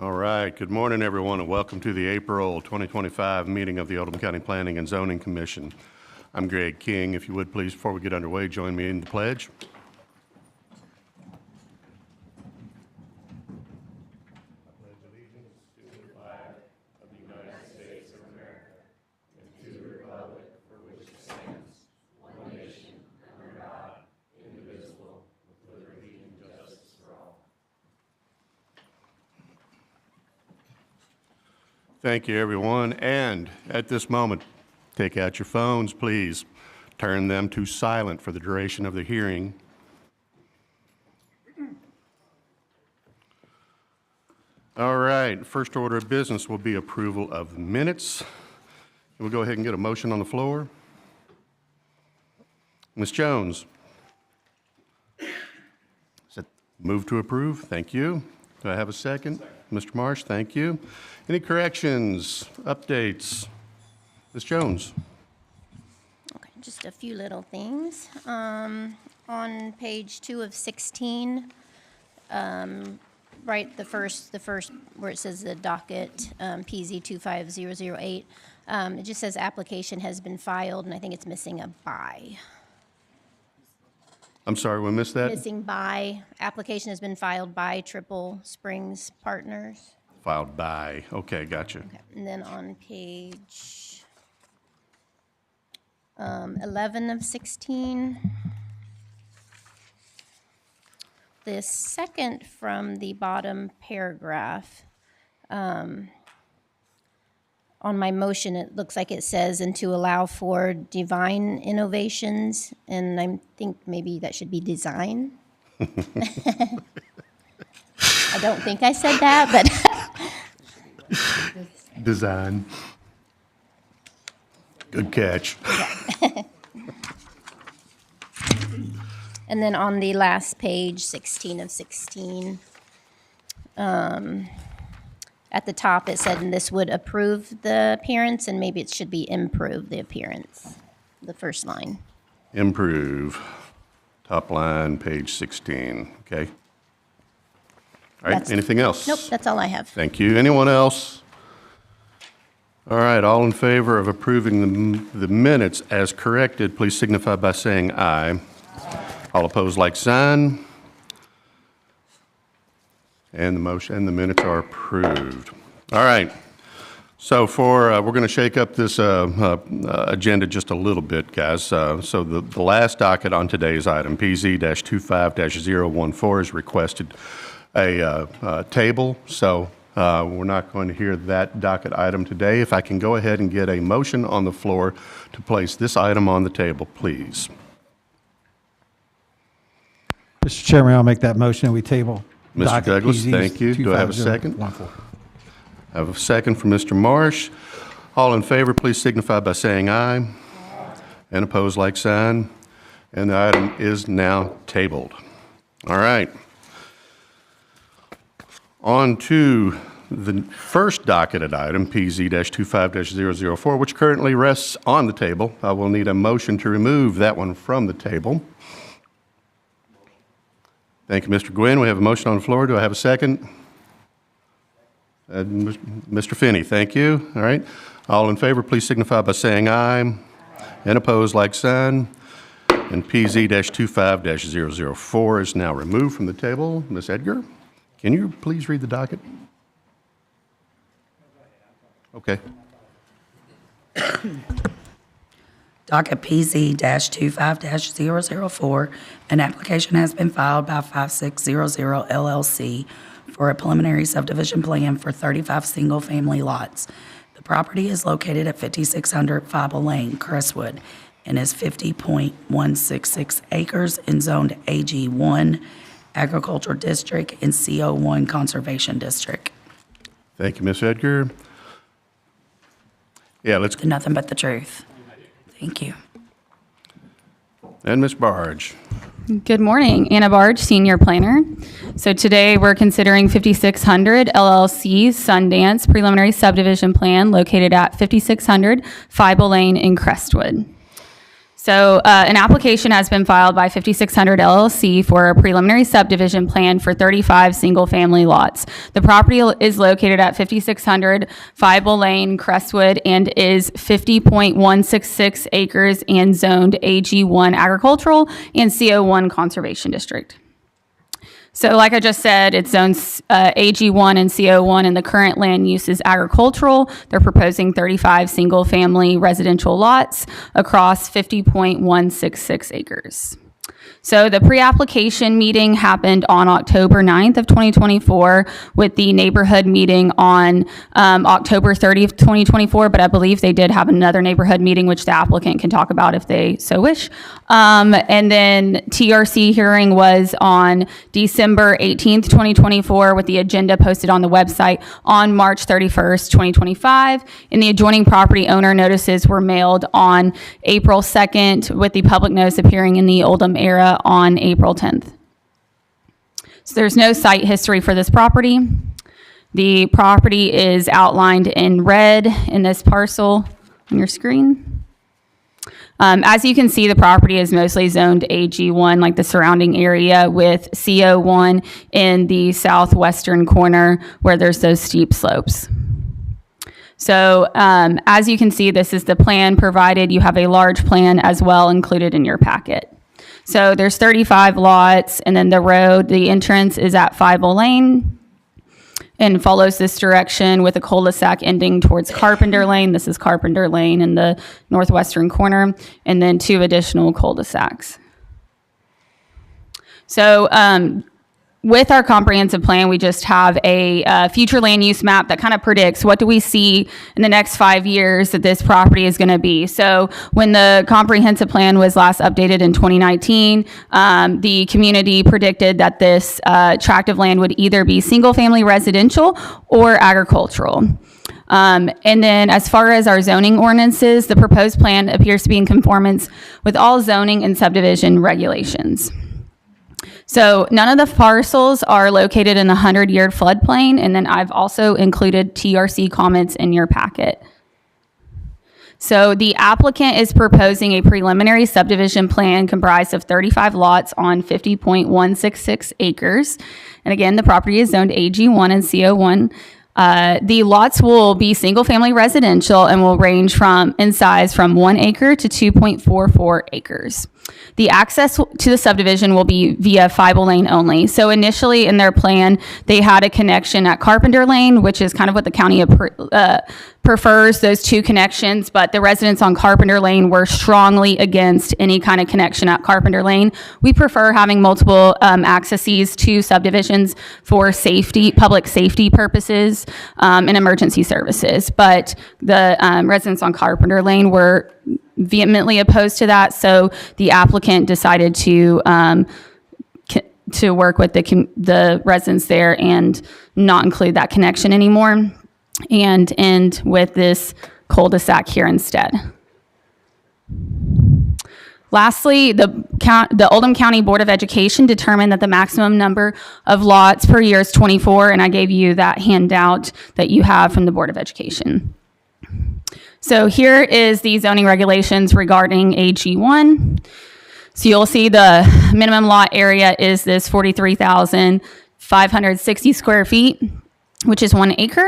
All right, good morning, everyone, and welcome to the April 2025 meeting of the Oldham County Planning and Zoning Commission. I'm Greg King. If you would, please, before we get underway, join me in the pledge. Thank you, everyone. And at this moment, take out your phones, please. Turn them to silent for the duration of the hearing. All right, first order of business will be approval of minutes. We'll go ahead and get a motion on the floor. Ms. Jones. Move to approve. Thank you. Do I have a second? Mr. Marsh, thank you. Any corrections, updates? Ms. Jones. Okay, just a few little things. On page 2 of 16, right, the first where it says the docket, PZ 25008, it just says application has been filed, and I think it's missing a by. I'm sorry, we missed that? Missing by. Application has been filed by Triple Springs Partners. Filed by. Okay, gotcha. Okay. And then on page 11 of 16, the second from the bottom paragraph, on my motion, it looks like it says, and to allow for divine innovations, and I think maybe that should be design. I don't think I said that, but. Design. Good catch. And then on the last page, 16 of 16, at the top, it said, and this would approve the appearance, and maybe it should be improve the appearance, the first line. Improve. Top line, page 16. Okay. All right, anything else? Nope, that's all I have. Thank you. Anyone else? All right, all in favor of approving the minutes as corrected, please signify by saying aye. All opposed, like sign. And the motion and the minutes are approved. All right. So we're going to shake up this agenda just a little bit, guys. So the last docket on today's item, PZ-25-014, has requested a table. So we're not going to hear that docket item today. If I can go ahead and get a motion on the floor to place this item on the table, please. Mr. Chairman, I'll make that motion and we table. Mr. Douglas, thank you. Do I have a second? I have a second from Mr. Marsh. All in favor, please signify by saying aye. Aye. And opposed, like sign. And the item is now tabled. All right. On to the first docketed item, PZ-25-004, which currently rests on the table. I will need a motion to remove that one from the table. Thank you, Mr. Gwynn. We have a motion on the floor. Do I have a second? Mr. Finney, thank you. All right. All in favor, please signify by saying aye. Aye. And opposed, like sign. And PZ-25-004 is now removed from the table. Ms. Edgar, can you please read the docket? Okay. Docket PZ-25-004, an application has been filed by 5600 LLC for a preliminary subdivision plan for 35 single-family lots. The property is located at 5600 Fable Lane, Crestwood, and is 50.166 acres and zoned AG1 Agricultural District and CO1 Conservation District. Thank you, Ms. Edgar. Yeah, let's go. Nothing but the truth. Thank you. And Ms. Barge. Good morning, Anna Barge, Senior Planner. So today we're considering 5600 LLC's Sundance Preliminary Subdivision Plan located at 5600 Fable Lane in Crestwood. So an application has been filed by 5600 LLC for a preliminary subdivision plan for 35 single-family lots. The property is located at 5600 Fible Lane, Crestwood, and is 50.166 acres and zoned AG1 agricultural and CO1 conservation district. So like I just said, it's zones AG1 and CO1, and the current land use is agricultural. They're proposing 35 single-family residential lots across 50.166 acres. So the pre-application meeting happened on October 9th of 2024 with the neighborhood meeting on October 30th, 2024, but I believe they did have another neighborhood meeting, which the applicant can talk about if they so wish. And then TRC hearing was on December 18th, 2024 with the agenda posted on the website on March 31st, 2025. And the adjoining property owner notices were mailed on April 2nd with the public notice appearing in the Oldham era on April 10th. So there's no site history for this property. The property is outlined in red in this parcel on your screen. As you can see, the property is mostly zoned AG1, like the surrounding area, with CO1 in the southwestern corner where there's those steep slopes. So as you can see, this is the plan provided. You have a large plan as well included in your packet. So there's 35 lots, and then the road, the entrance is at Fible Lane and follows this direction with a cul-de-sac ending towards Carpenter Lane. This is Carpenter Lane in the northwestern corner, and then 2 additional cul-de-sacs. So with our comprehensive plan, we just have a future land use map that kind of predicts what do we see in the next 5 years that this property is going to be. So when the comprehensive plan was last updated in 2019, the community predicted that this tract of land would either be single-family residential or agricultural. And then as far as our zoning ordinances, the proposed plan appears to be in conformance with all zoning and subdivision regulations. So none of the parcels are located in the 100-year floodplain, and then I've also included TRC comments in your packet. So the applicant is proposing a preliminary subdivision plan comprised of 35 lots on 50.166 acres. And again, the property is zoned AG1 and CO1. The lots will be single-family residential and will range in size from 1 acre to 2.44 acres. The access to the subdivision will be via Fible Lane only. So initially in their plan, they had a connection at Carpenter Lane, which is kind of what the county prefers, those 2 connections, but the residents on Carpenter Lane were strongly against any kind of connection at Carpenter Lane. We prefer having multiple accesses to subdivisions for safety, public safety purposes, and emergency services. But the residents on Carpenter Lane were vehemently opposed to that, so the applicant decided to work with the residents there and not include that connection anymore, and end with this cul-de-sac here instead. Lastly, the Oldham County Board of Education determined that the maximum number of lots per year is 24, and I gave you that handout that you have from the Board of Education. So here is the zoning regulations regarding AG1. So you'll see the minimum lot area is this 43,560 square feet, which is 1 acre.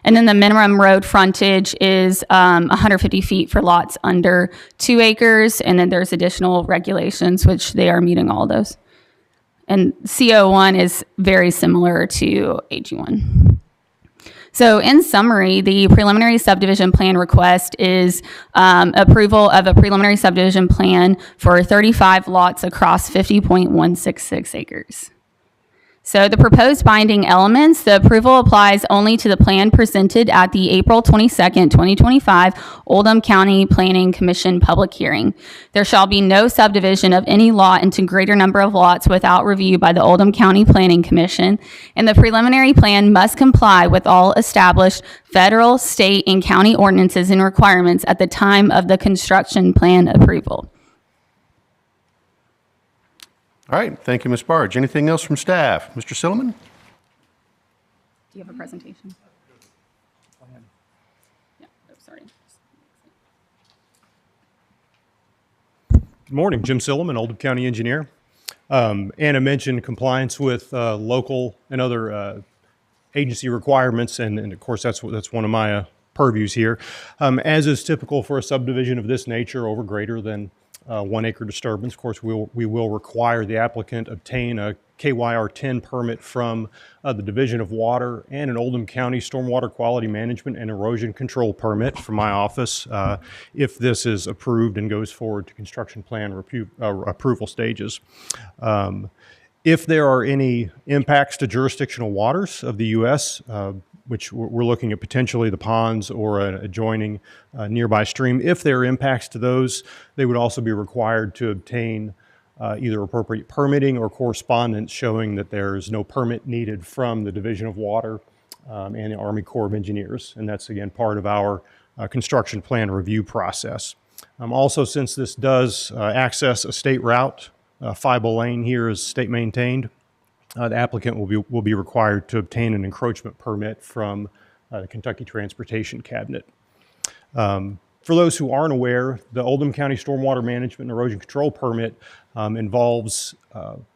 And then the minimum road frontage is 150 feet for lots under 2 acres. And then there's additional regulations, which they are meeting all those. And CO1 is very similar to AG1. So in summary, the preliminary subdivision plan request is approval of a preliminary subdivision plan for 35 lots across 50.166 acres. So the proposed binding elements, the approval applies only to the plan presented at the April 22nd, 2025 Oldham County Planning Commission public hearing. There shall be no subdivision of any lot into greater number of lots without review by the Oldham County Planning Commission, and the preliminary plan must comply with all established federal, state, and county ordinances and requirements at the time of the construction plan approval. All right, thank you, Ms. Barge. Anything else from staff? Mr. Silliman? Do you have a presentation? Yeah, oh, sorry. Good morning, Jim Silliman, Oldham County Engineer. Anna mentioned compliance with local and other agency requirements, and of course that's one of my purviews here. As is typical for a subdivision of this nature over greater than 1 acre disturbance, of course we will require the applicant obtain a KYR 10 permit from the Division of Water and an Oldham County Stormwater Quality Management and Erosion Control permit from my office if this is approved and goes forward to construction plan approval stages. If there are any impacts to jurisdictional waters of the U.S., which we're looking at potentially the ponds or an adjoining nearby stream, if there are impacts to those, they would also be required to obtain either appropriate permitting or correspondence showing that there is no permit needed from the Division of Water and the Army Corps of Engineers. And that's, again, part of our construction plan review process. Also, since this does access a state route, Fible Lane here is state maintained, the applicant will be required to obtain an encroachment permit from the Kentucky Transportation Cabinet. For those who aren't aware, the Oldham County Stormwater Management and Erosion Control Permit involves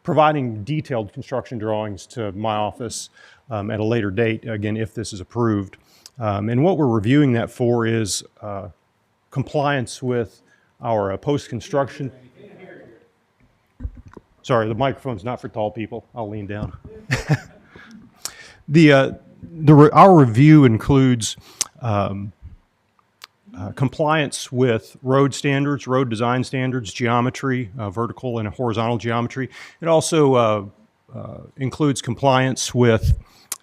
providing detailed construction drawings to my office at a later date, again, if this is approved. And what we're reviewing that for is compliance with our post-construction. Sorry, the microphone's not for tall people. I'll lean down. Our review includes compliance with road standards, road design standards, geometry, vertical and horizontal geometry. It also includes compliance with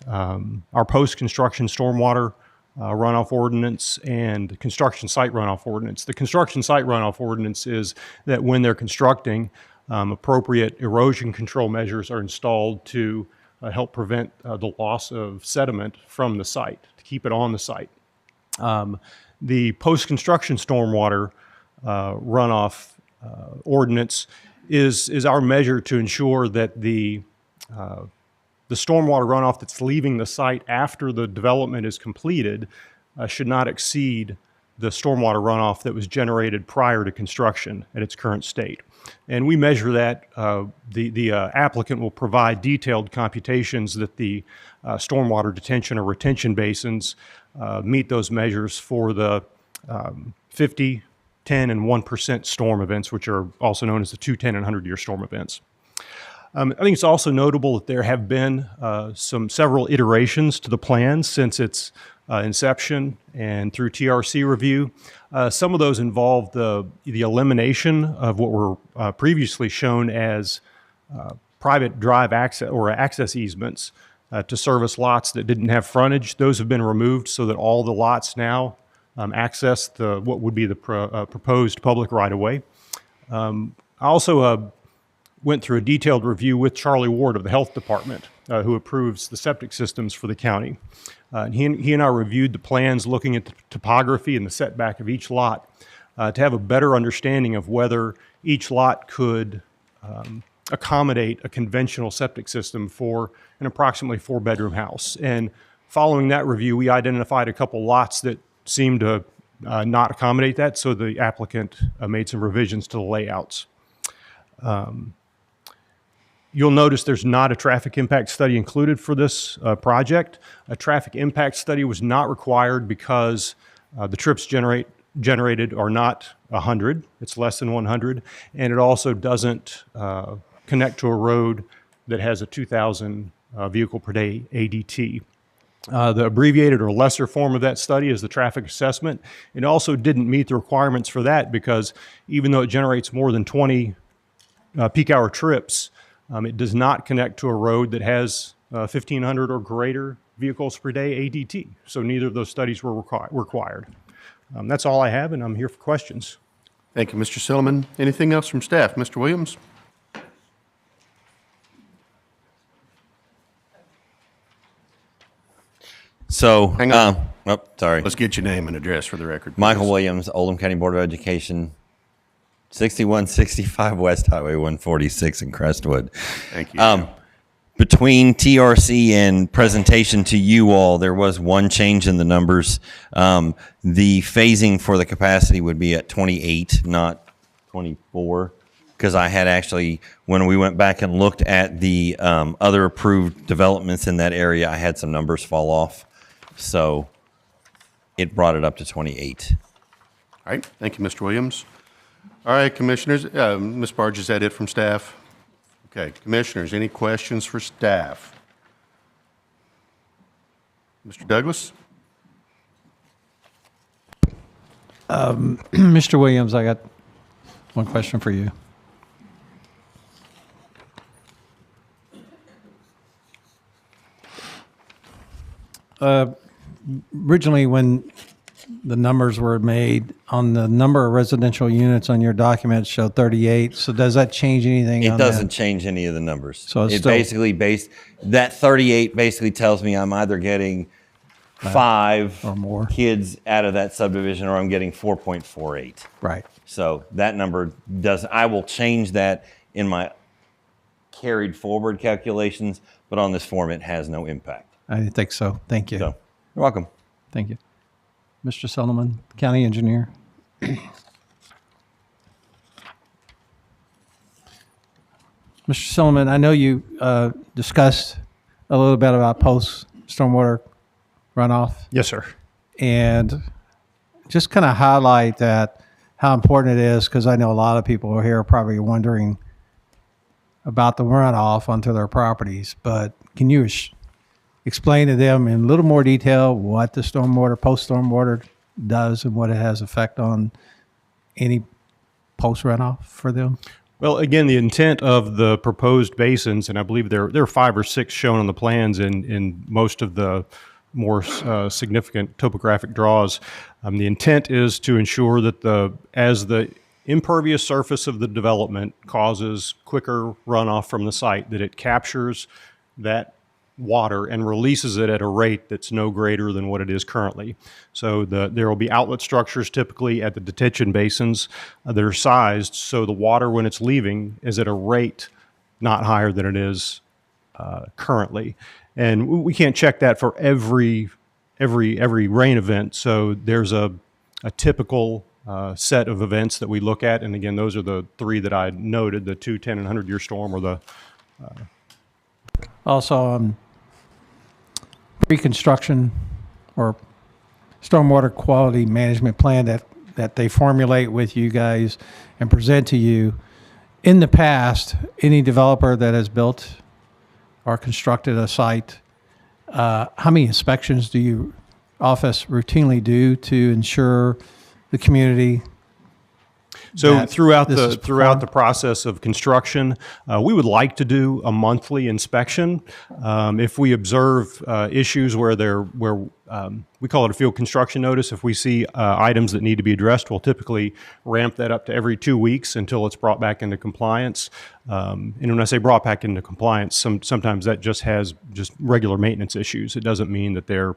our post-construction stormwater runoff ordinance and construction site runoff ordinance. The construction site runoff ordinance is that when they're constructing, appropriate erosion control measures are installed to help prevent the loss of sediment from the site, to keep it on the site. The post-construction stormwater runoff ordinance is our measure to ensure that the stormwater runoff that's leaving the site after the development is completed should not exceed the stormwater runoff that was generated prior to construction at its current state. And we measure that. The applicant will provide detailed computations that the stormwater detention or retention basins meet those measures for the 50, 10, and 1% storm events, which are also known as the 2, 10, and 100-year storm events. I think it's also notable that there have been several iterations to the plan since its inception and through TRC review. Some of those involve the elimination of what were previously shown as private drive access or access easements to service lots that didn't have frontage. Those have been removed so that all the lots now access what would be the proposed public right-of-way. I also went through a detailed review with Charlie Ward of the Health Department, who approves the septic systems for the county. He and I reviewed the plans looking at the topography and the setback of each lot to have a better understanding of whether each lot could accommodate a conventional septic system for an approximately 4-bedroom house. And following that review, we identified a couple lots that seemed to not accommodate that, so the applicant made some revisions to the layouts. You'll notice there's not a traffic impact study included for this project. A traffic impact study was not required because the trips generated are not 100. It's less than 100. And it also doesn't connect to a road that has a 2,000 vehicle per day ADT. The abbreviated or lesser form of that study is the traffic assessment. It also didn't meet the requirements for that because even though it generates more than 20 peak hour trips, it does not connect to a road that has 1,500 or greater vehicles per day ADT. So neither of those studies were required. That's all I have, and I'm here for questions. Thank you, Mr. Silliman. Anything else from staff? Mr. Williams? So, Hang on. sorry. Let's get your name and address for the record, please. Michael Williams, Oldham County Board of Education, 6165 West Highway 146 in Crestwood. Thank you. Between TRC and presentation to you all, there was one change in the numbers. The phasing for the capacity would be at 28, not 24. because I had actually, when we went back and looked at the other approved developments in that area, I had some numbers fall off. So it brought it up to 28. All right, thank you, Mr. Williams. All right, Commissioners, Ms. Barge, is that it from staff? Okay, Commissioners, any questions for staff? Mr. Douglas? Mr. Williams, I got one question for you. Originally, when the numbers were made, on the number of residential units on your document showed 38. So does that change anything? It on doesn't that? change any of the numbers. So it's it still- basically that 38 basically tells me I'm either getting 5 or more kids out of that subdivision, or I'm getting 4.48. Right. So that number I will change that in my carried forward calculations, but on this form, it has no impact. I didn't think so. Thank you. So you're welcome. Thank you. Mr. Solomon, County Engineer. Mr. Solomon, I know you discussed a little bit about post-stormwater runoff, Yes, sir. and just kind of highlight that, how important it is, because I know a lot of people here are probably wondering about the runoff onto their properties, but can you explain to them in a little more detail what the stormwater, post-stormwater does and what it has effect on any post-runoff for them? Well, again, the intent of the proposed basins, and I believe there are 5 or 6 shown on the plans in most of the more significant topographic draws. The intent is to ensure that as the impervious surface of the development causes quicker runoff from the site, that it captures that water and releases it at a rate that's no greater than what it is currently. So there will be outlet structures typically at the detention basins that are sized so the water, when it's leaving, is at a rate not higher than it is currently. And we can't check that for every rain event. So there's a typical set of events that we look at. And again, those are the 3 that I noted, the 2, 10, and 100-year storm, or the Also, pre-construction or stormwater quality management plan that they formulate with you guys and present to you. In the past, any developer that has built or constructed a site, how many inspections do you office routinely do to ensure the community? So that throughout this is the process of construction, we would like to do a monthly inspection. If we observe issues where we call it a field construction notice, if we see items that need to be addressed, we'll typically ramp that up to every 2 weeks until it's brought back into compliance. And when I say brought back into compliance, sometimes that just has regular maintenance issues. It doesn't mean that they're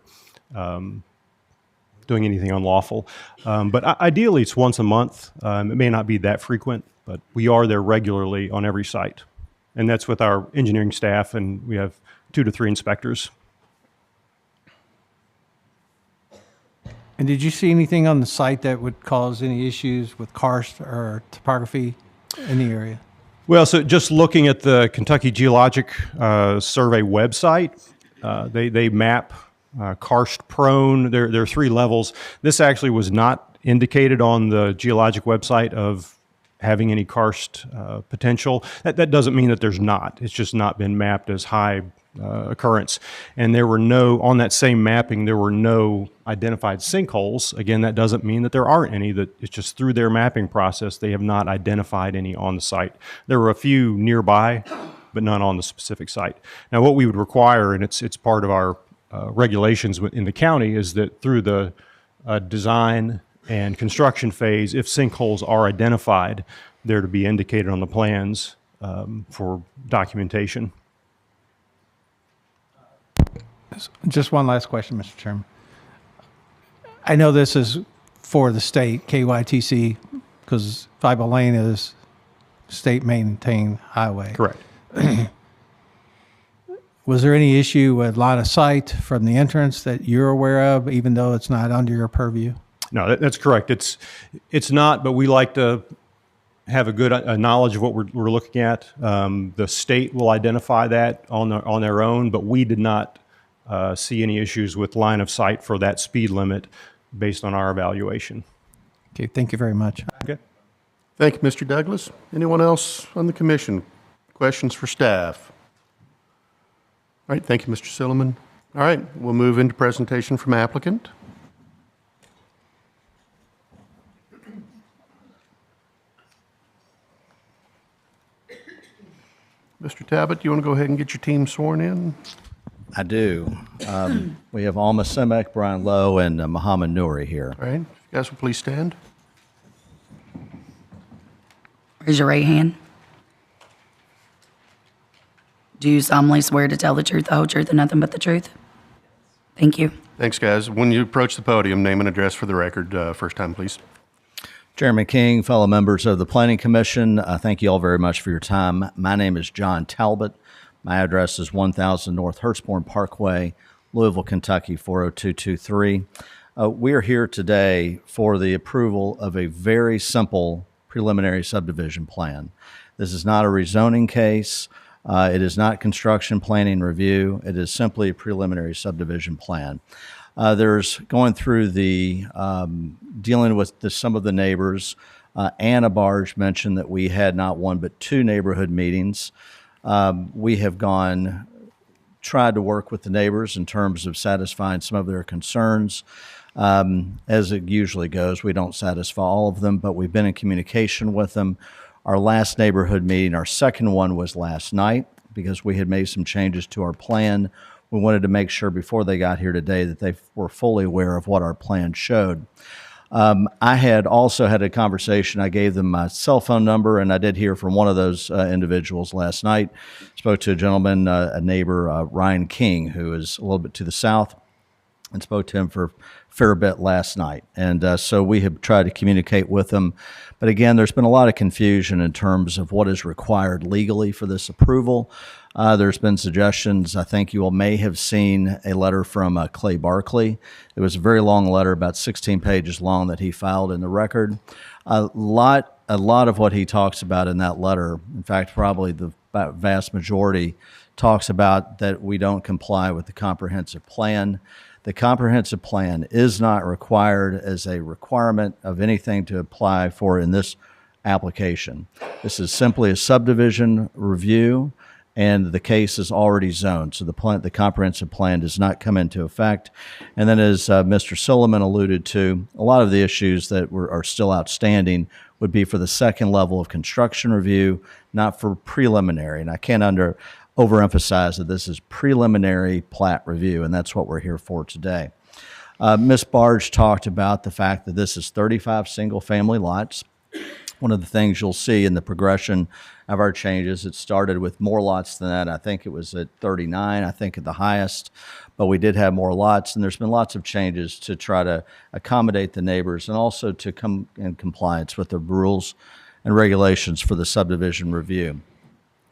doing anything unlawful. But ideally, it's once a month. It may not be that frequent, but we are there regularly on every site. And that's with our engineering staff, and we have 2 to 3 inspectors. And did you see anything on the site that would cause any issues with karst or topography in the area? Well, so just looking at the Kentucky Geologic Survey website, they map karst prone. There are 3 levels. This actually was not indicated on the geologic website of having any karst potential. That doesn't mean that there's not. It's just not been mapped as high occurrence. And on that same mapping, there were no identified sinkholes. Again, that doesn't mean that there aren't any. That it's just through their mapping process, they have not identified any on the site. There were a few nearby, but none on the specific site. Now, what we would require, and it's part of our regulations in the county, is that through the design and construction phase, if sinkholes are identified, they're to be indicated on the plans for documentation. Just one last question, Mr. Chairman. I know this is for the state, KYTC, because Five Lane is state-maintained highway. Correct. Was there any issue with line of sight from the entrance that you're aware of, even though it's not under your purview? No, that's correct. It's not, but we like to have a good knowledge of what we're looking at. The state will identify that on their own, but we did not see any issues with line of sight for that speed limit based on our evaluation. Okay, thank you very much. Okay. Thank you, Mr. Douglas. Anyone else on the commission? Questions for staff? All right, thank you, Mr. Silliman. All right, we'll move into presentation from applicant. Mr. Tabbitt, you want to go ahead and get your team sworn in? I do. We have Alma Simek, Brian Lowe, and Muhammad Nouri here. All right, if you guys will please stand. Raise your right hand. Do you solemnly swear to tell the truth, the whole truth, and nothing but the truth? Thank you. Thanks, guys. When you approach the podium, name and address for the record. First time, please. Chairman King, fellow members of the Planning Commission, thank you all very much for your time. My name is John Talbot. My address is 1000 North Hurstbourne Parkway, Louisville, Kentucky, 40223. We are here today for the approval of a very simple preliminary subdivision plan. This is not a rezoning case. It is not construction planning review. It is simply a preliminary subdivision plan. There's going through the dealing with some of the neighbors. Anna Barge mentioned that we had not one but two neighborhood meetings. We have tried to work with the neighbors in terms of satisfying some of their concerns. As it usually goes, we don't satisfy all of them, but we've been in communication with them. Our last neighborhood meeting, our second one, was last night because we had made some changes to our plan. We wanted to make sure before they got here today that they were fully aware of what our plan showed. I had also had a conversation. I gave them my cell phone number, and I did hear from one of those individuals last night. Spoke to a gentleman, a neighbor, Ryan King, who is a little bit to the south, and spoke to him for a fair bit last night. And so we have tried to communicate with them. But again, there's been a lot of confusion in terms of what is required legally for this approval. There's been suggestions. I think you all may have seen a letter from Clay Barkley. It was a very long letter, about 16 pages long, that he filed in the record. A lot of what he talks about in that letter, in fact, probably the vast majority, talks about that we don't comply with the comprehensive plan. The comprehensive plan is not required as a requirement of anything to apply for in this application. This is simply a subdivision review, and the case is already zoned, so the comprehensive plan does not come into effect. And then, as Mr. Silliman alluded to, a lot of the issues that are still outstanding would be for the second level of construction review, not for preliminary. And I can't overemphasize that this is preliminary plat review, and that's what we're here for today. Ms. Barge talked about the fact that this is 35 single-family lots. One of the things you'll see in the progression of our changes, it started with more lots than that. I think it was at 39, I think at the highest, but we did have more lots, and there's been lots of changes to try to accommodate the neighbors and also to come in compliance with the rules and regulations for the subdivision review.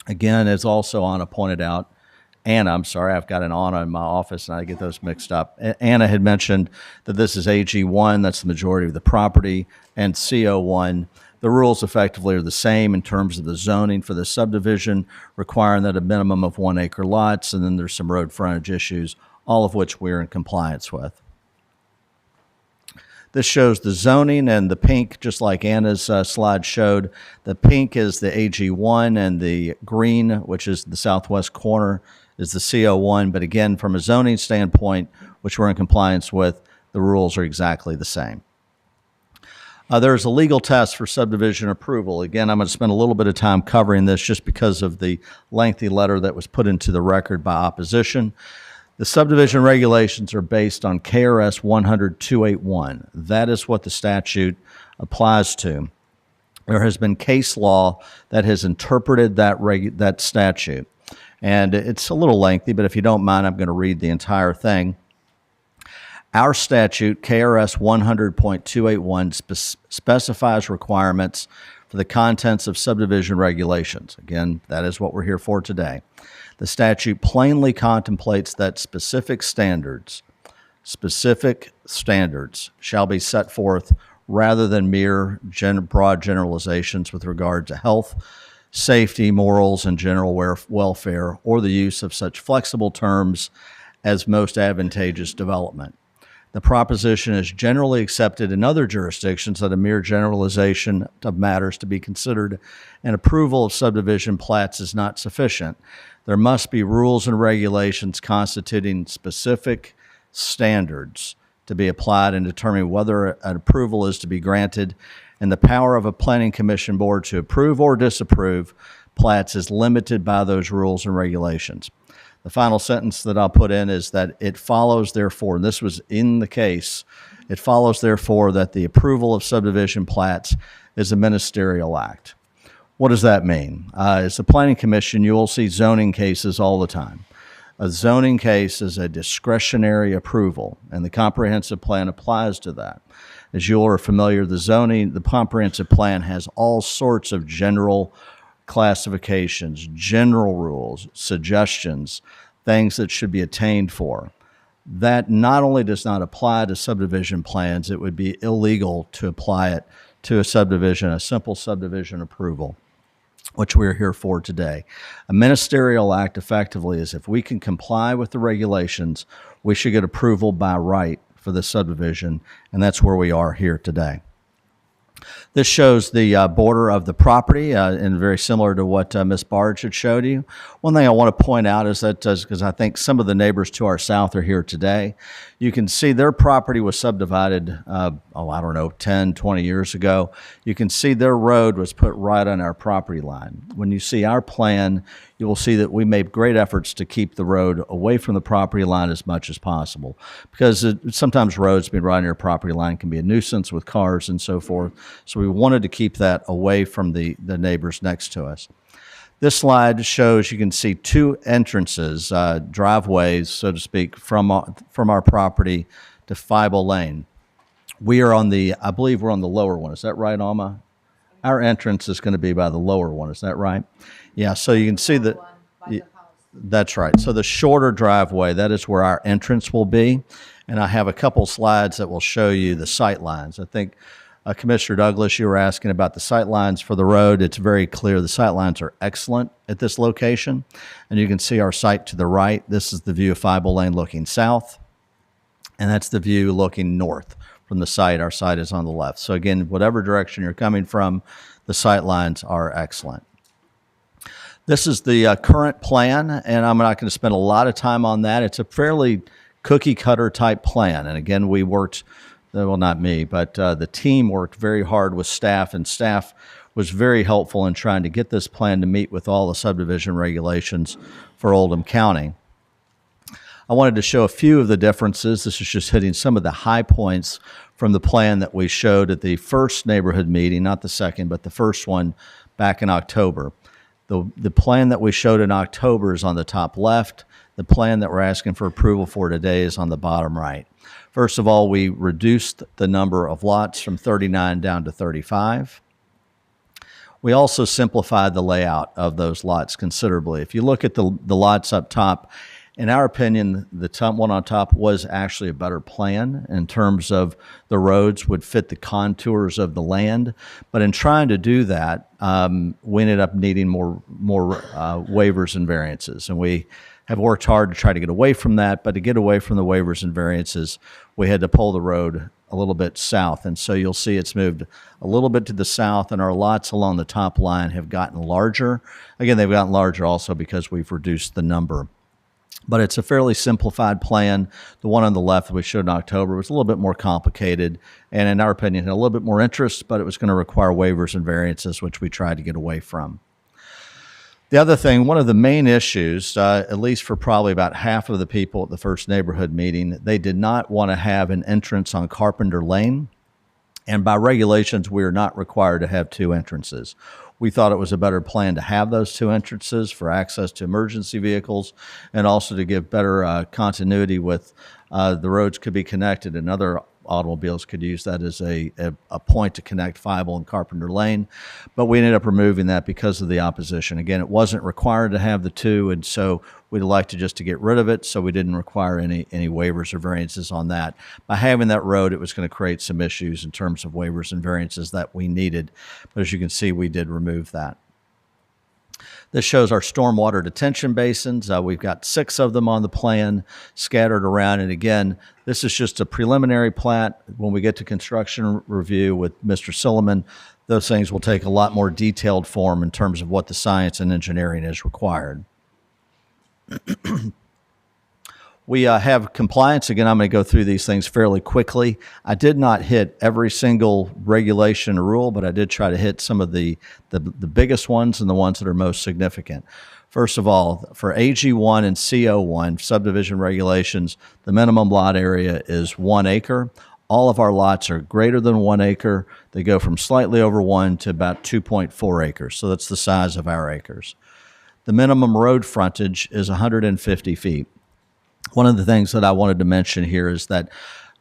Again, as also Anna pointed out, I'm sorry, I've got an Anna in my office and I get those mixed up. Anna had mentioned that this is AG1, that's the majority of the property, and CO1. The rules effectively are the same in terms of the zoning for the subdivision, requiring that a minimum of 1 acre lots, and then there's some road frontage issues, all of which we're in compliance with. This shows the zoning, and the pink, just like Anna's slide showed, the pink is the AG1 and the green, which is the southwest corner, is the CO1. But again, from a zoning standpoint, which we're in compliance with, the rules are exactly the same. There's a legal test for subdivision approval. Again, I'm going to spend a little bit of time covering this just because of the lengthy letter that was put into the record by opposition. The subdivision regulations are based on KRS 100-281. That is what the statute applies to. There has been case law that has interpreted that statute. And it's a little lengthy, but if you don't mind, I'm going to read the entire thing. Our statute, KRS 100.281, specifies requirements for the contents of subdivision regulations. Again, that is what we're here for today. The statute plainly contemplates that specific standards shall be set forth rather than mere broad generalizations with regard to health, safety, morals, and general welfare, or the use of such flexible terms as most advantageous development. The proposition is generally accepted in other jurisdictions that a mere generalization of matters to be considered an approval of subdivision plats is not sufficient. There must be rules and regulations constituting specific standards to be applied in determining whether an approval is to be granted, and the power of a planning commission board to approve or disapprove plats is limited by those rules and regulations. The final sentence that I'll put in is that it follows, therefore, and this was in the case, it follows, therefore, that the approval of subdivision plats is a ministerial act. What does that mean? As a planning commission, you will see zoning cases all the time. A zoning case is a discretionary approval, and the comprehensive plan applies to that. As you are familiar, the comprehensive plan has all sorts of general classifications, general rules, suggestions, things that should be attained for. That not only does not apply to subdivision plans, it would be illegal to apply it to a subdivision, a simple subdivision approval, which we're here for today. A ministerial act effectively is if we can comply with the regulations, we should get approval by right for the subdivision, and that's where we are here today. This shows the border of the property, and very similar to what Ms. Barge had showed you. One thing I want to point out is that, because I think some of the neighbors to our south are here today, you can see their property was subdivided, 10, 20 years ago. You can see their road was put right on our property line. When you see our plan, you will see that we made great efforts to keep the road away from the property line as much as possible, because sometimes roads being right on your property line can be a nuisance with cars and so forth. So we wanted to keep that away from the neighbors next to us. This slide shows, you can see two entrances, driveways, so to speak, from our property to Fieble Lane. We are I believe we're on the lower one. Is that right, Alma? Our entrance is going to be by the lower one. Is that right? Yeah, so you can see that. That's right. So the shorter driveway, that is where our entrance will be. And I have a couple slides that will show you the sight lines. I think Commissioner Douglas, you were asking about the sight lines for the road. It's very clear the sight lines are excellent at this location. And you can see our site to the right. This is the view of Fieble Lane looking south. And that's the view looking north from the site. Our site is on the left. So again, whatever direction you're coming from, the sight lines are excellent. This is the current plan, and I'm not going to spend a lot of time on that. It's a fairly cookie-cutter type plan. And again, we worked, well, not me, but the team worked very hard with staff, and staff was very helpful in trying to get this plan to meet with all the subdivision regulations for Oldham County. I wanted to show a few of the differences. This is just hitting some of the high points from the plan that we showed at the first neighborhood meeting, not the second, but the first one back in October. The plan that we showed in October is on the top left. The plan that we're asking for approval for today is on the bottom right. First of all, we reduced the number of lots from 39 down to 35. We also simplified the layout of those lots considerably. If you look at the lots up top, in our opinion, the top one on top was actually a better plan in terms of the roads would fit the contours of the land. But in trying to do that, we ended up needing more waivers and variances. And we have worked hard to try to get away from that. But to get away from the waivers and variances, we had to pull the road a little bit south. And so you'll see it's moved a little bit to the south, and our lots along the top line have gotten larger. Again, they've gotten larger also because we've reduced the number. But it's a fairly simplified plan. The one on the left that we showed in October was a little bit more complicated, and in our opinion, had a little bit more interest, but it was going to require waivers and variances, which we tried to get away from. The other thing, one of the main issues, at least for probably about half of the people at the first neighborhood meeting, they did not want to have an entrance on Carpenter Lane. And by regulations, we are not required to have two entrances. We thought it was a better plan to have those two entrances for access to emergency vehicles, and also to give better continuity with the roads could be connected and other automobiles could use that as a point to connect Feibel and Carpenter Lane. But we ended up removing that because of the opposition. Again, it wasn't required to have the two, and so we'd like to get rid of it, so we didn't require any waivers or variances on that. By having that road, it was going to create some issues in terms of waivers and variances that we needed. But as you can see, we did remove that. This shows our stormwater detention basins. We've got 6 of them on the plan scattered around. And again, this is just a preliminary plat. When we get to construction review with Mr. Silliman, those things will take a lot more detailed form in terms of what the science and engineering is required. We have compliance. Again, I'm going to go through these things fairly quickly. I did not hit every single regulation or rule, but I did try to hit some of the biggest ones and the ones that are most significant. First of all, for AG1 and CO1 subdivision regulations, the minimum lot area is 1 acre. All of our lots are greater than 1 acre. They go from slightly over 1 to about 2.4 acres. So that's the size of our acres. The minimum road frontage is 150 feet. One of the things that I wanted to mention here is that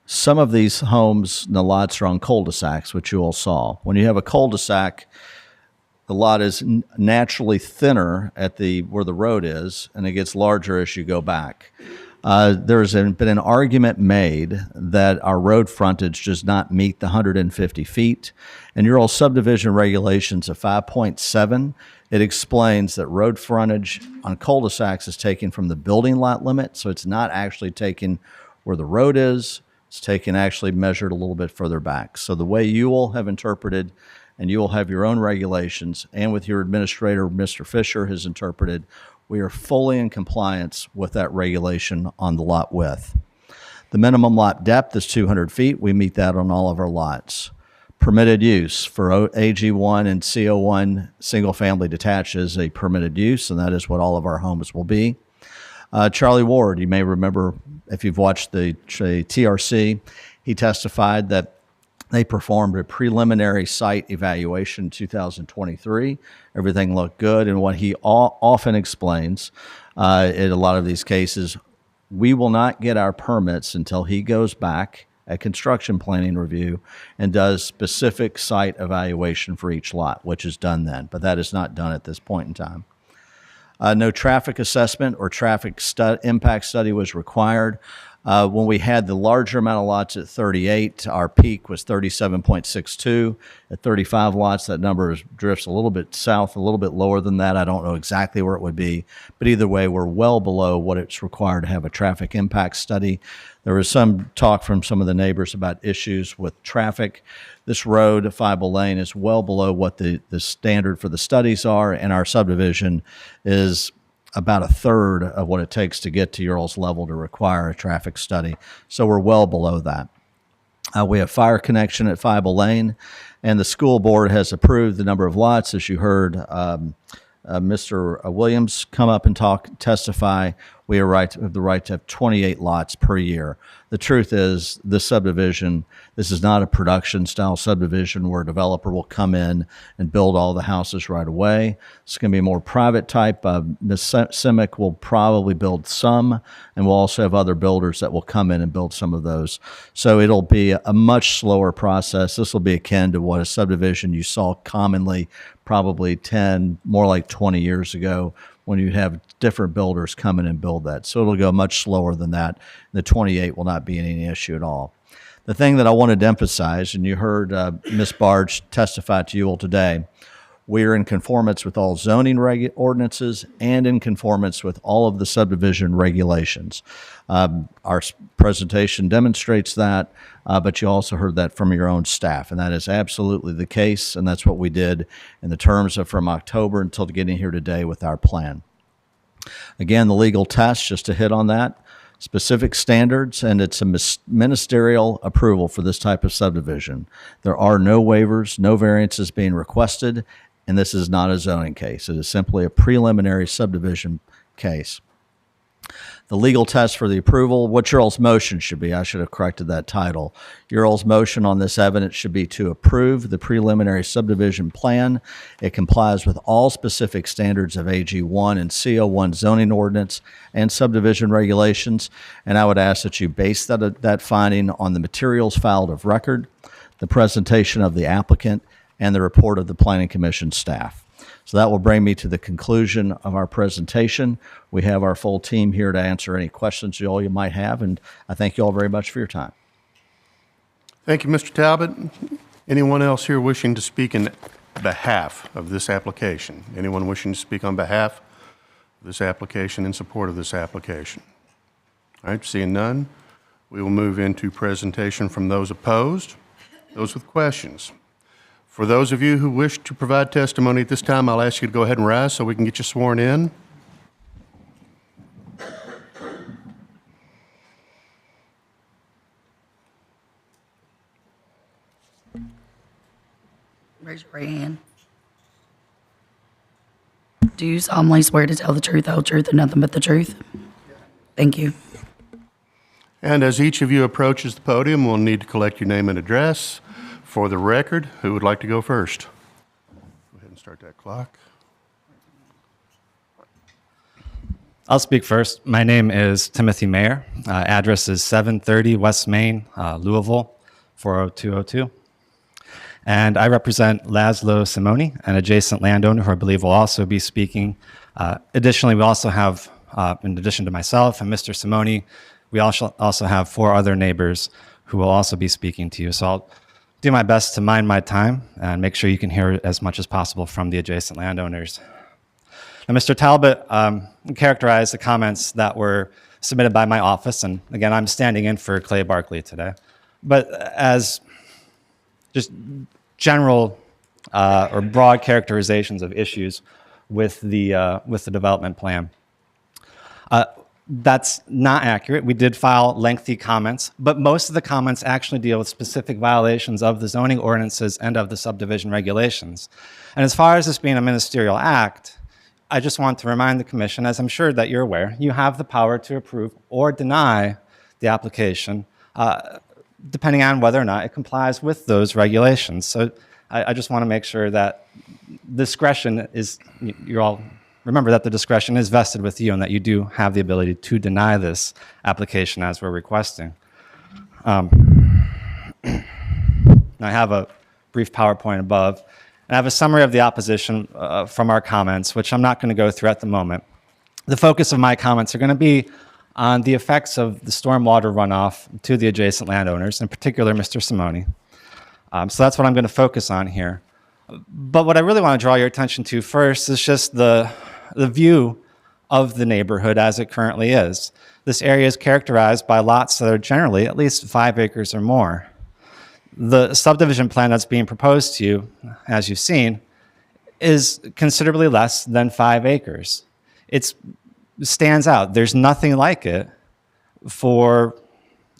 some of these homes and the lots are on cul-de-sacs, which you all saw. When you have a cul-de-sac, the lot is naturally thinner at where the road is, and it gets larger as you go back. There's been an argument made that our road frontage does not meet the 150 feet. And your old subdivision regulations of 5.7, it explains that road frontage on cul-de-sacs is taken from the building lot limit, so it's not actually taken where the road is. It's taken actually measured a little bit further back. So the way you all have interpreted, and you will have your own regulations, and with your administrator, Mr. Fisher, has interpreted, we are fully in compliance with that regulation on the lot width. The minimum lot depth is 200 feet. We meet that on all of our lots. Permitted use for AG1 and CO1 single-family detached is a permitted use, and that is what all of our homes will be. Charlie Ward, you may remember if you've watched the TRC, he testified that they performed a preliminary site evaluation in 2023. Everything looked good, and what he often explains in a lot of these cases, we will not get our permits until he goes back at construction planning review and does specific site evaluation for each lot, which is done then, but that is not done at this point in time. No traffic assessment or traffic impact study was required. When we had the larger amount of lots at 38, our peak was 37.62. At 35 lots, that number drifts a little bit south, a little bit lower than that. I don't know exactly where it would be, but either way, we're well below what it's required to have a traffic impact study. There was some talk from some of the neighbors about issues with traffic. This road, Feibel Lane, is well below what the standard for the studies are, and our subdivision is about a third of what it takes to get to your all's level to require a traffic study. So we're well below that. We have fire connection at Feibel Lane, and the school board has approved the number of lots. As you heard Mr. Williams come up and testify, we have the right to have 28 lots per year. The truth is, this subdivision, this is not a production-style subdivision where a developer will come in and build all the houses right away. It's going to be a more private type. Ms. Simic will probably build some, and we'll also have other builders that will come in and build some of those. So it'll be a much slower process. This will be akin to what a subdivision you saw commonly probably 10, more like 20 years ago, when you have different builders come in and build that. So it'll go much slower than that. The 28 will not be any issue at all. The thing that I wanted to emphasize, and you heard Ms. Barge testify to you all today, we are in conformance with all zoning ordinances and in conformance with all of the subdivision regulations. Our presentation demonstrates that, but you also heard that from your own staff, and that is absolutely the case, and that's what we did in the terms of from October until getting here today with our plan. Again, the legal test, just to hit on that, specific standards, and it's a ministerial approval for this type of subdivision. There are no waivers, no variances being requested, and this is not a zoning case. It is simply a preliminary subdivision case. The legal test for the approval, what your all's motion should be, I should have corrected that title. Your all's motion on this evidence should be to approve the preliminary subdivision plan. It complies with all specific standards of AG1 and CO1 zoning ordinance and subdivision regulations, and I would ask that you base that finding on the materials filed of record, the presentation of the applicant, and the report of the Planning Commission staff. So that will bring me to the conclusion of our presentation. We have our full team here to answer any questions you all might have, and I thank you all very much for your time. Thank you, Mr. Talbot. Anyone else here wishing to speak in behalf of this application? Anyone wishing to speak on behalf of this application, in support of this application? All right, seeing none, we will move into presentation from those opposed, those with questions. For those of you who wish to provide testimony at this time, I'll ask you to go ahead and rise so we can get you sworn in. Raise your right hand. Do you solemnly swear to tell the truth, the whole truth, and nothing but the truth? Thank you. And as each of you approaches the podium, we'll need to collect your name and address. For the record, who would like to go first? Go ahead and start that clock. I'll speak first. My name is Timothy Mayer. Address is 730 West Main, Louisville, 40202. And I represent Laszlo Simoni, an adjacent landowner who I believe will also be speaking. Additionally, we also have, in addition to myself and Mr. Simoni, we also have 4 other neighbors who will also be speaking to you. So I'll do my best to mind my time and make sure you can hear as much as possible from the adjacent landowners. Now, Mr. Talbot characterized the comments that were submitted by my office, and again, I'm standing in for Clay Barkley today. But as just general or broad characterizations of issues with the development plan. That's not accurate. We did file lengthy comments, but most of the comments actually deal with specific violations of the zoning ordinances and of the subdivision regulations. And as far as this being a ministerial act, I just want to remind the commission, as I'm sure that you're aware, you have the power to approve or deny the application, depending on whether or not it complies with those regulations. So I just want to make sure that discretion is, you're all remember that the discretion is vested with you and that you do have the ability to deny this application as we're requesting. I have a brief PowerPoint above, and I have a summary of the opposition from our comments, which I'm not going to go through at the moment. The focus of my comments are going to be on the effects of the stormwater runoff to the adjacent landowners, in particular Mr. Simoni. So that's what I'm going to focus on here. But what I really want to draw your attention to first is just the view of the neighborhood as it currently is. This area is characterized by lots that are generally at least 5 acres or more. The subdivision plan that's being proposed to you, as you've seen, is considerably less than 5 acres. It stands out. There's nothing like it for,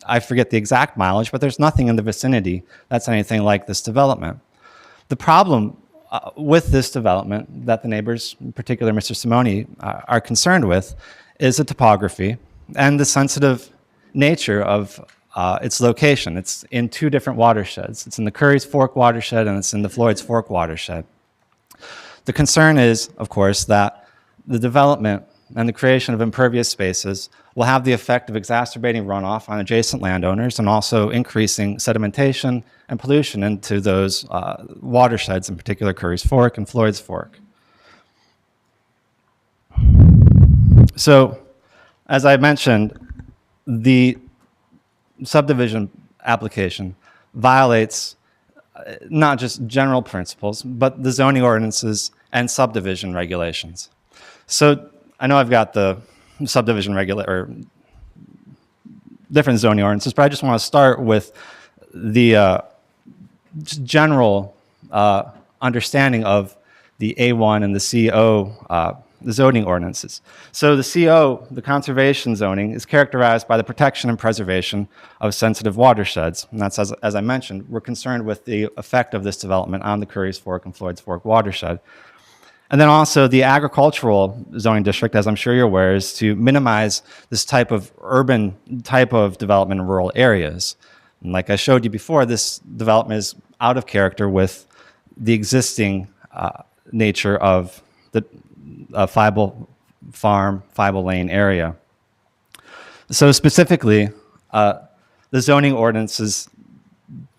I forget the exact mileage, but there's nothing in the vicinity that's anything like this development. The problem with this development that the neighbors, in particular Mr. Simoni, are concerned with is the topography and the sensitive nature of its location. It's in 2 different watersheds. It's in the Curry's Fork watershed and it's in the Floyd's Fork watershed. The concern is, of course, that the development and the creation of impervious spaces will have the effect of exacerbating runoff on adjacent landowners and also increasing sedimentation and pollution into those watersheds, in particular Curry's Fork and Floyd's Fork. So, as I mentioned, the subdivision application violates not just general principles, but the zoning ordinances and subdivision regulations. So, I know I've got the subdivision or different zoning ordinances, but I just want to start with the general understanding of the A1 and the CO the zoning ordinances. So the CO, the conservation zoning, is characterized by the protection and preservation of sensitive watersheds. And that's, as I mentioned, we're concerned with the effect of this development on the Curry's Fork and Floyd's Fork watershed. And then also the agricultural zoning district, as I'm sure you're aware, is to minimize this type of urban type of development in rural areas. And like I showed you before, this development is out of character with the existing nature of the Fieble Farm, Fieble Lane area. So specifically, the zoning ordinances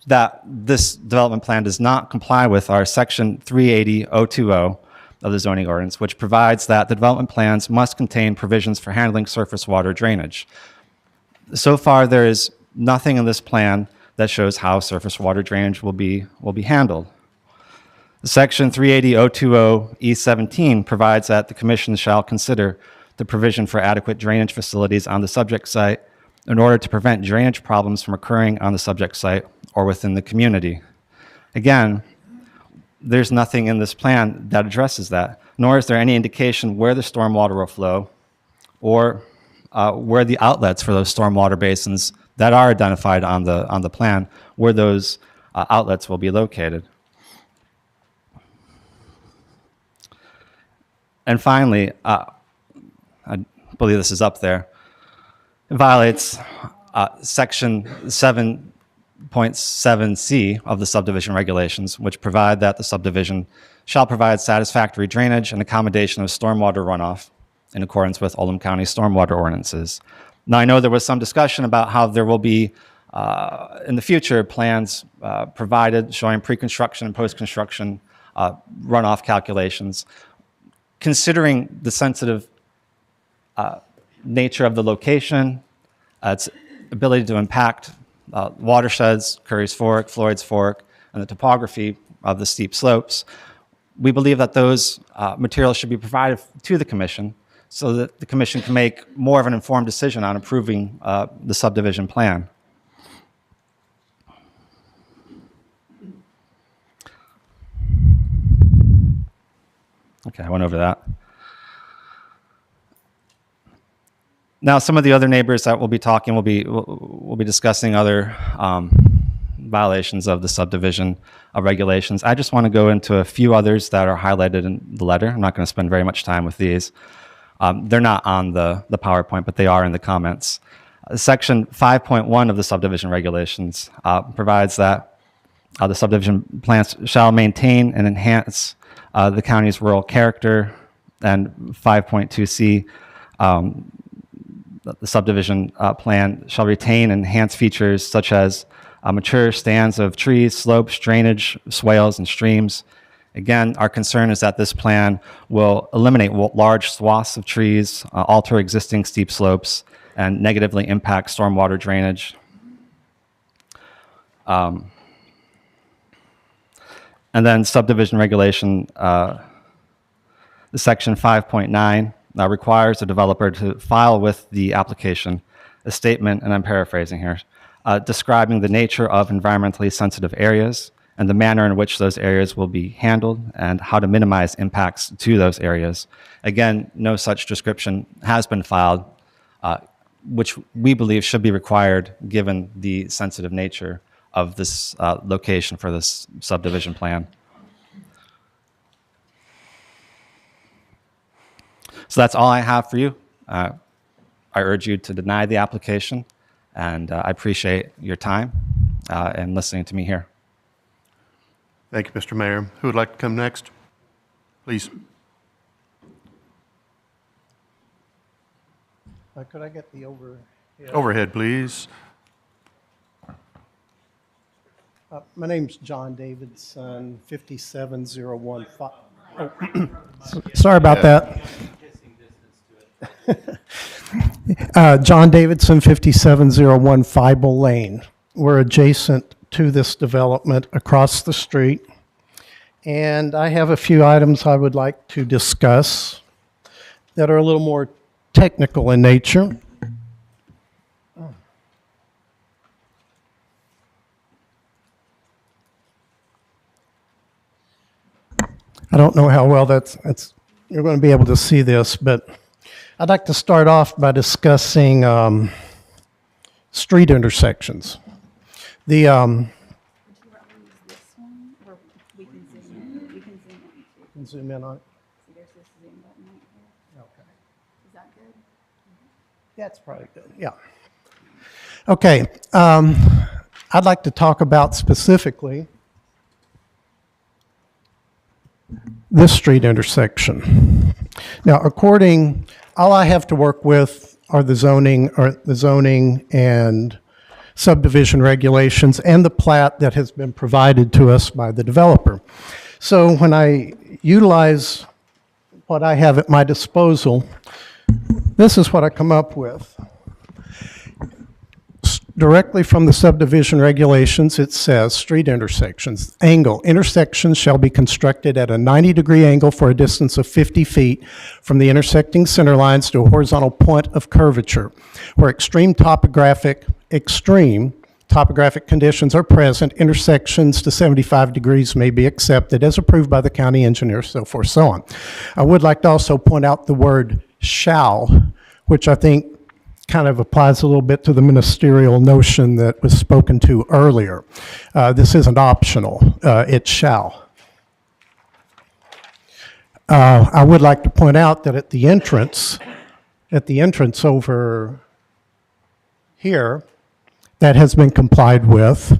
that this development plan does not comply with are section 380.020 of the zoning ordinance, which provides that the development plans must contain provisions for handling surface water drainage. So far, there is nothing in this plan that shows how surface water drainage will be handled. Section 380.020E17 provides that the commission shall consider the provision for adequate drainage facilities on the subject site in order to prevent drainage problems from occurring on the subject site or within the community. Again, there's nothing in this plan that addresses that, nor is there any indication where the stormwater will flow or where the outlets for those stormwater basins that are identified on the plan, where those outlets will be located. And finally, I believe this is up there, it violates section 7.7C of the subdivision regulations, which provide that the subdivision shall provide satisfactory drainage and accommodation of stormwater runoff in accordance with Oldham County stormwater ordinances. Now, I know there was some discussion about how there will be, in the future, plans provided showing pre-construction and post-construction runoff calculations. Considering the sensitive nature of the location, its ability to impact watersheds, Curry's Fork, Floyd's Fork, and the topography of the steep slopes, we believe that those materials should be provided to the commission so that the commission can make more of an informed decision on approving the subdivision plan. Okay, I went over that. Now, some of the other neighbors that we'll be talking, we'll be discussing other violations of the subdivision regulations. I just want to go into a few others that are highlighted in the letter. I'm not going to spend very much time with these. They're not on the PowerPoint, but they are in the comments. Section 5.1 of the subdivision regulations provides that the subdivision plans shall maintain and enhance the county's rural character, and 5.2C, the subdivision plan shall retain and enhance features such as mature stands of trees, slopes, drainage, swales, and streams. Again, our concern is that this plan will eliminate large swaths of trees, alter existing steep slopes, and negatively impact stormwater drainage. And then subdivision regulation, section 5.9 requires the developer to file with the application a statement, and I'm paraphrasing here, describing the nature of environmentally sensitive areas and the manner in which those areas will be handled and how to minimize impacts to those areas. Again, no such description has been filed, which we believe should be required given the sensitive nature of this location for this subdivision plan. So that's all I have for you. I urge you to deny the application, and I appreciate your time and listening to me here. Thank you, Mr. Mayor. Who would like to come next? Please. Could I get the overhead? Overhead, please. My name's John Davidson, 57015. Oh, sorry about that. John Davidson, 5701 Fieble Lane. We're adjacent to this development across the street. And I have a few items I would like to discuss that are a little more technical in nature. I don't know how well you're going to be able to see this, but I'd like to start off by discussing street intersections. The zoom in on it. That's probably good, yeah. Okay, I'd like to talk about specifically this street intersection. Now, all I have to work with are the zoning and subdivision regulations and the plat that has been provided to us by the developer. So when I utilize what I have at my disposal, this is what I come up with. Directly from the subdivision regulations, it says, street intersections, angle, intersections shall be constructed at a 90-degree angle for a distance of 50 feet from the intersecting center lines to a horizontal point of curvature. Where extreme topographic conditions are present, intersections to 75 degrees may be accepted as approved by the county engineer, so forth, so on. I would like to also point out the word shall, which I think kind of applies a little bit to the ministerial notion that was spoken to earlier. This isn't optional, it shall. I would like to point out that at the entrance over here, that has been complied with.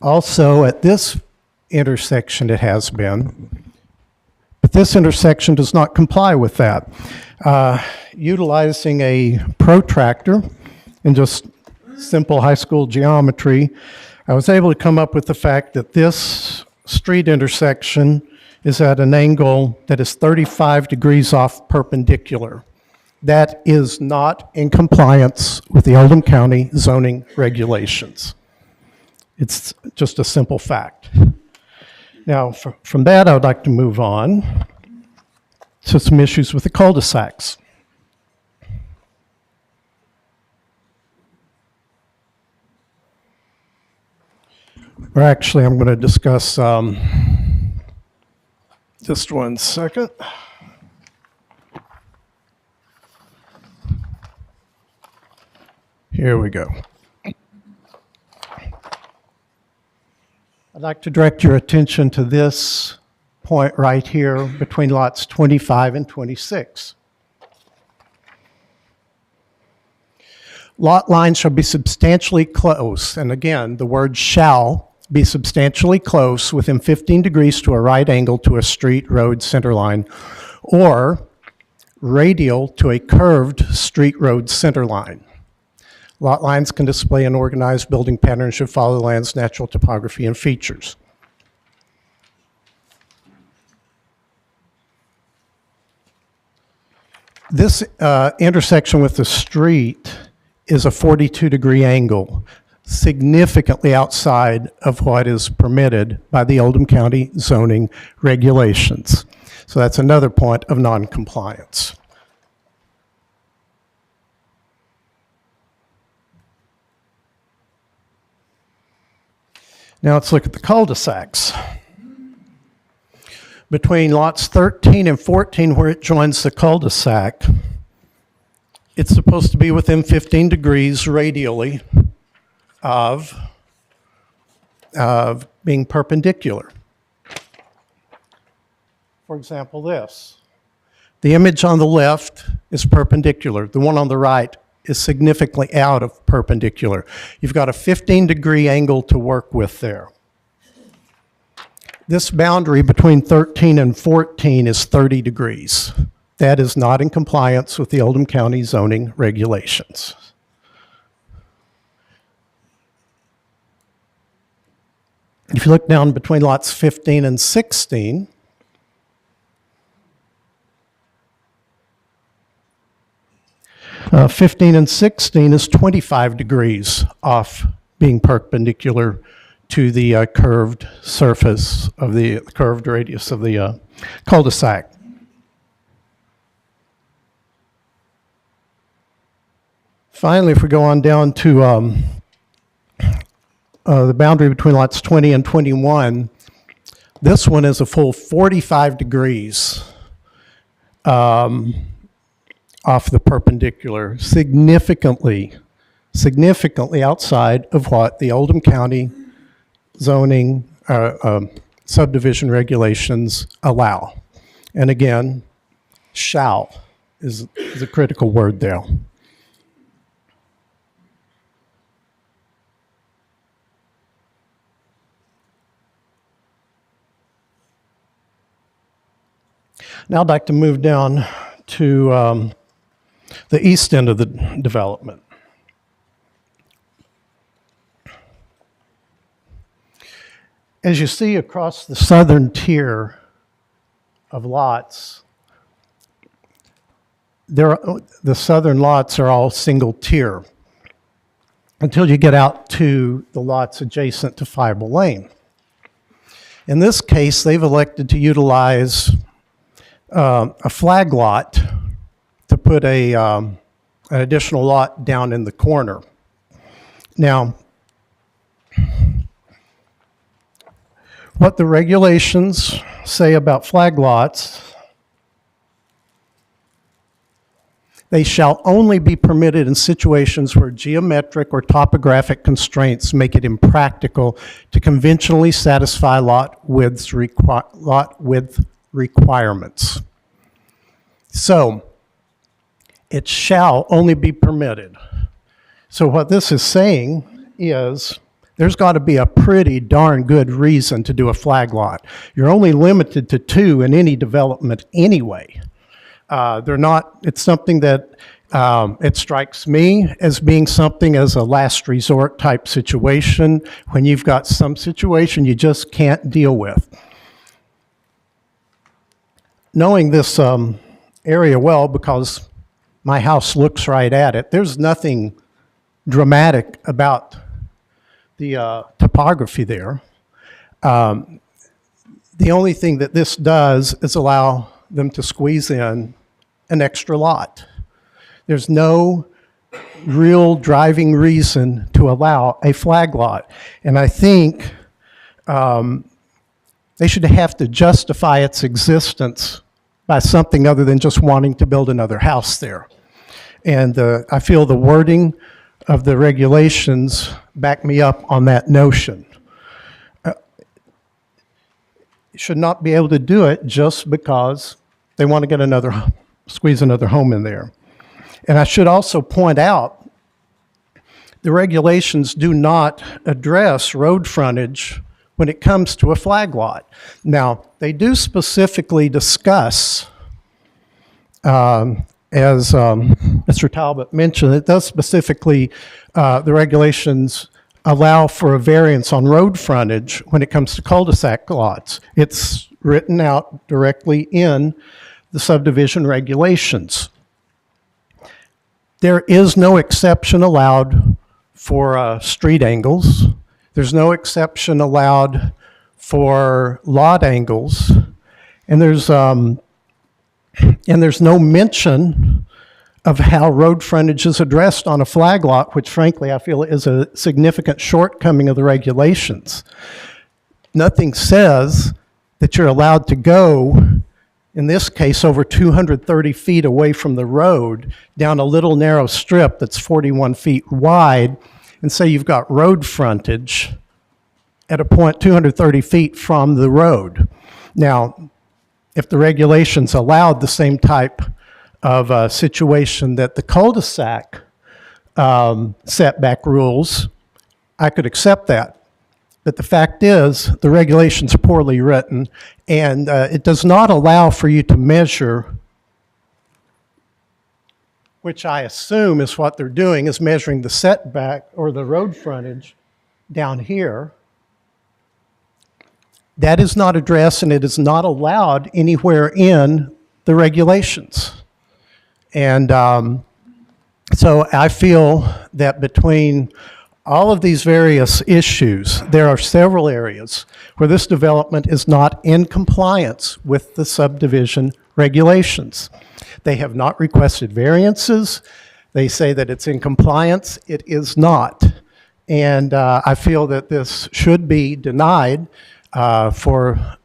Also, at this intersection, it has been. But this intersection does not comply with that. Utilizing a protractor and just simple high school geometry, I was able to come up with the fact that this street intersection is at an angle that is 35 degrees off perpendicular. That is not in compliance with the Oldham County zoning regulations. It's just a simple fact. Now, from that, I would like to move on to some issues with the cul-de-sacs. Or actually, I'm going to discuss, just one second. Here we go. I'd like to direct your attention to this point right here between lots 25 and 26. Lot lines shall be substantially close, and again, the word shall be substantially close within 15 degrees to a right angle to a street, road, center line, or radial to a curved street, road, center line. Lot lines can display an organized building pattern and should follow the land's natural topography and features. This intersection with the street is a 42-degree angle, significantly outside of what is permitted by the Oldham County zoning regulations. So that's another point of non-compliance. Now let's look at the cul-de-sacs. Between lots 13 and 14, where it joins the cul-de-sac, it's supposed to be within 15 degrees radially of being perpendicular. For example, this. The image on the left is perpendicular. The one on the right is significantly out of perpendicular. You've got a 15-degree angle to work with there. This boundary between 13 and 14 is 30 degrees. That is not in compliance with the Oldham County zoning regulations. If you look down between lots 15 and 16, uh, 15 and 16 is 25 degrees off being perpendicular to the curved surface of the curved radius of the cul-de-sac. Finally, if we go on down to the boundary between lots 20 and 21, this one is a full 45 degrees off the perpendicular, significantly outside of what the Oldham County zoning subdivision regulations allow. And again, shall is a critical word there. Now I'd like to move down to the east end of the development. As you see across the southern tier of lots, the southern lots are all single tier until you get out to the lots adjacent to Fiber Lane. In this case, they've elected to utilize a flag lot to put an additional lot down in the corner. Now, what the regulations say about flag lots, they shall only be permitted in situations where geometric or topographic constraints make it impractical to conventionally satisfy lot width requirements. So, it shall only be permitted. So what this is saying is there's got to be a pretty darn good reason to do a flag lot. You're only limited to 2 in any development anyway. It's something that it strikes me as being something as a last resort type situation when you've got some situation you just can't deal with. Knowing this area well, because my house looks right at it, there's nothing dramatic about the topography there. The only thing that this does is allow them to squeeze in an extra lot. There's no real driving reason to allow a flag lot. And I think they should have to justify its existence by something other than just wanting to build another house there. And I feel the wording of the regulations back me up on that notion. Should not be able to do it just because they want to get squeeze another home in there. And I should also point out, the regulations do not address road frontage when it comes to a flag lot. Now, they do specifically discuss, as Mr. Talbot mentioned, it does specifically, the regulations allow for a variance on road frontage when it comes to cul-de-sac lots. It's written out directly in the subdivision regulations. There is no exception allowed for street angles. There's no exception allowed for lot angles, and there's no mention of how road frontage is addressed on a flag lot, which frankly I feel is a significant shortcoming of the regulations. Nothing says that you're allowed to go, in this case, over 230 feet away from the road, down a little narrow strip that's 41 feet wide, and say you've got road frontage at a point 230 feet from the road. Now, if the regulations allowed the same type of situation that the cul-de-sac setback rules, I could accept that. But the fact is, the regulation's poorly written, and it does not allow for you to measure, which I assume is what they're doing, is measuring the setback or the road frontage down here. That is not addressed, and it is not allowed anywhere in the regulations. And so I feel that between all of these various issues, there are several areas where this development is not in compliance with the subdivision regulations. They have not requested variances. They say that it's in compliance. It is not. And I feel that this should be denied for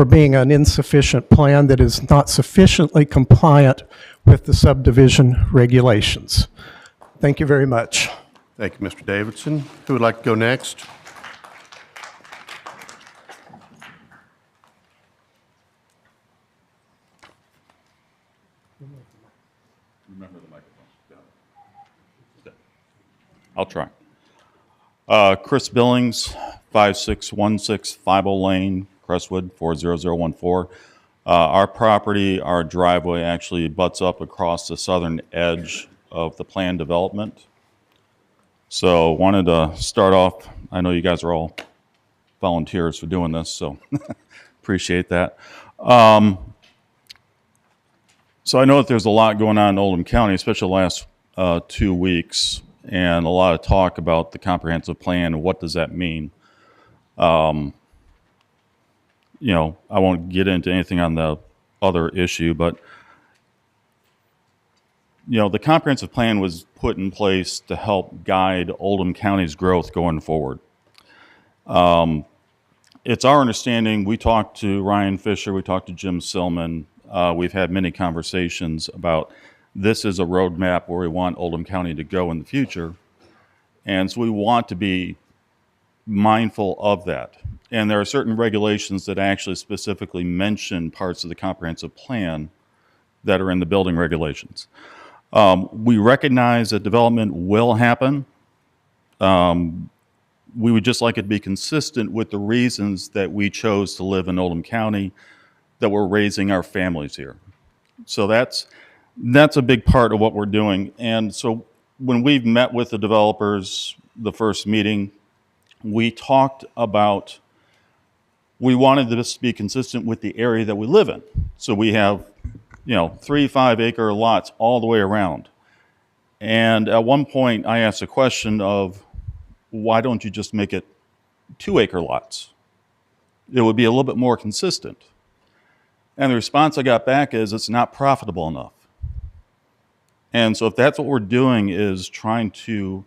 being an insufficient plan that is not sufficiently compliant with the subdivision regulations. Thank you very much. Thank you, Mr. Davidson. Who would like to go next? Remember the microphone. I'll try. Chris Billings, 5616 Fibo Lane, Crestwood, 40014. Our property, our driveway actually butts up across the southern edge of the planned development. So wanted to start off, I know you guys are all volunteers for doing this, so appreciate that. So I know that there's a lot going on in Oldham County, especially the last 2 weeks, and a lot of talk about the comprehensive plan and what does that mean. You know, I won't get into anything on the other issue, but you know, the comprehensive plan was put in place to help guide Oldham County's growth going forward. It's our understanding, we talked to Ryan Fisher, we talked to Jim Silman, we've had many conversations about this is a roadmap where we want Oldham County to go in the future. And so we want to be mindful of that. And there are certain regulations that actually specifically mention parts of the comprehensive plan that are in the building regulations. We recognize that development will happen. We would just like it to be consistent with the reasons that we chose to live in Oldham County, that we're raising our families here. So that's a big part of what we're doing. And so when we've met with the developers, the first meeting, we talked about, we wanted this to be consistent with the area that we live in. So we have, you know, 3-5 acre lots all the way around. And at one point I asked a question of, why don't you just make it 2 acre lots? It would be a little bit more consistent. And the response I got back is it's not profitable enough. And so if that's what we're doing is trying to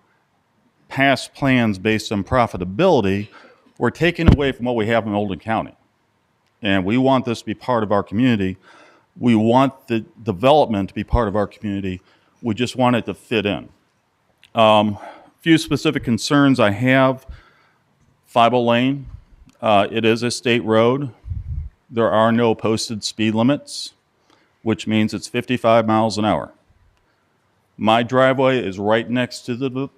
pass plans based on profitability, we're taking away from what we have in Oldham County. And we want this to be part of our community. We want the development to be part of our community. We just want it to fit in. Few specific concerns I have. Fibo Lane, it is a state road. There are no posted speed limits, which means it's 55 miles an hour. My driveway is right next to the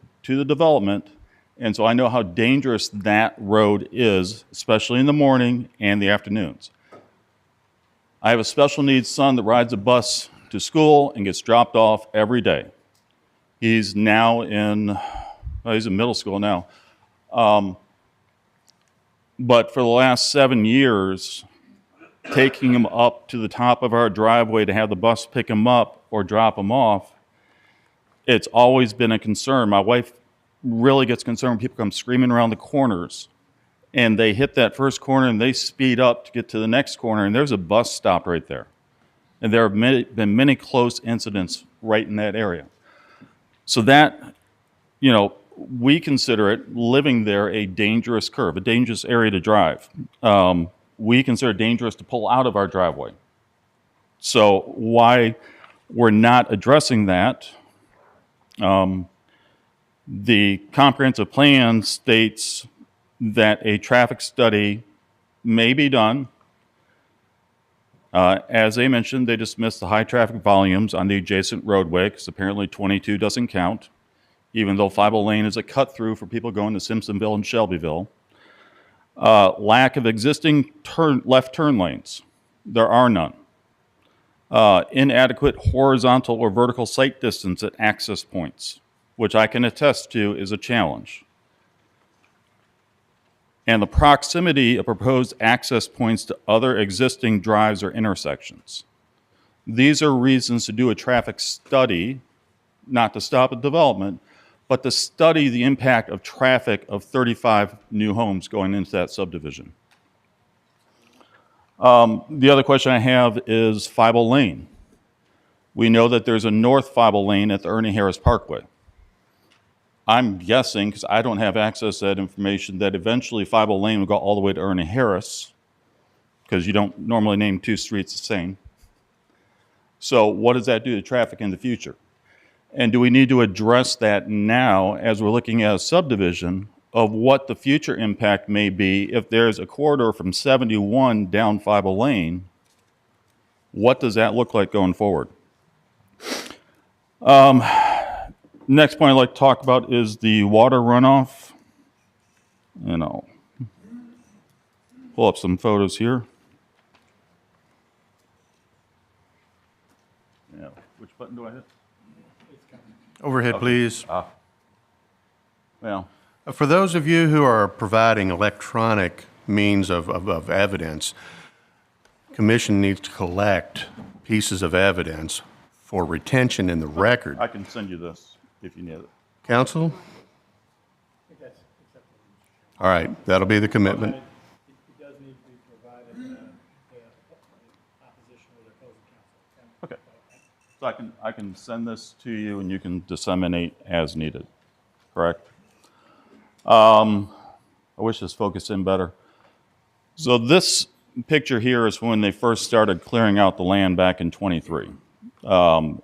development, and so I know how dangerous that road is, especially in the morning and the afternoons. I have a special needs son that rides a bus to school and gets dropped off every day. He's now he's in middle school now. But for the last 7 years, taking him up to the top of our driveway to have the bus pick him up or drop him off, it's always been a concern. My wife really gets concerned when people come screaming around the corners and they hit that first corner and they speed up to get to the next corner and there's a bus stop right there. And there have been many close incidents right in that area. So that, you know, we consider it, living there, a dangerous curve, a dangerous area to drive. We consider it dangerous to pull out of our driveway. So why we're not addressing that, the comprehensive plan states that a traffic study may be done. As they mentioned, they dismissed the high traffic volumes on the adjacent roadway because apparently 22 doesn't count, even though Fibo Lane is a cut through for people going to Simpsonville and Shelbyville. Lack of existing left turn lanes. There are none. Inadequate horizontal or vertical sight distance at access points, which I can attest to is a challenge. And the proximity of proposed access points to other existing drives or intersections. These are reasons to do a traffic study, not to stop at development, but to study the impact of traffic of 35 new homes going into that subdivision. The other question I have is Fibo Lane. We know that there's a north Fibo Lane at the Ernie Harris Parkway. I'm guessing, because I don't have access to that information, that eventually Fibo Lane will go all the way to Ernie Harris, because you don't normally name two streets the same. So what does that do to traffic in the future? And do we need to address that now as we're looking at a subdivision of what the future impact may be if there's a corridor from 71 down Fibo Lane? What does that look like going forward? Next point I'd like to talk about is the water runoff. And I'll pull up some photos here. Yeah, which button do I hit? Overhead, please. Well, For those of you who are providing electronic means of evidence, Commission needs to collect pieces of evidence for retention in the record. I can send you this if you need it. Counsel? All right, that'll be the commitment. It does need to be provided the opposition or the opposing counsel. Okay. So I can send this to you and you can disseminate as needed, correct? I wish this focused in better. So this picture here is when they first started clearing out the land back in 23.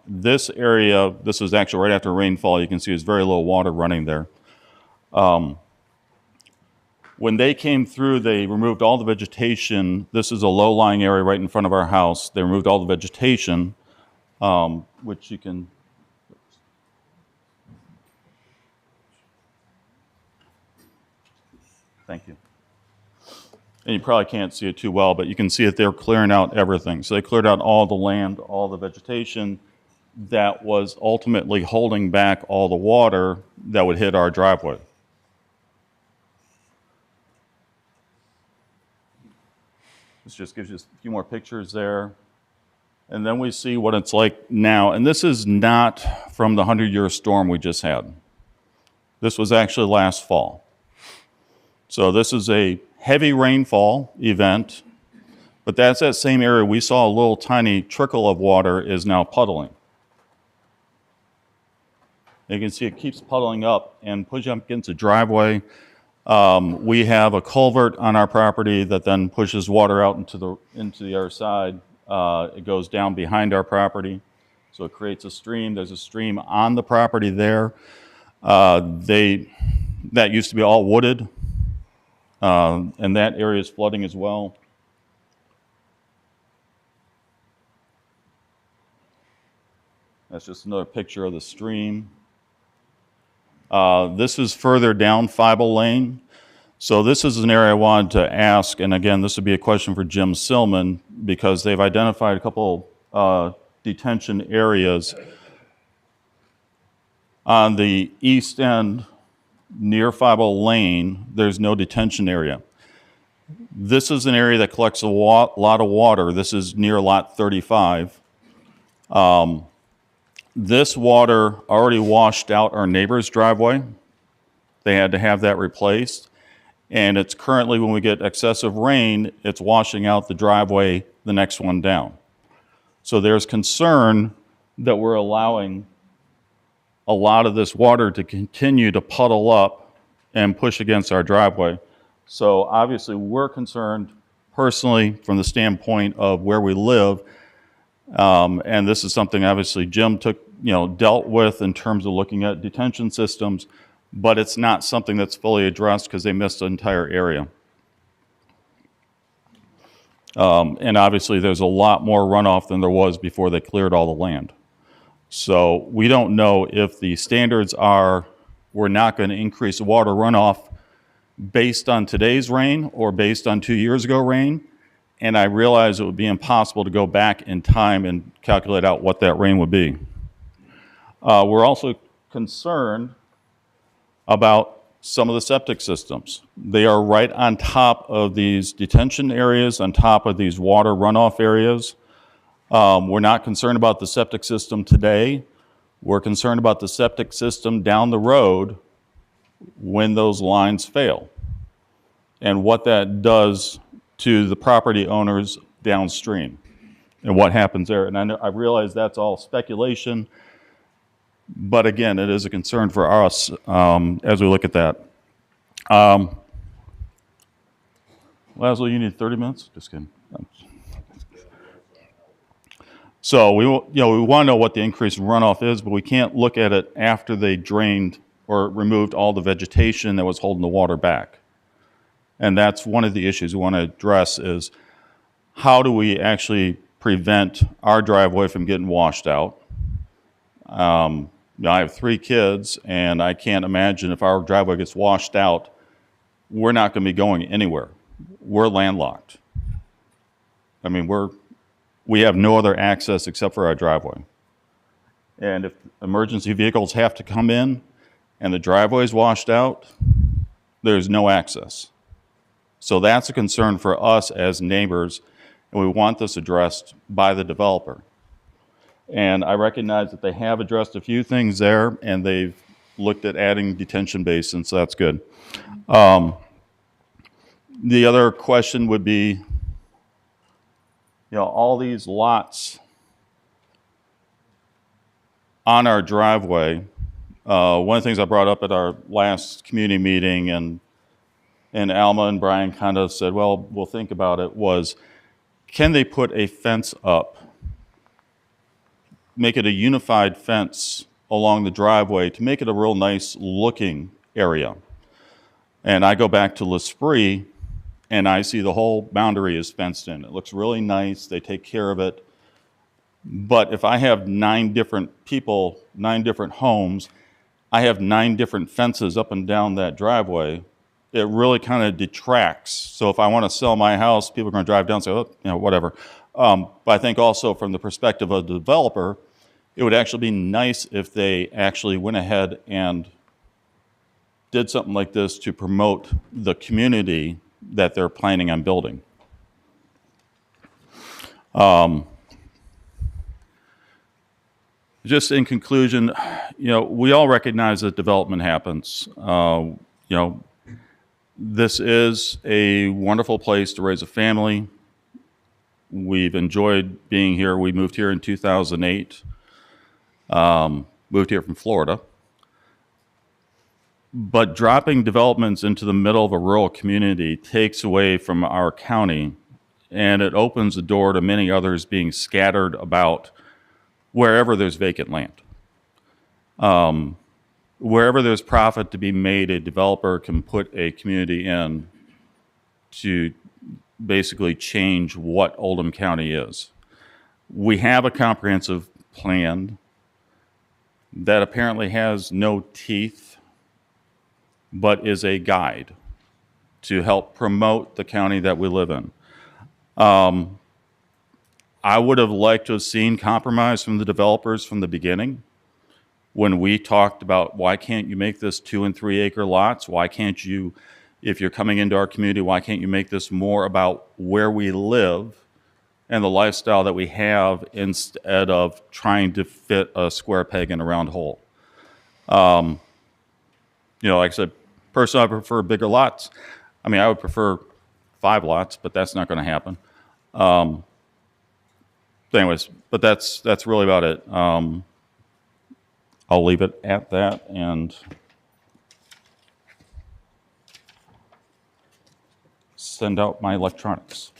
This area, this was actually right after rainfall. You can see there's very little water running there. When they came through, they removed all the vegetation. This is a low-lying area right in front of our house. They removed all the vegetation, which you can... Thank you. And you probably can't see it too well, but you can see that they're clearing out everything. So they cleared out all the land, all the vegetation that was ultimately holding back all the water that would hit our driveway. This just gives you a few more pictures there. And then we see what it's like now. And this is not from the 100-year storm we just had. This was actually last fall. So this is a heavy rainfall event, but that's that same area we saw a little tiny trickle of water is now puddling. You can see it keeps puddling up and pushing up against the driveway. We have a culvert on our property that then pushes water out into the other side. It goes down behind our property, so it creates a stream. There's a stream on the property there. That used to be all wooded. And that area is flooding as well. That's just another picture of the stream. This is further down Fieble Lane. So this is an area I wanted to ask, and again, this would be a question for Jim Silman, because they've identified a couple detention areas on the east end. Near Fieble Lane, there's no detention area. This is an area that collects a lot of water. This is near lot 35. This water already washed out our neighbor's driveway. They had to have that replaced. And it's currently, when we get excessive rain, it's washing out the driveway, the next one down. So there's concern that we're allowing a lot of this water to continue to puddle up and push against our driveway. So obviously we're concerned personally from the standpoint of where we live. And this is something obviously Jim dealt with in terms of looking at detention systems, but it's not something that's fully addressed because they missed the entire area. And obviously there's a lot more runoff than there was before they cleared all the land. So we don't know if the standards are, we're not going to increase the water runoff based on today's rain or based on 2 years ago rain. And I realize it would be impossible to go back in time and calculate out what that rain would be. We're also concerned about some of the septic systems. They are right on top of these detention areas, on top of these water runoff areas. We're not concerned about the septic system today. We're concerned about the septic system down the road when those lines fail and what that does to the property owners downstream and what happens there. And I realize that's all speculation, but again, it is a concern for us as we look at that. Laszlo, you need 30 minutes? Just kidding. So we want to know what the increased runoff is, but we can't look at it after they drained or removed all the vegetation that was holding the water back. And that's one of the issues we want to address is how do we actually prevent our driveway from getting washed out? I have 3 kids, and I can't imagine if our driveway gets washed out, we're not going to be going anywhere. We're landlocked. I mean, we have no other access except for our driveway. And if emergency vehicles have to come in and the driveway is washed out, there's no access. So that's a concern for us as neighbors, and we want this addressed by the developer. And I recognize that they have addressed a few things there, and they've looked at adding detention basins, so that's good. The other question would be, all these lots on our driveway. One of the things I brought up at our last community meeting, and Alma and Brian kind of said, well, we'll think about it, was can they put a fence up, make it a unified fence along the driveway to make it a real nice looking area? And I go back to L'Esprit, and I see the whole boundary is fenced in. It looks really nice. They take care of it. But if I have 9 different people, 9 different homes, I have 9 different fences up and down that driveway, it really kind of detracts. So if I want to sell my house, people are going to drive down and say, oh, whatever. But I think also from the perspective of the developer, it would actually be nice if they actually went ahead and did something like this to promote the community that they're planning on building. Just in conclusion, we all recognize that development happens. This is a wonderful place to raise a family. We've enjoyed being here. We moved here in 2008, moved here from Florida. But dropping developments into the middle of a rural community takes away from our county, and it opens the door to many others being scattered about wherever there's vacant land. Wherever there's profit to be made, a developer can put a community in to basically change what Oldham County is. We have a comprehensive plan that apparently has no teeth, but is a guide to help promote the county that we live in. I would have liked to have seen compromise from the developers from the beginning when we talked about why can't you make this 2 and 3 acre lots? Why can't you, if you're coming into our community, why can't you make this more about where we live and the lifestyle that we have instead of trying to fit a square peg in a round hole? Like I said, personally, I prefer bigger lots. I mean, I would prefer 5 lots, but that's not going to happen. Anyways, but that's really about it. I'll leave it at that and send out my electronics.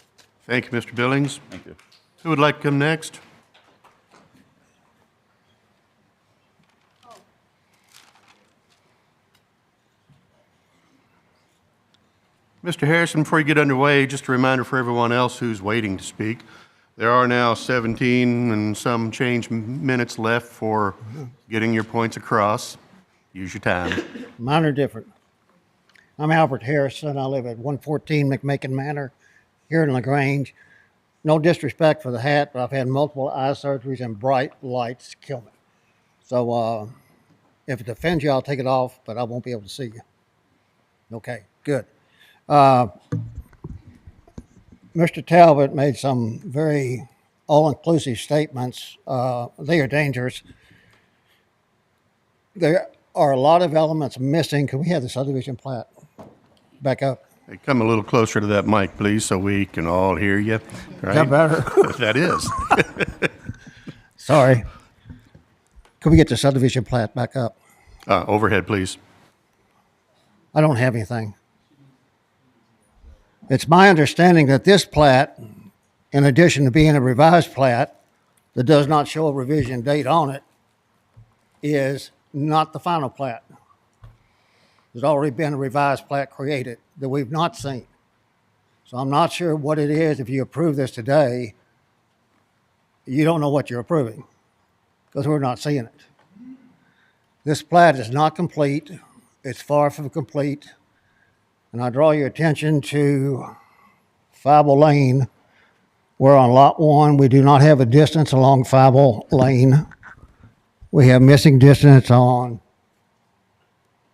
Thank you, Mr. Billings. Thank you. Who would like to come next? Mr. Harrison, before you get underway, just a reminder for everyone else who's waiting to speak. There are now 17 and some change minutes left for getting your points across. Use your time. Mine are different. I'm Albert Harrison. I live at 114 McMakin Manor here in LaGrange. No disrespect for the hat, but I've had multiple eye surgeries and bright lights kill me. So if it offends you, I'll take it off, but I won't be able to see you. Okay, good. Mr. Talbot made some very all-inclusive statements. They are dangerous. There are a lot of elements missing. Can we have the subdivision plat back up? Hey, come a little closer to that mic, please, so we can all hear you. Right? Is that better? That is. Sorry. Can we get the subdivision plat back up? Overhead, please. I don't have anything. It's my understanding that this plat, in addition to being a revised plat that does not show a revision date on it, is not the final plat. There's already been a revised plat created that we've not seen. So I'm not sure what it is. If you approve this today, you don't know what you're approving because we're not seeing it. This plat is not complete. It's far from complete. And I draw your attention to Fable Lane, where on Lot 1, we do not have a distance along Fable Lane. We have missing distance on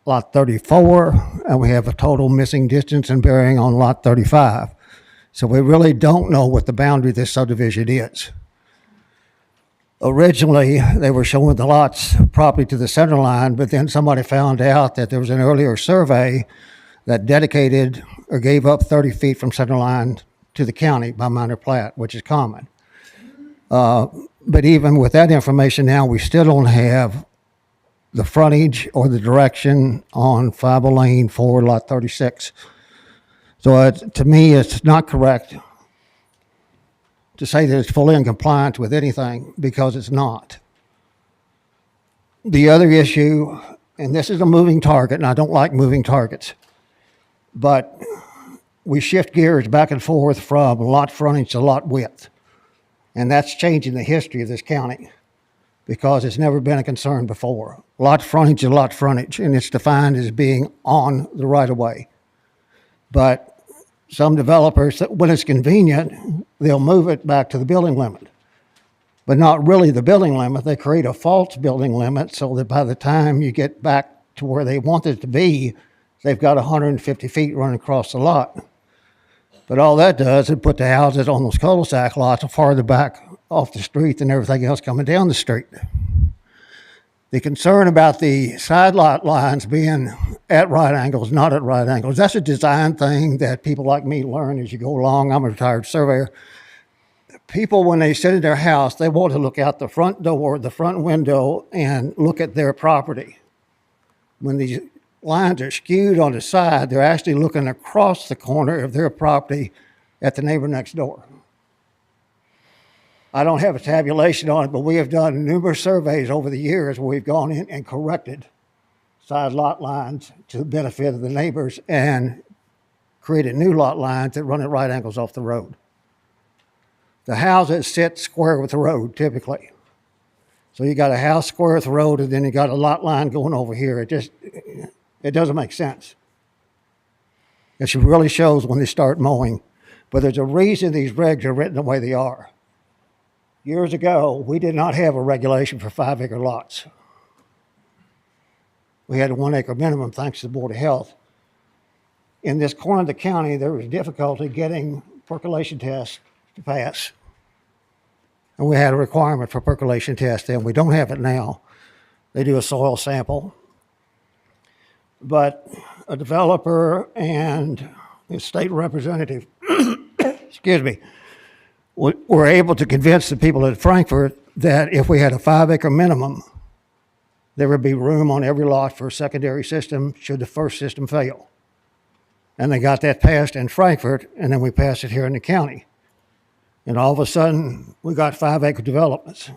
Lot 34, and we have a total missing distance and bearing on Lot 35. So we really don't know what the boundary of this subdivision is. Originally, they were showing the lots properly to the center line, but then somebody found out that there was an earlier survey that dedicated or gave up 30 feet from center line to the county by minor plat, which is common. But even with that information now, we still don't have the frontage or the direction on Fable Lane for Lot 36. So to me, it's not correct to say that it's fully in compliance with anything, because it's not. The other issue, and this is a moving target, and I don't like moving targets, but we shift gears back and forth from lot frontage to lot width. And that's changing the history of this county, because it's never been a concern before. Lot frontage is lot frontage, and it's defined as being on the right-of-way. But some developers, when it's convenient, they'll move it back to the building limit. But not really the building limit. They create a false building limit so that by the time you get back to where they want it to be, they've got 150 feet running across the lot. But all that does is put the houses on those cul-de-sac lots farther back off the street than everything else coming down the street. The concern about the side lot lines being at right angles, not at right angles, that's a design thing that people like me learn as you go along. I'm a retired surveyor. People, when they sit in their house, they want to look out the front door, the front window, and look at their property. When these lines are skewed on the side, they're actually looking across the corner of their property at the neighbor next door. I don't have a tabulation on it, but we have done numerous surveys over the years where we've gone in and corrected side lot lines to the benefit of the neighbors and created new lot lines that run at right angles off the road. The houses sit square with the road typically. So you got a house square with the road, and then you got a lot line going over here. It doesn't make sense. It really shows when they start mowing. But there's a reason these regs are written the way they are. Years ago, we did not have a regulation for 5-acre lots. We had a 1-acre minimum thanks to the Board of Health. In this corner of the county, there was difficulty getting percolation tests to pass. And we had a requirement for percolation tests then. We don't have it now. They do a soil sample. But a developer and a state representative, excuse me, were able to convince the people at Frankfurt that if we had a 5-acre minimum, there would be room on every lot for a secondary system should the first system fail. And they got that passed in Frankfurt, and then we passed it here in the county. And all of a sudden, we got 5-acre developments.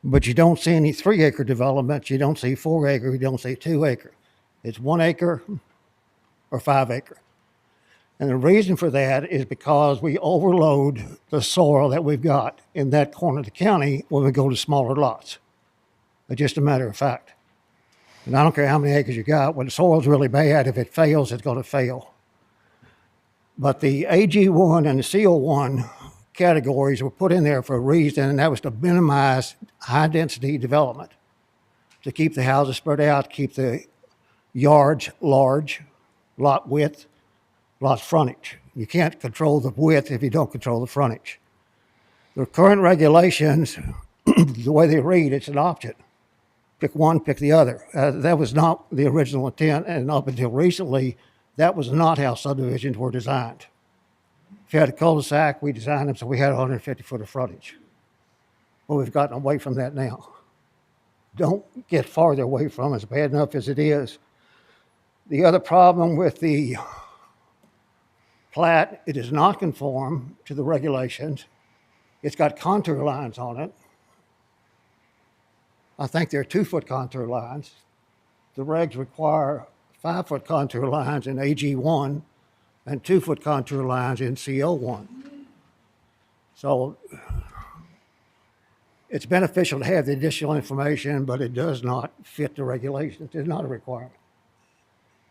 But you don't see any 3-acre developments. You don't see 4-acre. You don't see 2-acre. It's 1 acre or 5-acre. And the reason for that is because we overload the soil that we've got in that corner of the county when we go to smaller lots. It's just a matter of fact. And I don't care how many acres you got, when the soil's really bad, if it fails, it's going to fail. But the AG1 and the CO1 categories were put in there for a reason, and that was to minimize high-density development, to keep the houses spread out, keep the yards large, lot width, lot frontage. You can't control the width if you don't control the frontage. The current regulations, the way they read, it's an option. Pick one, pick the other. That was not the original intent, and up until recently, that was not how subdivisions were designed. If you had a cul-de-sac, we designed them so we had 150 foot of frontage. Well, we've gotten away from that now. Don't get farther away from it, as bad enough as it is. The other problem with the plat, it does not conform to the regulations. It's got contour lines on it. I think they're 2-foot contour lines. The regs require 5-foot contour lines in AG1 and 2-foot contour lines in CO1. So it's beneficial to have the additional information, but it does not fit the regulations. It's not a requirement.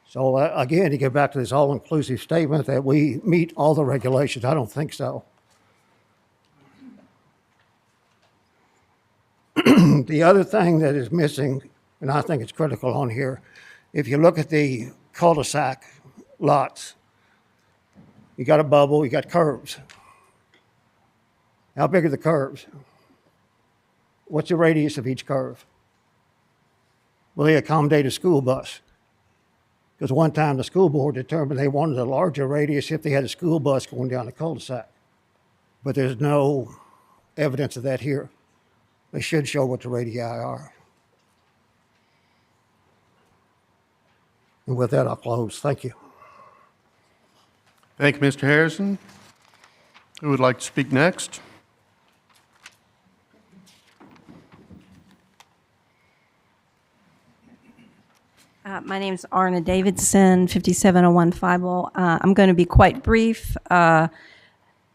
So again, to get back to this all-inclusive statement that we meet all the regulations, I don't think so. The other thing that is missing, and I think it's critical on here, if you look at the cul-de-sac lots, you got a bubble, you got curves. How big are the curves? What's the radius of each curve? Will they accommodate a school bus? Because one time the school board determined they wanted a larger radius if they had a school bus going down the cul-de-sac. But there's no evidence of that here. They should show what the radii are. And with that, I'll close. Thank you. Thank you, Mr. Harrison. Who would like to speak next? My name is Arna Davidson, 5701 Fibel. I'm going to be quite brief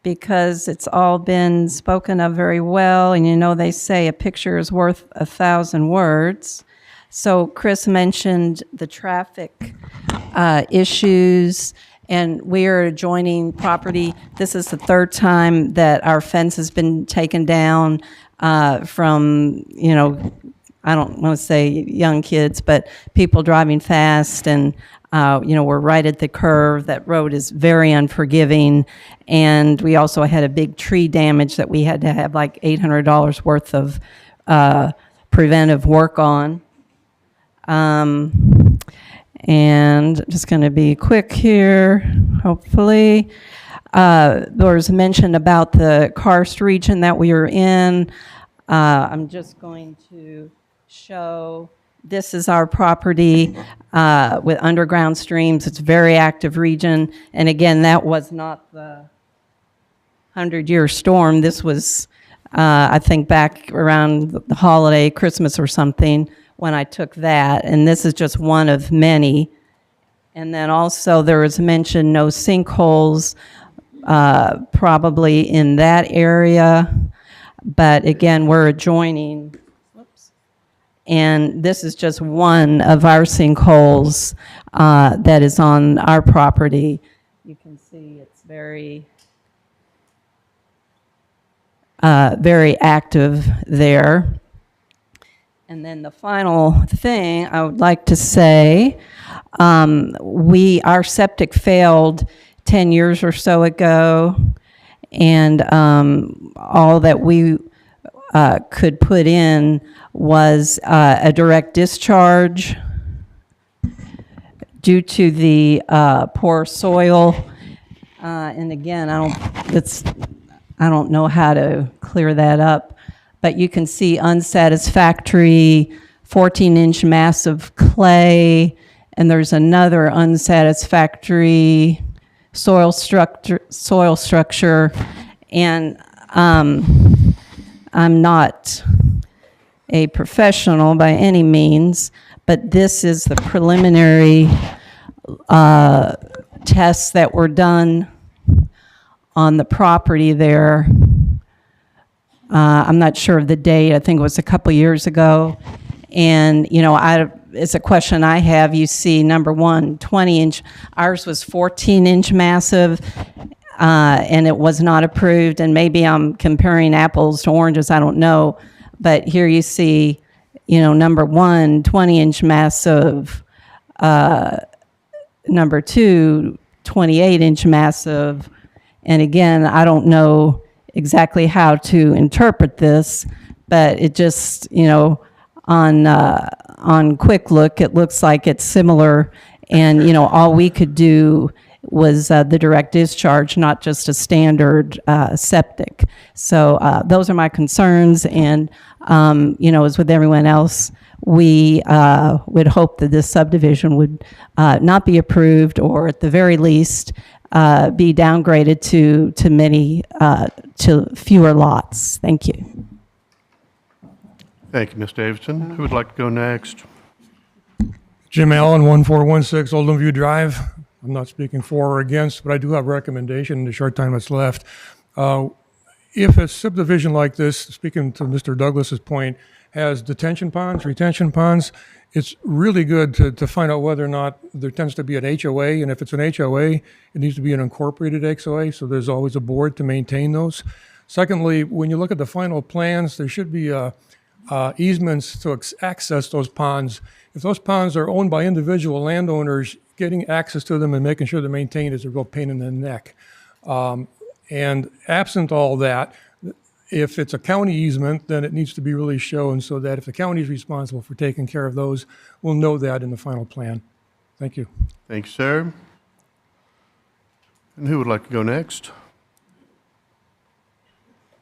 because it's all been spoken of very well. And you know, they say a picture is worth 1,000 words. So Chris mentioned the traffic issues, and we are adjoining property. This is the third time that our fence has been taken down from, you know, I don't want to say young kids, but people driving fast, and you know, we're right at the curve. That road is very unforgiving, and we also had a big tree damage that we had to have like $800 worth of preventive work on. And just going to be quick here, hopefully. There was mention about the karst region that we are in. I'm just going to show, this is our property with underground streams. It's a very active region. And again, that was not the 100-year storm. This was, I think, back around the holiday, Christmas or something, when I took that. And this is just one of many. And then also there was mention no sinkholes, probably in that area. But again, we're adjoining. And this is just one of our sinkholes that is on our property. You can see it's very, very active there. And then the final thing I would like to say, our septic failed 10 years or so ago, and all that we could put in was a direct discharge due to the poor soil. And again, I don't know how to clear that up, but you can see unsatisfactory 14-inch mass of clay, and there's another unsatisfactory soil structure, and I'm not a professional by any means, but this is the preliminary tests that were done on the property there. I'm not sure of the date. I think it was a couple years ago. And, you know, it's a question I have. You see, number one, 20-inch. Ours was 14-inch massive, and it was not approved. And maybe I'm comparing apples to oranges. I don't know. But here you see, you know, number one, 20-inch massive. Number two, 28-inch massive. And again, I don't know exactly how to interpret this, but it just, you know, on quick look, it looks like it's similar. And, you know, all we could do was the direct discharge, not just a standard septic. So those are my concerns. And, you know, as with everyone else, we would hope that this subdivision would not be approved, or at the very least be downgraded to fewer lots. Thank you. Thank you, Ms. Davidson. Who would like to go next? Jim Allen, 1416 Oldham View Drive. I'm not speaking for or against, but I do have a recommendation in the short time that's left. if a subdivision like this, speaking to Mr. Douglas's point, has detention ponds, retention ponds, it's really good to find out whether or not there tends to be an HOA, and if it's an HOA, it needs to be an incorporated HOA, so there's always a board to maintain those. Secondly, when you look at the final plans, there should be easements to access those ponds. If those ponds are owned by individual landowners, getting access to them and making sure they're maintained is a real pain in the neck. And absent all that, if it's a county easement, then it needs to be really shown so that if the county is responsible for taking care of those, we'll know that in the final plan. Thank you. Thank you, sir. And who would like to go next?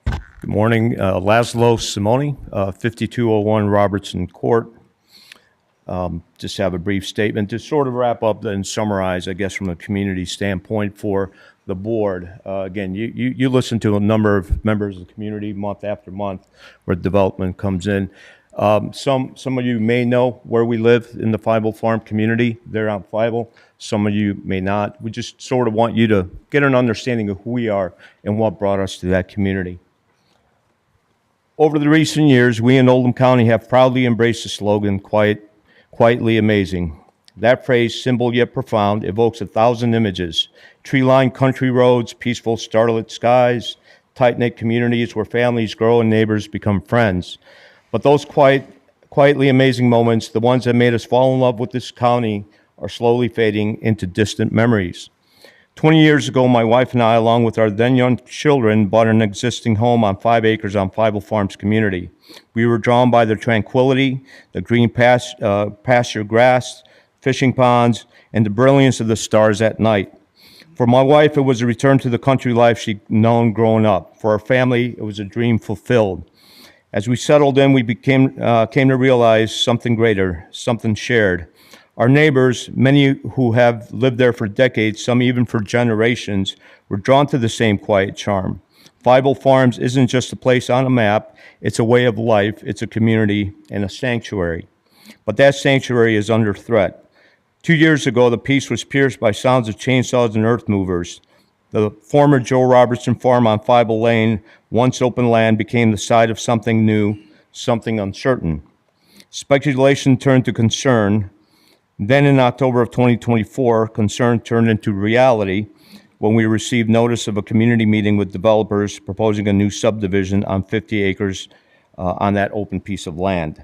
Good morning, Laszlo Simoni, 5201 Robertson Court. Just have a brief statement to sort of wrap up and summarize, I guess, from a community standpoint for the board. Again, you listen to a number of members of the community month after month where development comes in. Some of you may know where we live in the Fievel Farm community there on Fievel. Some of you may not. We just sort of want you to get an understanding of who we are and what brought us to that community. Over the recent years, we in Oldham County have proudly embraced the slogan, quietly amazing. That phrase, simple yet profound, evokes 1,000 images. Tree-lined country roads, peaceful starlit skies, tight-knit communities where families grow and neighbors become friends. But those quietly amazing moments, the ones that made us fall in love with this county, are slowly fading into distant memories. 20 years ago, my wife and I, along with our then young children, bought an existing home on 5 acres on Fievel Farms community. We were drawn by the tranquility, the green pasture grass, fishing ponds, and the brilliance of the stars at night. For my wife, it was a return to the country life she'd known growing up. For our family, it was a dream fulfilled. As we settled in, we came to realize something greater, something shared. Our neighbors, many who have lived there for decades, some even for generations, were drawn to the same quiet charm. Fievel Farms isn't just a place on a map, it's a way of life, it's a community, and a sanctuary. But that sanctuary is under threat. 2 years ago, the peace was pierced by sounds of chainsaws and earth movers. The former Joe Robertson farm on Fievel Lane, once open land, became the site of something new, something uncertain. Speculation turned to concern. Then in October of 2024, concern turned into reality when we received notice of a community meeting with developers proposing a new subdivision on 50 acres on that open piece of land.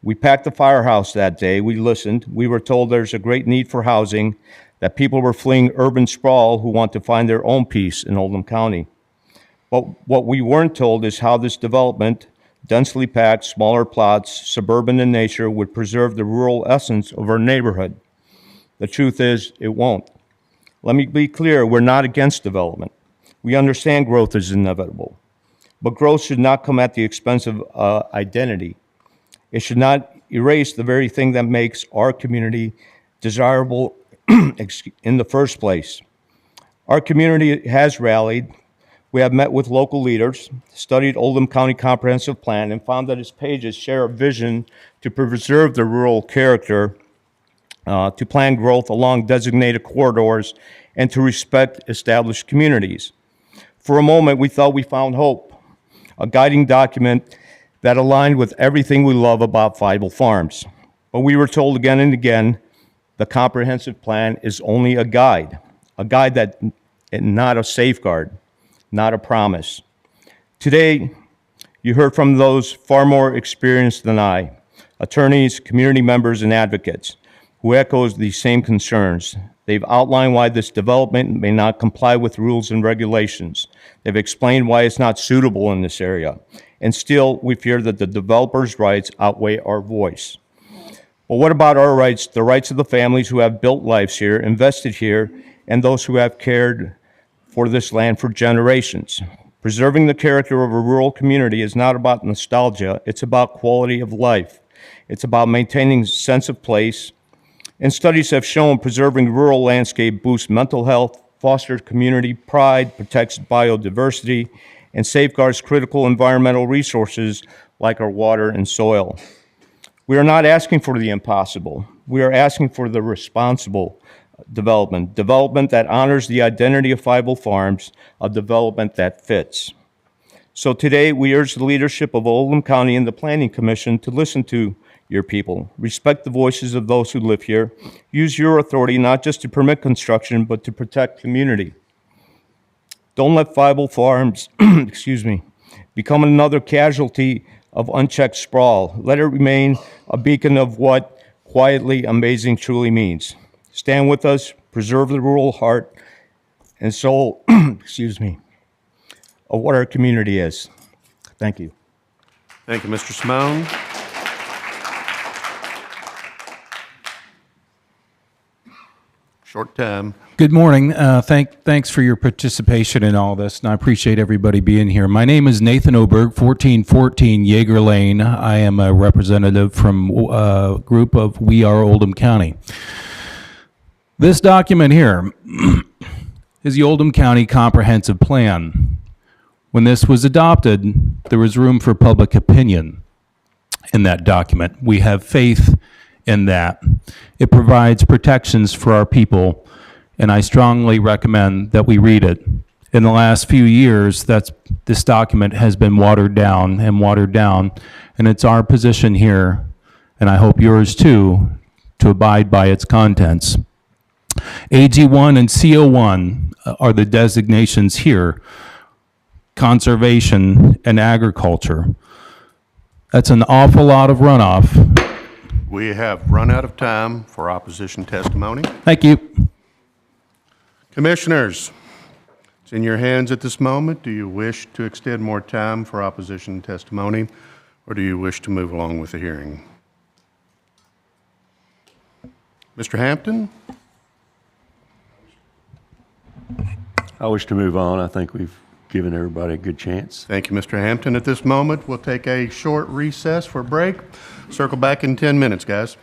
We packed the firehouse that day. We listened. We were told there's a great need for housing, that people were fleeing urban sprawl who want to find their own peace in Oldham County. But what we weren't told is how this development, densely packed, smaller plots, suburban in nature, would preserve the rural essence of our neighborhood. The truth is, it won't. Let me be clear, we're not against development. We understand growth is inevitable. But growth should not come at the expense of identity. It should not erase the very thing that makes our community desirable in the first place. Our community has rallied. We have met with local leaders, studied Oldham County Comprehensive Plan, and found that its pages share a vision to preserve the rural character, to plan growth along designated corridors, and to respect established communities. For a moment, we thought we found hope, a guiding document that aligned with everything we love about Fievel Farms. But we were told again and again, the comprehensive plan is only a guide that, and not a safeguard, not a promise. Today, you heard from those far more experienced than I, attorneys, community members, and advocates, who echoes these same concerns. They've outlined why this development may not comply with rules and regulations. They've explained why it's not suitable in this area. And still, we fear that the developers' rights outweigh our voice. Well, what about our rights, the rights of the families who have built lives here, invested here, and those who have cared for this land for generations? Preserving the character of a rural community is not about nostalgia, it's about quality of life. It's about maintaining a sense of place. And studies have shown preserving rural landscape boosts mental health, fosters community pride, protects biodiversity, and safeguards critical environmental resources like our water and soil. We are not asking for the impossible. We are asking for the responsible development that honors the identity of Fievel Farms, a development that fits. So today, we urge the leadership of Oldham County and the Planning Commission to listen to your people, respect the voices of those who live here, use your authority not just to permit construction, but to protect community. Don't let Fible Farms, excuse me, become another casualty of unchecked sprawl. Let it remain a beacon of what quietly amazing truly means. Stand with us, preserve the rural heart and soul, excuse me, of what our community is. Thank you. Thank you, Mr. Simone. Short time. Good morning. Thanks for your participation in all this, and I appreciate everybody being here. My name is Nathan Oberg, 1414 Yeager Lane. I am a representative from a group of We Are Oldham County. This document here is the Oldham County Comprehensive Plan. When this was adopted, there was room for public opinion in that document. We have faith in that. It provides protections for our people, and I strongly recommend that we read it. In the last few years, this document has been watered down, and it's our position here, and I hope yours too, to abide by its contents. AG1 and CO1 are the designations here: conservation and agriculture. That's an awful lot of runoff. We have run out of time for opposition testimony. Thank you. Commissioners, it's in your hands at this moment. Do you wish to extend more time for opposition testimony, or do you wish to move along with the hearing? Mr. Hampton? I wish to move on. I think we've given everybody a good chance. Thank you, Mr. Hampton. At this moment, we'll take a short recess for a break. Circle back in 10 minutes, guys.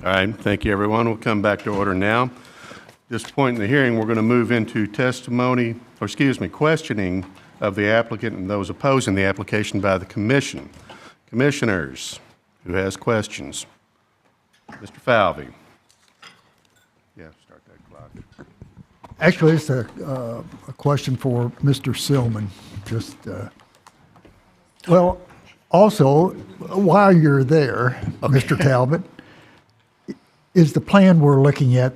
All right, thank you, everyone. We'll come back to order now. At this point in the hearing, we're going to move into questioning of the applicant and those opposing the application by the commission. Commissioners, who has questions? Mr. Falvey. Yeah, start that clock. Actually, it's a question for Mr. Silman. Well, also, while you're there, Mr. Talbot, is the plan we're looking at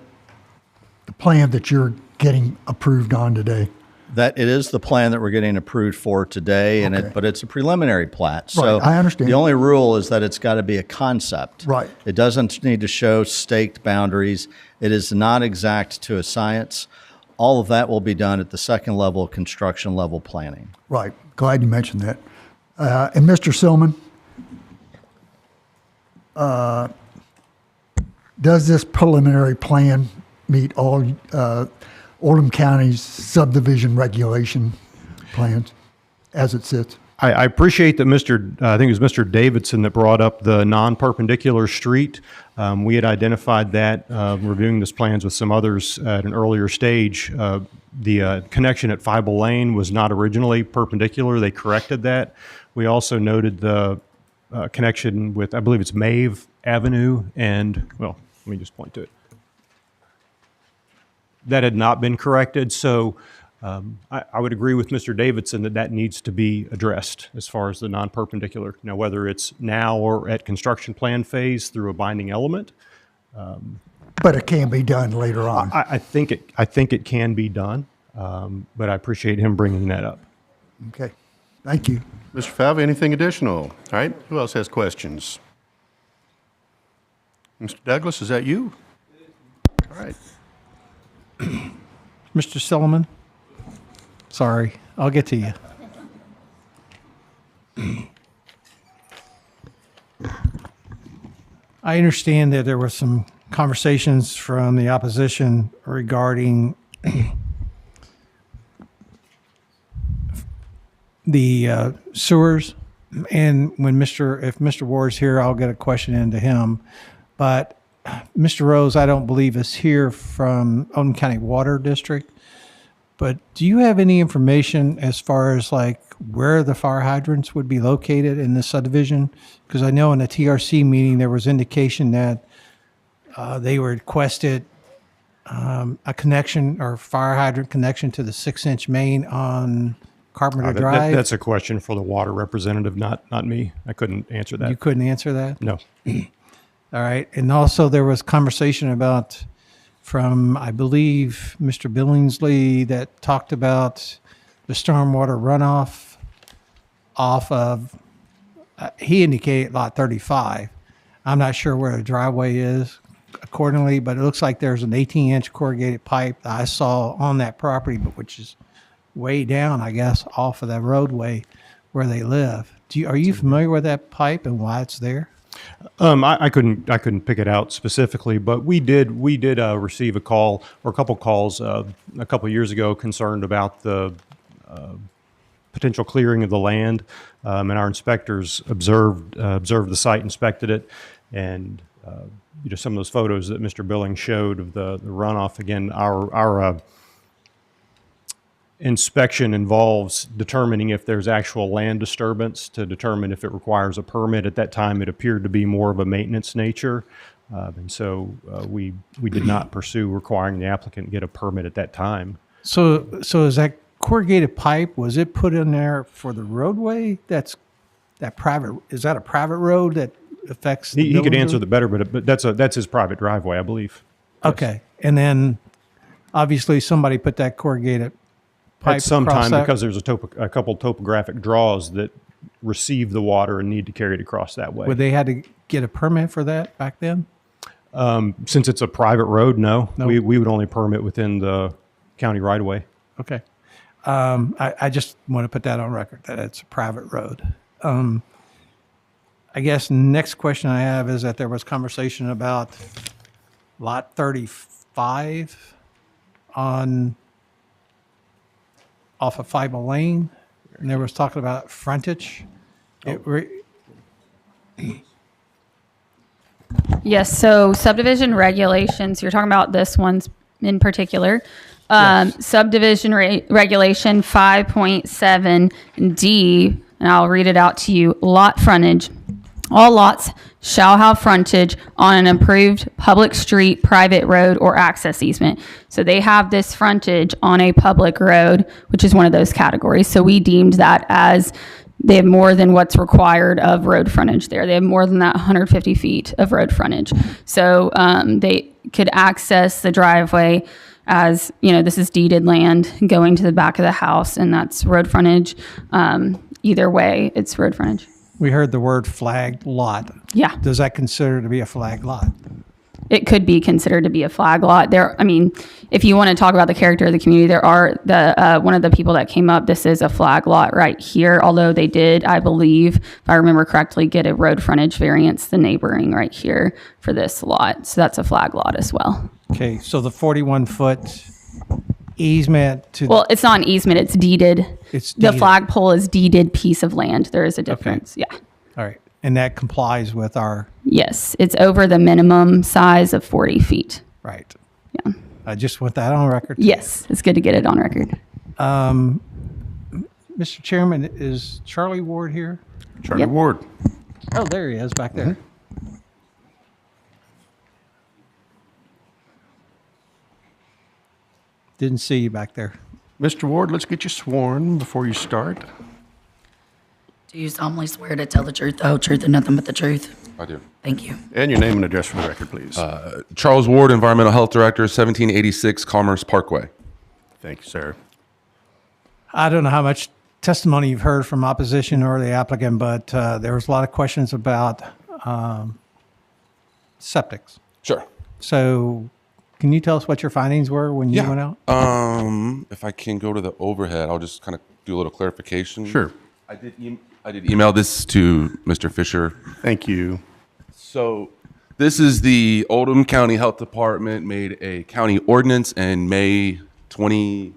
the plan that you're getting approved on today? That it is the plan that we're getting approved for today, Okay. but it's a preliminary plat. So Right, I understand. The only rule is that it's got to be a concept. Right. It doesn't need to show staked boundaries. It is not exact to a science. All of that will be done at the second level of construction level planning. Right. Glad you mentioned that. And Mr. Silman, does this preliminary plan meet all Oldham County's subdivision regulation plans as it sits? I appreciate that I think it was Mr. Davidson that brought up the non-perpendicular street. We had identified that, reviewing these plans with some others at an earlier stage. The connection at Feibel Lane was not originally perpendicular. They corrected that. We also noted the connection with, I believe it's Mave Avenue and, well, let me just point to it. That had not been corrected, so I would agree with Mr. Davidson that needs to be addressed as far as the non-perpendicular. Now, whether it's now or at construction plan phase through a binding element. But it can be done later on. I think it can be done, but I appreciate him bringing that up. Okay, thank you. Mr. Falvey, anything additional? All right, who else has questions? Mr. Douglas, is that you? All right. Mr. Silliman? Sorry, I'll get to you. I understand that there were some conversations from the opposition regarding the sewers, and if Mr. Ward's here, I'll get a question into him. But Mr. Rose, I don't believe, is here from Oldham County Water District. But do you have any information as far as like where the fire hydrants would be located in this subdivision? Because I know in the TRC meeting there was indication that they requested a connection or fire hydrant connection to the 6-inch main on Carpenter Drive. That's a question for the water representative, not me. I couldn't answer that. You couldn't answer that? No. All right. And also there was conversation about from, I believe, Mr. Billingsley that talked about the stormwater runoff off of, he indicated lot 35. I'm not sure where the driveway is accordingly, but it looks like there's an 18-inch corrugated pipe that I saw on that property, but which is way down, I guess, off of that roadway where they live. Are you familiar with that pipe and why it's there? I couldn't pick it out specifically, but we did receive a call or a couple calls a couple years ago concerned about the potential clearing of the land, and our inspectors observed the site, inspected it, and some of those photos that Mr. Billings showed of the runoff. Again, our inspection involves determining if there's actual land disturbance to determine if it requires a permit. At that time, it appeared to be more of a maintenance nature. And so we did not pursue requiring the applicant get a permit at that time. So is that corrugated pipe, was it put in there for the roadway? Is that a private road that affects the He could building? answer the better, but that's his private driveway, I believe. Okay. And then obviously somebody put that corrugated pipe At some across time, that? because there's a couple topographic draws that receive the water and need to carry it across that way. Would they had to get a permit for that back then? Since it's a private road, no. No. We would only permit within the county right of way. Okay. I just want to put that on record, that it's a private road. I guess next question I have is that there was conversation about lot 35 off of Feibel Lane, and there was talking about frontage. Yeah, Yes, so subdivision regulations, you're talking about this one in particular. Subdivision regulation 5.7D, and I'll read it out to you. Lot frontage. All lots shall have frontage on an approved public street, private road, or access easement. So they have this frontage on a public road, which is one of those categories. So we deemed that as they have more than what's required of road frontage there. They have more than that 150 feet of road frontage. So they could access the driveway as, this is deeded land going to the back of the house, and that's road frontage. Either way, it's road frontage. We heard the word flagged lot. Yeah. Does that consider to be a flagged lot? It could be considered to be a flag lot. If you want to talk about the character of the community, there are one of the people that came up, this is a flag lot right here, although they did, I believe, if I remember correctly, get a road frontage variance, the neighboring right here for this lot. So that's a flag lot as well. Okay, so the 41-foot easement to... Well, it's not an easement, it's deeded. It's deeded. The flagpole is deeded piece of land. There is a difference, yeah. All right, and that complies with our... Yes, it's over the minimum size of 40 feet. Right. Yeah. I just want that on record. Yes, it's good to get it on record. Mr. Chairman, is Charlie Ward here? Charlie Ward. Oh, there he is back there. Didn't see you back there. Mr. Ward, let's get you sworn before you start. Do you solemnly swear to tell the truth, the whole truth, and nothing but the truth? I do. Thank you. And your name and address for the record, please. Charles Ward, Environmental Health Director, 1786 Commerce Parkway. Thank you, sir. I don't know how much testimony you've heard from opposition or the applicant, but there was a lot of questions about septics. Sure. So can you tell us what your findings were when you went out? If I can go to the overhead, I'll just kind of do a little clarification. Sure. I did email this to Mr. Fisher. Thank you. So this is the Oldham County Health Department made a county ordinance in May 5th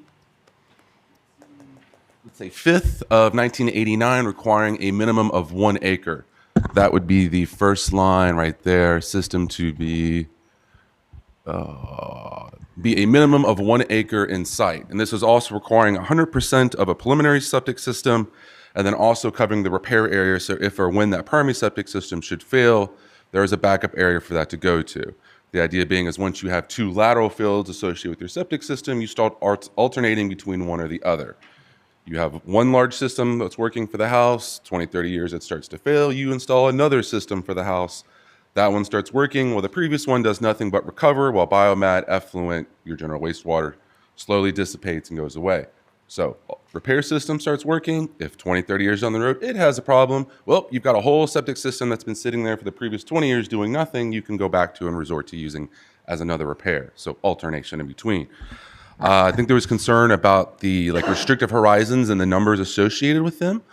of 1989 requiring a minimum of 1 acre. That would be the first line right there, system to be a minimum of 1 acre in site. And this is also requiring 100% of a preliminary septic system, and then also covering the repair area. So if or when that primary septic system should fail, there is a backup area for that to go to. The idea being is once you have 2 lateral fields associated with your septic system, you start alternating between one or the other. You have one large system that's working for the house, 20, 30 years it starts to fail, you install another system for the house. That one starts working while the previous one does nothing but recover, while biomat, effluent, your general wastewater slowly dissipates and goes away. So repair system starts working. If 20, 30 years down the road, it has a problem. Well, you've got a whole septic system that's been sitting there for the previous 20 years doing nothing. You can go back to and resort to using as another repair. So alternation in between. I think there was concern about the restrictive horizons and the numbers associated with them.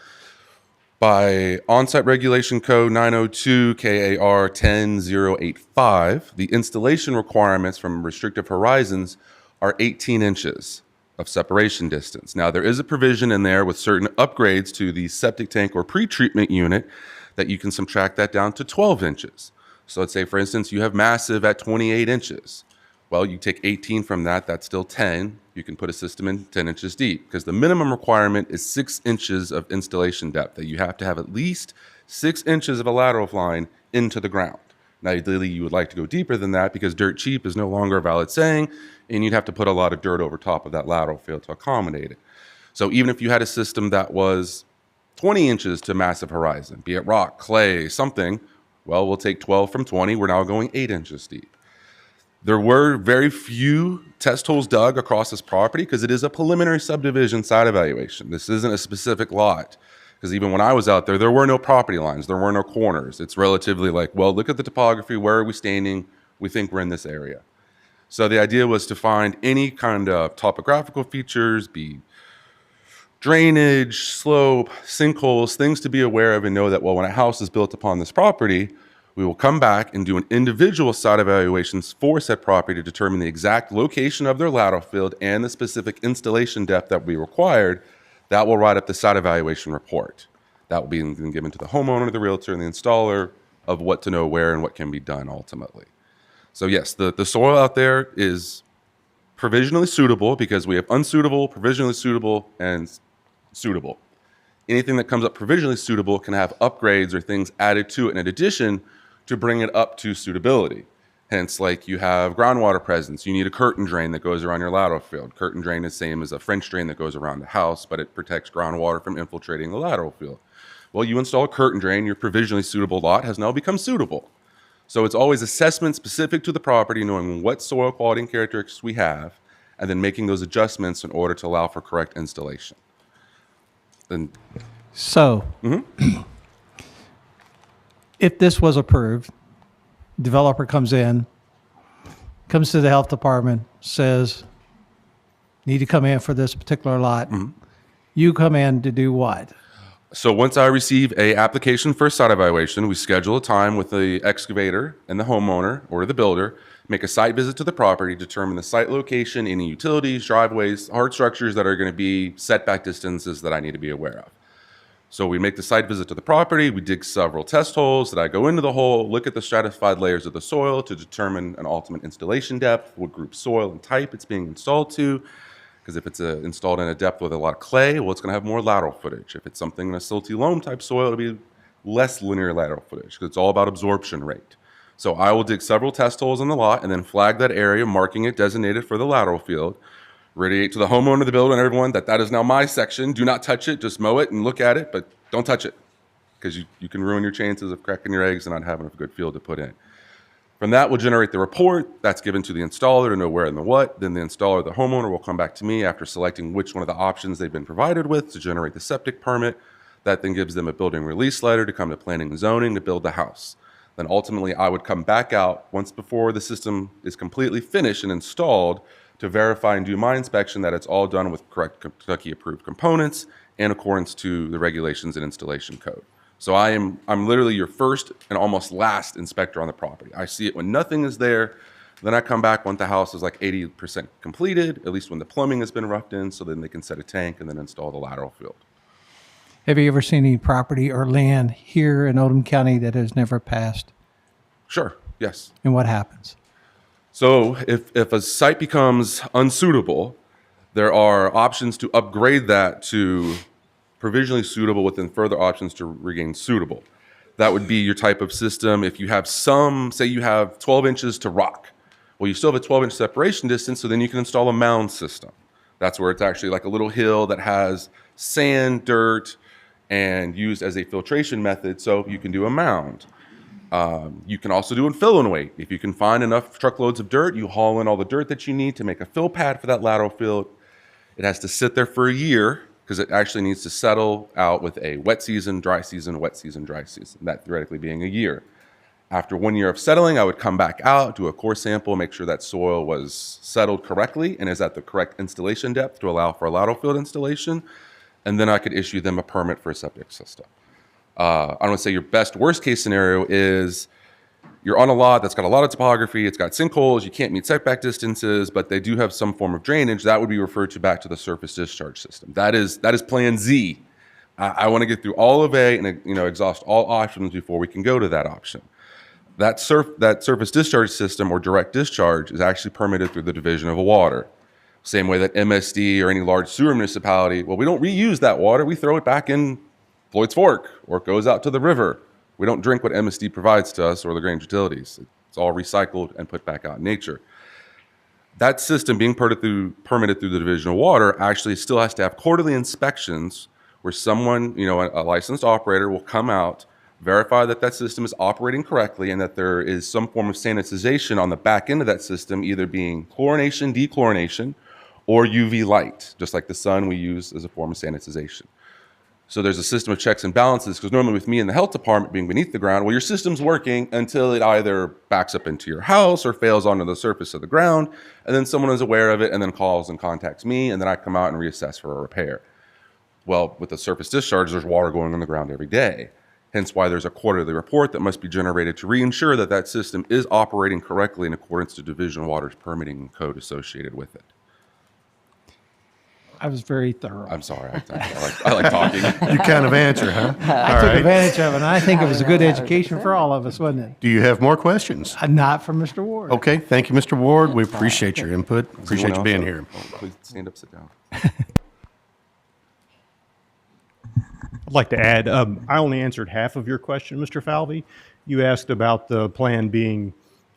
By On-Site Regulation Code 902 KAR 10085, the installation requirements from restrictive horizons are 18 inches of separation distance. Now, there is a provision in there with certain upgrades to the septic tank or pre-treatment unit that you can subtract that down to 12 inches. So let's say, for instance, you have massive at 28 inches. Well, you take 18 from that, that's still 10. You can put a system in 10 inches deep because the minimum requirement is 6 inches of installation depth, that you have to have at least 6 inches of a lateral line into the ground. Now, ideally, you would like to go deeper than that because dirt cheap is no longer a valid saying, and you'd have to put a lot of dirt over top of that lateral field to accommodate it. So even if you had a system that was 20 inches to massive horizon, be it rock, clay, something, well, we'll take 12 from 20. We're now going 8 inches deep. There were very few test holes dug across this property because it is a preliminary subdivision site evaluation. This isn't a specific lot. Because even when I was out there were no property lines, there were no corners. It's relatively like, well, look at the topography, where are we standing? We think we're in this area. So the idea was to find any kind of topographical features, be drainage, slope, sinkholes, things to be aware of and know that, well, when a house is built upon this property, we will come back and do an individual site evaluations for said property to determine the exact location of their lateral field and the specific installation depth that we required. That will write up the site evaluation report. That will be given to the homeowner, the realtor, and the installer of what to know where and what can be done ultimately. So yes, the soil out there is provisionally suitable because we have unsuitable, provisionally suitable, and suitable. Anything that comes up provisionally suitable can have upgrades or things added to it in addition to bring it up to suitability. Hence, like you have groundwater presence, you need a curtain drain that goes around your lateral field. Curtain drain is the same as a French drain that goes around the house, but it protects groundwater from infiltrating the lateral field. Well, you install a curtain drain, your provisionally suitable lot has now become suitable. So it's always assessment specific to the property, knowing what soil quality and characteristics we have, and then making those adjustments in order to allow for correct installation. Then, So, if this was approved, developer comes in, comes to the health department, says, need to come in for this particular lot. You come in to do what? so once I receive a application for a site evaluation, we schedule a time with the excavator and the homeowner or the builder, make a site visit to the property, determine the site location, any utilities, driveways, hard structures that are going to be setback distances that I need to be aware of. So we make the site visit to the property, we dig several test holes that I go into the hole, look at the stratified layers of the soil to determine an ultimate installation depth, what group soil and type it's being installed to. Because if it's installed in a depth with a lot of clay, well, it's going to have more lateral footage. If it's something in a silty loam type soil, it'll be less linear lateral footage because it's all about absorption rate. So I will dig several test holes in the lot and then flag that area, marking it designated for the lateral field. Radiate to the homeowner, the builder, and everyone that is now my section. Do not touch it. Just mow it and look at it, but don't touch it because you can ruin your chances of cracking your eggs and not having a good field to put in. From that, we'll generate the report that's given to the installer to know where and the what. Then the installer, the homeowner, will come back to me after selecting which one of the options they've been provided with to generate the septic permit. That then gives them a building release letter to come to planning and zoning to build the house. Then ultimately, I would come back out once before the system is completely finished and installed to verify and do my inspection that it's all done with correct Kentucky approved components in accordance to the regulations and installation code. So I'm literally your first and almost last inspector on the property. I see it when nothing is there. Then I come back when the house is like 80% completed, at least when the plumbing has been roughed in, so then they can set a tank and then install the lateral field. Have you ever seen any property or land here in Oldham County that has never passed? Sure, yes. And what happens? So if a site becomes unsuitable, there are options to upgrade that to provisionally suitable within further options to regain suitable. That would be your type of system. If you have say you have 12 inches to rock, well, you still have a 12-inch separation distance, so then you can install a mound system. That's where it's actually like a little hill that has sand, dirt, and used as a filtration method, so you can do a mound. You can also do a fill and wait. If you can find enough truckloads of dirt, you haul in all the dirt that you need to make a fill pad for that lateral field. It has to sit there for a year because it actually needs to settle out with a wet season, dry season, wet season, dry season, that theoretically being a year. After 1 year of settling, I would come back out, do a core sample, make sure that soil was settled correctly and is at the correct installation depth to allow for a lateral field installation, and then I could issue them a permit for a septic system. I don't want to say your best worst case scenario is you're on a lot that's got a lot of topography, it's got sinkholes, you can't meet setback distances, but they do have some form of drainage. That would be referred to back to the surface discharge system. That is plan Z. I want to get through all of A and exhaust all options before we can go to that option. That surface discharge system or direct discharge is actually permitted through the Division of Water. Same way that MSD or any large sewer municipality, well, we don't reuse that water, we throw it back in Floyd's Fork or it goes out to the river. We don't drink what MSD provides to us or the Grange utilities. It's all recycled and put back out in nature. That system being permitted through the Division of Water actually still has to have quarterly inspections where someone, a licensed operator will come out, verify that that system is operating correctly and that there is some form of sanitization on the back end of that system, either being chlorination, dechlorination, or UV light, just like the sun we use as a form of sanitization. So there's a system of checks and balances, because normally with me in the health department being beneath the ground, well, your system's working until it either backs up into your house or fails onto the surface of the ground, and then someone is aware of it and then calls and contacts me, and then I come out and reassess for a repair. Well, with the surface discharge, there's water going on the ground every day. Hence why there's a quarterly report that must be generated to reinsure that that system is operating correctly in accordance to Division of Water's permitting code associated with it. I was very thorough. I'm sorry. I like talking. You kind of answer, huh? I took advantage of it, and I think it was a good education for all of us, wasn't it? Do you have more questions? Not from Mr. Ward. Okay, thank you, Mr. Ward. We appreciate your input. Appreciate you being here. Please stand up, sit down. I'd like to add, I only answered half of your question, Mr. Falvey. You asked about the plan being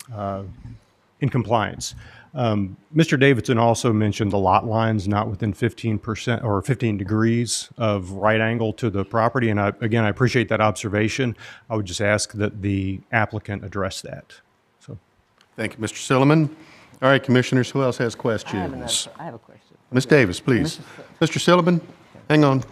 in compliance. Mr. Davidson also mentioned the lot lines not within 15% or 15 degrees of right angle to the property. And again, I appreciate that observation. I would just ask that the applicant address that. So, thank you, Mr. Silliman. All right, commissioners, who else has questions? I have a question. Ms. Davis, please. Mr. Silliman, hang on.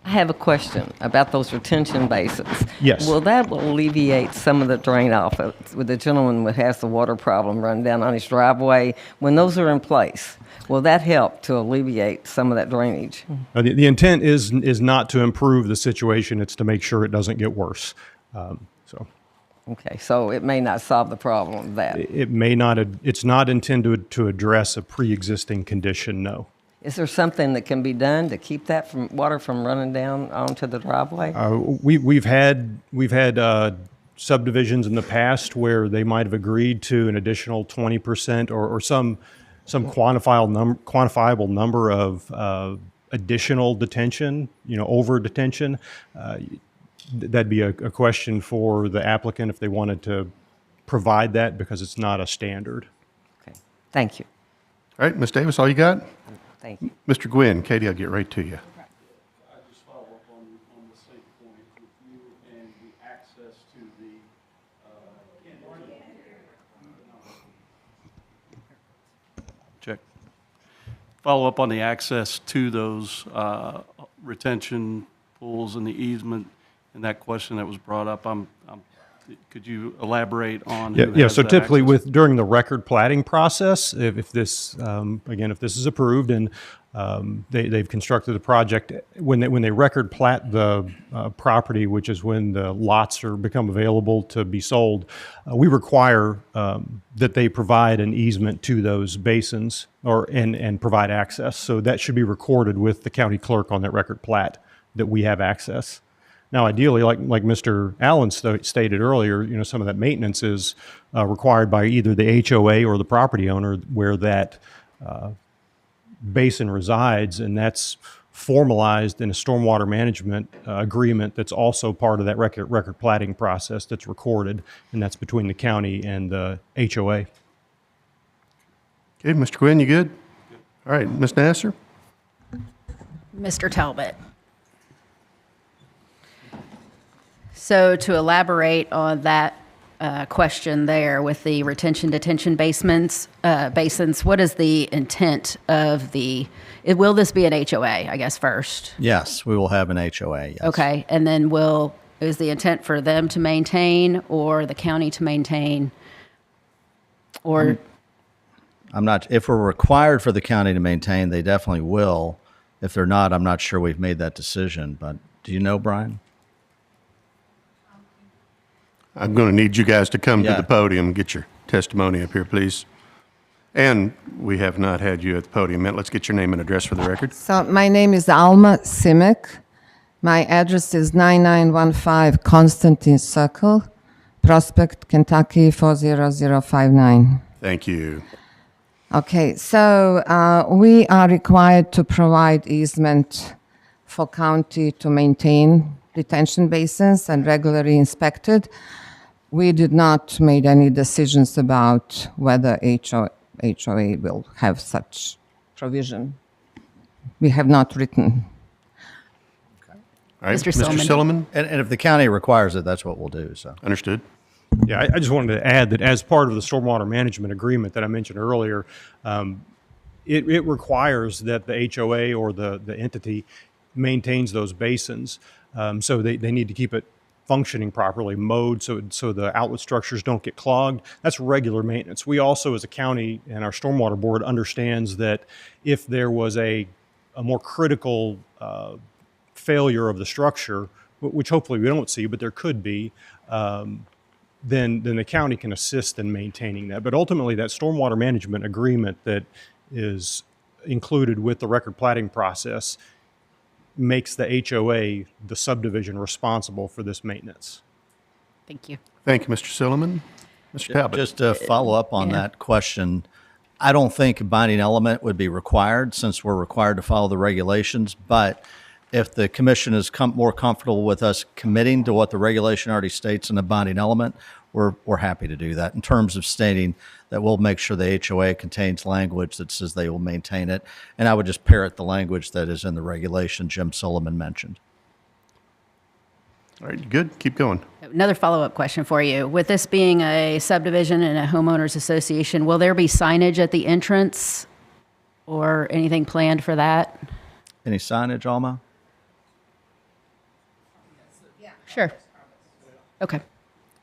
I have a question about those retention basins. Yes. Will that alleviate some of the drain off with the gentleman who has the water problem running down on his driveway? When those are in place, will that help to alleviate some of that drainage? the intent is not to improve the situation. It's to make sure it doesn't get worse. Okay, so it may not solve the problem of that. It may not. It's not intended to address a pre-existing condition. No. Is there something that can be done to keep that water from running down onto the driveway? We've had subdivisions in the past where they might have agreed to an additional 20% or some quantifiable number of additional detention, over detention. That'd be a question for the applicant if they wanted to provide that, because it's not a standard. Okay, thank you. All right, Ms. Davis, all you got? Thank you. Mr. Gwynn, Katie, I'll get right to you. I just follow up on the same point with you and the access to the check. Follow up on the access to those retention pools and the easement and that question that was brought up. Could you elaborate on? Yeah. So typically, during the record platting process, if this if this is approved and they've constructed the project, when they record plat the property, which is when the lots become available to be sold, we require that they provide an easement to those basins and provide access. So that should be recorded with the county clerk on that record plat that we have access. Now, ideally, like Mr. Allen stated earlier, some of that maintenance is required by either the HOA or the property owner where that basin resides, and that's formalized in a stormwater management agreement that's also part of that record platting process that's recorded, and that's between the county and the HOA. Okay, Mr. Quinn, you good? All right, Ms. Nasser? Mr. Talbot. So to elaborate on that question there with the detention basins, what is the intent of will this be an HOA, I guess, first? Yes, we will have an HOA, yes. Okay, and then is the intent for them to maintain or the county to maintain? Or I'm not, if we're required for the county to maintain, they definitely will. If they're not, I'm not sure we've made that decision, but do you know, Brian? I'm going to need you guys to come to the podium and get your testimony up here, please. And we have not had you at the podium yet. Let's get your name and address for the record. So my name is Alma Simic. My address is 9915 Constantine Circle, Prospect, Kentucky 40059. Thank you. Okay, so we are required to provide easement for county to maintain detention basins and regularly inspected. We did not make any decisions about whether HOA will have such provision. We have not written. All right, Mr. Silliman? And if the county requires it, that's what we'll do. So understood. Yeah, I just wanted to add that as part of the stormwater management agreement that I mentioned earlier, it requires that the HOA or the entity maintains those basins. So they need to keep it functioning properly, mowed so the outlet structures don't get clogged. That's regular maintenance. We also, as a county and our stormwater board, understands that if there was a more critical failure of the structure, which hopefully we don't see, but there could be, then the county can assist in maintaining that. But ultimately, that stormwater management agreement that is included with the record plating process makes the HOA, the subdivision, responsible for this maintenance. Thank you. Thank you, Mr. Silliman. Mr. Talbot. Just to follow up on that question, I don't think a binding element would be required since we're required to follow the regulations. But if the commission is more comfortable with us committing to what the regulation already states in the binding element, we're happy to do that in terms of stating that we'll make sure the HOA contains language that says they will maintain it. And I would just parrot the language that is in the regulation Jim Sullivan mentioned. All right, good. Keep going. Another follow-up question for you. With this being a subdivision and a homeowners association, will there be signage at the entrance or anything planned for that? Any signage, Alma? Sure. Okay.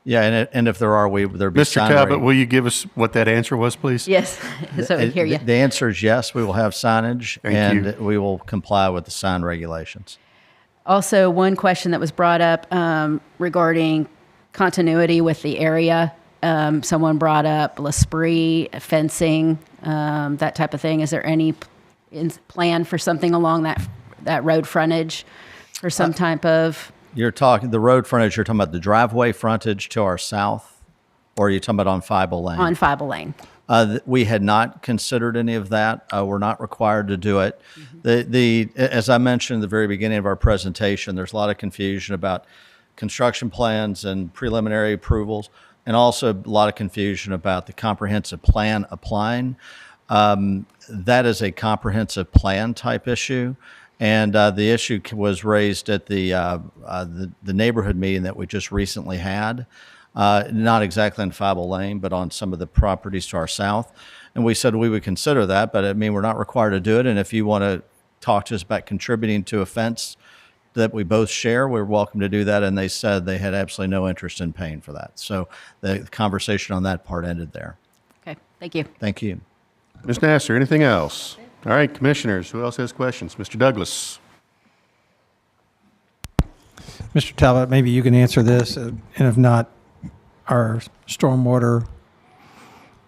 Yeah, and if there are, there'd be Mr. Talbot, will you give us what that answer was, please? Yes, so I hear you. The answer is yes, we will have signage, and we will comply with the sign regulations. Also, one question that was brought up regarding continuity with the area. Someone brought up L'Esprit, fencing, that type of thing. Is there any plan for something along that road frontage for some type of... You're talking the road frontage, you're talking about the driveway frontage to our south, or are you talking about on Fieble Lane? On Fieble Lane. We had not considered any of that. We're not required to do it. As I mentioned at the very beginning of our presentation, there's a lot of confusion about construction plans and preliminary approvals, and also a lot of confusion about the comprehensive plan applying. That is a comprehensive plan type issue. And the issue was raised at the neighborhood meeting that we just recently had, not exactly on Fieble Lane, but on some of the properties to our south. And we said we would consider that, but I mean, we're not required to do it. And if you want to talk to us about contributing to a fence that we both share, we're welcome to do that. And they said they had absolutely no interest in paying for that. So the conversation on that part ended there. Okay, thank you. Thank you. Ms. Nasser, anything else? All right, commissioners, who else has questions? Mr. Douglas. Mr. Talbot, maybe you can answer this, and if not, our stormwater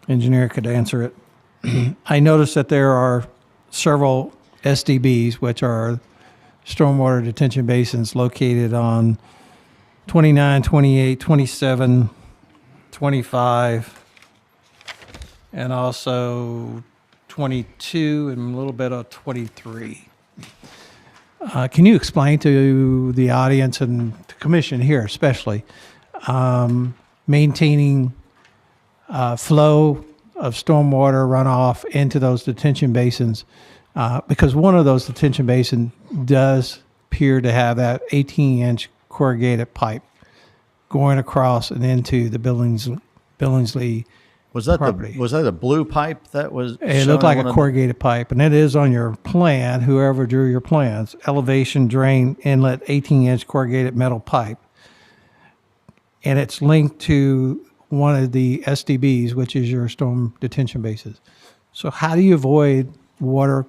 engineer could answer it. I noticed that there are several SDBs, which are stormwater detention basins located on 29, 28, 27, 25, and also 22 and a little bit of 23. Can you explain to the audience and the commission here especially, maintaining flow of stormwater runoff into those detention basins? Because one of those detention basins does appear to have that 18-inch corrugated pipe going across and into the Billingsley Was that property. was that a blue pipe that was? It looked like a corrugated pipe, and it is on your plan, whoever drew your plans, elevation drain inlet 18-inch corrugated metal pipe. And it's linked to one of the SDBs, which is your storm detention bases. So how do you avoid water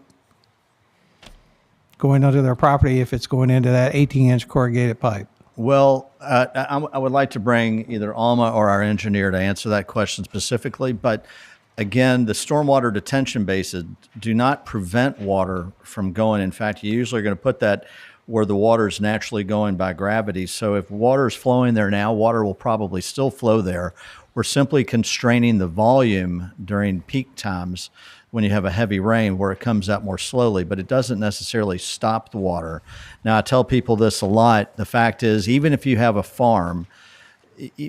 going under their property if it's going into that 18-inch corrugated pipe? Well, I would like to bring either Alma or our engineer to answer that question specifically. But again, the stormwater detention bases do not prevent water from going. In fact, you usually are going to put that where the water is naturally going by gravity. So if water is flowing there now, water will probably still flow there. We're simply constraining the volume during peak times when you have a heavy rain where it comes out more slowly, but it doesn't necessarily stop the water. Now, I tell people this a lot. The fact is, even if you have a farm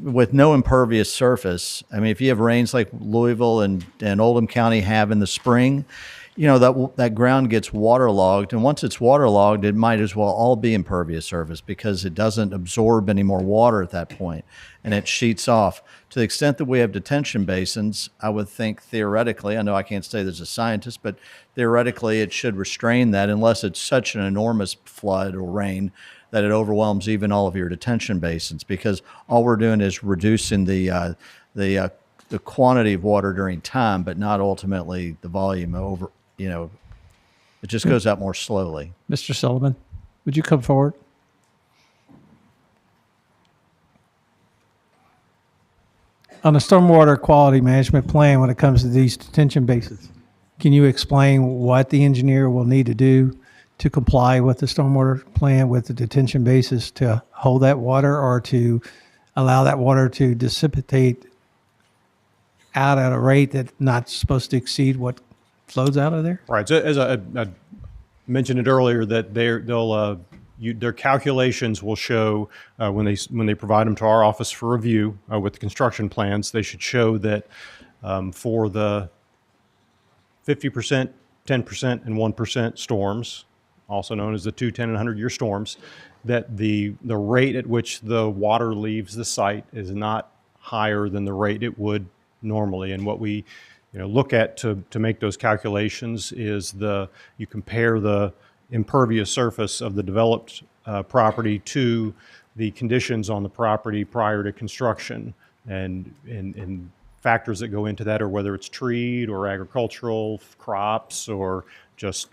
with no impervious surface, I mean, if you have rains like Louisville and Oldham County have in the spring, you know, that ground gets waterlogged. And once it's waterlogged, it might as well all be impervious surface because it doesn't absorb any more water at that point and it sheets off. To the extent that we have detention basins, I would think theoretically, I know I can't say there's a scientist, but theoretically it should restrain that unless it's such an enormous flood or rain that it overwhelms even all of your detention basins, because all we're doing is reducing the quantity of water during time, but not ultimately the volume over, you know, it just goes out more slowly. Mr. Sullivan, would you come forward? On the stormwater quality management plan, when it comes to these detention basins, can you explain what the engineer will need to do to comply with the stormwater plan with the detention basis to hold that water or to allow that water to dissipate out at a rate that's not supposed to exceed what flows out of there? Right. So as I mentioned it earlier, that their calculations will show when they provide them to our office for review with the construction plans, they should show that for the 50%, 10%, and 1% storms, also known as the 2, 10, and 100-year storms, that the rate at which the water leaves the site is not higher than the rate it would normally. And what we look at to make those calculations is you compare the impervious surface of the developed property to the conditions on the property prior to construction, and factors that go into that are whether it's treed or agricultural crops or just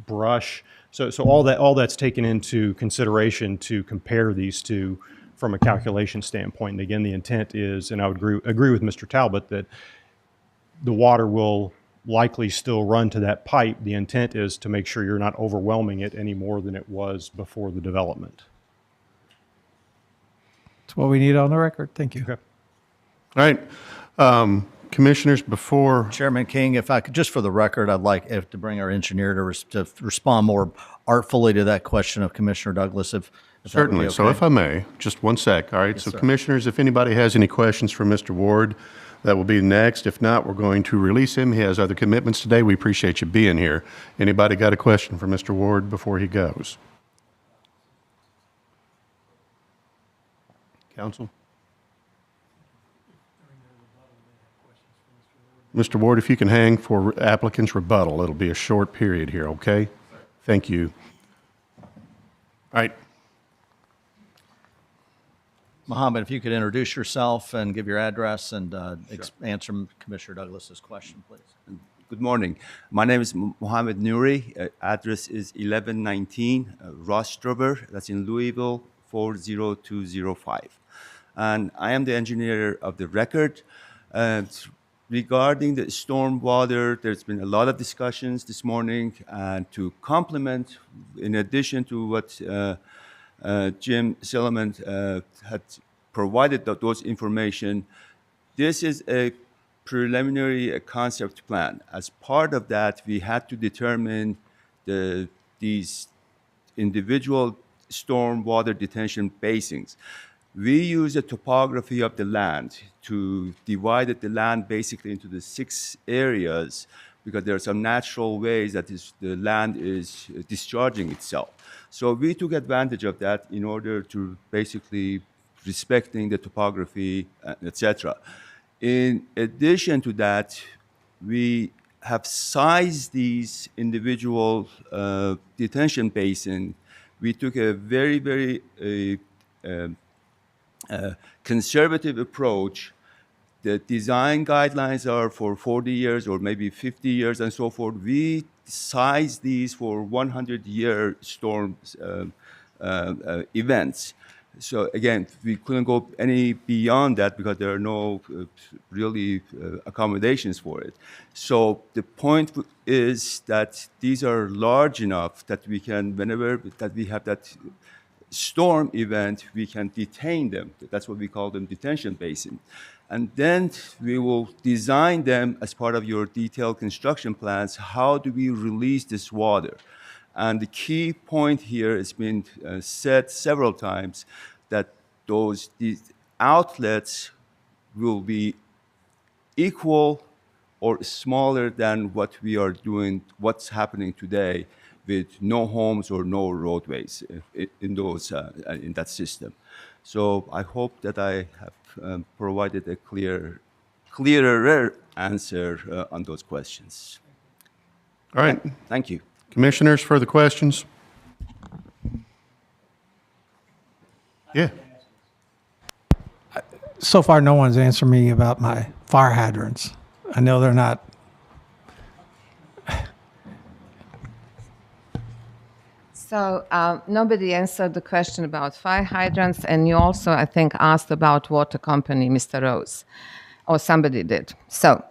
brush. So all that's taken into consideration to compare these two from a calculation standpoint. And again, the intent is, and I would agree with Mr. Talbot, that the water will likely still run to that pipe. The intent is to make sure you're not overwhelming it any more than it was before the development. That's what we need on the record. Thank you. Okay. All right. Commissioners, before... Chairman King, if I could, just for the record, I'd like to bring our engineer to respond more artfully to that question of Commissioner Douglas, if Certainly. Okay. So if I may, just one sec. All right. Yes, So sir. Commissioners, if anybody has any questions for Mr. Ward, that will be next. If not, we're going to release him. He has other commitments today. We appreciate you being here. Anybody got a question for Mr. Ward before he goes? Counsel? Mr. Ward, if you can hang for applicant's rebuttal, it'll be a short period here, okay? Thank you. All right. Mohammed, if you could introduce yourself and give your address and answer Commissioner Douglas's question, please. Good morning. My name is Mohammed Nouri. Address is 1119 Rostraber. That's in Louisville, 40205. And I am the engineer of the record. Regarding the stormwater, there's been a lot of discussions this morning. And to complement, in addition to what Jim Silliman had provided those information, this is a preliminary concept plan. As part of that, we had to determine these individual stormwater detention basins. We use the topography of the land to divide the land basically into the 6 areas, because there are some natural ways that the land is discharging itself. So we took advantage of that in order to basically respecting the topography, etc. In addition to that, we have sized these individual detention basin. We took a very, very conservative approach. The design guidelines are for 40 years or maybe 50 years and so forth. We size these for 100-year storm events. So again, we couldn't go any beyond that because there are no really accommodations for it. So the point is that these are large enough that we can, whenever that we have that storm event, we can detain them. That's what we call them, detention basin. And then we will design them as part of your detailed construction plans. How do we release this water? And the key point here has been said several times, that these outlets will be equal or smaller than what we are doing, what's happening today with no homes or no roadways in that system. So I hope that I have provided a clearer answer on those questions. All right. Thank you. Commissioners, further questions? Yeah. So far, no one's answered me about my fire hydrants. I know they're not. So nobody answered the question about fire hydrants, and you also, I think, asked about water company, Mr. Rose, or somebody did. So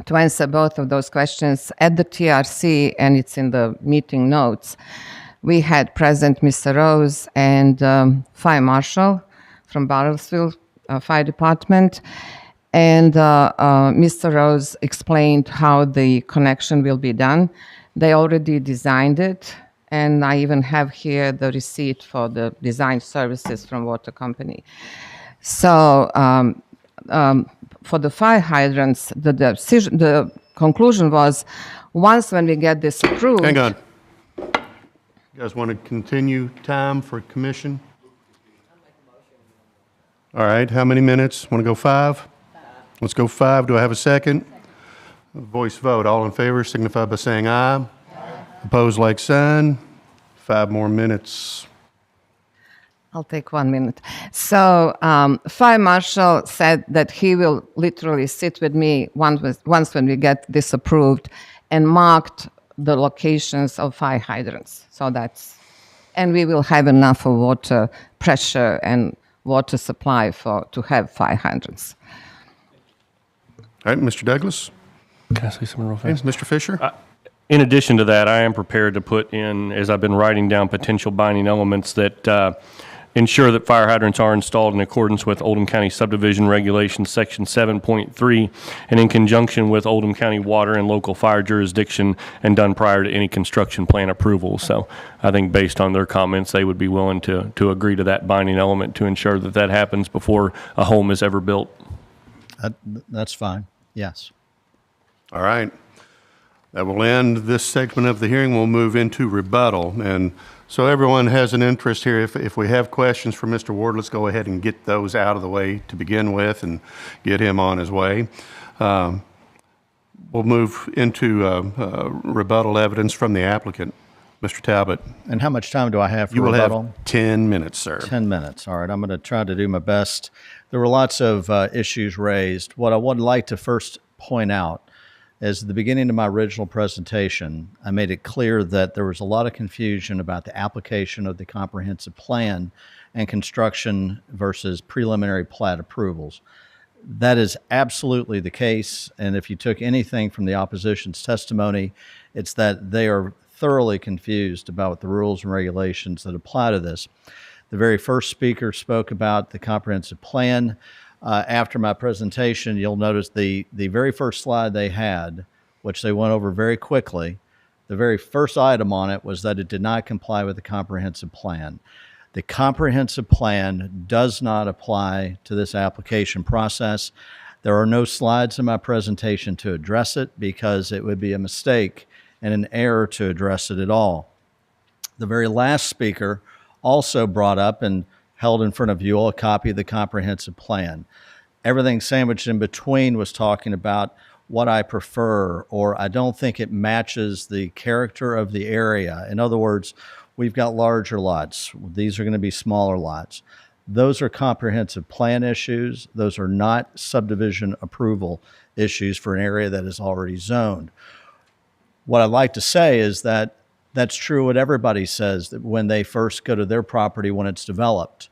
to answer both of those questions, at the TRC, and it's in the meeting notes, we had present Mr. Rose and Fire Marshal from Bartlesville Fire Department, and Mr. Rose explained how the connection will be done. They already designed it, and I even have here the receipt for the design services from water company. So for the fire hydrants, the conclusion was, once when we get this approved. Hang on. You guys want to continue time for commission? All right, how many minutes? Want to go 5? Let's go 5. Do I have a second? Voice vote. All in favor signify by saying aye. Aye. Opposed, like sign. 5 more minutes. I'll take 1 minute. So Fire Marshal said that he will literally sit with me once when we get this approved and marked the locations of fire hydrants. So and we will have enough of water pressure and water supply to have fire hydrants. All right, Mr. Douglas. Can I say something real fast? Mr. Fisher? In addition to that, I am prepared to put in, as I've been writing down, potential binding elements that ensure that fire hydrants are installed in accordance with Oldham County Subdivision Regulations, Section 7.3, and in conjunction with Oldham County Water and local fire jurisdiction, and done prior to any construction plan approval. So I think based on their comments, they would be willing to agree to that binding element to ensure that that happens before a home is ever built. That's fine. Yes. All right. That will end this segment of the hearing. We'll move into rebuttal. And so everyone has an interest here. If we have questions for Mr. Ward, let's go ahead and get those out of the way to begin with and get him on his way. We'll move into rebuttal evidence from the applicant. Mr. Talbot. And how much time do I have for you will rebuttal? have 10 minutes, sir. 10 minutes. All right. I'm going to try to do my best. There were lots of issues raised. What I would like to first point out is at the beginning of my original presentation, I made it clear that there was a lot of confusion about the application of the comprehensive plan and construction versus preliminary plat approvals. That is absolutely the case, and if you took anything from the opposition's testimony, it's that they are thoroughly confused about the rules and regulations that apply to this. The very first speaker spoke about the comprehensive plan. After my presentation, you'll notice the very first slide they had, which they went over very quickly, the very first item on it was that it did not comply with the comprehensive plan. The comprehensive plan does not apply to this application process. There are no slides in my presentation to address it because it would be a mistake and an error to address it at all. The very last speaker also brought up and held in front of you all a copy of the comprehensive plan. Everything sandwiched in between was talking about what I prefer, or I don't think it matches the character of the area. In other words, we've got larger lots. These are going to be smaller lots. Those are comprehensive plan issues. Those are not subdivision approval issues for an area that is already zoned. What I'd like to say is that that's true what everybody says that when they first go to their property when it's developed.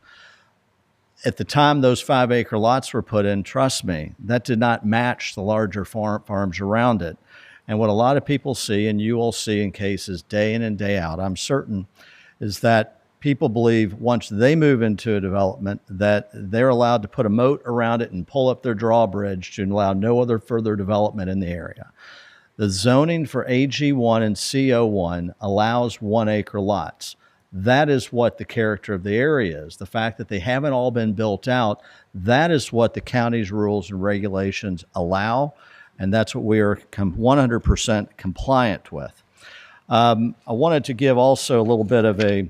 At the time those 5-acre lots were put in, trust me, that did not match the larger farms around it. And what a lot of people see, and you will see in cases day in and day out, I'm certain, is that people believe once they move into a development that they're allowed to put a moat around it and pull up their drawbridge to allow no other further development in the area. The zoning for AG1 and CO1 allows 1-acre lots. That is what the character of the area is. The fact that they haven't all been built out, that is what the county's rules and regulations allow, and that's what we are 100% compliant with. I wanted to give also a little bit of a,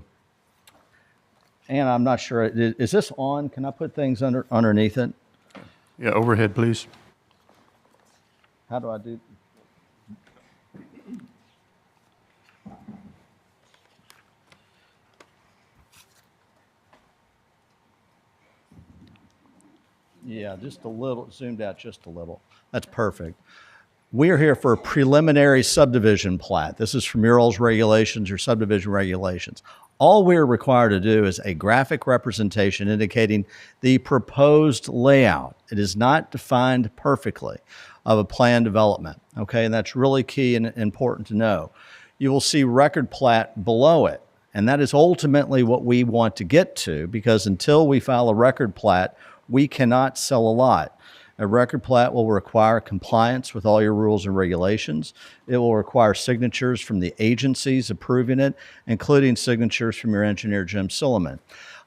and I'm not sure, is this on? Can I put things underneath it? Yeah, overhead, please. How do I do? Yeah, just a little, zoomed out just a little. That's perfect. We are here for a preliminary subdivision plat. This is from your all's regulations, your subdivision regulations. All we're required to do is a graphic representation indicating the proposed layout. It is not defined perfectly of a plan development, okay? And that's really key and important to know. You will see record plat below it, and that is ultimately what we want to get to, because until we file a record plat, we cannot sell a lot. A record plat will require compliance with all your rules and regulations. It will require signatures from the agencies approving it, including signatures from your engineer, Jim Silliman.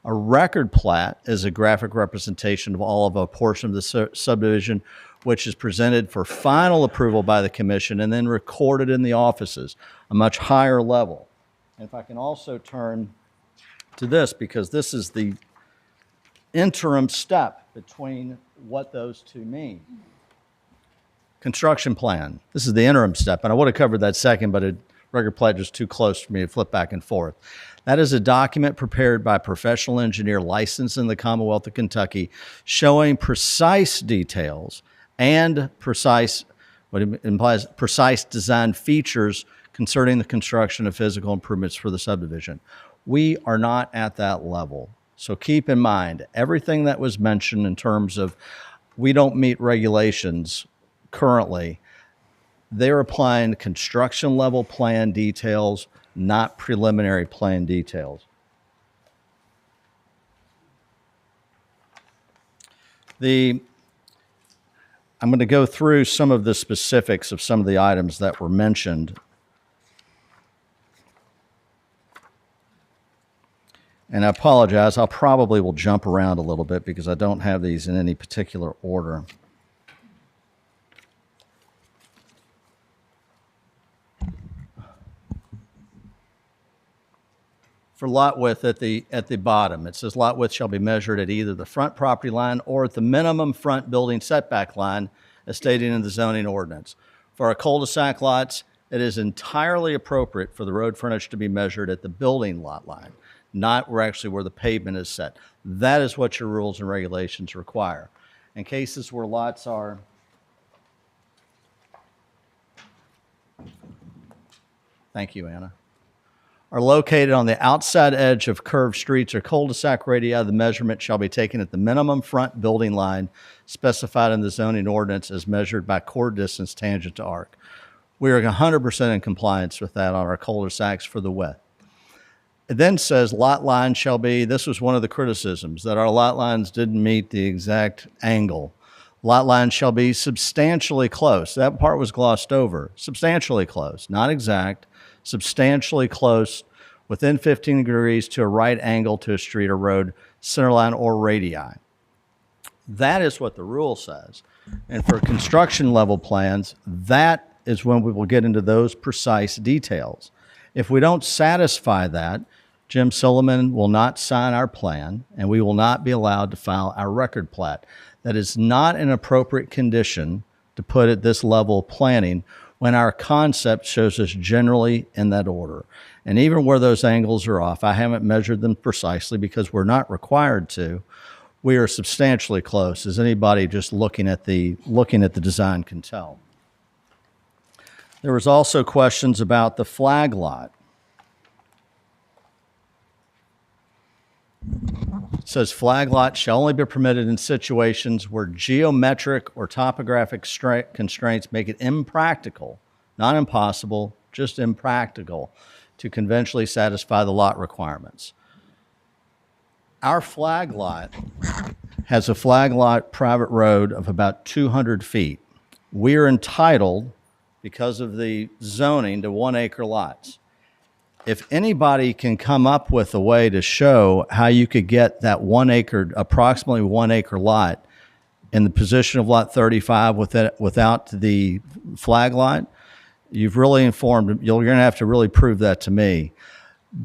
A record plat is a graphic representation of all of a portion of the subdivision, which is presented for final approval by the commission and then recorded in the offices, a much higher level. And if I can also turn to this, because this is the interim step between what those two mean. Construction plan. This is the interim step, and I would have covered that second, but a record plat is too close for me to flip back and forth. That is a document prepared by a professional engineer licensed in the Commonwealth of Kentucky, showing precise details and what implies precise design features concerning the construction of physical improvements for the subdivision. We are not at that level. So keep in mind, everything that was mentioned in terms of we don't meet regulations currently, they're applying construction level plan details, not preliminary plan details. I'm going to go through some of the specifics of some of the items that were mentioned. And I apologize, I probably will jump around a little bit because I don't have these in any particular order. For lot width at the bottom, it says lot width shall be measured at either the front property line or at the minimum front building setback line as stated in the zoning ordinance. For our cul-de-sac lots, it is entirely appropriate for the road frontage to be measured at the building lot line, not where the pavement is set. That is what your rules and regulations require. In cases where lots are thank you, Anna, are located on the outside edge of curved streets or cul-de-sac radii, the measurement shall be taken at the minimum front building line specified in the zoning ordinance as measured by chord distance tangent to arc. We are 100% in compliance with that on our cul-de-sacs for the width. It then says lot line shall be, this was one of the criticisms, that our lot lines didn't meet the exact angle. Lot line shall be substantially close. That part was glossed over. Substantially close, not exact, substantially close, within 15 degrees to a right angle to a street or road, centerline or radii. That is what the rule says. And for construction level plans, that is when we will get into those precise details. If we don't satisfy that, Jim Silliman will not sign our plan, and we will not be allowed to file our record plat. That is not an appropriate condition to put at this level of planning when our concept shows us generally in that order. And even where those angles are off, I haven't measured them precisely because we're not required to. We are substantially close, as anybody just looking at the design can tell. There was also questions about the flag lot. It says flag lot shall only be permitted in situations where geometric or topographic constraints make it impractical, not impossible, just impractical, to conventionally satisfy the lot requirements. Our flag lot has a flag lot private road of about 200 feet. We are entitled, because of the zoning, to 1 acre lots. If anybody can come up with a way to show how you could get that 1 acre, approximately 1 acre lot in the position of lot 35 without the flag lot, you've really informed, you're going to have to really prove that to me.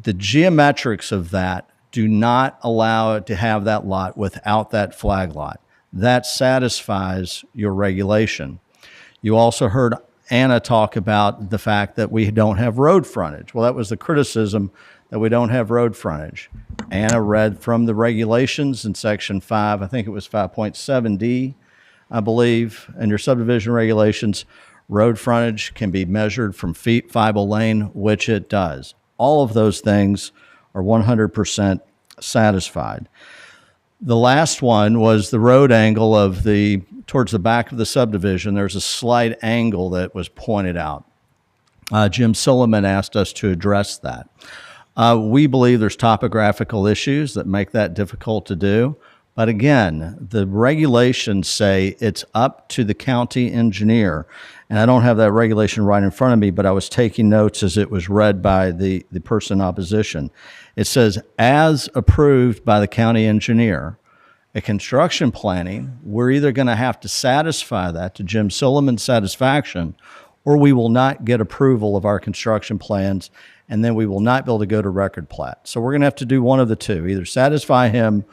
The geometrics of that do not allow it to have that lot without that flag lot. That satisfies your regulation. You also heard Anna talk about the fact that we don't have road frontage. Well, that was the criticism, that we don't have road frontage. Anna read from the regulations in section 5, I think it was 5.7D, I believe, and your subdivision regulations Road frontage can be measured from feet 5 lane, which it does. All of those things are 100% satisfied. The last one was the road angle towards the back of the subdivision. There's a slight angle that was pointed out. Jim Silliman asked us to address that. We believe there's topographical issues that make that difficult to do. But again, the regulations say it's up to the county engineer. And I don't have that regulation right in front of me, but I was taking notes as it was read by the person in opposition. It says, as approved by the county engineer, a construction planning, we're either going to have to satisfy that to Jim Silliman's satisfaction, or we will not get approval of our construction plans, and then we will not be able to go to record plat. So we're going to have to do one of the two, either satisfy him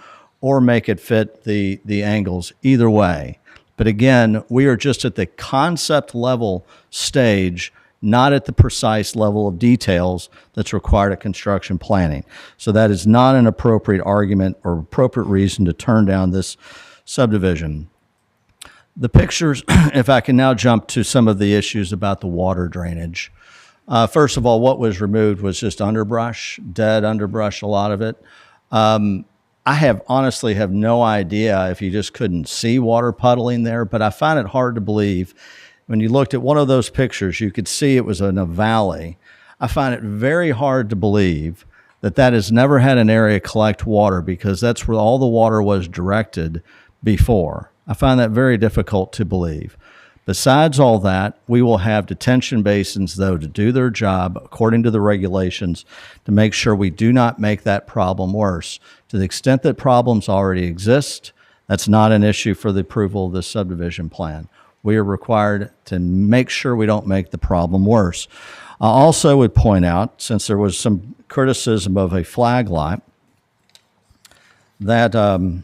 or make it fit the angles, either way. But again, we are just at the concept level stage, not at the precise level of details that's required at construction planning. So that is not an appropriate argument or appropriate reason to turn down this subdivision. The pictures, if I can now jump to some of the issues about the water drainage. First of all, what was removed was just underbrush, dead underbrush, a lot of it. I honestly have no idea if you just couldn't see water puddling there, but I find it hard to believe. When you looked at one of those pictures, you could see it was in a valley. I find it very hard to believe that has never had an area collect water, because that's where all the water was directed before. I find that very difficult to believe. Besides all that, we will have detention basins, though, to do their job according to the regulations to make sure we do not make that problem worse. To the extent that problems already exist, that's not an issue for the approval of this subdivision plan. We are required to make sure we don't make the problem worse. I also would point out, since there was some criticism of a flag lot, that, well,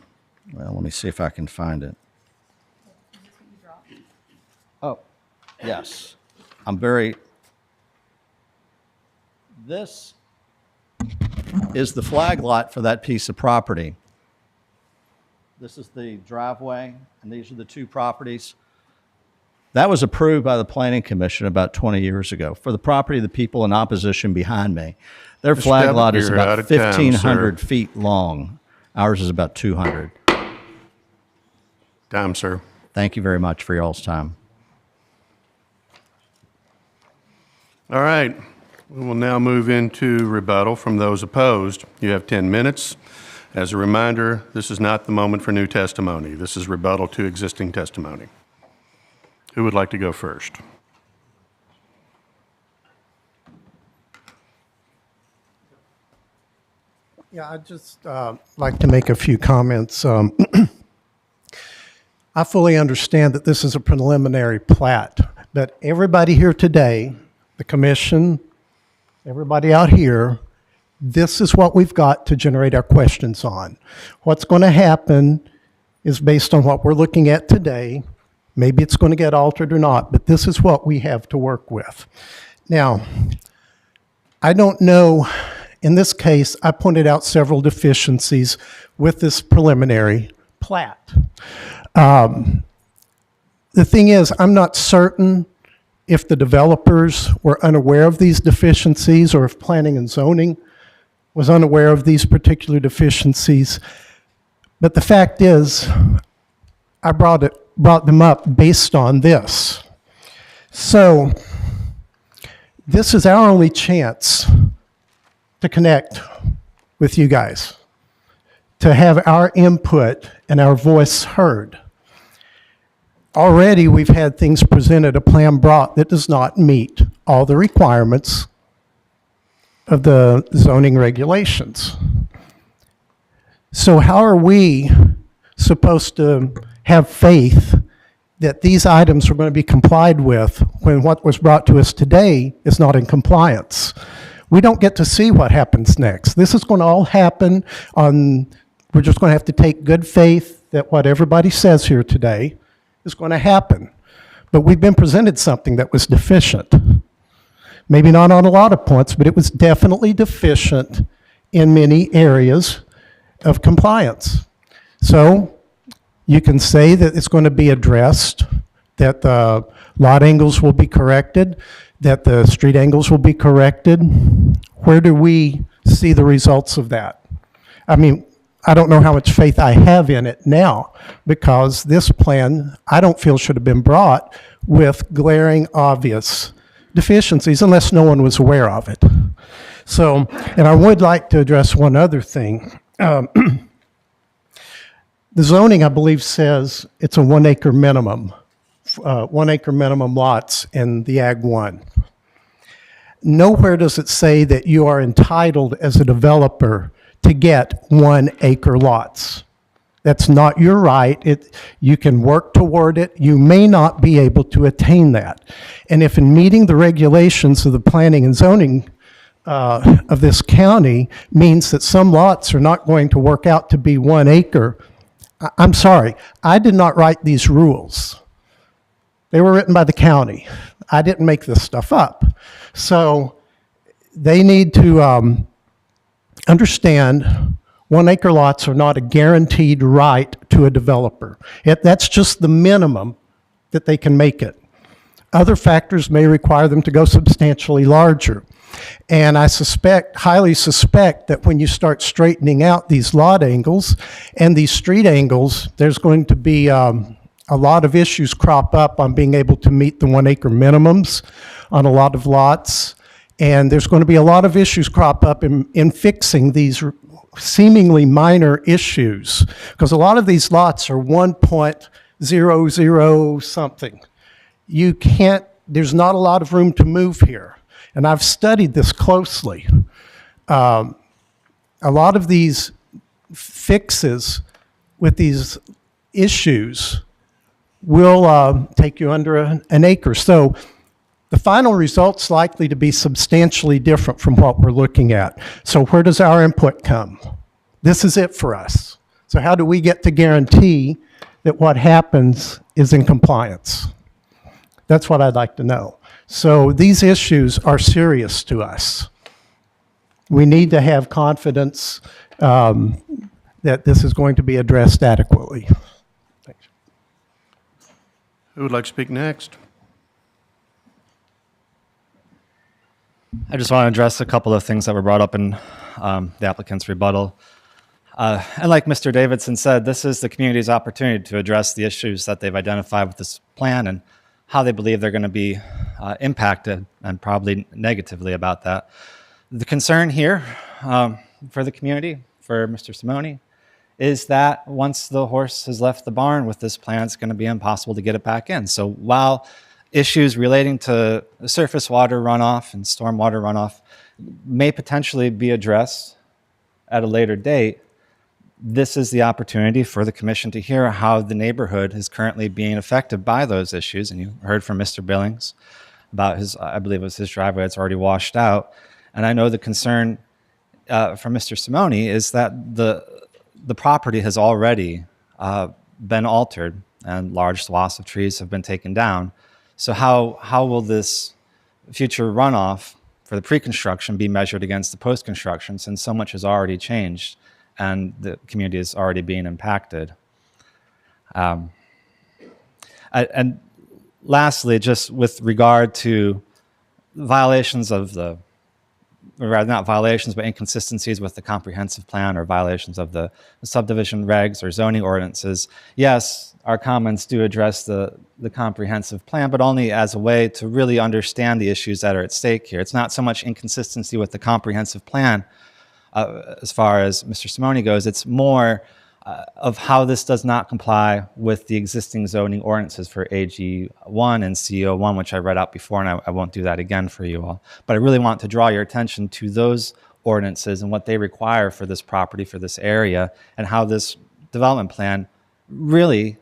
let me see if I can find it. Oh, yes. This is the flag lot for that piece of property. This is the driveway, and these are the two properties. That was approved by the Planning Commission about 20 years ago. For the property of the people in opposition behind me, their Mr. flag Talbot, lot is you're about out of time, 1,500 sir. feet long. Ours is about 200. Time, sir. Thank you very much for y'all's time. All right. We will now move into rebuttal from those opposed. You have 10 minutes. As a reminder, this is not the moment for new testimony. This is rebuttal to existing testimony. Who would like to go first? Yeah, I'd just like to make a few comments. I fully understand that this is a preliminary plat, but everybody here today, the commission, everybody out here, this is what we've got to generate our questions on. What's going to happen is based on what we're looking at today. Maybe it's going to get altered or not, but this is what we have to work with. Now, I don't know, in this case, I pointed out several deficiencies with this preliminary plat. The thing is, I'm not certain if the developers were unaware of these deficiencies or if planning and zoning was unaware of these particular deficiencies. But the fact is, I brought them up based on this. So this is our only chance to connect with you guys, to have our input and our voice heard. Already we've had things presented, a plan brought that does not meet all the requirements of the zoning regulations. So how are we supposed to have faith that these items are going to be complied with when what was brought to us today is not in compliance? We don't get to see what happens next. This is going to all happen on, we're just going to have to take good faith that what everybody says here today is going to happen. But we've been presented something that was deficient. Maybe not on a lot of points, but it was definitely deficient in many areas of compliance. So you can say that it's going to be addressed, that the lot angles will be corrected, that the street angles will be corrected. Where do we see the results of that? I mean, I don't know how much faith I have in it now, because this plan, I don't feel should have been brought with glaring obvious deficiencies unless no one was aware of it. So, and I would like to address one other thing. The zoning, I believe, says it's a 1 acre minimum, 1 acre minimum lots in the Ag 1. Nowhere does it say that you are entitled as a developer to get 1 acre lots. That's not your right. You can work toward it. You may not be able to attain that. And if in meeting the regulations of the planning and zoning of this county means that some lots are not going to work out to be 1 acre, I'm sorry, I did not write these rules. They were written by the county. I didn't make this stuff up. So they need to understand 1 acre lots are not a guaranteed right to a developer. That's just the minimum that they can make it. Other factors may require them to go substantially larger. And I highly suspect that when you start straightening out these lot angles and these street angles, there's going to be a lot of issues crop up on being able to meet the 1 acre minimums on a lot of lots. And there's going to be a lot of issues crop up in fixing these seemingly minor issues, because a lot of these lots are 1.00 something. There's not a lot of room to move here. And I've studied this closely. A lot of these fixes with these issues will take you under an acre. So the final result's likely to be substantially different from what we're looking at. So where does our input come? This is it for us. So how do we get to guarantee that what happens is in compliance? That's what I'd like to know. So these issues are serious to us. We need to have confidence that this is going to be addressed adequately. Thanks. Who would like to speak next? I just want to address a couple of things that were brought up in the applicant's rebuttal. And like Mr. Davidson said, this is the community's opportunity to address the issues that they've identified with this plan and how they believe they're going to be impacted, and probably negatively about that. The concern here for the community, for Mr. Simone, is that once the horse has left the barn with this plan, it's going to be impossible to get it back in. So while issues relating to surface water runoff and stormwater runoff may potentially be addressed at a later date, this is the opportunity for the commission to hear how the neighborhood is currently being affected by those issues. And you heard from Mr. Billings about I believe it was his driveway that's already washed out. And I know the concern from Mr. Simone is that the property has already been altered and large swaths of trees have been taken down. So how will this future runoff for the pre-construction be measured against the post-construction, since so much has already changed and the community is already being impacted? And lastly, just with regard to violations of or rather not violations, but inconsistencies with the comprehensive plan or violations of the subdivision regs or zoning ordinances, yes, our comments do address the comprehensive plan, but only as a way to really understand the issues that are at stake here. It's not so much inconsistency with the comprehensive plan as far as Mr. Simone goes. It's more of how this does not comply with the existing zoning ordinances for AG1 and CO1, which I read out before, and I won't do that again for you all. But I really want to draw your attention to those ordinances and what they require for this property, for this area, and how this development plan really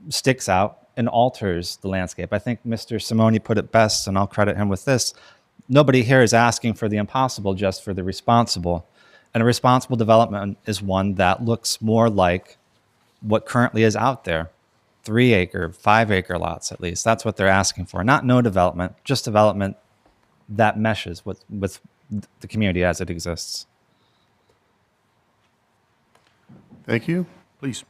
sticks out and alters the landscape. I think Mr. Simone put it best, and I'll credit him with this. Nobody here is asking for the impossible, just for the responsible. And a responsible development is one that looks more like what currently is out there. 3 acre, 5 acre lots at least. That's what they're asking for. Not no development, just development that meshes with the community as it exists. Thank you. Please.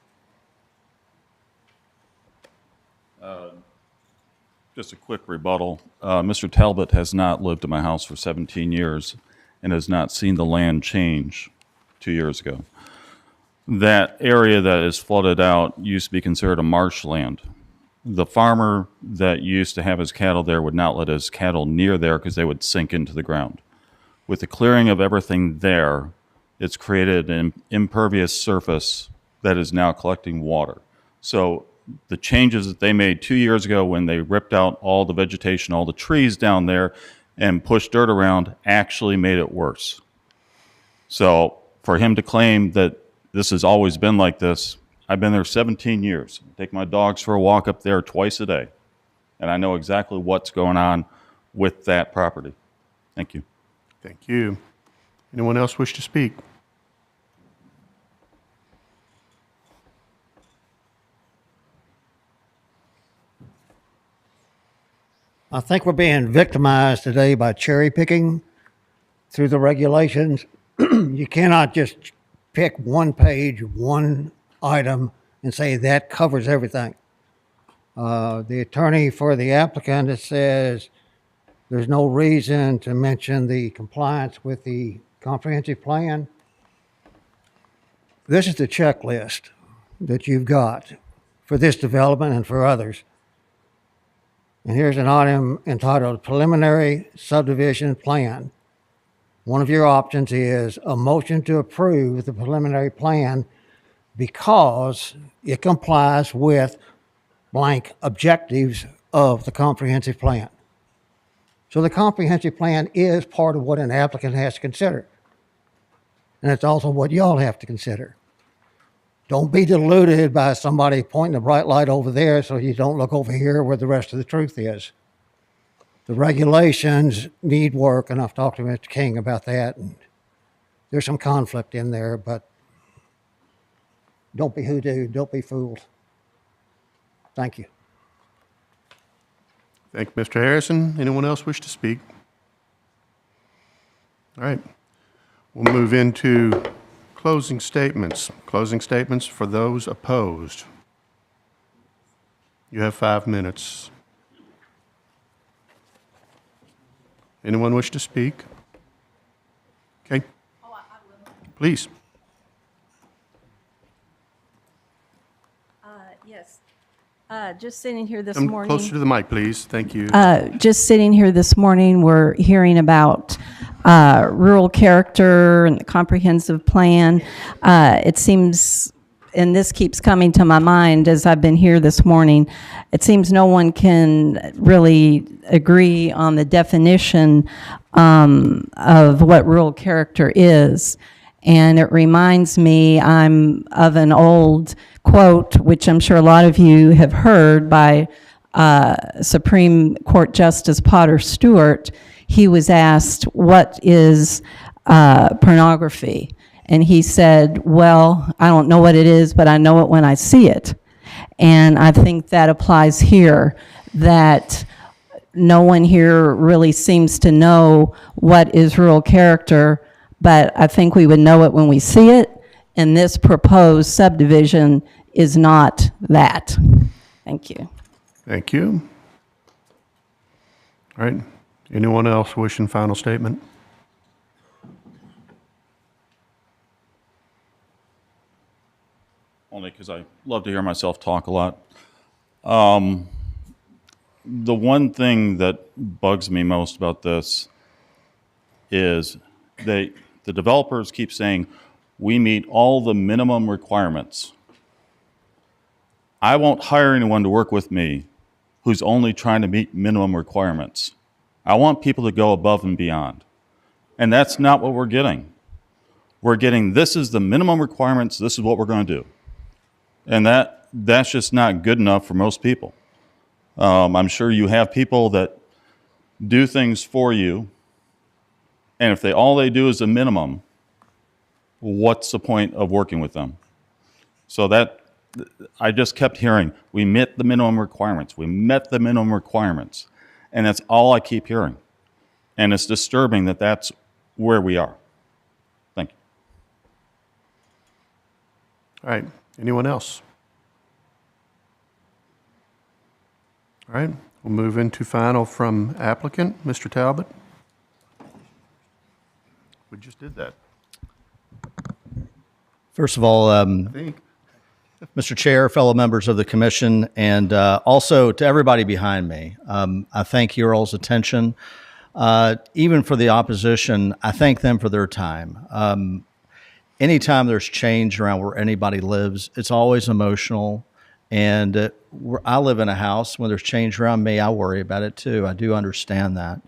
Just a quick rebuttal. Mr. Talbot has not lived in my house for 17 years and has not seen the land change 2 years ago. That area that is flooded out used to be considered a marshland. The farmer that used to have his cattle there would not let his cattle near there because they would sink into the ground. With the clearing of everything there, it's created an impervious surface that is now collecting water. So the changes that they made 2 years ago when they ripped out all the vegetation, all the trees down there, and pushed dirt around actually made it worse. So for him to claim that this has always been like this, I've been there 17 years. I take my dogs for a walk up there twice a day, and I know exactly what's going on with that property. Thank you. Thank you. Anyone else wish to speak? I think we're being victimized today by cherry picking through the regulations. You cannot just pick one page, one item, and say that covers everything. The attorney for the applicant, it says there's no reason to mention the compliance with the comprehensive plan. This is the checklist that you've got for this development and for others. And here's an item entitled Preliminary Subdivision Plan. One of your options is a motion to approve the preliminary plan because it complies with blank objectives of the comprehensive plan. So the comprehensive plan is part of what an applicant has to consider. And it's also what y'all have to consider. Don't be deluded by somebody pointing a bright light over there so you don't look over here where the rest of the truth is. The regulations need work, and I've talked to Mr. King about that, and there's some conflict in there, but don't be hoodoo, don't be fooled. Thank you. Thank you, Mr. Harrison. Anyone else wish to speak? All right. We'll move into closing statements. Closing statements for those opposed. You have 5 minutes. Anyone wish to speak? Okay. Please. Yes. Just sitting here this Come morning. closer to the mic, please. Thank you. Just sitting here this morning, we're hearing about rural character and the comprehensive plan. It seems, and this keeps coming to my mind as I've been here this morning, it seems no one can really agree on the definition of what rural character is. And it reminds me, I'm of an old quote, which I'm sure a lot of you have heard by Supreme Court Justice Potter Stewart. He was asked, what is pornography? And he said, well, I don't know what it is, but I know it when I see it. And I think that applies here, that no one here really seems to know what is rural character, but I think we would know it when we see it, and this proposed subdivision is not that. Thank you. Thank you. All right. Anyone else wishing final statement? Only because I love to hear myself talk a lot. The one thing that bugs me most about this is the developers keep saying, we meet all the minimum requirements. I won't hire anyone to work with me who's only trying to meet minimum requirements. I want people to go above and beyond. And that's not what we're getting. We're getting, this is the minimum requirements, this is what we're going to do. And that's just not good enough for most people. I'm sure you have people that do things for you, and if all they do is a minimum, what's the point of working with them? So that, I just kept hearing, we met the minimum requirements, we met the minimum requirements, and that's all I keep hearing. And it's disturbing that that's where we are. Thank you. All right. Anyone else? All right. We'll move into final from applicant, Mr. Talbot. We just did that. First of all, I think. Mr. Chair, fellow members of the commission, and also to everybody behind me, I thank your all's attention. Even for the opposition, I thank them for their time. Anytime there's change around where anybody lives, it's always emotional. And I live in a house. When there's change around me, I worry about it too. I do understand that.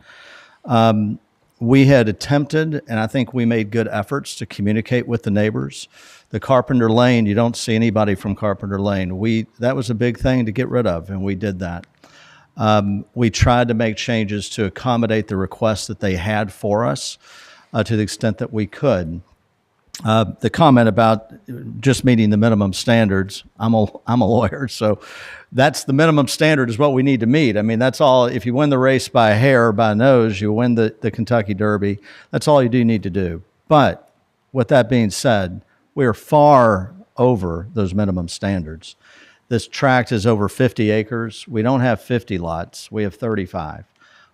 We had attempted, and I think we made good efforts to communicate with the neighbors. The Carpenter Lane, you don't see anybody from Carpenter Lane. That was a big thing to get rid of, and we did that. We tried to make changes to accommodate the requests that they had for us to the extent that we could. The comment about just meeting the minimum standards, I'm a lawyer, so that's the minimum standard is what we need to meet. I mean, that's all. If you win the race by a hair or by a nose, you win the Kentucky Derby. That's all you do need to do. But with that being said, we are far over those minimum standards. This tract is over 50 acres. We don't have 50 lots. We have 35.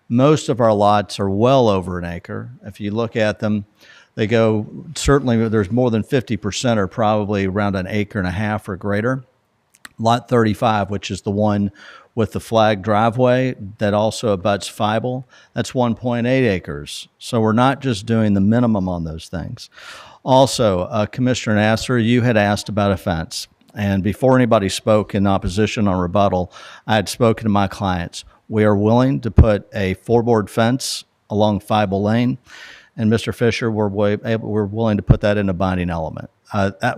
Most of our lots are well over an acre. If you look at them, they go, certainly there's more than 50% are probably around an acre and a half or greater. Lot 35, which is the one with the flag driveway that also abuts Feibel, that's 1.8 acres. So we're not just doing the minimum on those things. Also, Commissioner Nasser, you had asked about a fence. And before anybody spoke in opposition on rebuttal, I had spoken to my clients. We are willing to put a four-board fence along Feibel Lane. And Mr. Fisher, we're willing to put that in a binding element.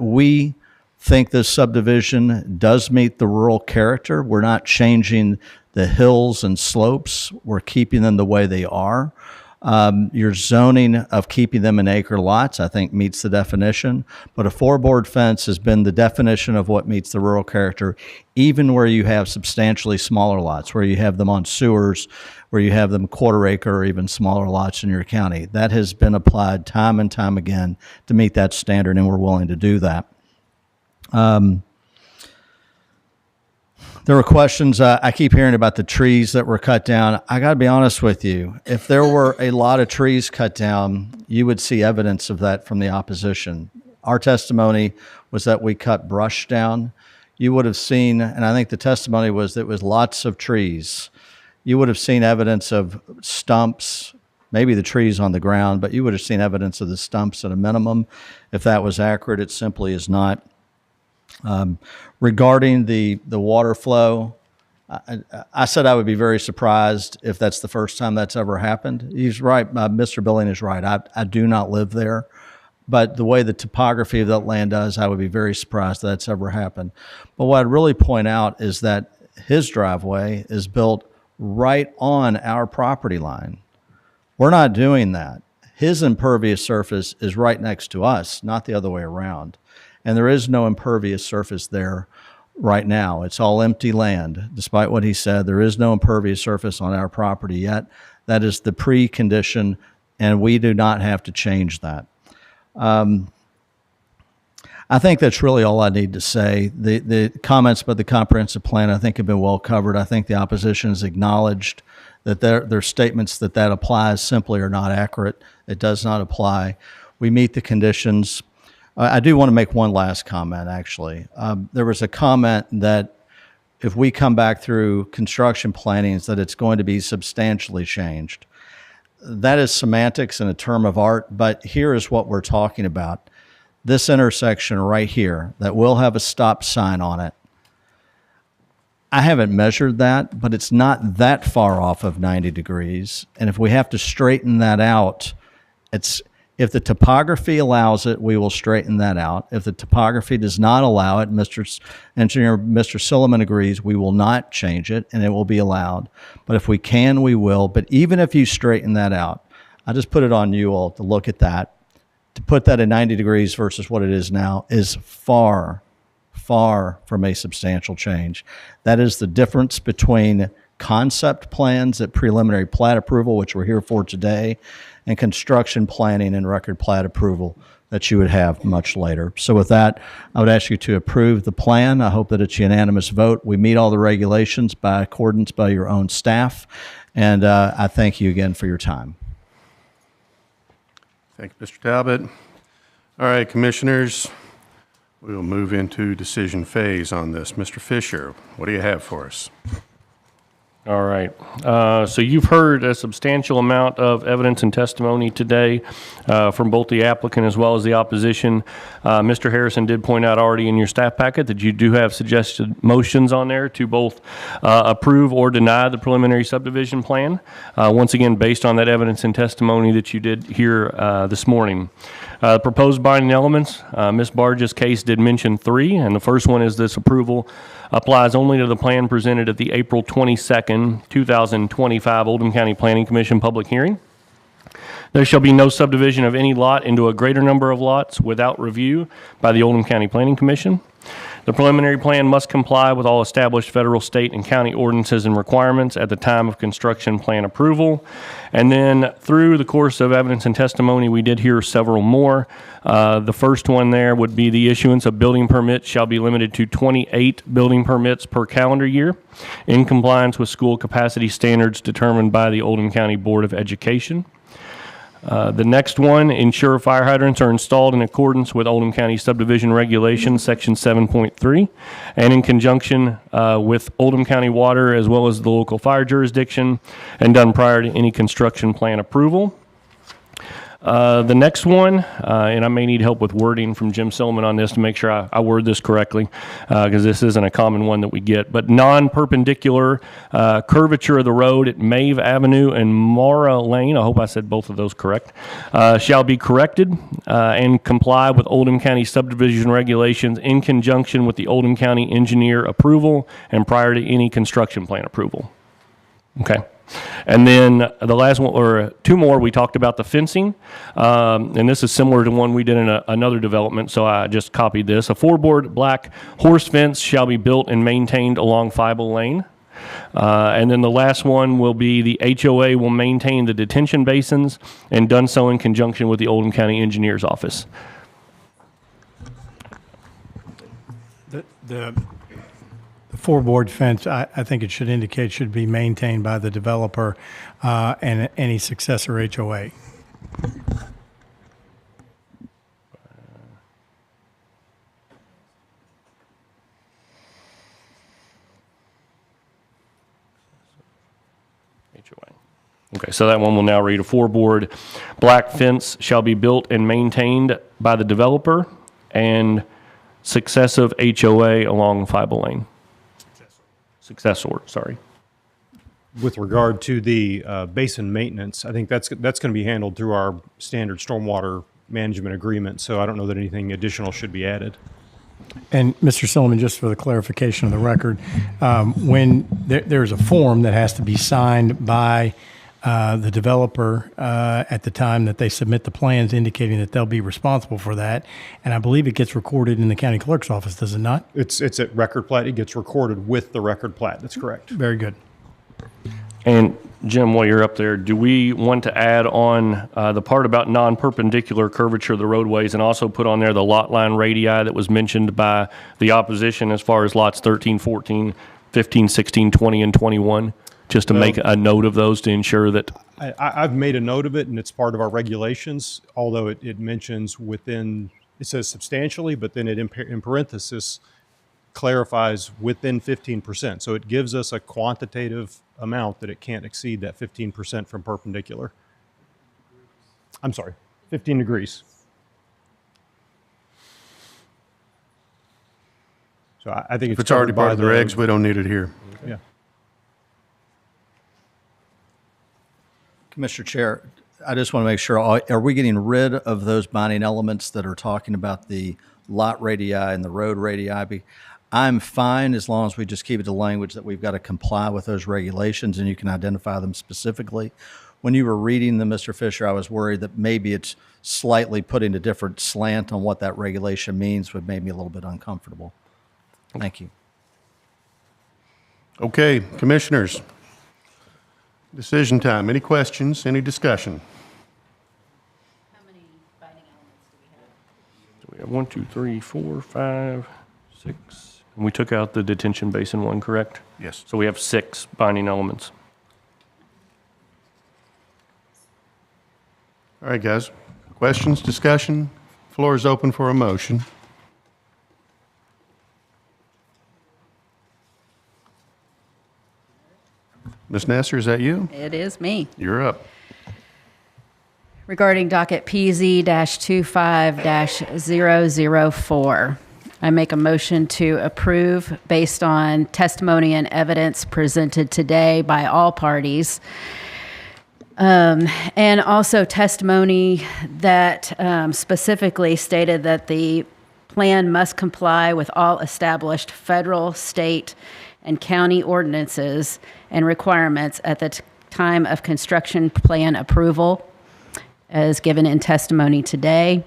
We think this subdivision does meet the rural character. We're not changing the hills and slopes. We're keeping them the way they are. Your zoning of keeping them in acre lots, I think, meets the definition. But a four-board fence has been the definition of what meets the rural character, even where you have substantially smaller lots, where you have them on sewers, where you have them quarter acre or even smaller lots in your county. That has been applied time and time again to meet that standard, and we're willing to do that. There were questions. I keep hearing about the trees that were cut down. I got to be honest with you. If there were a lot of trees cut down, you would see evidence of that from the opposition. Our testimony was that we cut brush down. You would have seen, and I think the testimony was that it was lots of trees. You would have seen evidence of stumps, maybe the trees on the ground, but you would have seen evidence of the stumps at a minimum. If that was accurate, it simply is not. Regarding the water flow, I said I would be very surprised if that's the first time that's ever happened. He's right. Mr. Billing is right. I do not live there. But the way the topography of that land does, I would be very surprised that that's ever happened. But what I'd really point out is that his driveway is built right on our property line. We're not doing that. His impervious surface is right next to us, not the other way around. And there is no impervious surface there right now. It's all empty land. Despite what he said, there is no impervious surface on our property yet. That is the precondition, and we do not have to change that. I think that's really all I need to say. The comments about the comprehensive plan, I think, have been well covered. I think the opposition has acknowledged that their statements that applies simply are not accurate. It does not apply. We meet the conditions. I do want to make one last comment, actually. There was a comment that if we come back through construction plannings, that it's going to be substantially changed. That is semantics and a term of art, but here is what we're talking about. This intersection right here that will have a stop sign on it. I haven't measured that, but it's not that far off of 90 degrees. And if we have to straighten that out, if the topography allows it, we will straighten that out. If the topography does not allow it, Engineer Mr. Silliman agrees, we will not change it and it will be allowed. But if we can, we will. But even if you straighten that out, I just put it on you all to look at that. To put that at 90 degrees versus what it is now is far, far from a substantial change. That is the difference between concept plans at preliminary plat approval, which we're here for today, and construction planning and record plat approval that you would have much later. So with that, I would ask you to approve the plan. I hope that it's unanimous vote. We meet all the regulations by accordance by your own staff, and I thank you again for your time. Thank you, Mr. Talbot. All right, commissioners, we will move into decision phase on this. Mr. Fisher, what do you have for us? All right. So you've heard a substantial amount of evidence and testimony today from both the applicant as well as the opposition. Mr. Harrison did point out already in your staff packet that you do have suggested motions on there to both approve or deny the preliminary subdivision plan. Once again, based on that evidence and testimony that you did hear this morning. Proposed binding elements, Ms. Barge's case did mention 3, and the first one is this approval applies only to the plan presented at the April 22nd, 2025 Oldham County Planning Commission public hearing. There shall be no subdivision of any lot into a greater number of lots without review by the Oldham County Planning Commission. The preliminary plan must comply with all established federal, state, and county ordinances and requirements at the time of construction plan approval. And then through the course of evidence and testimony, we did hear several more. The first one there would be the issuance of building permits shall be limited to 28 building permits per calendar year in compliance with school capacity standards determined by the Oldham County Board of Education. The next one, ensure fire hydrants are installed in accordance with Oldham County Subdivision Regulations, Section 7.3, and in conjunction with Oldham County Water as well as the local fire jurisdiction, and done prior to any construction plan approval. The next one, and I may need help with wording from Jim Silliman on this to make sure I word this correctly, because this isn't a common one that we get, but non-perpendicular curvature of the road at Mave Avenue and Mara Lane, I hope I said both of those correct, shall be corrected and comply with Oldham County subdivision regulations in conjunction with the Oldham County engineer approval and prior to any construction plan approval. Okay. And then the last one, or 2 more, we talked about the fencing, and this is similar to one we did in another development, so I just copied this. A 4-board black horse fence shall be built and maintained along Fieble Lane. And then the last one will be the HOA will maintain the detention basins and done so in conjunction with the Oldham County Engineer's Office. The 4-board fence, I think it should indicate should be maintained by the developer and any successor HOA. Okay, so that one will now read, a 4-board black fence shall be built and maintained by the developer and successive HOA along Fieble Lane. Successor, sorry. With regard to the basin maintenance, I think that's going to be handled through our standard stormwater management agreement, so I don't know that anything additional should be added. And Mr. Silliman, just for the clarification of the record, when there's a form that has to be signed by the developer at the time that they submit the plans indicating that they'll be responsible for that. And I believe it gets recorded in the county clerk's office, does it not? It's at record plat. It gets recorded with the record plat. That's correct. Very good. And Jim, while you're up there, do we want to add on the part about non-perpendicular curvature of the roadways and also put on there the lot line radii that was mentioned by the opposition as far as lots 13, 14, 15, 16, 20, and 21? Just to make a note of those to ensure that. I've made a note of it, and it's part of our regulations, although it mentions within, it says substantially, but then it in parenthesis clarifies within 15%. So it gives us a quantitative amount that it can't exceed that 15% from perpendicular. I'm sorry, 15 degrees. So I think if it's already part of the regs, we don't need it here. Yeah. Mr. Chair, I just want to make sure, are we getting rid of those binding elements that are talking about the lot radii and the road radii? I'm fine as long as we just keep it to language that we've got to comply with those regulations and you can identify them specifically. When you were reading them, Mr. Fisher, I was worried that maybe it's slightly putting a different slant on what that regulation means would make me a little bit uncomfortable. Thank you. Okay, commissioners, Decision time. Any questions? Any discussion? So we have 1, 2, 3, 4, 5, 6. And we took out the detention basin one, correct? Yes. So we have 6 binding elements. All right, guys. Questions, discussion? Floor is open for a motion. Ms. Nasser, is that you? It is me. You're up. Regarding docket PZ-25-004, I make a motion to approve based on testimony and evidence presented today by all parties, and also testimony that specifically stated that the plan must comply with all established federal, state, and county ordinances and requirements at the time of construction plan approval, as given in testimony today.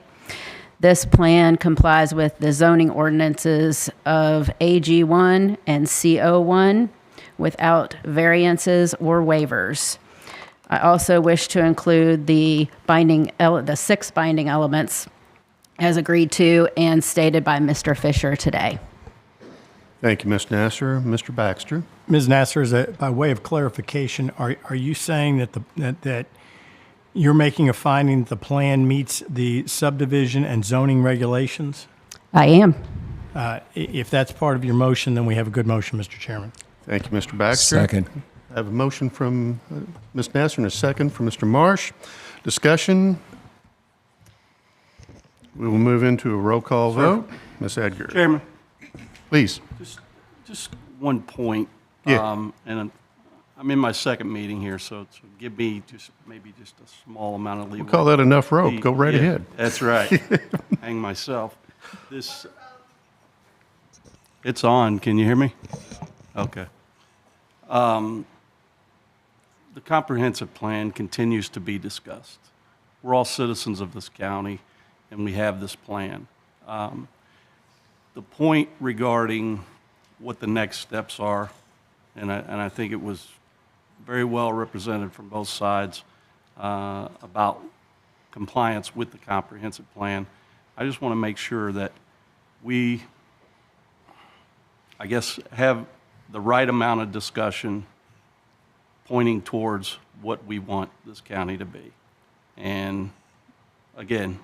This plan complies with the zoning ordinances of AG1 and CO1 without variances or waivers. I also wish to include the 6 binding elements as agreed to and stated by Mr. Fisher today. Thank you, Ms. Nasser. Mr. Baxter? Ms. Nasser, by way of clarification, are you saying that that you're making a finding that the plan meets the subdivision and zoning regulations? I am. If that's part of your motion, then we have a good motion, Mr. Chairman. Thank you, Mr. Baxter. Second. I have a motion from Ms. Nasser and a second from Mr. Marsh. Discussion? We will move into a roll call vote. Ms. Edgar? Chairman. Please. Just one point. Yeah. And I'm in my second meeting here, so give me maybe just a small amount of leeway. We'll call that enough rope. Go right ahead. That's right. Hang myself. It's on. Can you hear me? Okay. The comprehensive plan continues to be discussed. We're all citizens of this county, and we have this plan. The point regarding what the next steps are, and I think it was very well represented from both sides about compliance with the comprehensive plan. I just want to make sure that we, I guess, have the right amount of discussion pointing towards what we want this county to be. And again,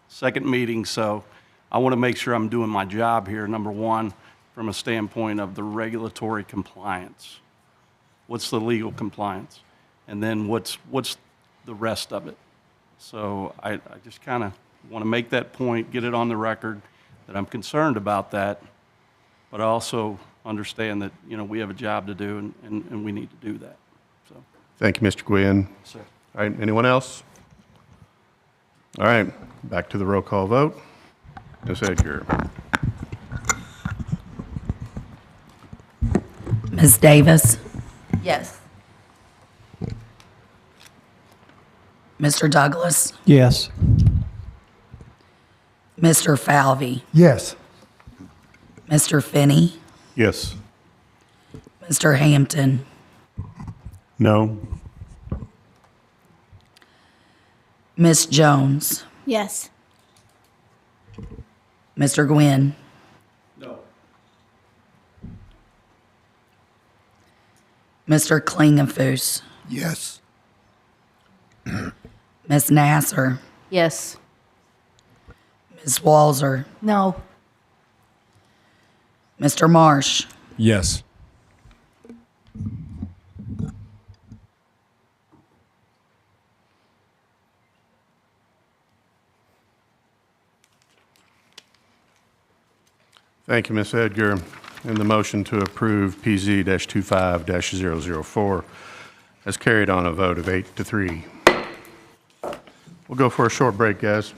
second meeting, so I want to make sure I'm doing my job here, number one, from a standpoint of the regulatory compliance. What's the legal compliance? And then what's the rest of it? So I just kind of want to make that point, get it on the record, that I'm concerned about that, but I also understand that, we have a job to do and we need to do that. So. Thank you, Mr. Gwynn. Sir. All right, anyone else? All right, back to the roll call vote. Ms. Edgar? Ms. Davis? Yes. Mr. Douglas? Yes. Mr. Falvey? Yes. Mr. Finney? Yes. Mr. Hampton? No. Ms. Jones? Yes. Mr. Gwynn? No. Mr. Klingenfuss? Yes. Ms. Nasser? Yes. Ms. Walzer? No. Mr. Marsh? Yes. Thank you, Ms. Edgar. And the motion to approve PZ-25-004 has carried on a vote of 8-3. We'll go for a short break, guys.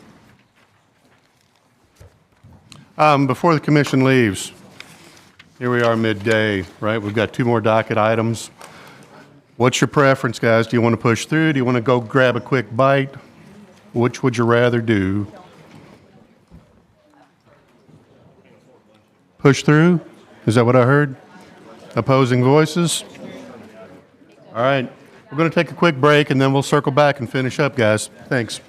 Before the commission leaves, here we are midday, right? We've got 2 more docket items. What's your preference, guys? Do you want to push through? Do you want to go grab a quick bite? Which would you rather do? Push through? Is that what I heard? Opposing voices? All right. We're going to take a quick break, and then we'll circle back and finish up, guys. Thanks.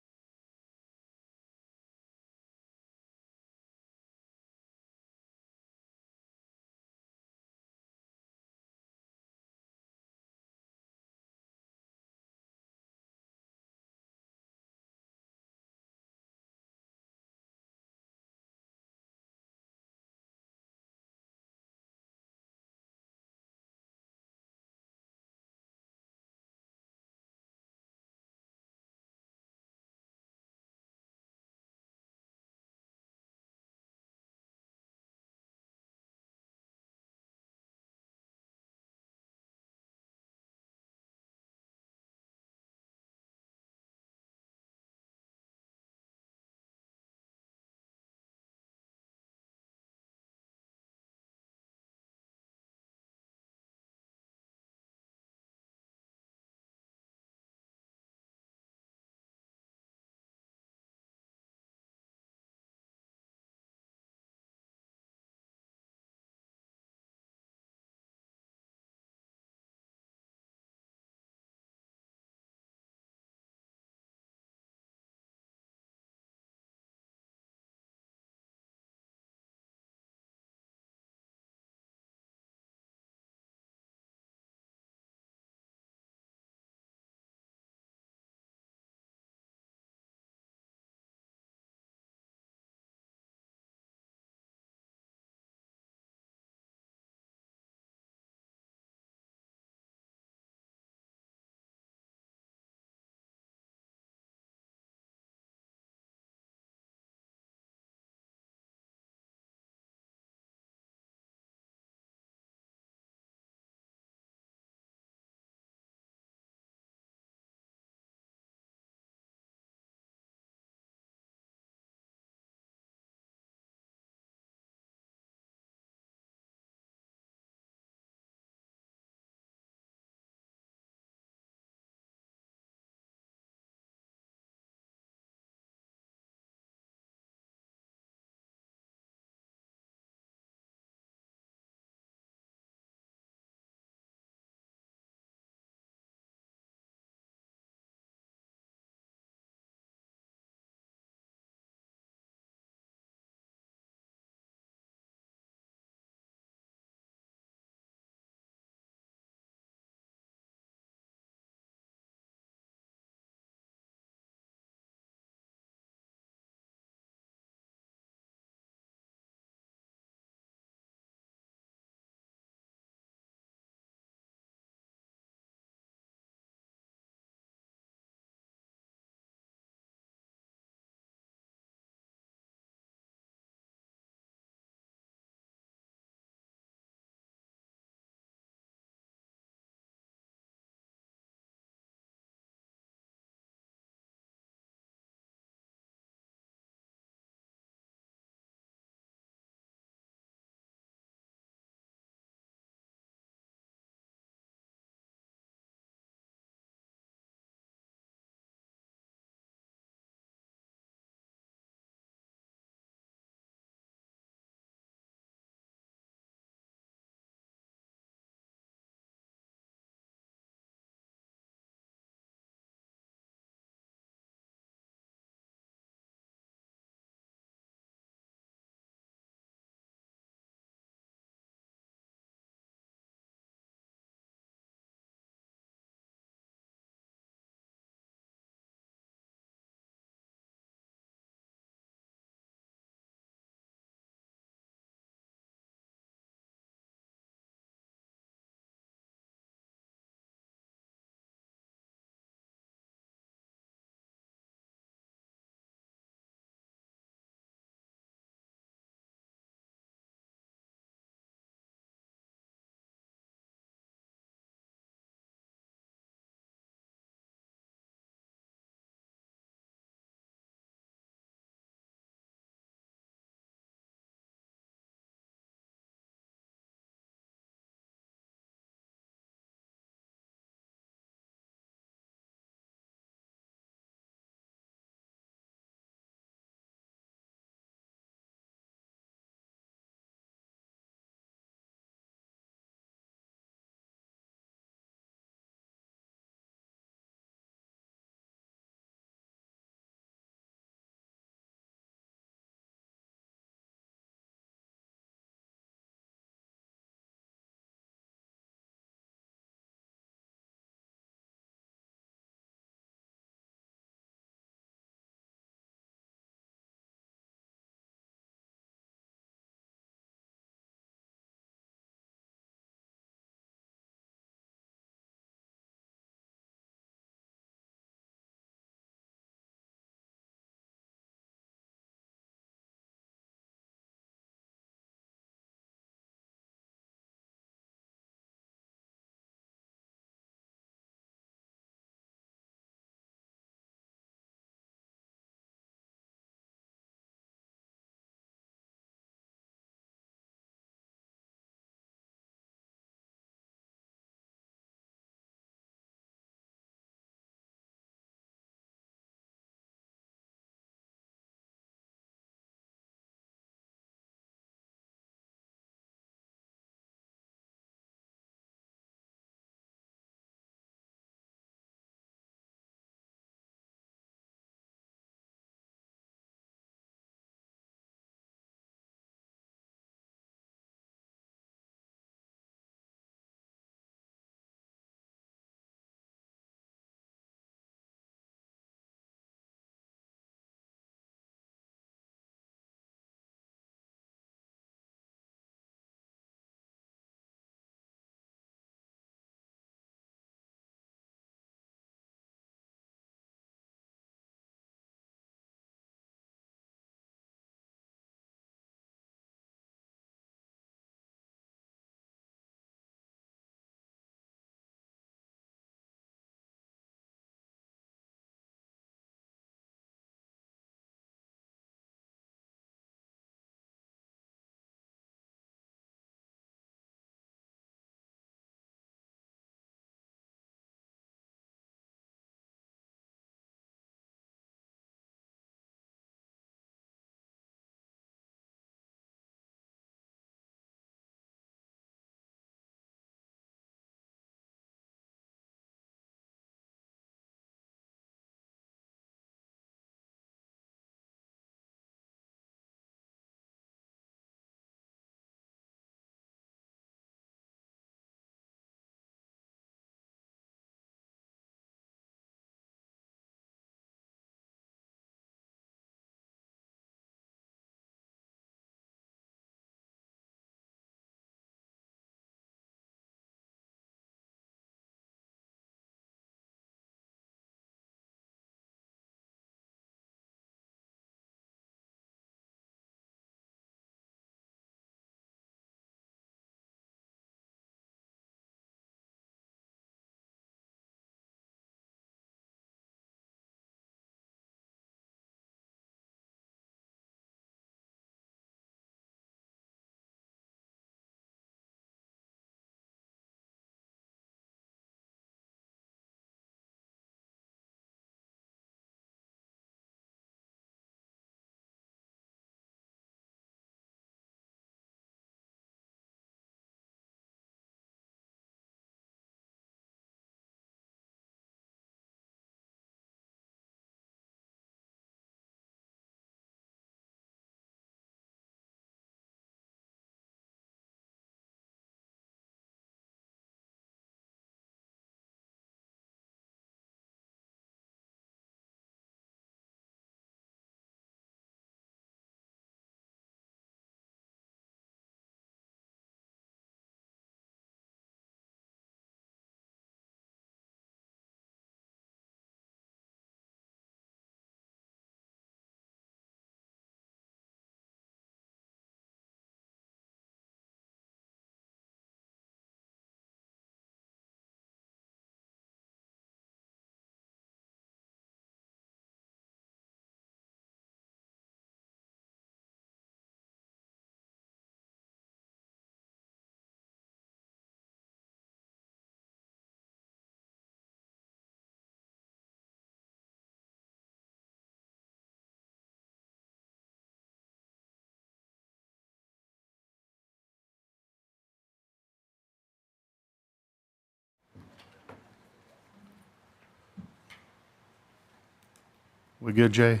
We good, Jay?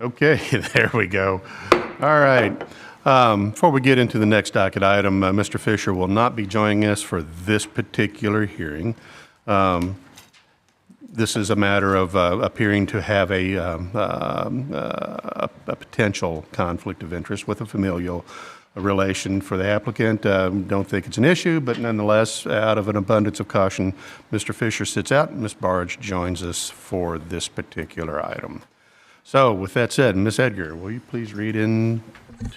Okay, there we go. All right. Before we get into the next docket item, Mr. Fisher will not be joining us for this particular hearing. This is a matter of appearing to have a potential conflict of interest with a familial relation for the applicant. Don't think it's an issue, but nonetheless, out of an abundance of caution, Mr. Fisher sits out, and Ms. Barge joins us for this particular item. So with that said, Ms. Edgar, will you please read into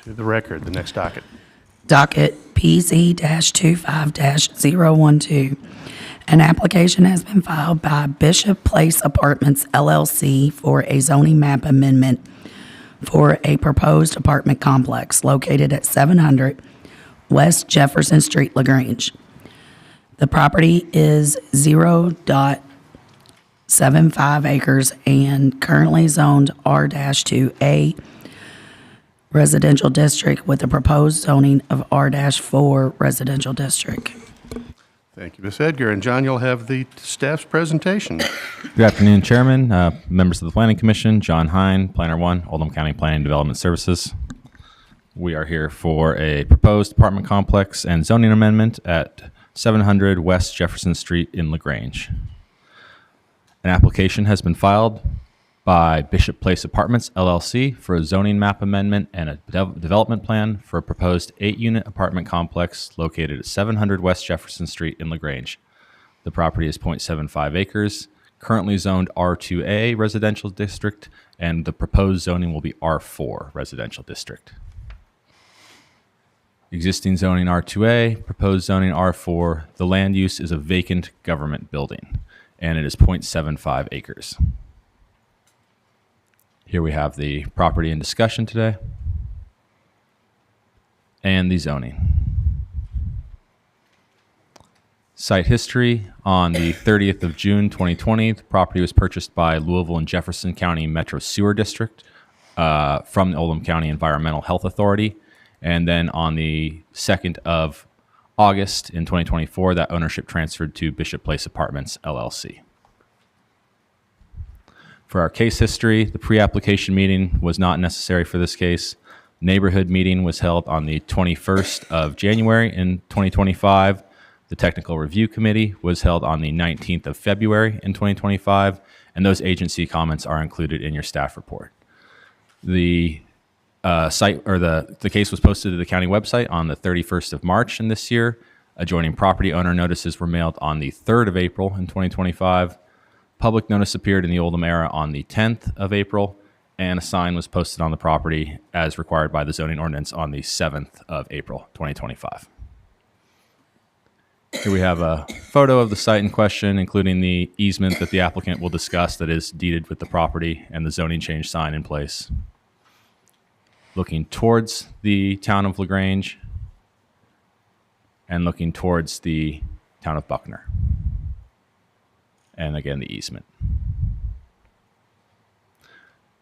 the record the next docket? Docket PZ-25-012. An application has been filed by Bishop Place Apartments LLC for a zoning map amendment for a proposed apartment complex located at 700 West Jefferson Street, LaGrange. The property is 0.75 acres and currently zoned R-2A residential district with a proposed zoning of R-4 residential district. Thank you, Ms. Edgar. And John, you'll have the staff's presentation. Good afternoon, Chairman, members of the Planning Commission, John Hine, Planner 1, Oldham County Planning and Development Services. We are here for a proposed apartment complex and zoning amendment at 700 West Jefferson Street in LaGrange. An application has been filed by Bishop Place Apartments LLC for a zoning map amendment and a development plan for a proposed 8-unit apartment complex located at 700 West Jefferson Street in LaGrange. The property is 0.75 acres, currently zoned R2A residential district, and the proposed zoning will be R4 residential district. Existing zoning R2A, proposed zoning R4. The land use is a vacant government building, and it is 0.75 acres. Here we have the property in discussion today and the zoning. Site history: on the 30th of June 2020, the property was purchased by Louisville and Jefferson County Metro Sewer District from the Oldham County Environmental Health Authority. And then on the 2nd of August in 2024, that ownership transferred to Bishop Place Apartments LLC. For our case history, the pre-application meeting was not necessary for this case. Neighborhood meeting was held on the 21st of January in 2025. The technical review committee was held on the 19th of February in 2025, and those agency comments are included in your staff report. The the case was posted to the county website on the 31st of March in this year. Adjoining property owner notices were mailed on the 3rd of April in 2025. Public notice appeared in the Oldham Era on the 10th of April, and a sign was posted on the property as required by the zoning ordinance on the 7th of April, 2025. Here we have a photo of the site in question, including the easement that the applicant will discuss that is deeded with the property and the zoning change sign in place. Looking towards the town of LaGrange and looking towards the town of Buckner. And again, the easement.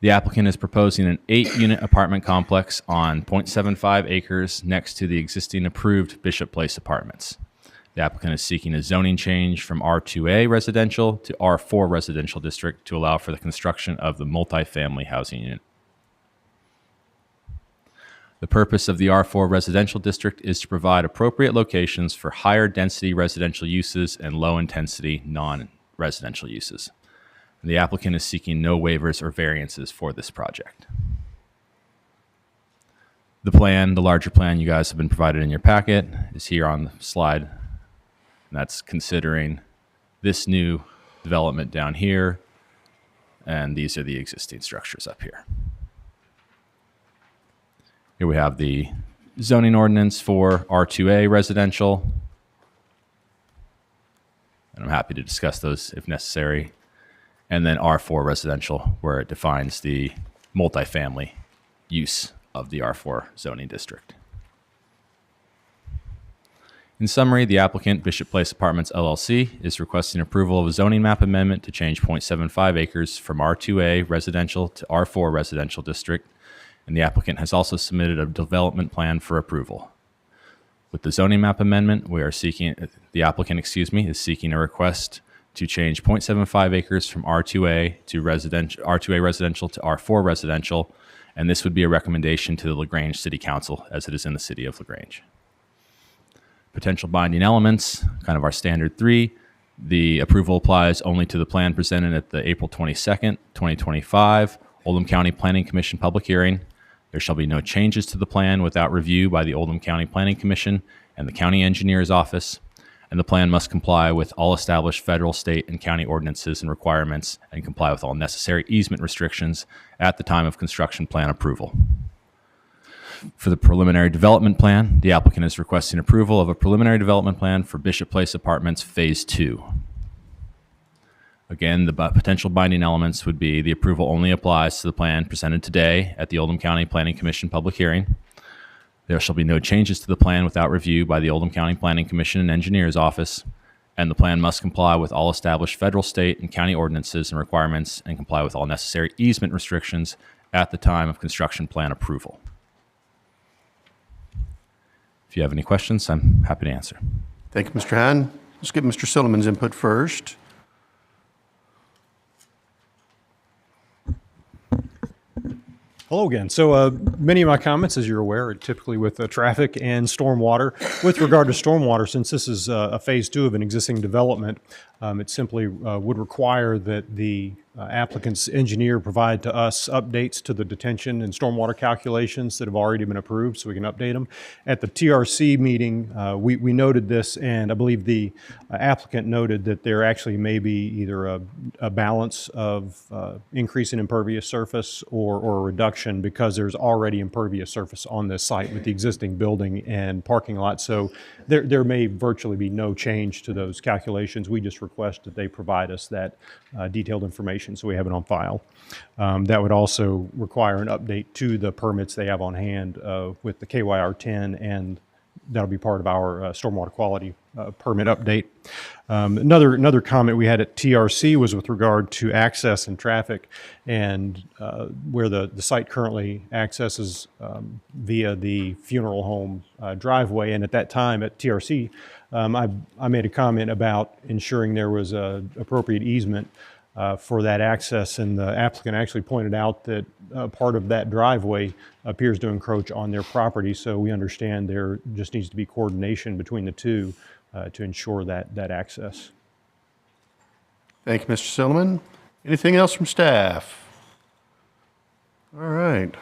The applicant is proposing an 8-unit apartment complex on 0.75 acres next to the existing approved Bishop Place Apartments. The applicant is seeking a zoning change from R2A residential to R4 residential district to allow for the construction of the multifamily housing unit. The purpose of the R4 residential district is to provide appropriate locations for higher density residential uses and low intensity non-residential uses. The applicant is seeking no waivers or variances for this project. The plan, the larger plan you guys have been provided in your packet, is here on the slide. And that's considering this new development down here, and these are the existing structures up here. Here we have the zoning ordinance for R2A residential. And I'm happy to discuss those if necessary. And then R4 residential, where it defines the multifamily use of the R4 zoning district. In summary, the applicant, Bishop Place Apartments LLC, is requesting approval of a zoning map amendment to change 0.75 acres from R2A residential to R4 residential district, and the applicant has also submitted a development plan for approval. With the zoning map amendment, we are seeking, the applicant, is seeking a request to change 0.75 acres from R2A to R2A residential to R4 residential, and this would be a recommendation to the LaGrange City Council as it is in the city of LaGrange. Potential binding elements, kind of our standard 3. The approval applies only to the plan presented at the April 22nd, 2025 Oldham County Planning Commission public hearing. There shall be no changes to the plan without review by the Oldham County Planning Commission and the County Engineer's Office, and the plan must comply with all established federal, state, and county ordinances and requirements and comply with all necessary easement restrictions at the time of construction plan approval. For the preliminary development plan, the applicant is requesting approval of a preliminary development plan for Bishop Place Apartments Phase 2. Again, the potential binding elements would be the approval only applies to the plan presented today at the Oldham County Planning Commission public hearing. There shall be no changes to the plan without review by the Oldham County Planning Commission and Engineer's Office, and the plan must comply with all established federal, state, and county ordinances and requirements and comply with all necessary easement restrictions at the time of construction plan approval. If you have any questions, I'm happy to answer. Thank you, Mr. Hahn. Let's get Mr. Silliman's input first. Hello again. So many of my comments, as you're aware, are typically with traffic and stormwater. With regard to stormwater, since this is a phase 2 of an existing development, it simply would require that the applicant's engineer provide to us updates to the detention and stormwater calculations that have already been approved so we can update them. At the TRC meeting, we noted this, and I believe the applicant noted that there actually may be either a balance of increase in impervious surface or a reduction because there's already impervious surface on this site with the existing building and parking lot. So there may virtually be no change to those calculations. We just request that they provide us that detailed information so we have it on file. That would also require an update to the permits they have on hand with the KYR 10, and that'll be part of our stormwater quality permit update. Another comment we had at TRC was with regard to access and traffic, and where the site currently accesses via the funeral home driveway. And at that time at TRC, I made a comment about ensuring there was an appropriate easement for that access, and the applicant actually pointed out that part of that driveway appears to encroach on their property, so we understand there just needs to be coordination between the two to ensure that access. Thank you, Mr. Silliman. Anything else from staff? All right.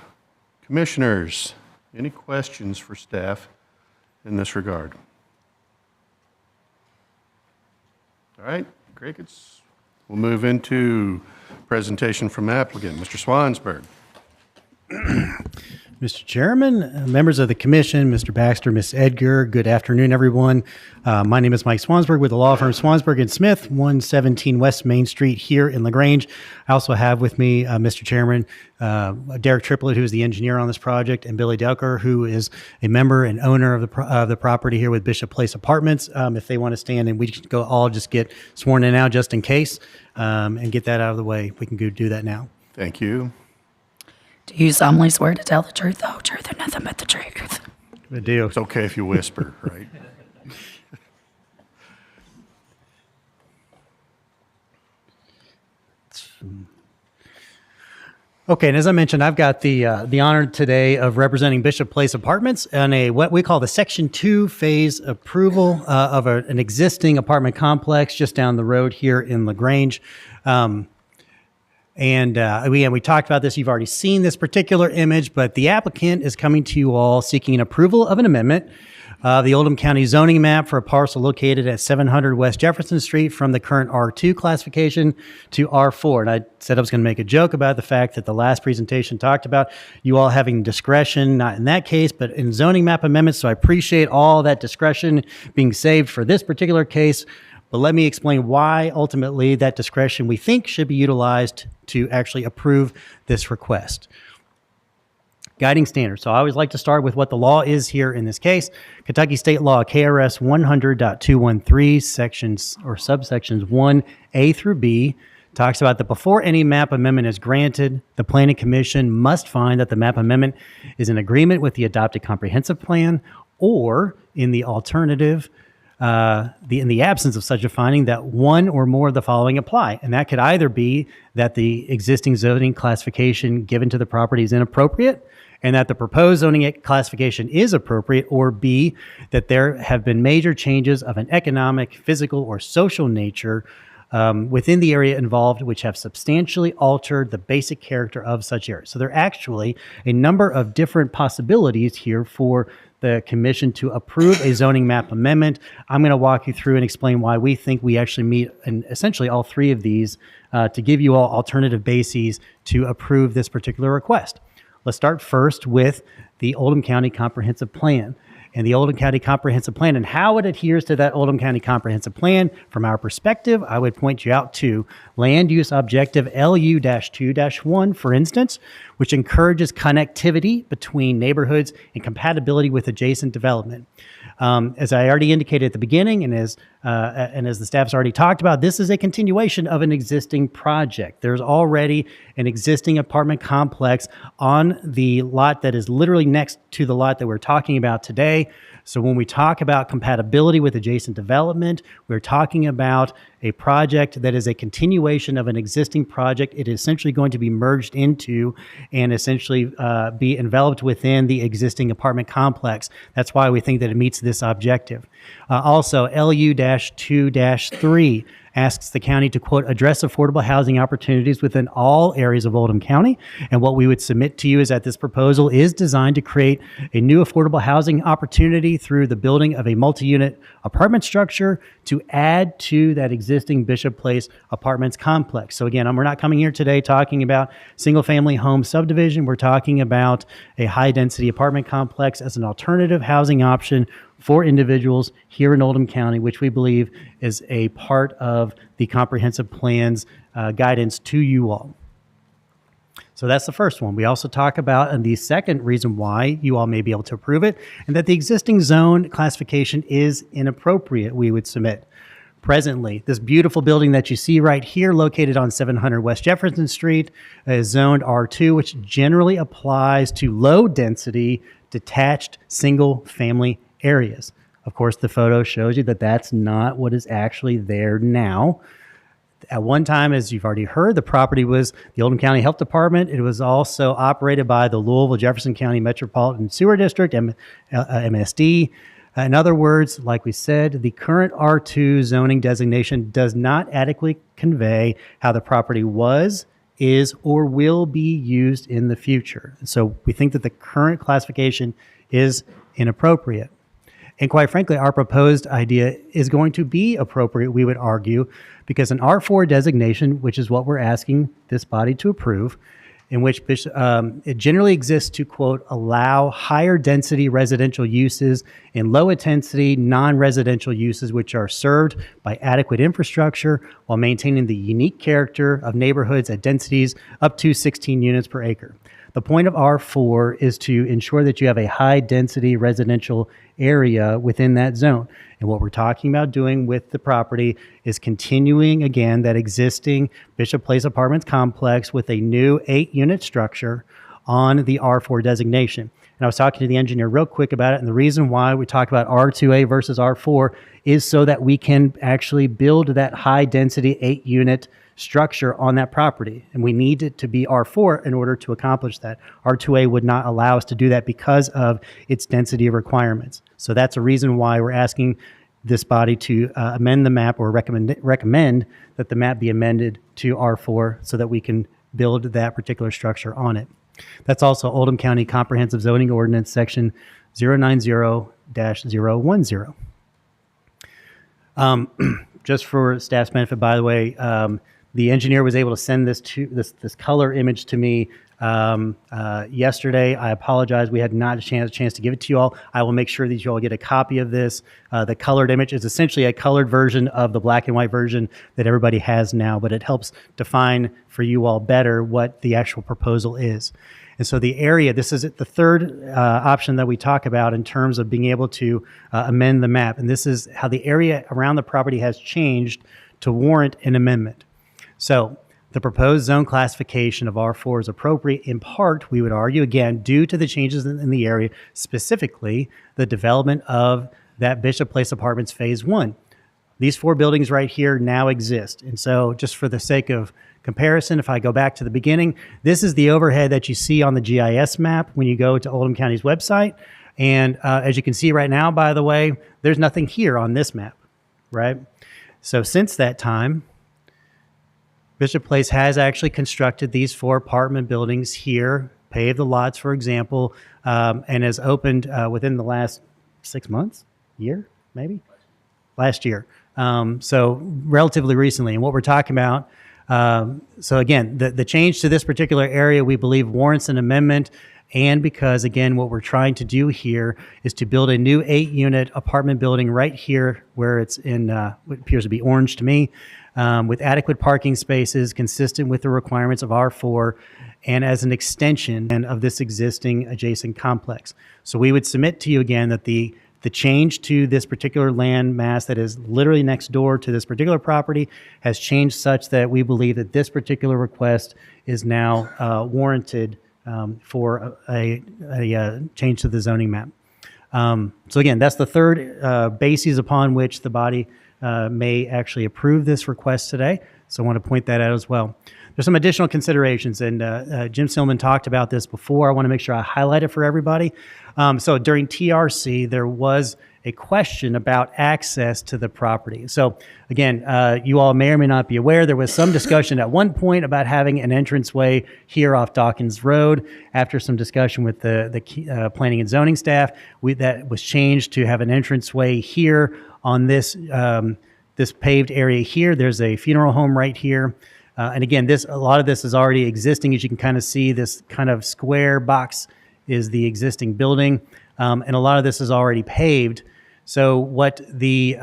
Commissioners, any questions for staff in this regard? All right, crickets. We'll move into presentation from applicant, Mr. Swansburg. Mr. Chairman, members of the commission, Mr. Baxter, Ms. Edgar, good afternoon, everyone. My name is Mike Swansburg with the law firm Swansburg & Smith, 117 West Main Street here in LaGrange. I also have with me, Mr. Chairman, Derek Triplett, who is the engineer on this project, and Billy Delker, who is a member and owner of the property here with Bishop Place Apartments. If they want to stand, and we can go all just get sworn in now just in case, and get that out of the way. We can go do that now. Thank you. Do you solemnly swear to tell the truth, the whole truth, and nothing but the truth? Good deal. It's okay if you whisper, right? Okay, and as I mentioned, I've got the honor today of representing Bishop Place Apartments on what we call the Section 2 phase approval of an existing apartment complex just down the road here in LaGrange. We talked about this. You've already seen this particular image, but the applicant is coming to you all seeking approval of an amendment of the Oldham County zoning map for a parcel located at 700 West Jefferson Street from the current R2 classification to R4. And I said I was going to make a joke about the fact that the last presentation talked about you all having discretion, not in that case, but in zoning map amendments. So I appreciate all that discretion being saved for this particular case. But let me explain why ultimately that discretion we think should be utilized to actually approve this request. Guiding standards. So I always like to start with what the law is here in this case. Kentucky State Law, KRS 100.213, sections or subsections 1A through B, talks about that before any map amendment is granted, the Planning Commission must find that the map amendment is in agreement with the adopted comprehensive plan, or in the alternative, in the absence of such a finding, that one or more of the following apply. And that could either be that the existing zoning classification given to the property is inappropriate, and that the proposed zoning classification is appropriate, or B, that there have been major changes of an economic, physical, or social nature within the area involved, which have substantially altered the basic character of such area. So there are actually a number of different possibilities here for the commission to approve a zoning map amendment. I'm going to walk you through and explain why we think we actually meet in essentially all three of these to give you all alternative bases to approve this particular request. Let's start first with the Oldham County Comprehensive Plan. And the Oldham County Comprehensive Plan and how it adheres to that Oldham County Comprehensive Plan. From our perspective, I would point you out to Land Use Objective LU-2-1, for instance, which encourages connectivity between neighborhoods and compatibility with adjacent development. As I already indicated at the beginning, and as the staff's already talked about, this is a continuation of an existing project. There's already an existing apartment complex on the lot that is literally next to the lot that we're talking about today. So when we talk about compatibility with adjacent development, we're talking about a project that is a continuation of an existing project. It is essentially going to be merged into and essentially be enveloped within the existing apartment complex. That's why we think that it meets this objective. Also, LU-2-3 asks the county to, quote, address affordable housing opportunities within all areas of Oldham County. And what we would submit to you is that this proposal is designed to create a new affordable housing opportunity through the building of a multi-unit apartment structure to add to that existing Bishop Place Apartments complex. So again, we're not coming here today talking about single-family home subdivision. We're talking about a high-density apartment complex as an alternative housing option for individuals here in Oldham County, which we believe is a part of the comprehensive plan's guidance to you all. So that's the first one. We also talk about, and the second reason why you all may be able to approve it, and that the existing zone classification is inappropriate, we would submit. Presently, this beautiful building that you see right here, located on 700 West Jefferson Street, is zoned R2, which generally applies to low-density, detached, single-family areas. Of course, the photo shows you that that's not what is actually there now. At one time, as you've already heard, the property was the Oldham County Health Department. It was also operated by the Louisville Jefferson County Metropolitan Sewer District, MSD. In other words, like we said, the current R2 zoning designation does not adequately convey how the property was, is, or will be used in the future. So we think that the current classification is inappropriate. And quite frankly, our proposed idea is going to be appropriate, we would argue, because an R4 designation, which is what we're asking this body to approve, in which it generally exists to, quote, allow higher density residential uses and low intensity non-residential uses which are served by adequate infrastructure while maintaining the unique character of neighborhoods at densities up to 16 units per acre. The point of R4 is to ensure that you have a high density residential area within that zone. And what we're talking about doing with the property is continuing, again, that existing Bishop Place Apartments complex with a new 8-unit structure on the R4 designation. And I was talking to the engineer real quick about it, and the reason why we talk about R2A versus R4 is so that we can actually build that high density 8-unit structure on that property. And we need it to be R4 in order to accomplish that. R2A would not allow us to do that because of its density requirements. So that's a reason why we're asking this body to amend the map, or recommend that the map be amended to R4 so that we can build that particular structure on it. That's also Oldham County Comprehensive Zoning Ordinance Section 090-010. Just for staff's benefit, by the way, the engineer was able to send this color image to me yesterday. I apologize. We had not a chance to give it to you all. I will make sure that you all get a copy of this. The colored image is essentially a colored version of the black and white version that everybody has now, but it helps define for you all better what the actual proposal is. And so the area, this is the third option that we talk about in terms of being able to amend the map. And this is how the area around the property has changed to warrant an amendment. So the proposed zone classification of R4 is appropriate in part, we would argue, again, due to the changes in the area, specifically the development of that Bishop Place Apartments Phase 1. These 4 buildings right here now exist. And so just for the sake of comparison, if I go back to the beginning, this is the overhead that you see on the GIS map when you go to Oldham County's website. And as you can see right now, by the way, there's nothing here on this map, right? So since that time, Bishop Place has actually constructed these 4 apartment buildings here, paved the lots, for example, and has opened within the last 6 months, year, maybe? Last year. So relatively recently. And what we're talking about, so again, the change to this particular area we believe warrants an amendment, and because, again, what we're trying to do here is to build a new 8-unit apartment building right here where it's in what appears to be orange to me, with adequate parking spaces consistent with the requirements of R4 and as an extension of this existing adjacent complex. So we would submit to you again that the change to this particular land mass that is literally next door to this particular property has changed such that we believe that this particular request is now warranted for a change to the zoning map. So again, that's the third basis upon which the body may actually approve this request today. So I want to point that out as well. There's some additional considerations, and Jim Silman talked about this before. I want to make sure I highlight it for everybody. So during TRC, there was a question about access to the property. So again, you all may or may not be aware, there was some discussion at one point about having an entranceway here off Dawkins Road. After some discussion with the planning and zoning staff, that was changed to have an entranceway here on this, this paved area here. There's a funeral home right here. And again, a lot of this is already existing. As you can kind of see, this kind of square box is the existing building, and a lot of this is already paved. So what the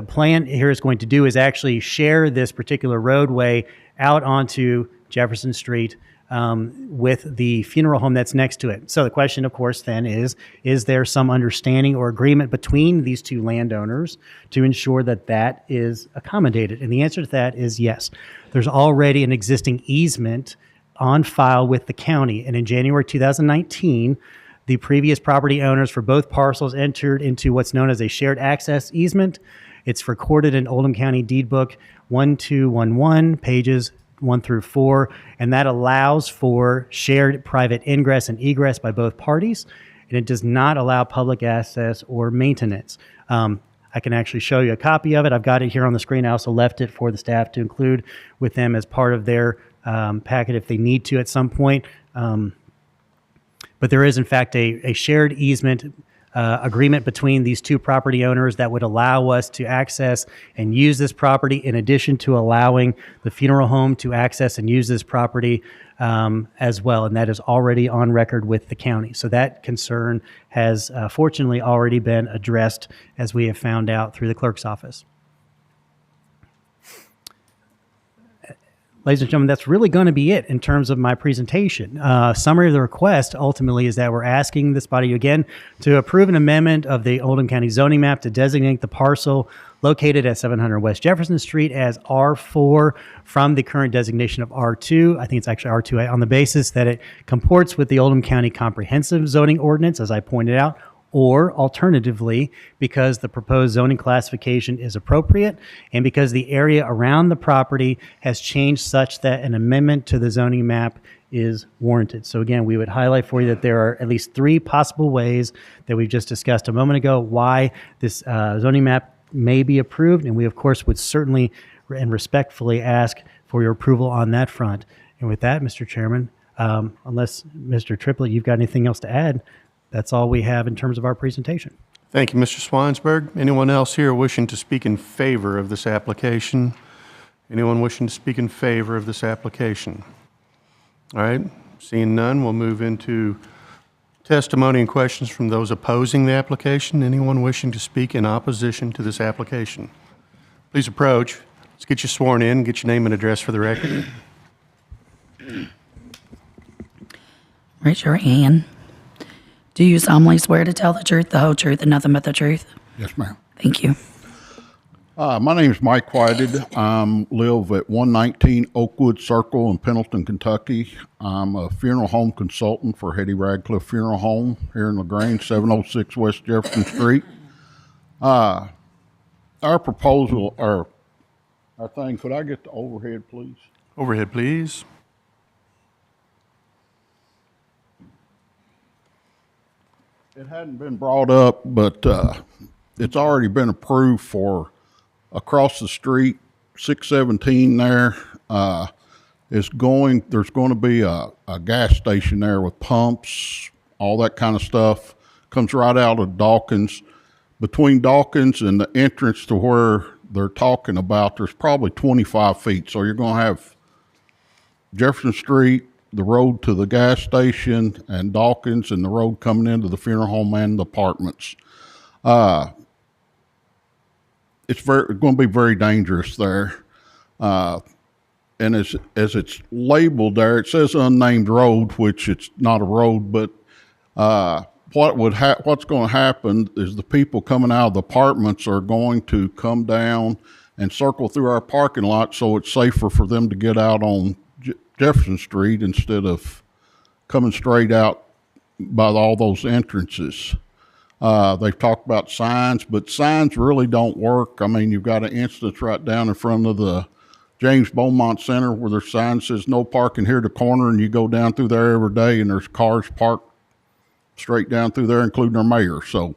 plan here is going to do is actually share this particular roadway out onto Jefferson Street with the funeral home that's next to it. So the question, of course, then is there some understanding or agreement between these two landowners to ensure that that is accommodated? And the answer to that is yes. There's already an existing easement on file with the county. And in January 2019, the previous property owners for both parcels entered into what's known as a shared access easement. It's recorded in Oldham County Deed Book 1211, pages 1 through 4, and that allows for shared private ingress and egress by both parties, and it does not allow public access or maintenance. I can actually show you a copy of it. I've got it here on the screen. I also left it for the staff to include with them as part of their packet if they need to at some point. But there is, in fact, a shared easement agreement between these two property owners that would allow us to access and use this property, in addition to allowing the funeral home to access and use this property as well. And that is already on record with the county. So that concern has fortunately already been addressed, as we have found out through the clerk's office. Ladies and gentlemen, that's really going to be it in terms of my presentation. Summary of the request ultimately is that we're asking this body again to approve an amendment of the Oldham County zoning map to designate the parcel located at 700 West Jefferson Street as R4 from the current designation of R2. I think it's actually R2 on the basis that it comports with the Oldham County Comprehensive Zoning Ordinance, as I pointed out, or alternatively, because the proposed zoning classification is appropriate and because the area around the property has changed such that an amendment to the zoning map is warranted. So again, we would highlight for you that there are at least 3 possible ways that we just discussed a moment ago why this zoning map may be approved, and we of course would certainly and respectfully ask for your approval on that front. And with that, Mr. Chairman, unless Mr. Triplett, you've got anything else to add, that's all we have in terms of our presentation. Thank you, Mr. Swinesberg. Anyone else here wishing to speak in favor of this application? Anyone wishing to speak in favor of this application? All right, seeing none, we'll move into testimony and questions from those opposing the application. Anyone wishing to speak in opposition to this application? Please approach. Let's get you sworn in, get your name and address for the record. Raise your hand. Do you solemnly swear to tell the truth, the whole truth, and nothing but the truth? Yes, ma'am. Thank you. My name is Mike Whited. Live at 119 Oakwood Circle in Pendleton, Kentucky. I'm a funeral home consultant for Hetty Radcliffe Funeral Home here in LaGrange, 706 West Jefferson Street. Our proposal, our thing, could I get the overhead, please? Overhead, please. It hadn't been brought up, but it's already been approved for across the street, 617 there. There's going to be a gas station there with pumps, all that kind of stuff. Comes right out of Dawkins. Between Dawkins and the entrance to where they're talking about, there's probably 25 feet. So you're going to have Jefferson Street, the road to the gas station, and Dawkins, and the road coming into the funeral home and the apartments. It's going to be very dangerous there. And as it's labeled there, it says unnamed road, which it's not a road, but what's going to happen is the people coming out of the apartments are going to come down and circle through our parking lot, so it's safer for them to get out on Jefferson Street instead of coming straight out by all those entrances. They've talked about signs, but signs really don't work. I mean, you've got an instance right down in front of the James Beaumont Center where their sign says no parking here at the corner, and you go down through there every day and there's cars parked straight down through there, including our mayor. So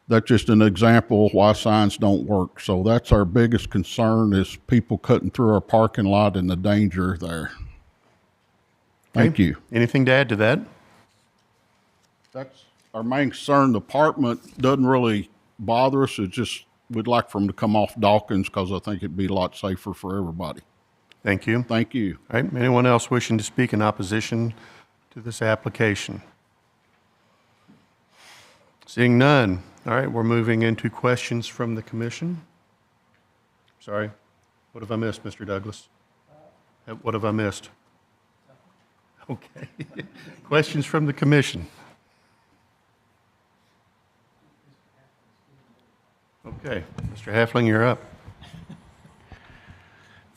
that's just an example of why signs don't work. So that's our biggest concern, is people cutting through our parking lot and the danger there. Thank you. Anything to add to that? That's our main concern. The apartment doesn't really bother us. It's just we'd like for them to come off Dawkins because I think it'd be a lot safer for everybody. Thank you. Thank you. All right. Anyone else wishing to speak in opposition to this application? Seeing none. All right. We're moving into questions from the commission. Sorry. What have I missed, Mr. Douglas? What have I missed? Okay. Questions from the commission. Okay. Mr. Halfling, you're up.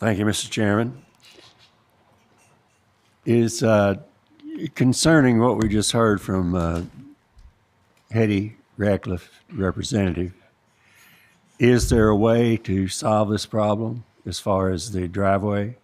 Thank you, Mr. Chairman. Is concerning what we just heard from Hetty Radcliffe representative, is there a way to solve this problem as far as the driveway?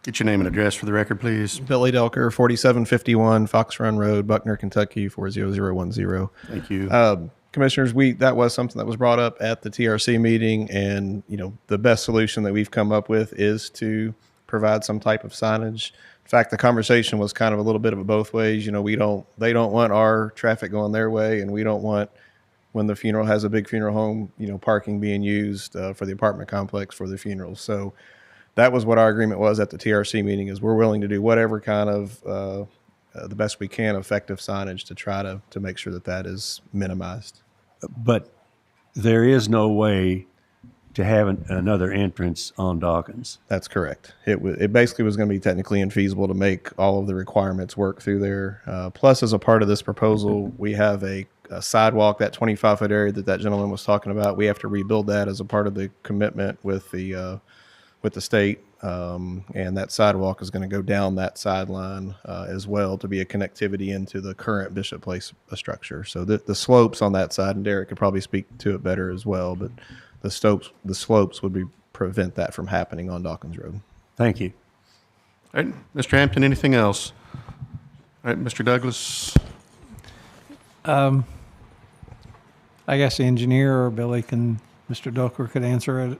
Get your name and address for the record, please. Billy Delker, 4751 Fox Run Road, Buckner, Kentucky, 40010. Thank you. Commissioners, that was something that was brought up at the TRC meeting, and the best solution that we've come up with is to provide some type of signage. In fact, the conversation was kind of a little bit of a both ways. They don't want our traffic going their way, and we don't want, when the funeral has a big funeral home, parking being used for the apartment complex for the funerals. So that was what our agreement was at the TRC meeting, is we're willing to do whatever kind of the best we can effective signage to try to make sure that is minimized. But there is no way to have another entrance on Dawkins. That's correct. It basically was going to be technically infeasible to make all of the requirements work through there. Plus, as a part of this proposal, we have a sidewalk, that 25-foot area that gentleman was talking about. We have to rebuild that as a part of the commitment with the state, and that sidewalk is going to go down that sideline as well to be a connectivity into the current Bishop Place structure. So the slopes on that side, and Derek could probably speak to it better as well, but the slopes would prevent that from happening on Dawkins Road. Thank you. All right, Mr. Hampton, anything else? All right, Mr. Douglas. I guess the engineer or Mr. Doker could answer it.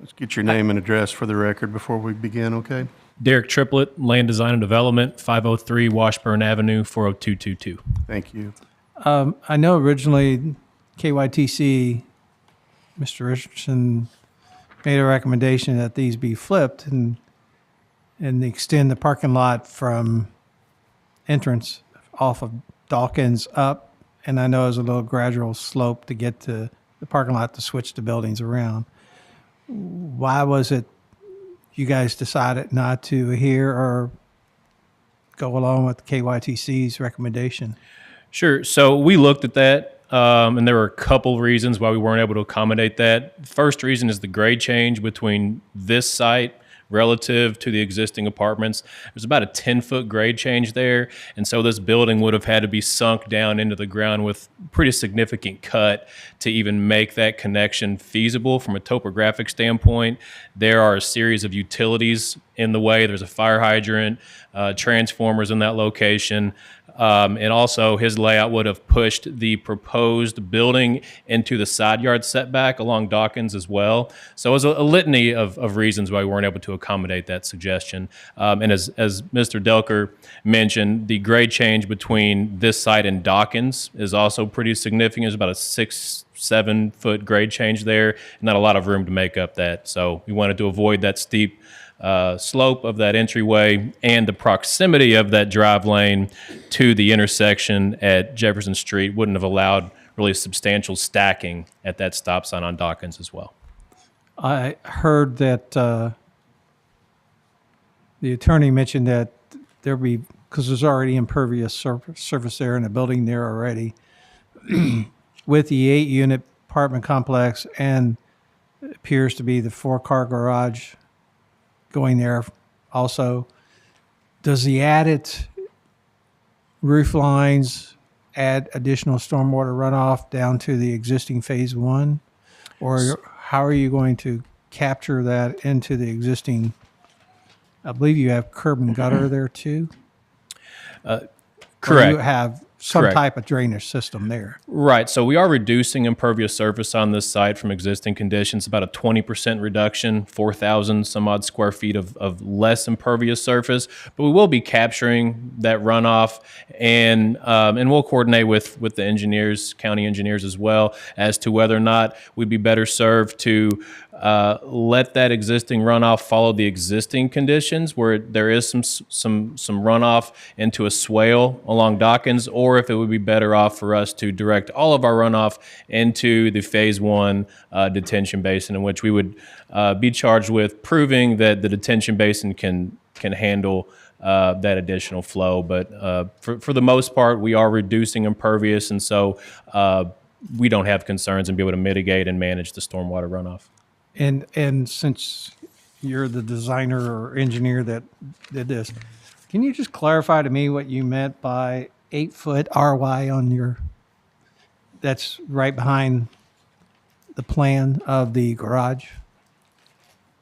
Let's get your name and address for the record before we begin, okay? Derek Triplett, Land Design and Development, 503 Washburn Avenue, 40222. Thank you. I know originally KYTC, Mr. Richardson made a recommendation that these be flipped and extend the parking lot from entrance off of Dawkins up. And I know there's a little gradual slope to get to the parking lot to switch the buildings around. Why was it you guys decided not to adhere or go along with KYTC's recommendation? Sure. So we looked at that. and there were a couple reasons why we weren't able to accommodate that. First reason is the grade change between this site relative to the existing apartments. There's about a 10-foot grade change there, and so this building would have had to be sunk down into the ground with pretty significant cut to even make that connection feasible from a topographic standpoint. There are a series of utilities in the way. There's a fire hydrant, transformers in that location. And also his layout would have pushed the proposed building into the side yard setback along Dawkins as well. So it was a litany of reasons why we weren't able to accommodate that suggestion. And as Mr. Delker mentioned, the grade change between this site and Dawkins is also pretty significant. There's about a 6-7 foot grade change there, and not a lot of room to make up that. So we wanted to avoid that steep slope of that entryway and the proximity of that drive lane to the intersection at Jefferson Street wouldn't have allowed really substantial stacking at that stop sign on Dawkins as well. I heard that the attorney mentioned that there be, because there's already impervious surface there in the building there already, with the 8-unit apartment complex and appears to be the 4-car garage going there also. Does the added roof lines add additional stormwater runoff down to the existing phase 1? Or how are you going to capture that into the existing, I believe you have curb and gutter there too? Correct. Or you have some Correct. type of drainage system there. Right. So we are reducing impervious surface on this site from existing conditions, about a 20% reduction, 4,000 some odd square feet of less impervious surface. But we will be capturing that runoff, and we'll coordinate with the engineers, county engineers as well, as to whether or not we'd be better served to let that existing runoff follow the existing conditions where there is some runoff into a swale along Dawkins, or if it would be better off for us to direct all of our runoff into the phase 1 detention basin, in which we would be charged with proving that the detention basin can handle that additional flow. But for the most part, we are reducing impervious, and so we don't have concerns and be able to mitigate and manage the stormwater runoff. And since you're the designer or engineer that did this, can you just clarify to me what you meant by 8-foot RY on your, that's right behind the plan of the garage?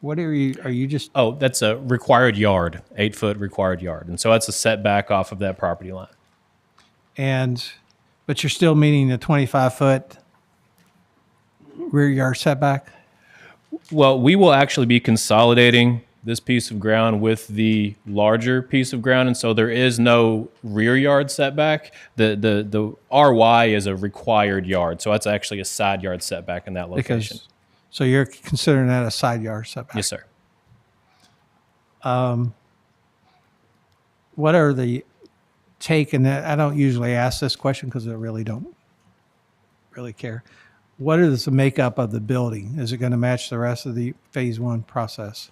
What are you just? Oh, that's a required yard, 8-foot required yard. And so that's a setback off of that property line. But you're still meeting the 25-foot rear yard setback? Well, we will actually be consolidating this piece of ground with the larger piece of ground, and so there is no rear yard setback. The RY is a required yard, so that's actually a side yard setback in that location. So you're considering that a side yard setback? Yes, sir. What are the take, and I don't usually ask this question because I really don't really care. What is the makeup of the building? Is it going to match the rest of the phase 1 process?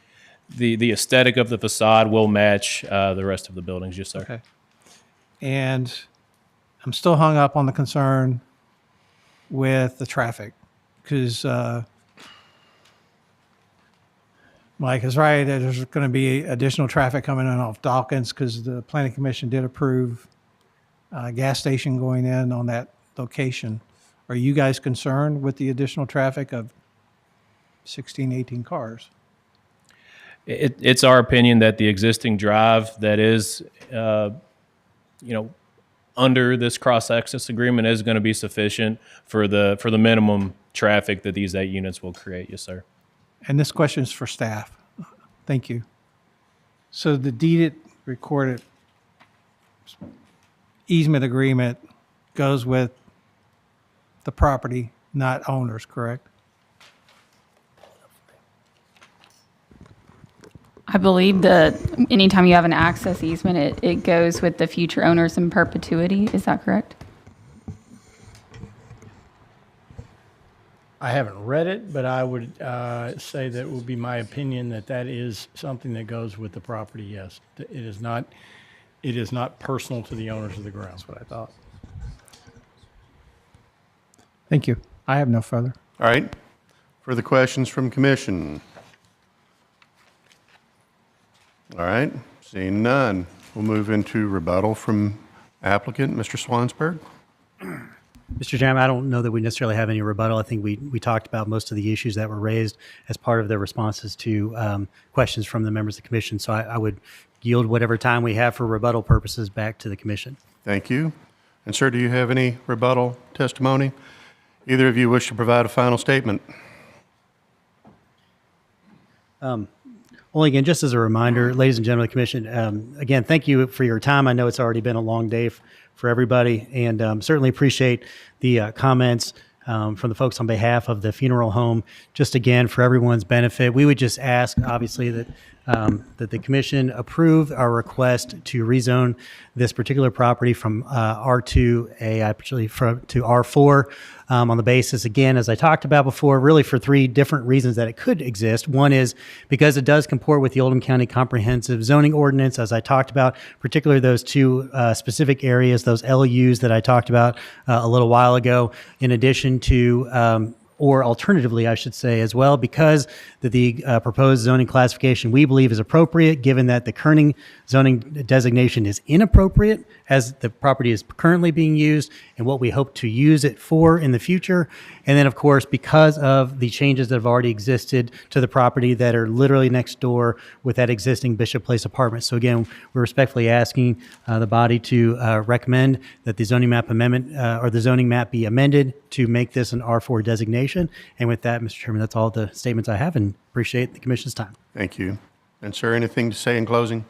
The aesthetic of the facade will match the rest of the buildings, yes, sir. Okay. And I'm still hung up on the concern with the traffic because Mike is right. There's going to be additional traffic coming in off Dawkins because the Planning Commission did approve a gas station going in on that location. Are you guys concerned with the additional traffic of 16, 18 cars? It's our opinion that the existing drive that is, under this cross-access agreement is going to be sufficient for the minimum traffic that these 8 units will create. Yes, sir. And this question is for staff. Thank you. So the deeded recorded easement agreement goes with the property, not owners, correct? I believe that anytime you have an access easement, it goes with the future owners in perpetuity. Is that correct? I haven't read it, but I would say that would be my opinion that is something that goes with the property, yes. It is not personal to the owners of the ground. That's what I thought. Thank you. I have no further. All right. Further questions from commission? All right. Seeing none, we'll move into rebuttal from applicant, Mr. Swansburg. Mr. Chairman, I don't know that we necessarily have any rebuttal. I think we talked about most of the issues that were raised as part of the responses to questions from the members of the commission. So I would yield whatever time we have for rebuttal purposes back to the commission. Thank you. And sir, do you have any rebuttal testimony? Either of you wish to provide a final statement? Only again, just as a reminder, ladies and gentlemen of the commission, again, thank you for your time. I know it's already been a long day for everybody, and certainly appreciate the comments from the folks on behalf of the funeral home. Just again, for everyone's benefit, we would just ask, obviously, that the commission approve our request to rezone this particular property from R2A, actually to R4, on the basis, again, as I talked about before, really for three different reasons that it could exist. One is because it does comport with the Oldham County Comprehensive Zoning Ordinance, as I talked about, particularly those two specific areas, those LUs that I talked about a little while ago, in addition to or alternatively, I should say as well, because the proposed zoning classification we believe is appropriate, given that the current zoning designation is inappropriate as the property is currently being used and what we hope to use it for in the future. And then, of course, because of the changes that have already existed to the property that are literally next door with that existing Bishop Place apartment. So again, we're respectfully asking the body to recommend that the zoning map amendment or the zoning map be amended to make this an R4 designation. And with that, Mr. Chairman, that's all the statements I have, and appreciate the commission's time. Thank you. And sir, anything to say in closing?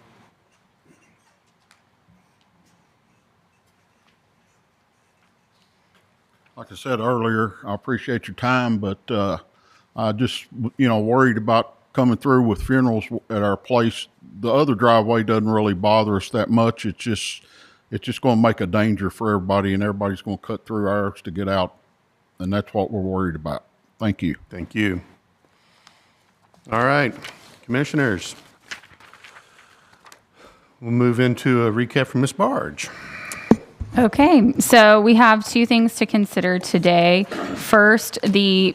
Like I said earlier, I appreciate your time, but I just, worried about coming through with funerals at our place. The other driveway doesn't really bother us that much. It's just going to make a danger for everybody, and everybody's going to cut through ours to get out, and that's what we're worried about. Thank you. Thank you. All right, commissioners. We'll move into a recap from Ms. Barge. Okay, so we have two things to consider today. First, the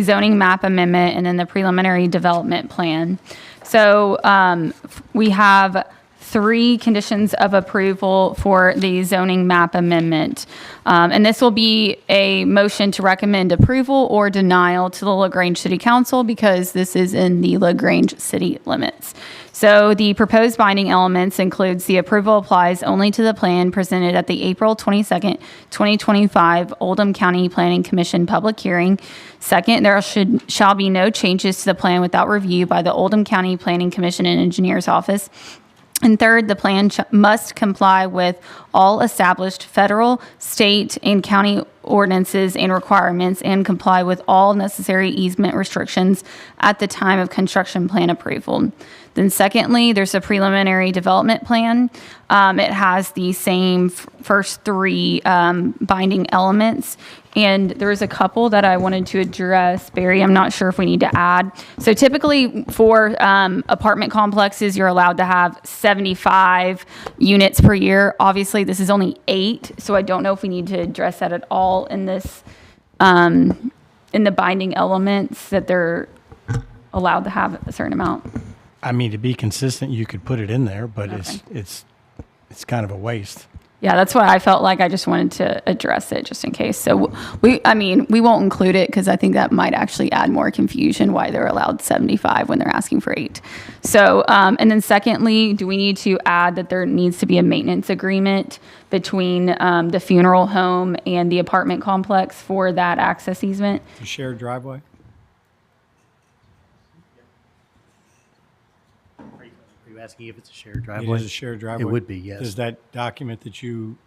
zoning map amendment, and then the preliminary development plan. So we have three conditions of approval for the zoning map amendment. And this will be a motion to recommend approval or denial to the LaGrange City Council because this is in the LaGrange city limits. So the proposed binding elements includes the approval applies only to the plan presented at the April 22nd, 2025 Oldham County Planning Commission public hearing. Second, there shall be no changes to the plan without review by the Oldham County Planning Commission and Engineer's Office. And third, the plan must comply with all established federal, state, and county ordinances and requirements and comply with all necessary easement restrictions at the time of construction plan approval. Then secondly, there's a preliminary development plan. It has the same first three binding elements. And there's a couple that I wanted to address. Barry, I'm not sure if we need to add. So typically for apartment complexes, you're allowed to have 75 units per year. Obviously, this is only 8, so I don't know if we need to address that at all in this, in the binding elements that they're allowed to have a certain amount. I mean, to be consistent, you could put it in there, but it's kind of a waste. Yeah, that's why I felt like I just wanted to address it just in case. So we won't include it because I think that might actually add more confusion why they're allowed 75 when they're asking for 8. So, and then secondly, do we need to add that there needs to be a maintenance agreement between the funeral home and the apartment complex for that access easement? It's a shared driveway? Are you asking if it's a shared driveway? It is a shared driveway? It would be, yes. Does that document that you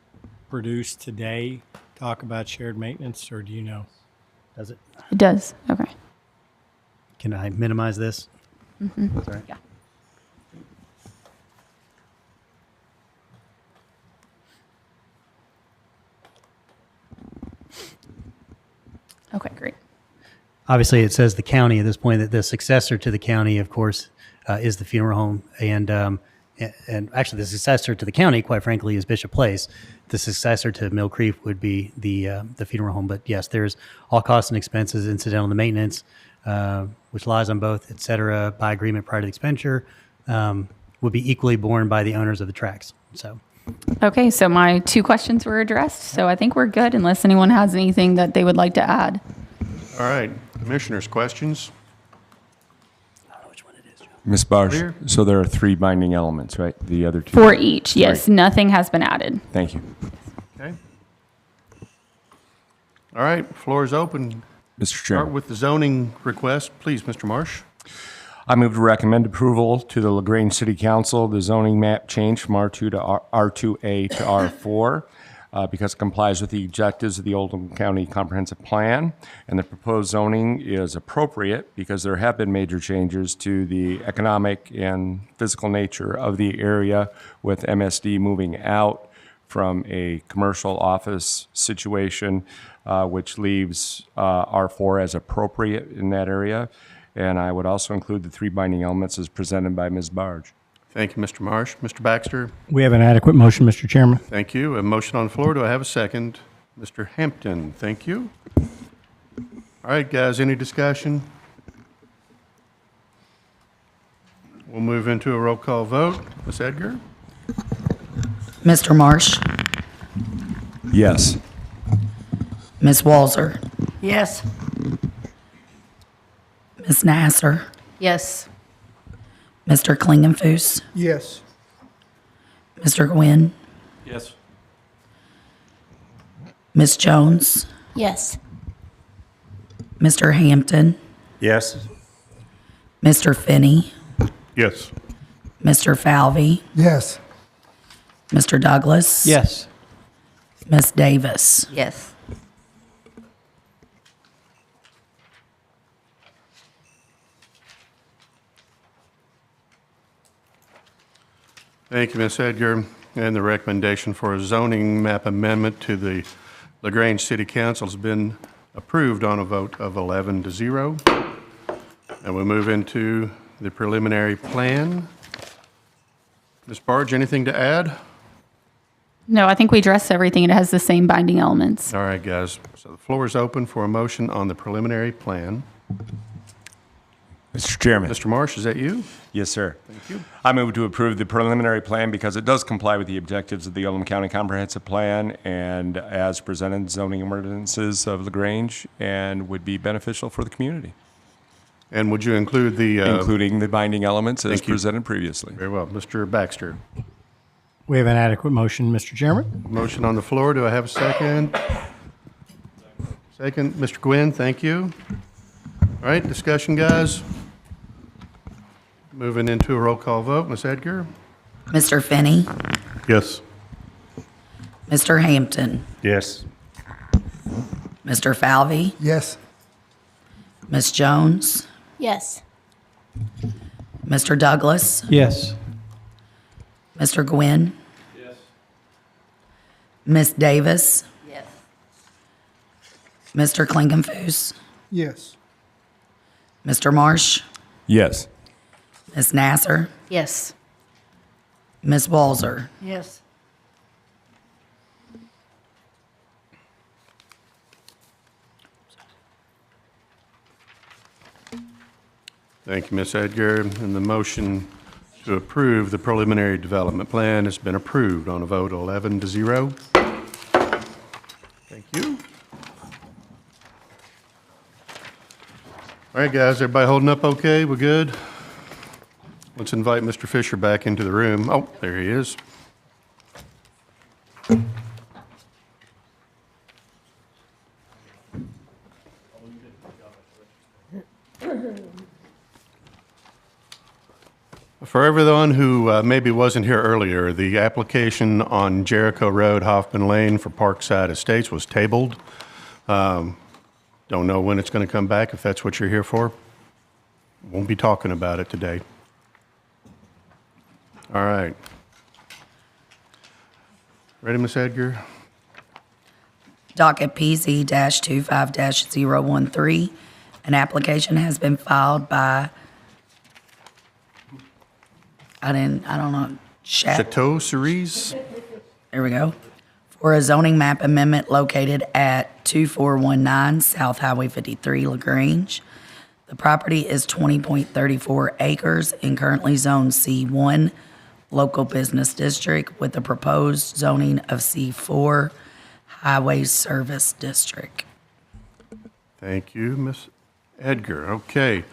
produced today talk about shared maintenance, or do you know? Does it? It does. Okay. Can I minimize this? Mm-hmm. Sorry. Yeah. Okay, great. Obviously, it says the county at this point, that the successor to the county, of course, is the funeral home. And and actually the successor to the county, quite frankly, is Bishop Place. The successor to Mill Creek would be the funeral home. But yes, there's all costs and expenses incidental to maintenance, which lies on both, et cetera, by agreement prior to the expenditure, would be equally borne by the owners of the tracks. So. Okay, so my 2 questions were addressed, so I think we're good unless anyone has anything that they would like to add. All right, commissioners, questions? Ms. Barsh, so there are 3 binding elements, right? The other 2? For each, yes. Nothing has been added. Thank you. Okay. All right, floor is open. Mr. Start Chairman. with the zoning request, please, Mr. Marsh. I move to recommend approval to the LaGrange City Council, the zoning map change from R2 to R2A to R4 because it complies with the objectives of the Oldham County Comprehensive Plan, and the proposed zoning is appropriate because there have been major changes to the economic and physical nature of the area, with MSD moving out from a commercial office situation, which leaves R4 as appropriate in that area. And I would also include the 3 binding elements as presented by Ms. Barge. Thank you, Mr. Marsh. Mr. Baxter? We have an adequate motion, Mr. Chairman. Thank you. A motion on the floor. Do I have a second? Mr. Hampton, thank you. All right, guys, any discussion? We'll move into a roll call vote. Ms. Edgar? Mr. Marsh? Yes. Ms. Walzer? Yes. Ms. Nasser? Yes. Mr. Klingenfuss? Yes. Mr. Gwynn? Yes. Ms. Jones? Yes. Mr. Hampton? Yes. Mr. Finney? Yes. Mr. Falvey? Yes. Mr. Douglas? Yes. Ms. Davis? Yes. Thank you, Ms. Edgar. And the recommendation for a zoning map amendment to the LaGrange City Council has been approved on a vote of 11-0. And we move into the preliminary plan. Ms. Barge, anything to add? No, I think we addressed everything. It has the same binding elements. All right, guys. So the floor is open for a motion on the preliminary plan. Mr. Chairman. Mr. Marsh, is that you? Yes, sir. Thank you. I move to approve the preliminary plan because it does comply with the objectives of the Oldham County Comprehensive Plan and as presented zoning ordinances of LaGrange, and would be beneficial for the community. And would you include the... including the binding elements as Thank you. presented previously. Very well. Mr. Baxter. We have an adequate motion, Mr. Chairman. Motion on the floor. Do I have a second? Second. Mr. Gwynn, thank you. All right, discussion, guys. Moving into a roll call vote. Ms. Edgar? Mr. Finney? Yes. Mr. Hampton? Yes. Mr. Falvey? Yes. Ms. Jones? Yes. Mr. Douglas? Yes. Mr. Gwynn? Yes. Ms. Davis? Yes. Mr. Klingenfuss? Yes. Mr. Marsh? Yes. Ms. Nasser? Yes. Ms. Walzer? Yes. Thank you, Ms. Edgar. And the motion to approve the preliminary development plan has been approved on a vote of 11-0. Thank you. All right, guys, everybody holding up okay? We're good? Let's invite Mr. Fisher back into the room. Oh, there he is. For everyone who maybe wasn't here earlier, the application on Jericho Road, Hoffman Lane for Parkside Estates was tabled. Don't know when it's going to come back, if that's what you're here for. Won't be talking about it today. All right. Ready, Ms. Edgar? Docket PZ-25-013. An application has been filed by, I don't know, Chateau Cerise. There we go. For a zoning map amendment located at 2419 South Highway 53, LaGrange. The property is 20.34 acres and currently zoned C1, Local Business District, with the proposed zoning of C4, Highway Service District. Thank you, Ms. Edgar. Okay.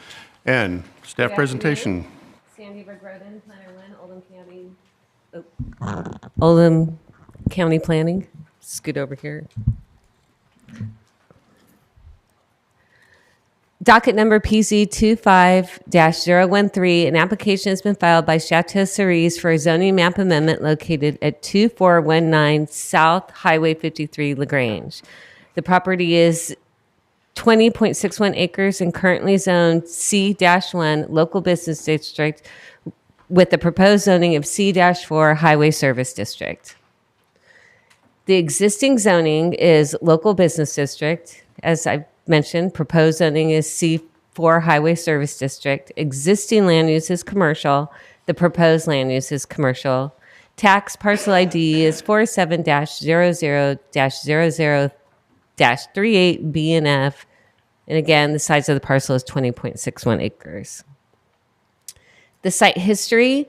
And staff presentation. Sandy Bergroden, Planner 1, Oldham County. Oldham County Planning. Scoot over here. Docket number PZ 25-013, an application has been filed by Chateau Cerise for a zoning map amendment located at 2419 South Highway 53, LaGrange. The property is 20.61 acres and currently zoned C-1 Local Business District with the proposed zoning of C-4 Highway Service District. The existing zoning is Local Business District. As I've mentioned, proposed zoning is C4 Highway Service District. Existing land use is commercial. The proposed land use is commercial. Tax parcel ID is 47-00-00-38B and F. And again, the size of the parcel is 20.61 acres. The site history.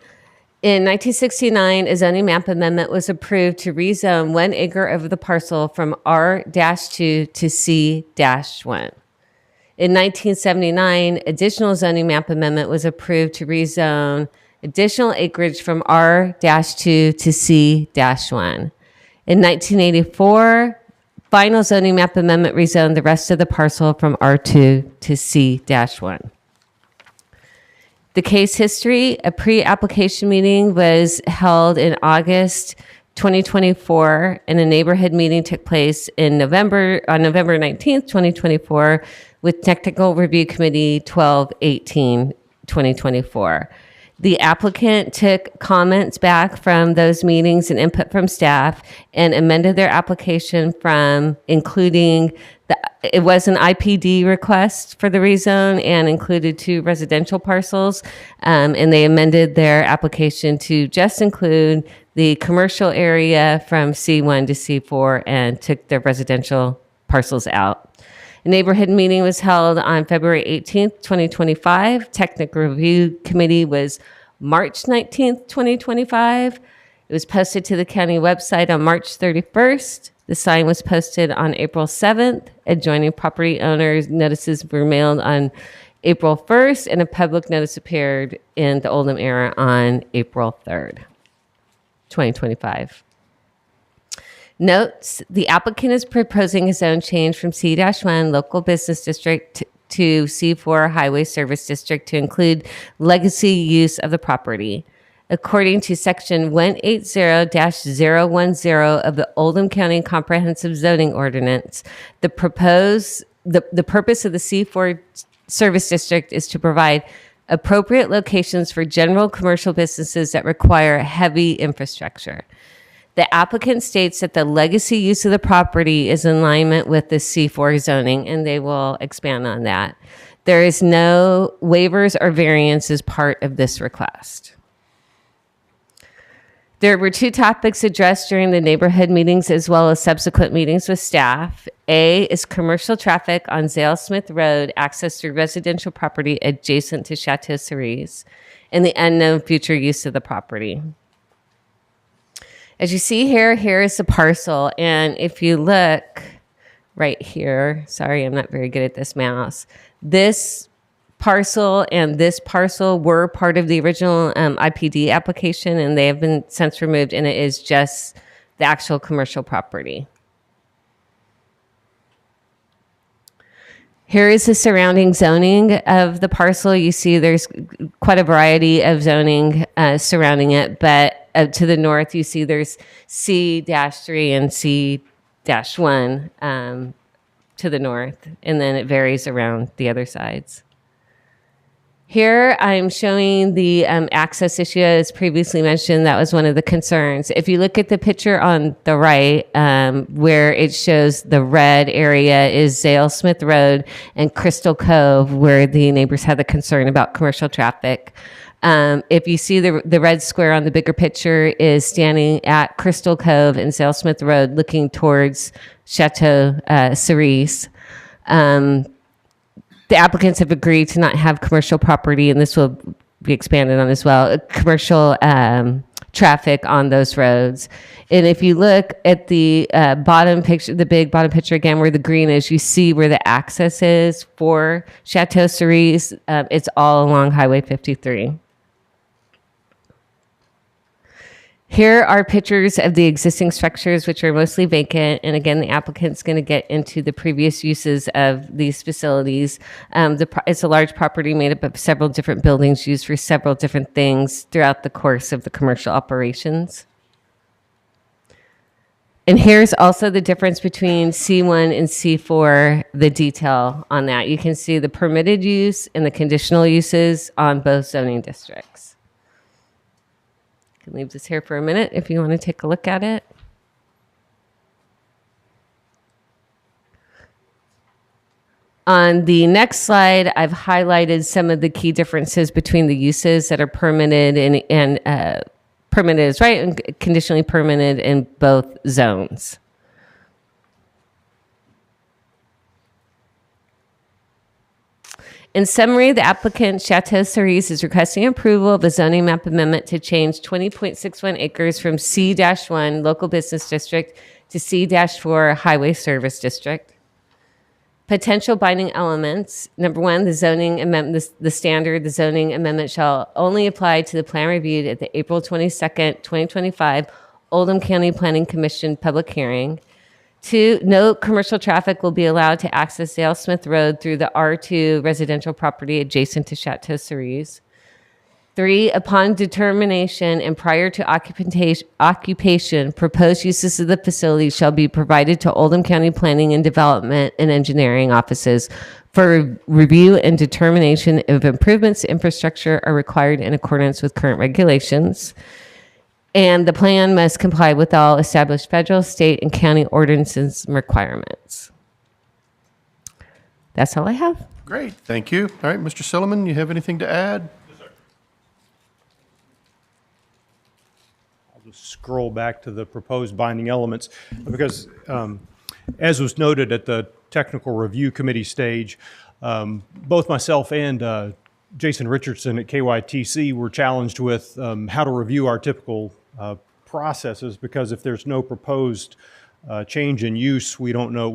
In 1969, a zoning map amendment was approved to rezone 1 acre of the parcel from R-2 to C-1. In 1979, additional zoning map amendment was approved to rezone additional acreage from R-2 to C-1. In 1984, final zoning map amendment rezoned the rest of the parcel from R2 to C-1. The case history, a pre-application meeting was held in August 2024, and a neighborhood meeting took place on November 19th, 2024, with Technical Review Committee 12/18/2024. The applicant took comments back from those meetings and input from staff and amended their application from including it was an IPD request for the rezone and included 2 residential parcels. And they amended their application to just include the commercial area from C1 to C4 and took their residential parcels out. A neighborhood meeting was held on February 18th, 2025. Technical Review Committee was March 19th, 2025. It was posted to the county website on March 31st. The sign was posted on April 7th. Adjoining property owners' notices were mailed on April 1st, and a public notice appeared in the Oldham Era on April 3rd, 2025. Notes, the applicant is proposing a zone change from C-1 Local Business District to C4 Highway Service District to include legacy use of the property. According to Section 180-010 of the Oldham County Comprehensive Zoning Ordinance, the purpose of the C4 Service District is to provide appropriate locations for general commercial businesses that require heavy infrastructure. The applicant states that the legacy use of the property is in alignment with the C4 zoning, and they will expand on that. There is no waivers or variances part of this request. There were 2 topics addressed during the neighborhood meetings as well as subsequent meetings with staff. A is commercial traffic on Zale Smith Road, access through residential property adjacent to Chateau Cerise, and the unknown future use of the property. As you see here, here is the parcel, and if you look right here, sorry, I'm not very good at this mouse, this parcel and this parcel were part of the original IPD application, and they have been since removed, and it is just the actual commercial property. Here is the surrounding zoning of the parcel. You see there's quite a variety of zoning surrounding it, but to the north you see there's C-3 and C-1 to the north, and then it varies around the other sides. Here I'm showing the access issue. As previously mentioned, that was one of the concerns. If you look at the picture on the right, where it shows the red area is Zale Smith Road and Crystal Cove, where the neighbors had the concern about commercial traffic. If you see the red square on the bigger picture is standing at Crystal Cove and Salesmith Road looking towards Chateau Cerise. The applicants have agreed to not have commercial property, and this will be expanded on as well, commercial traffic on those roads. And if you look at the bottom picture, the big bottom picture again, where the green is, you see where the access is for Chateau Cerise. It's all along Highway 53. Here are pictures of the existing structures, which are mostly vacant. And again, the applicant's going to get into the previous uses of these facilities. It's a large property made up of several different buildings used for several different things throughout the course of the commercial operations. And here's also the difference between C1 and C4, the detail on that. You can see the permitted use and the conditional uses on both zoning districts. I can leave this here for a minute if you want to take a look at it. On the next slide, I've highlighted some of the key differences between the uses that are permitted and permitted is right and conditionally permitted in both zones. In summary, the applicant, Chateau Cerise, is requesting approval of a zoning map amendment to change 20.61 acres from C-1 Local Business District to C-4 Highway Service District. Potential binding elements. Number one, the zoning amendment, the standard, the zoning amendment shall only apply to the plan reviewed at the April 22nd, 2025 Oldham County Planning Commission public hearing. 2, no commercial traffic will be allowed to access Dale Smith Road through the R2 residential property adjacent to Chateau Cerise. 3, upon determination and prior to occupation, proposed uses of the facility shall be provided to Oldham County Planning and Development and Engineering offices for review and determination if improvements to infrastructure are required in accordance with current regulations. And the plan must comply with all established federal, state, and county ordinances and requirements. That's all I have. Great, thank you. All right, Mr. Silliman, you have anything to add? I'll just scroll back to the proposed binding elements because, as was noted at the technical review committee stage, both myself and Jason Richardson at KYTC were challenged with how to review our typical processes because if there's no proposed change in use, we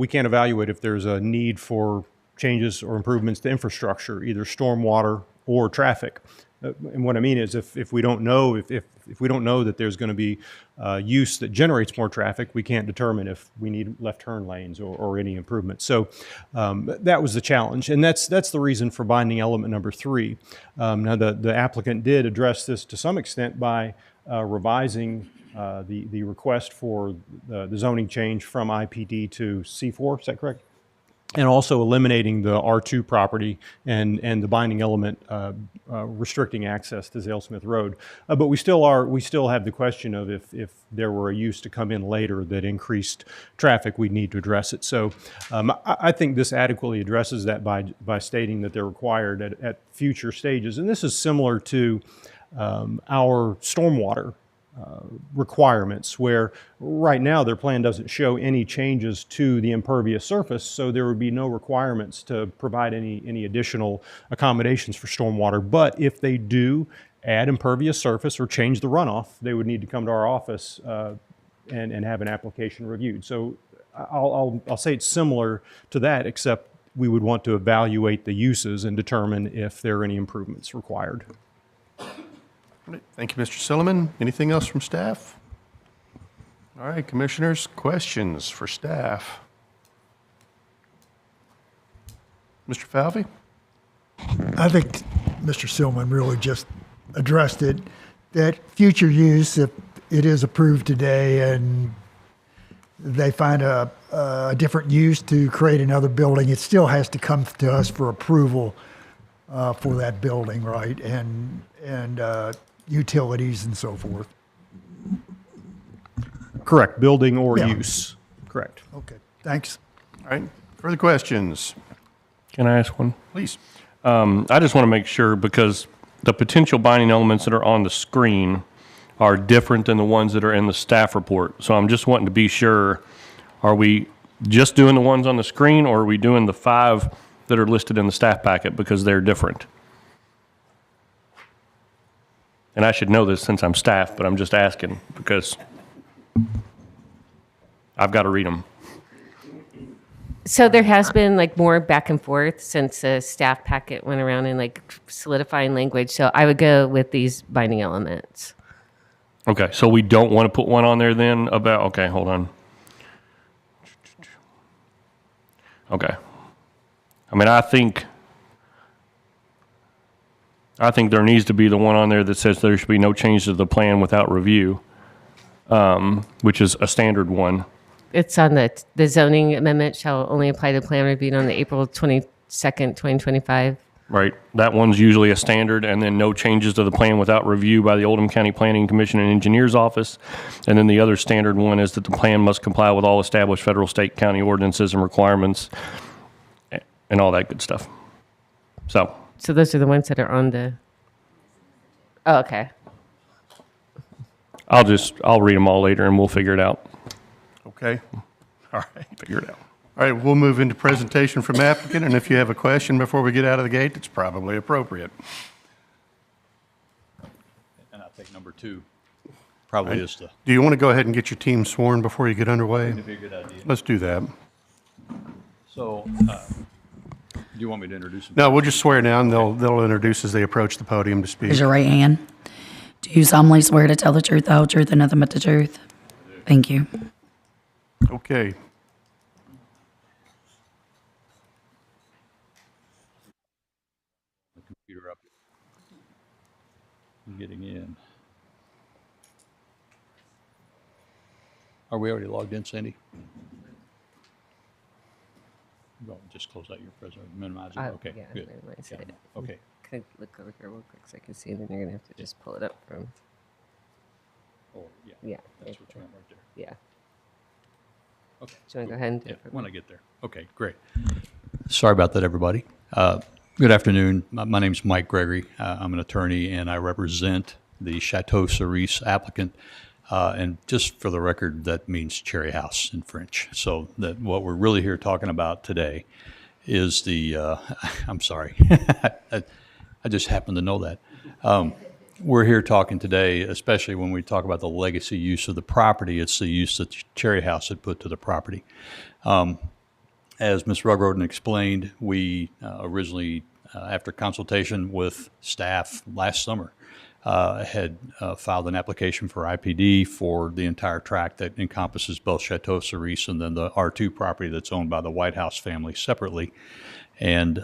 can't evaluate if there's a need for changes or improvements to infrastructure, either stormwater or traffic. And what I mean is if we don't know if we don't know that there's going to be use that generates more traffic, we can't determine if we need left turn lanes or any improvements. So that was the challenge, and that's the reason for binding element number 3. Now the applicant did address this to some extent by revising the request for the zoning change from IPD to C4. Is that correct? And also eliminating the R2 property and the binding element restricting access to Zale Smith Road. But we still have the question of if there were a use to come in later that increased traffic, we'd need to address it. So I think this adequately addresses that by stating that they're required at future stages. And this is similar to our stormwater requirements, where right now their plan doesn't show any changes to the impervious surface, so there would be no requirements to provide any additional accommodations for stormwater. But if they do add impervious surface or change the runoff, they would need to come to our office and have an application reviewed. So I'll say it's similar to that, except we would want to evaluate the uses and determine if there are any improvements required. Thank you, Mr. Silliman. Anything else from staff? All right, commissioners, questions for staff? Mr. Falvey? I think Mr. Silliman really just addressed it, that future use, if it is approved today and they find a different use to create another building, it still has to come to us for approval for that building, right? And utilities and so forth. Correct, building or use. Correct. Okay, thanks. All right, further questions? Can I ask one? Please. I just want to make sure, because the potential binding elements that are on the screen are different than the ones that are in the staff report. So I'm just wanting to be sure, are we just doing the ones on the screen, or are we doing the 5 that are listed in the staff packet because they're different? And I should know this since I'm staff, but I'm just asking because I've got to read them. So there has been like more back and forth since the staff packet went around and like solidifying language. So I would go with these binding elements. Okay, so we don't want to put one on there then about, okay, hold on. Okay. I mean, I think there needs to be the one on there that says there should be no change to the plan without review, which is a standard one. It's on the zoning amendment shall only apply to plan reviewed on the April 22nd, 2025. Right, that one's usually a standard, and then no changes to the plan without review by the Oldham County Planning Commission and Engineer's Office. And then the other standard one is that the plan must comply with all established federal, state, county ordinances and requirements and all that good stuff. So those are the ones that are on the, oh, okay. I'll read them all later and we'll figure it out. Okay. All right. Figure it out. All right, we'll move into presentation from applicant, and if you have a question before we get out of the gate, it's probably appropriate. And I think number 2 probably is the... Do you want to go ahead and get your team sworn before you get underway? That'd be a good idea. Let's do that. So, do you want me to introduce them? No, we'll just swear now, and they'll introduce as they approach the podium to speak. Raise your right hand. Do you solemnly swear to tell the truth, the whole truth, and nothing but the truth? Thank you. Okay. Computer up. I'm getting in. Are we already logged in, Sandy? Go just close out your presentation, minimize it. Okay, yeah, good. minimize Yeah, it. okay. Can I look over here real quick so I can see? Then you're gonna have to just pull it up from. Oh, yeah. Yeah. That's what you want right there. Yeah. Okay. Do you want to go ahead and do Yeah, it for when me? I get there. Okay, great. Sorry about that, everybody. Good afternoon. My name's Mike Gregory. I'm an attorney, and I represent the Chateau Cerise applicant. And just for the record, that means cherry house in French. So that what we're really here talking about today is the, I'm sorry, I just happened to know that. We're here talking today, especially when we talk about the legacy use of the property, it's the use that cherry house had put to the property. As Ms. Rugroden explained, we originally, after consultation with staff last summer, had filed an application for IPD for the entire tract that encompasses both Chateau Cerise and then the R2 property that's owned by the White House family separately. And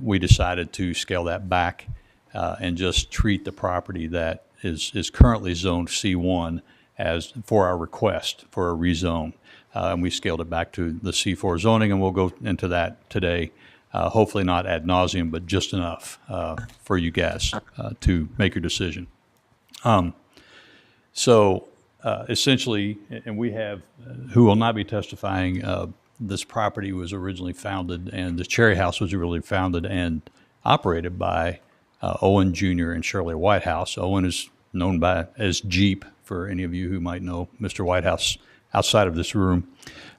we decided to scale that back and just treat the property that is currently zoned C1 as for our request for a rezone. And we scaled it back to the C4 zoning, and we'll go into that today. Hopefully not ad nauseum, but just enough for you guys to make your decision. Essentially, and we have, who will not be testifying, this property was originally founded, and the Cherry House was originally founded and operated by Owen Jr. and Shirley Whitehouse. Owen is known as Jeep, for any of you who might know Mr. Whitehouse outside of this room.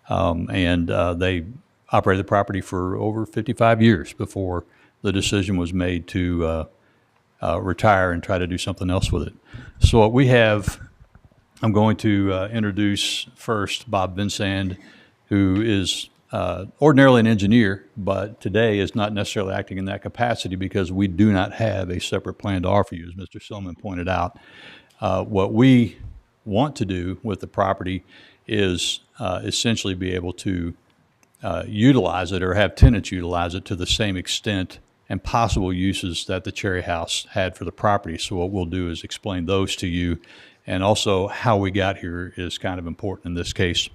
They operated the property for over 55 years before the decision was made to retire and try to do something else with it. So what we have, I'm going to introduce first Bob Vinsand, who is ordinarily an engineer, but today is not necessarily acting in that capacity because we do not have a separate plan to offer you, as Mr. Silman pointed out. What we want to do with the property is essentially be able to utilize it or have tenants utilize it to the same extent and possible uses that the Cherry House had for the property. So what we'll do is explain those to you, and also how we got here is kind of important in this case.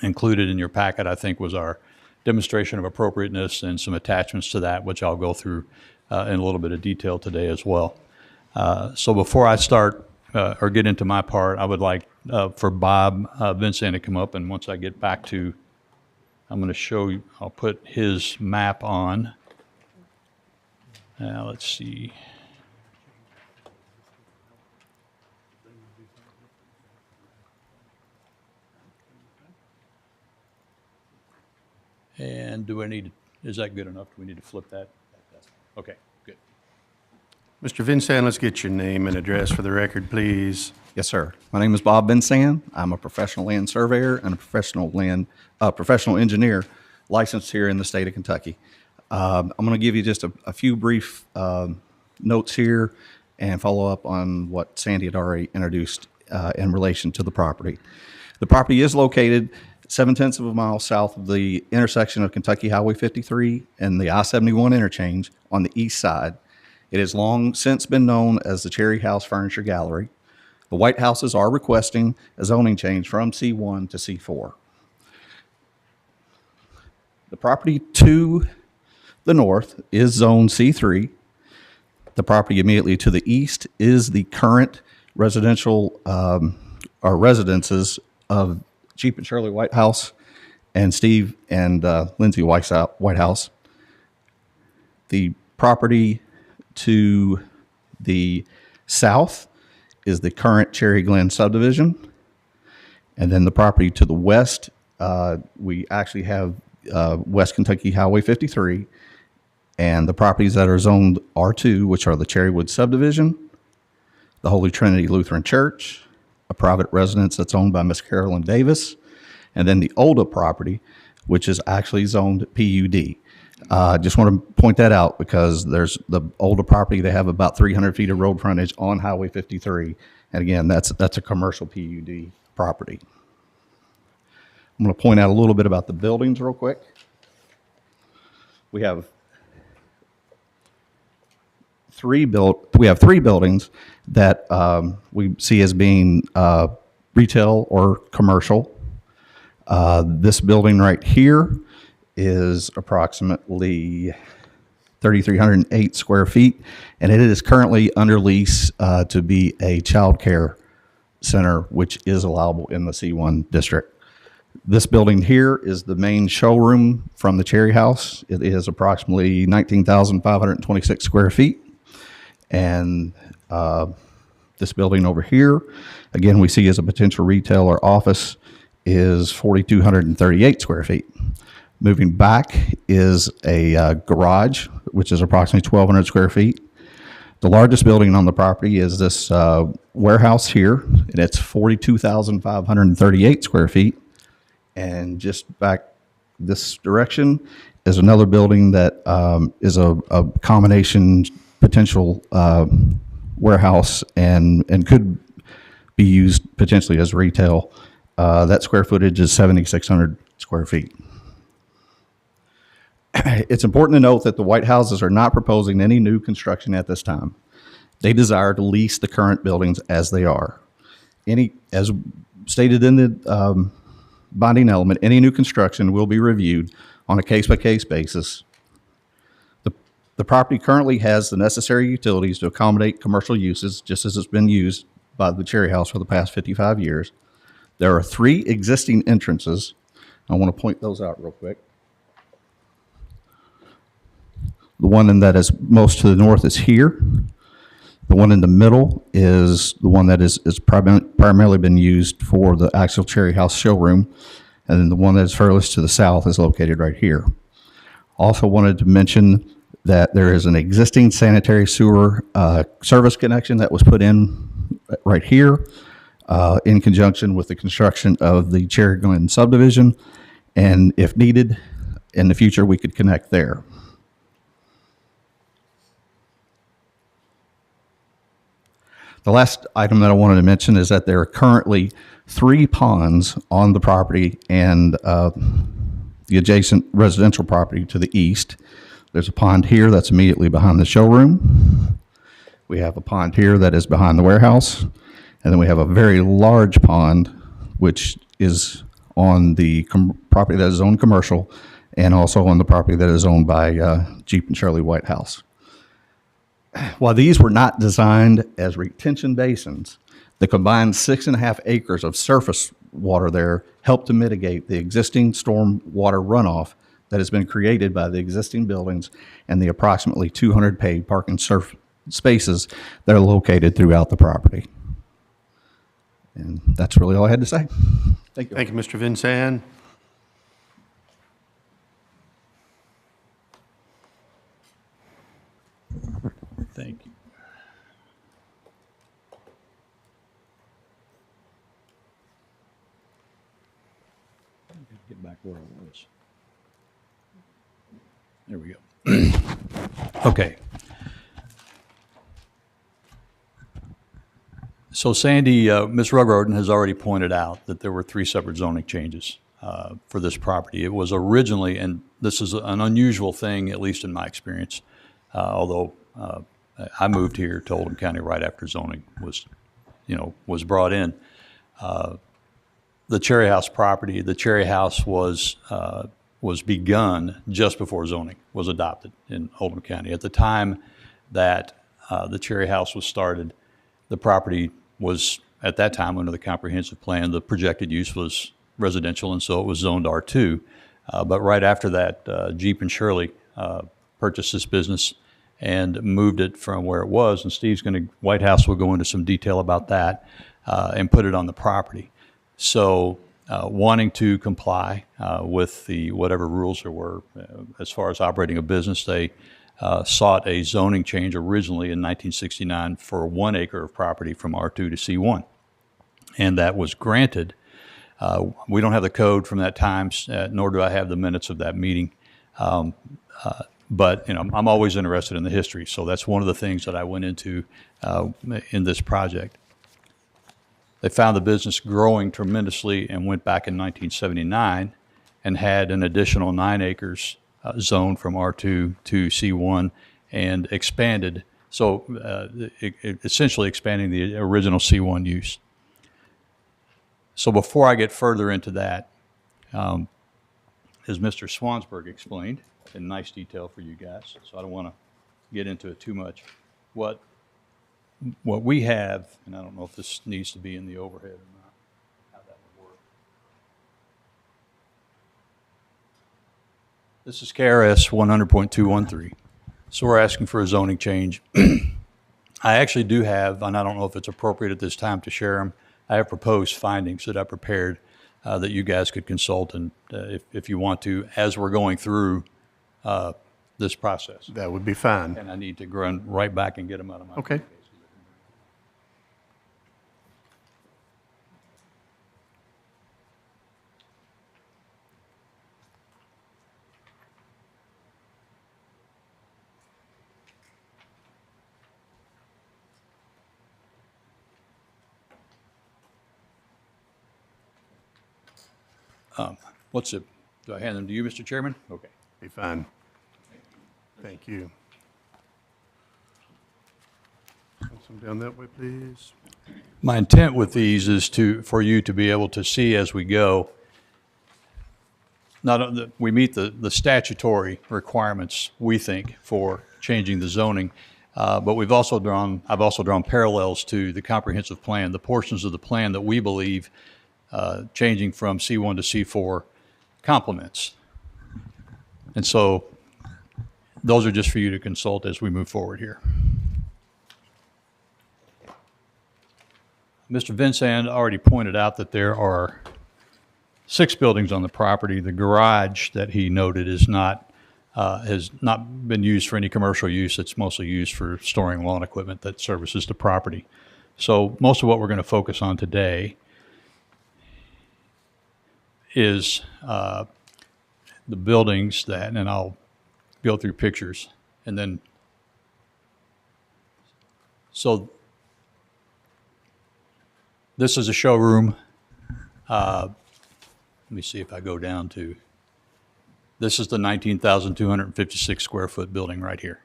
Included in your packet, I think, was our demonstration of appropriateness and some attachments to that, which I'll go through in a little bit of detail today as well. So before I start or get into my part, I would like for Bob Vinsand to come up, and once I get back to, I'm going to show you, I'll put his map on. Now let's see. And do we need, is that good enough? Do we need to flip that? Okay, good. Mr. Vincent, let's get your name and address for the record, please. Yes, sir. My name is Bob Vincent. I'm a professional land surveyor and a professional engineer licensed here in the state of Kentucky. I'm going to give you just a few brief notes here and follow up on what Sandy had already introduced in relation to the property. The property is located 0.7 of a mile south of the intersection of Kentucky Highway 53 and the I-71 interchange on the east side. It has long since been known as the Cherry House Furniture Gallery. The White Houses are requesting a zoning change from C1 to C4. The property to the north is Zone C3. The property immediately to the east is the current residential or residences of Jeep and Shirley Whitehouse and Steve and Lindsay Whitehouse. The property to the south is the current Cherry Glen subdivision. And then the property to the west, we actually have West Kentucky Highway 53 and the properties that are zoned R2, which are the Cherrywood subdivision, the Holy Trinity Lutheran Church, a private residence that's owned by Miss Carolyn Davis, and then the Oldham property, which is actually zoned PUD. Just want to point that out because there's the Oldham property, they have about 300 feet of road frontage on Highway 53. And again, that's a commercial PUD property. I'm going to point out a little bit about the buildings real quick. We have three buildings that we see as being retail or commercial. This building right here is approximately 3,308 square feet, and it is currently under lease to be a child care center, which is allowable in the C1 district. This building here is the main showroom from the Cherry House. It is approximately 19,526 square feet. And this building over here, again, we see as a potential retail or office, is 4,238 square feet. Moving back is a garage, which is approximately 1,200 square feet. The largest building on the property is this warehouse here, and it's 42,538 square feet. And just back this direction is another building that is a combination potential warehouse and could be used potentially as retail. That square footage is 7,600 square feet. It's important to note that the White Houses are not proposing any new construction at this time. They desire to lease the current buildings as they are. As stated in the binding element, any new construction will be reviewed on a case-by-case basis. The property currently has the necessary utilities to accommodate commercial uses, just as it's been used by the Cherry House for the past 55 years. There are 3 existing entrances. I want to point those out real quick. The one that is most to the north is here. The one in the middle is the one that is primarily been used for the actual Cherry House showroom. And then the one that is furthest to the south is located right here. Also wanted to mention that there is an existing sanitary sewer service connection that was put in right here in conjunction with the construction of the Cherry Glen subdivision. And if needed, in the future, we could connect there. The last item that I wanted to mention is that there are currently 3 ponds on the property and the adjacent residential property to the east. There's a pond here that's immediately behind the showroom. We have a pond here that is behind the warehouse. And then we have a very large pond, which is on the property that is owned commercial and also on the property that is owned by Jeep and Shirley Whitehouse. While these were not designed as retention basins, the combined 6.5 acres of surface water there helped to mitigate the existing storm water runoff that has been created by the existing buildings and the approximately 200 paid parking spaces that are located throughout the property. And that's really all I had to say. Thank you. Thank you, Mr. Vincent. where I was. There we go. Okay. So Sandy, Ms. Rugroden has already pointed out that there were 3 separate zoning changes for this property. It was originally, and this is an unusual thing, at least in my experience, although I moved here to Oldham County right after zoning was brought in. The Cherry House property, the Cherry House was begun just before zoning was adopted in Oldham County. At the time that the Cherry House was started, the property was, at that time, under the comprehensive plan, the projected use was residential, and so it was zoned R2. But right after that, Jeep and Shirley purchased this business and moved it from where it was, and White House will go into some detail about that, and put it on the property. So wanting to comply with the whatever rules there were as far as operating a business, they sought a zoning change originally in 1969 for 1 acre of property from R2 to C1. And that was granted. We don't have the code from that time, nor do I have the minutes of that meeting. But I'm always interested in the history, so that's one of the things that I went into in this project. They found the business growing tremendously and went back in 1979 and had an additional 9 acres zoned from R2 to C1 and expanded, so essentially expanding the original C1 use. So before I get further into that, as Mr. Swansburg explained in nice detail for you guys, so I don't want to get into it too much. What we have, and I don't know if this needs to be in the overhead or not, how that would work. This is KRS 100.213. So we're asking for a zoning change. I actually do have, and I don't know if it's appropriate at this time to share them, I have proposed findings that I prepared that you guys could consult and if you want to, as we're going through this process. That would be fine. And I need to run right back and get them out of my Okay. Do I hand them to you, Mr. Chairman? Okay. Be fine. Thank you. Some down that way, please. My intent with these is for you to be able to see as we go. We meet the statutory requirements, we think, for changing the zoning, but I've also drawn parallels to the comprehensive plan, the portions of the plan that we believe changing from C1 to C4 complements. And so those are just for you to consult as we move forward here. Mr. Vincent already pointed out that there are 6 buildings on the property. The garage that he noted has not been used for any commercial use. It's mostly used for storing lawn equipment that services the property. So most of what we're going to focus on today is the buildings that, and I'll go through pictures, and then, so this is a showroom. Let me see if I go down to, this is the 19,256 square foot building right here.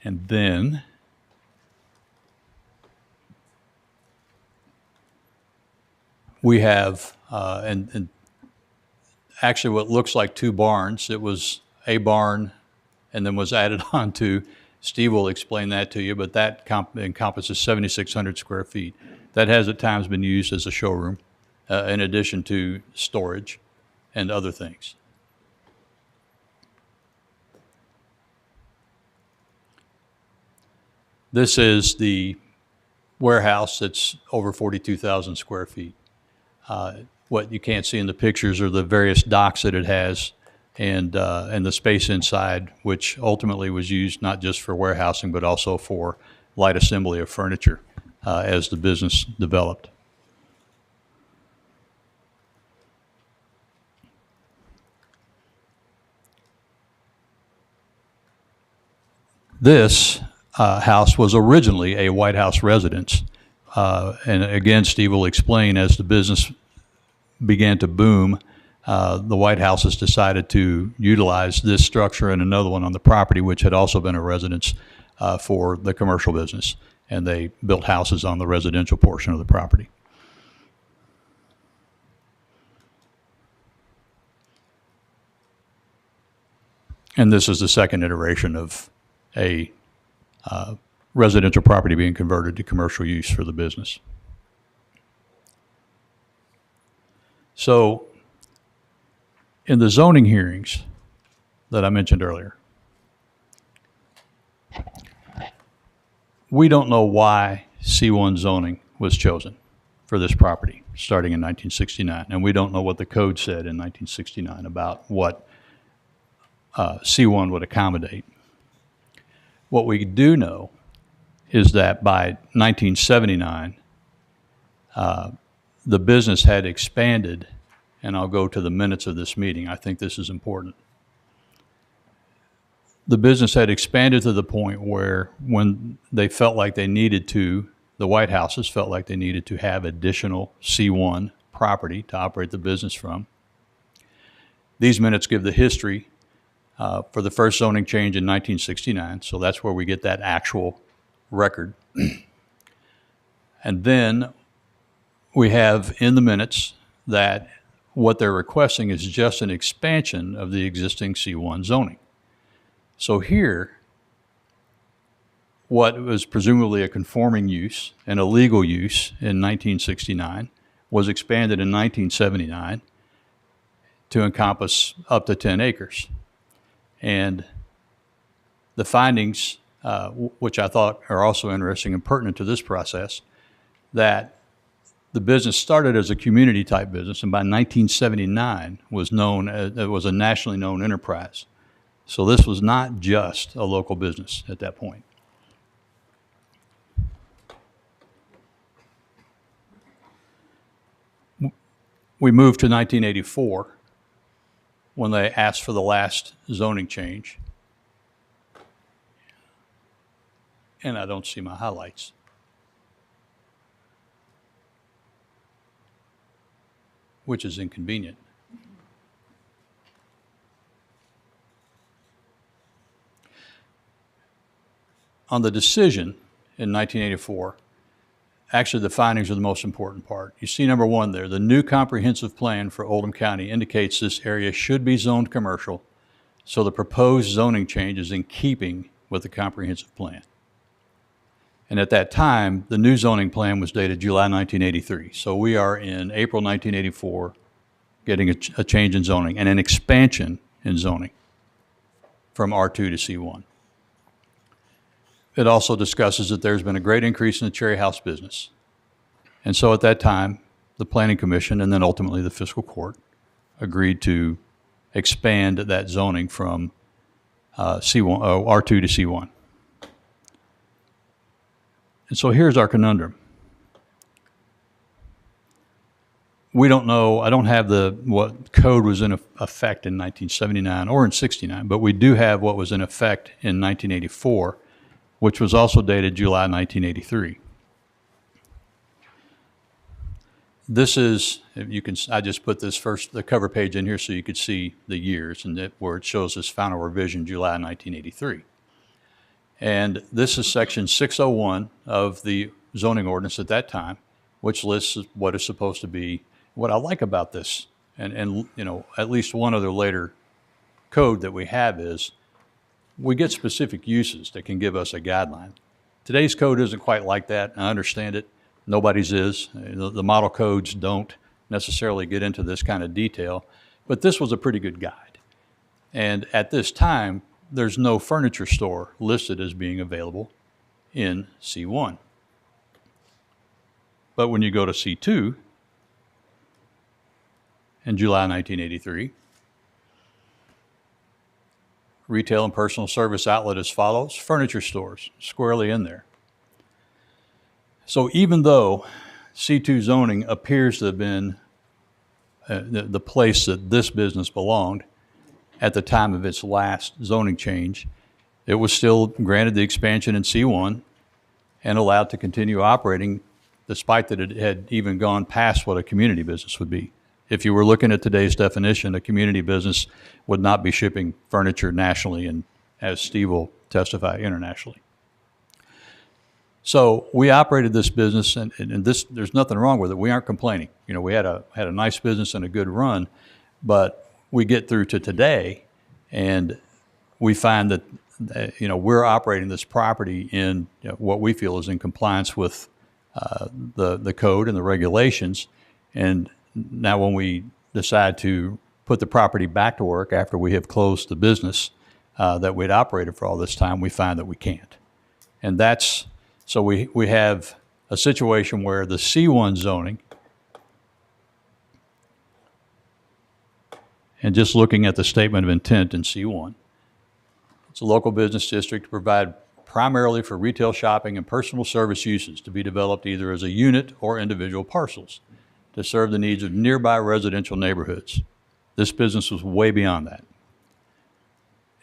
And then we have, and actually what looks like 2 barns. It was a barn and then was added on to. Steve will explain that to you, but that encompasses 7,600 square feet. That has at times been used as a showroom in addition to storage and other things. This is the warehouse that's over 42,000 square feet. What you can't see in the pictures are the various docks that it has and the space inside, which ultimately was used not just for warehousing, but also for light assembly of furniture as the business developed. This house was originally a White House residence. And again, Steve will explain, as the business began to boom, the White House has decided to utilize this structure and another one on the property, which had also been a residence for the commercial business. And they built houses on the residential portion of the property. And this is the second iteration of a residential property being converted to commercial use for the business. So in the zoning hearings that I mentioned earlier, we don't know why C1 zoning was chosen for this property starting in 1969. And we don't know what the code said in 1969 about what C1 would accommodate. What we do know is that by 1979, the business had expanded, and I'll go to the minutes of this meeting. I think this is important. The business had expanded to the point where when they felt like they needed to, the White Houses felt like they needed to have additional C1 property to operate the business from. These minutes give the history for the first zoning change in 1969, so that's where we get that actual record. And then we have in the minutes that what they're requesting is just an expansion of the existing C1 zoning. So here, what was presumably a conforming use and a legal use in 1969 was expanded in 1979 to encompass up to 10 acres. And the findings, which I thought are also interesting and pertinent to this process, that the business started as a community type business, and by 1979 was known as, it was a nationally known enterprise. So this was not just a local business at that point. We moved to 1984 when they asked for the last zoning change. And I don't see my highlights. Which is inconvenient. On the decision in 1984, actually the findings are the most important part. You see number one there, the new comprehensive plan for Oldham County indicates this area should be zoned commercial, so the proposed zoning change is in keeping with the comprehensive plan. And at that time, the new zoning plan was dated July 1983. So we are in April 1984 getting a change in zoning and an expansion in zoning from R2 to C1. It also discusses that there's been a great increase in the Cherry House business. And so at that time, the Planning Commission and then ultimately the Fiscal Court agreed to expand that zoning from R2 to C1. And so here's our conundrum. We don't know, I don't have what code was in effect in 1979 or in 69, but we do have what was in effect in 1984, which was also dated July 1983. This is, you can, I just put this first, the cover page in here so you could see the years and where it shows this final revision, July 1983. And this is section 601 of the zoning ordinance at that time, which lists what is supposed to be. What I like about this, and you know, at least one other later code that we have is, we get specific uses that can give us a guideline. Today's code isn't quite like that. I understand it. Nobody's is. The model codes don't necessarily get into this kind of detail, but this was a pretty good guide. And at this time, there's no furniture store listed as being available in C1. But when you go to C2 in July 1983, retail and personal service outlet as follows, furniture stores squarely in there. So even though C2 zoning appears to have been the place that this business belonged at the time of its last zoning change, it was still granted the expansion in C1 and allowed to continue operating despite that it had even gone past what a community business would be. If you were looking at today's definition, a community business would not be shipping furniture nationally and, as Steve will testify, internationally. So we operated this business, and this, there's nothing wrong with it. We aren't complaining. You know, we had a nice business and a good run, but we get through to today, and we find that you know, we're operating this property in, you know, what we feel is in compliance with the code and the regulations. And now when we decide to put the property back to work after we have closed the business that we'd operated for all this time, we find that we can't. And that's, so we have a situation where the C1 zoning, and just looking at the statement of intent in C1, it's a local business district to provide primarily for retail shopping and personal service uses to be developed either as a unit or individual parcels to serve the needs of nearby residential neighborhoods. This business was way beyond that.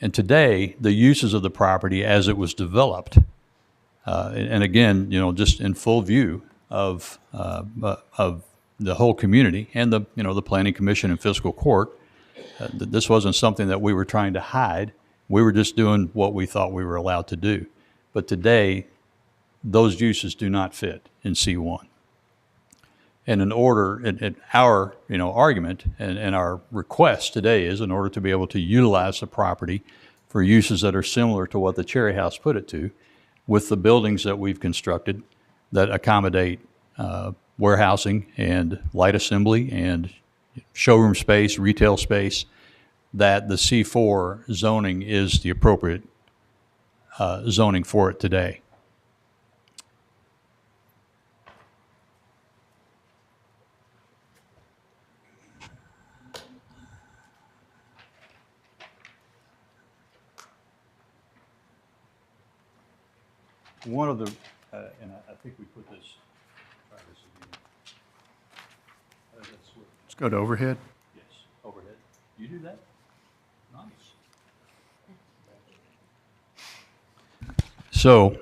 And today, the uses of the property as it was developed, and again, you know, just in full view of the whole community and the, you know, the Planning Commission and Fiscal Court, this wasn't something that we were trying to hide. We were just doing what we thought we were allowed to do. But today, those uses do not fit in C1. And in order, and our, you know, argument and our request today is in order to be able to utilize the property for uses that are similar to what the Cherry House put it to, with the buildings that we've constructed that accommodate warehousing and light assembly and showroom space, retail space, that the C4 zoning is the appropriate zoning for it today. One of the, and I think we put this, try this again. Let's go to overhead. Yes, overhead. You do that? Nice. So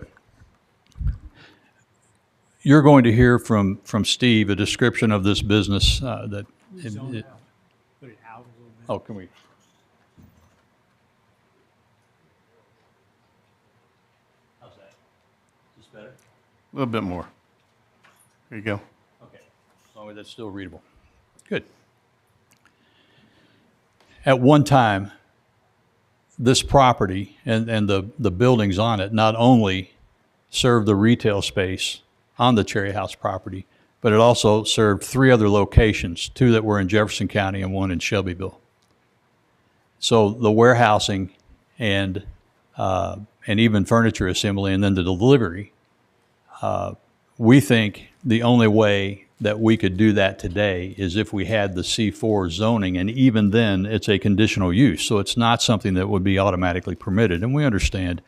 you're going to hear from Steve a description of this business that. Oh, can we? How's that? Is this better? A little bit more. There you go. Okay, as long as that's still readable. Good. At one time, this property and the buildings on it not only served the retail space on the Cherry House property, but it also served 3 other locations, 2 that were in Jefferson County and 1 in Shelbyville. So the warehousing and even furniture assembly and then the delivery, we think the only way that we could do that today is if we had the C4 zoning, and even then it's a conditional use. So it's not something that would be automatically permitted. And we understand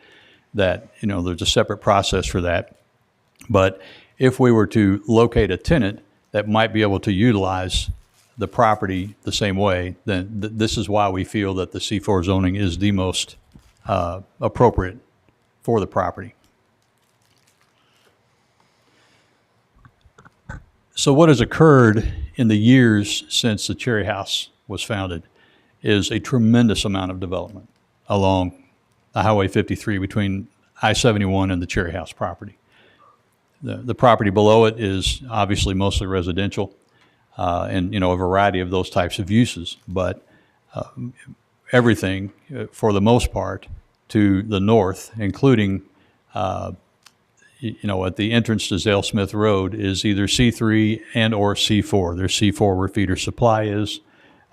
that, you know, there's a separate process for that. But if we were to locate a tenant that might be able to utilize the property the same way, then this is why we feel that the C4 zoning is the most appropriate for the property. So what has occurred in the years since the Cherry House was founded is a tremendous amount of development along the Highway 53 between I-71 and the Cherry House property. The property below it is obviously mostly residential and, you know, a variety of those types of uses, but everything, for the most part, to the north, including you know, at the entrance to Zale Smith Road is either C3 and or C4. There's C4 where Feeder Supply is,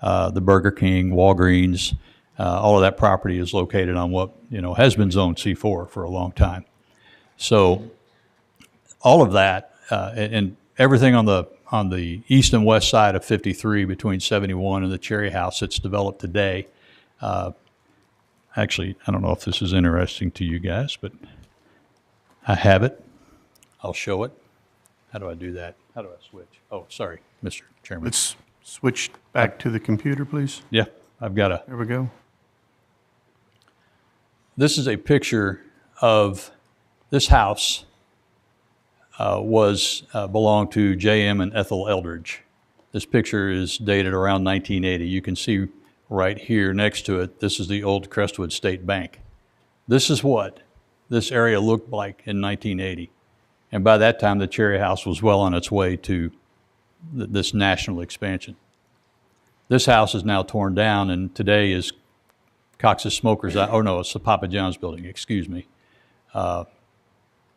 the Burger King, Walgreens, all of that property is located on what, you know, has been zoned C4 for a long time. So all of that and everything on the east and west side of 53 between 71 and the Cherry House that's developed today. Actually, I don't know if this is interesting to you guys, but I have it. I'll show it. How do I do that? How do I switch? Oh, sorry, Mr. Chairman. Let's switch back to the computer, please. Yeah, I've got a. There we go. This is a picture of this house belonged to J.M. and Ethel Eldridge. This picture is dated around 1980. You can see right here next to it, this is the old Crestwood State Bank. This is what this area looked like in 1980. And by that time, the Cherry House was well on its way to this national expansion. This house is now torn down, and today is Cox's Smokers. Oh no, it's the Papa John's building. Excuse me.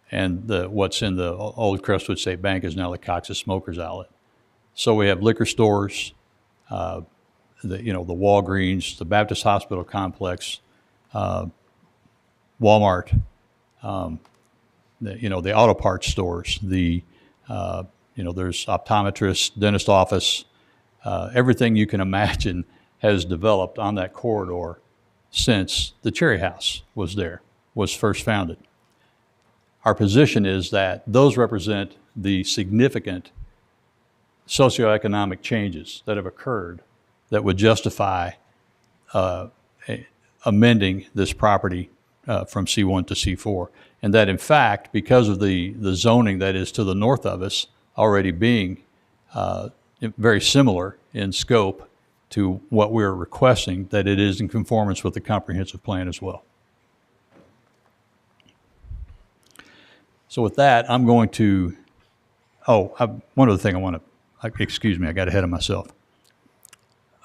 And what's in the old Crestwood State Bank is now the Cox's Smokers outlet. So we have liquor stores, the Walgreens, the Baptist Hospital complex, Walmart, the auto parts stores, there's optometrists, dentist office, everything you can imagine has developed on that corridor since the Cherry House was first founded. Our position is that those represent the significant socioeconomic changes that have occurred that would justify amending this property from C1 to C4. And that in fact, because of the zoning that is to the north of us already being very similar in scope to what we're requesting, that it is in conformance with the comprehensive plan as well. So with that, I'm going to, one other thing I want to, excuse me, I got ahead of myself.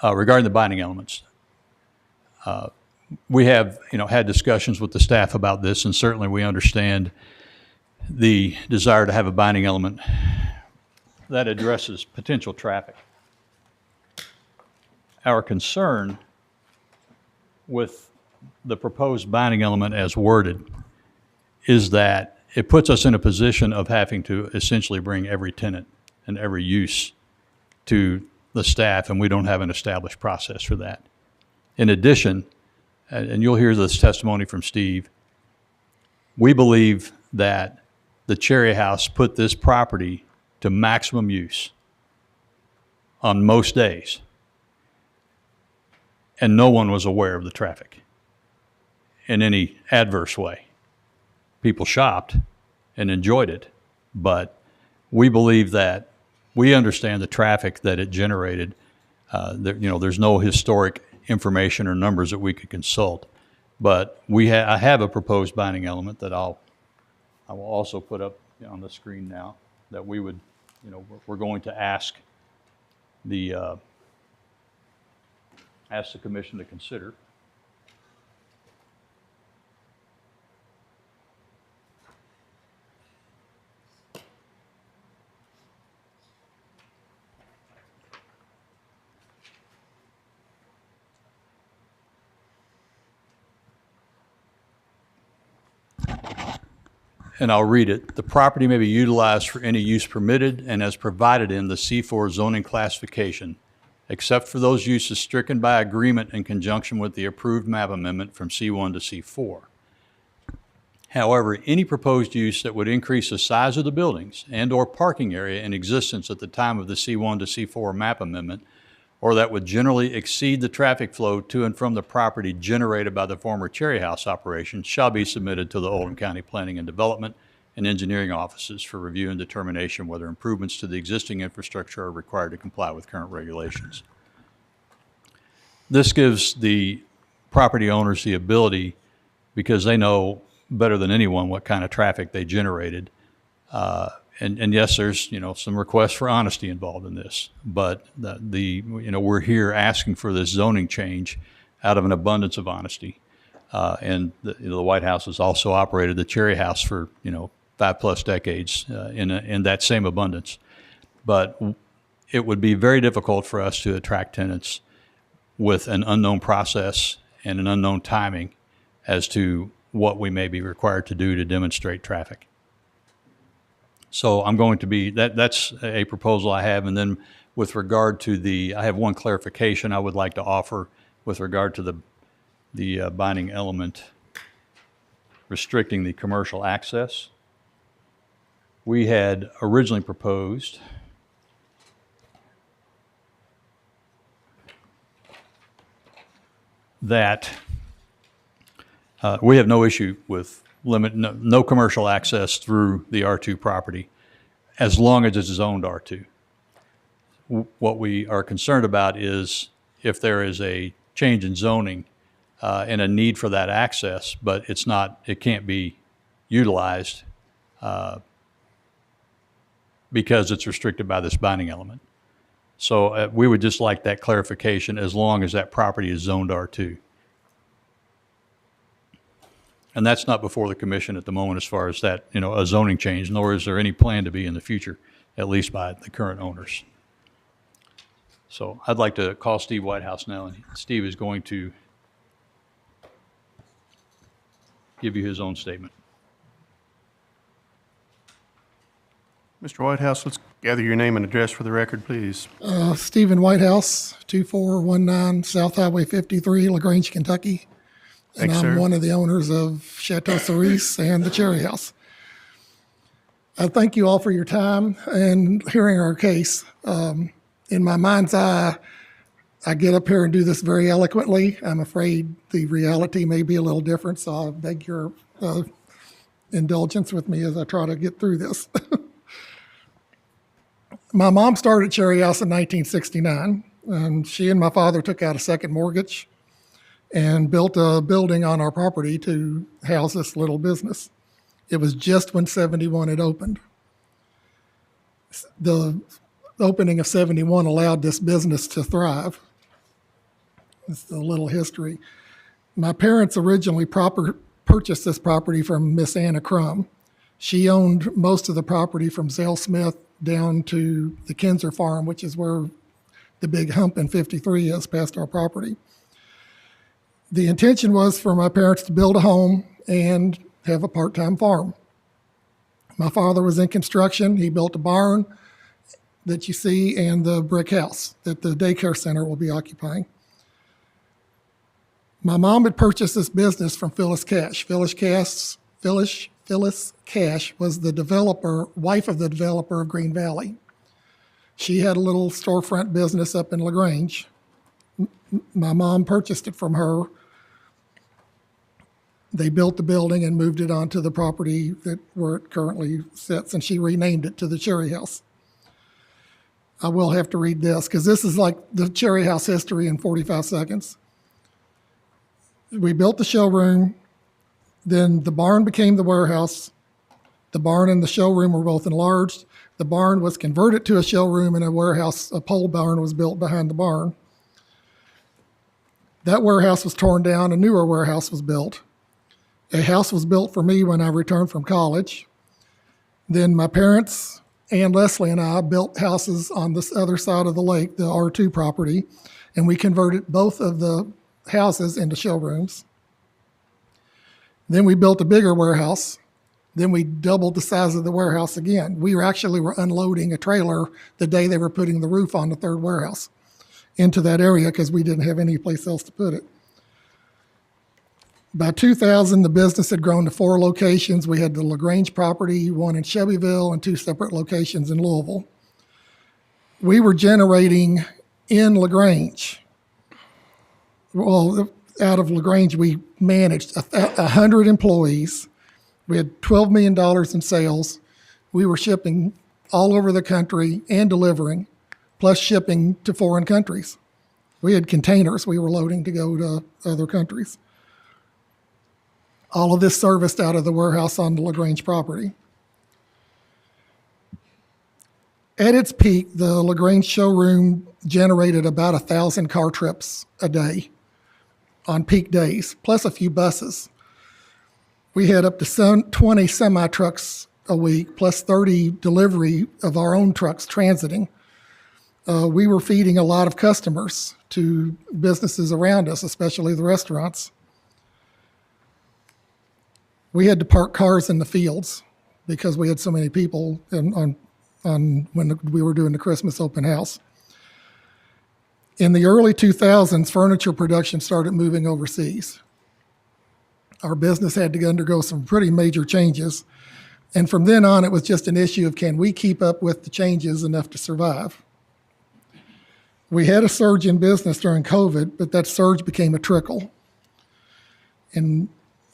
Regarding the binding elements, we have, had discussions with the staff about this, and certainly we understand the desire to have a binding element that addresses potential traffic. Our concern with the proposed binding element as worded is that it puts us in a position of having to essentially bring every tenant and every use to the staff, and we don't have an established process for that. In addition, and you'll hear this testimony from Steve, we believe that the Cherry House put this property to maximum use on most days, and no one was aware of the traffic in any adverse way. People shopped and enjoyed it, but we believe that we understand the traffic that it generated. There's no historic information or numbers that we could consult, but I have a proposed binding element that I will also put up on the screen now that we would, we're going to ask the commission to consider. And I'll read it. The property may be utilized for any use permitted and as provided in the C4 zoning classification, except for those uses stricken by agreement in conjunction with the approved map amendment from C1 to C4. However, any proposed use that would increase the size of the buildings and/or parking area in existence at the time of the C1 to C4 map amendment, or that would generally exceed the traffic flow to and from the property generated by the former Cherry House operation, shall be submitted to the Oldham County Planning and Development and Engineering offices for review and determination whether improvements to the existing infrastructure are required to comply with current regulations. This gives the property owners the ability, because they know better than anyone what kind of traffic they generated. And yes, there's some requests for honesty involved in this, but we're here asking for this zoning change out of an abundance of honesty. And the White House has also operated the Cherry House for 5+ decades in that same abundance. But it would be very difficult for us to attract tenants with an unknown process and an unknown timing as to what we may be required to do to demonstrate traffic. So I'm going to be, that's a proposal I have. And then with regard to I have one clarification I would like to offer with regard to the binding element restricting the commercial access. We had originally proposed that We have no issue with no commercial access through the R2 property as long as it's zoned R2. What we are concerned about is if there is a change in zoning and a need for that access, but it can't be utilized because it's restricted by this binding element. So we would just like that clarification as long as that property is zoned R2. And that's not before the commission at the moment as far as that, a zoning change, nor is there any plan to be in the future, at least by the current owners. So I'd like to call Steve Whitehouse now, and Steve is going to give you his own statement. Mr. Whitehouse, let's gather your name and address for the record, please. Stephen Whitehouse, 2419 South Highway 53, LaGrange, Kentucky. And Thanks, I'm sir. one of the owners of Chateau Cerise and the Cherry House. I thank you all for your time and hearing our case. In my mind's eye, I get up here and do this very eloquently. I'm afraid the reality may be a little different, so I beg your indulgence with me as I try to get through this. My mom started Cherry House in 1969, and she and my father took out a second mortgage and built a building on our property to house this little business. It was just when 71 had opened. The opening of 71 allowed this business to thrive. It's a little history. My parents originally purchased this property from Miss Anna Crum. She owned most of the property from Zale Smith down to the Kinzer Farm, which is where the big hump in 53 is past our property. The intention was for my parents to build a home and have a part-time farm. My father was in construction. He built a barn that you see and the brick house that the daycare center will be occupying. My mom had purchased this business from Phyllis Cash. Phyllis Cash was the wife of the developer of Green Valley. She had a little storefront business up in LaGrange. My mom purchased it from her. They built the building and moved it onto the property where it currently sits, and she renamed it to the Cherry House. I will have to read this because this is like the Cherry House history in 45 seconds. We built the showroom, then the barn became the warehouse. The barn and the showroom were both enlarged. The barn was converted to a showroom and a warehouse. A pole barn was built behind the barn. That warehouse was torn down, a newer warehouse was built. A house was built for me when I returned from college. Then my parents, Ann Leslie, and I built houses on this other side of the lake, the R2 property, and we converted both of the houses into showrooms. Then we built a bigger warehouse. Then we doubled the size of the warehouse again. We were unloading a trailer the day they were putting the roof on the third warehouse into that area because we didn't have any place else to put it. By 2000, the business had grown to 4 locations. We had the LaGrange property, one in Shelbyville, and 2 separate locations in Louisville. We were generating in LaGrange. Well, out of LaGrange, we managed 100 employees. We had $12 million in sales. We were shipping all over the country and delivering, plus shipping to foreign countries. We had containers we were loading to go to other countries. All of this serviced out of the warehouse on the LaGrange property. At its peak, the LaGrange showroom generated about 1,000 car trips a day on peak days, plus a few buses. We had up to 20 semi-trucks a week, plus 30 delivery of our own trucks transiting. We were feeding a lot of customers to businesses around us, especially the restaurants. We had to park cars in the fields because we had so many people on when we were doing the Christmas open house. In the early 2000s, furniture production started moving overseas. Our business had to undergo some pretty major changes. And from then on, it was just an issue of can we keep up with the changes enough to survive? We had a surge in business during COVID, but that surge became a trickle. And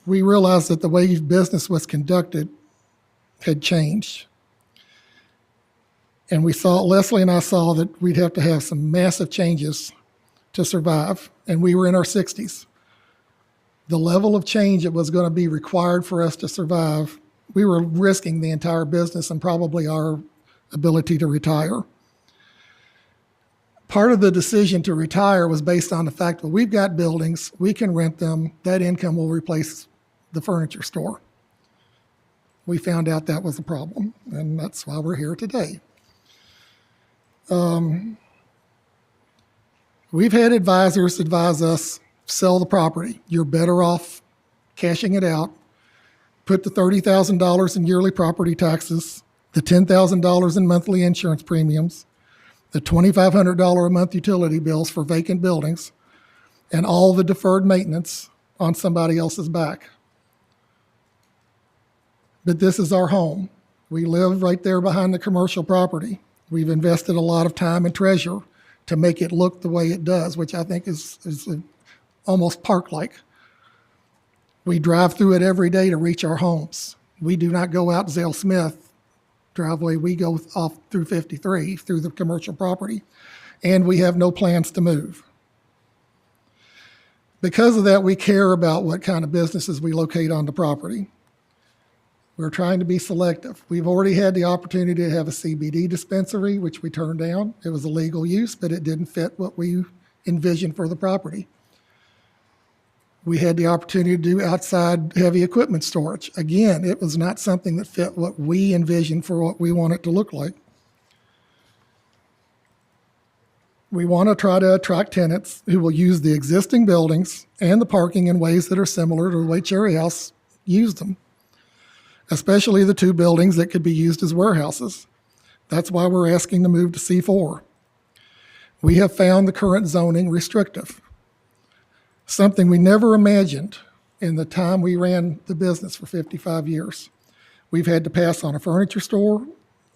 we realized that the way business was conducted had changed. And Leslie and I saw that we'd have to have some massive changes to survive. And we were in our 60s. The level of change that was going to be required for us to survive, we were risking the entire business and probably our ability to retire. Part of the decision to retire was based on the fact that we've got buildings, we can rent them, that income will replace the furniture store. We found out that was a problem, and that's why we're here today. We've had advisors advise us, sell the property. You're better off cashing it out, put the $30,000 in yearly property taxes, the $10,000 in monthly insurance premiums, the $2,500 a month utility bills for vacant buildings, and all the deferred maintenance on somebody else's back. But this is our home. We live right there behind the commercial property. We've invested a lot of time and treasure to make it look the way it does, which I think is almost park-like. We drive through it every day to reach our homes. We do not go out Zale Smith driveway. We go off through 53, through the commercial property, and we have no plans to move. Because of that, we care about what kind of businesses we locate on the property. We're trying to be selective. We've already had the opportunity to have a CBD dispensary, which we turned down. It was a legal use, but it didn't fit what we envisioned for the property. We had the opportunity to do outside heavy equipment storage. Again, it was not something that fit what we envisioned for what we want it to look like. We want to try to attract tenants who will use the existing buildings and the parking in ways that are similar to the way Cherry House used them, especially the two buildings that could be used as warehouses. That's why we're asking to move to C4. We have found the current zoning restrictive, something we never imagined in the time we ran the business for 55 years. We've had to pass on a furniture store,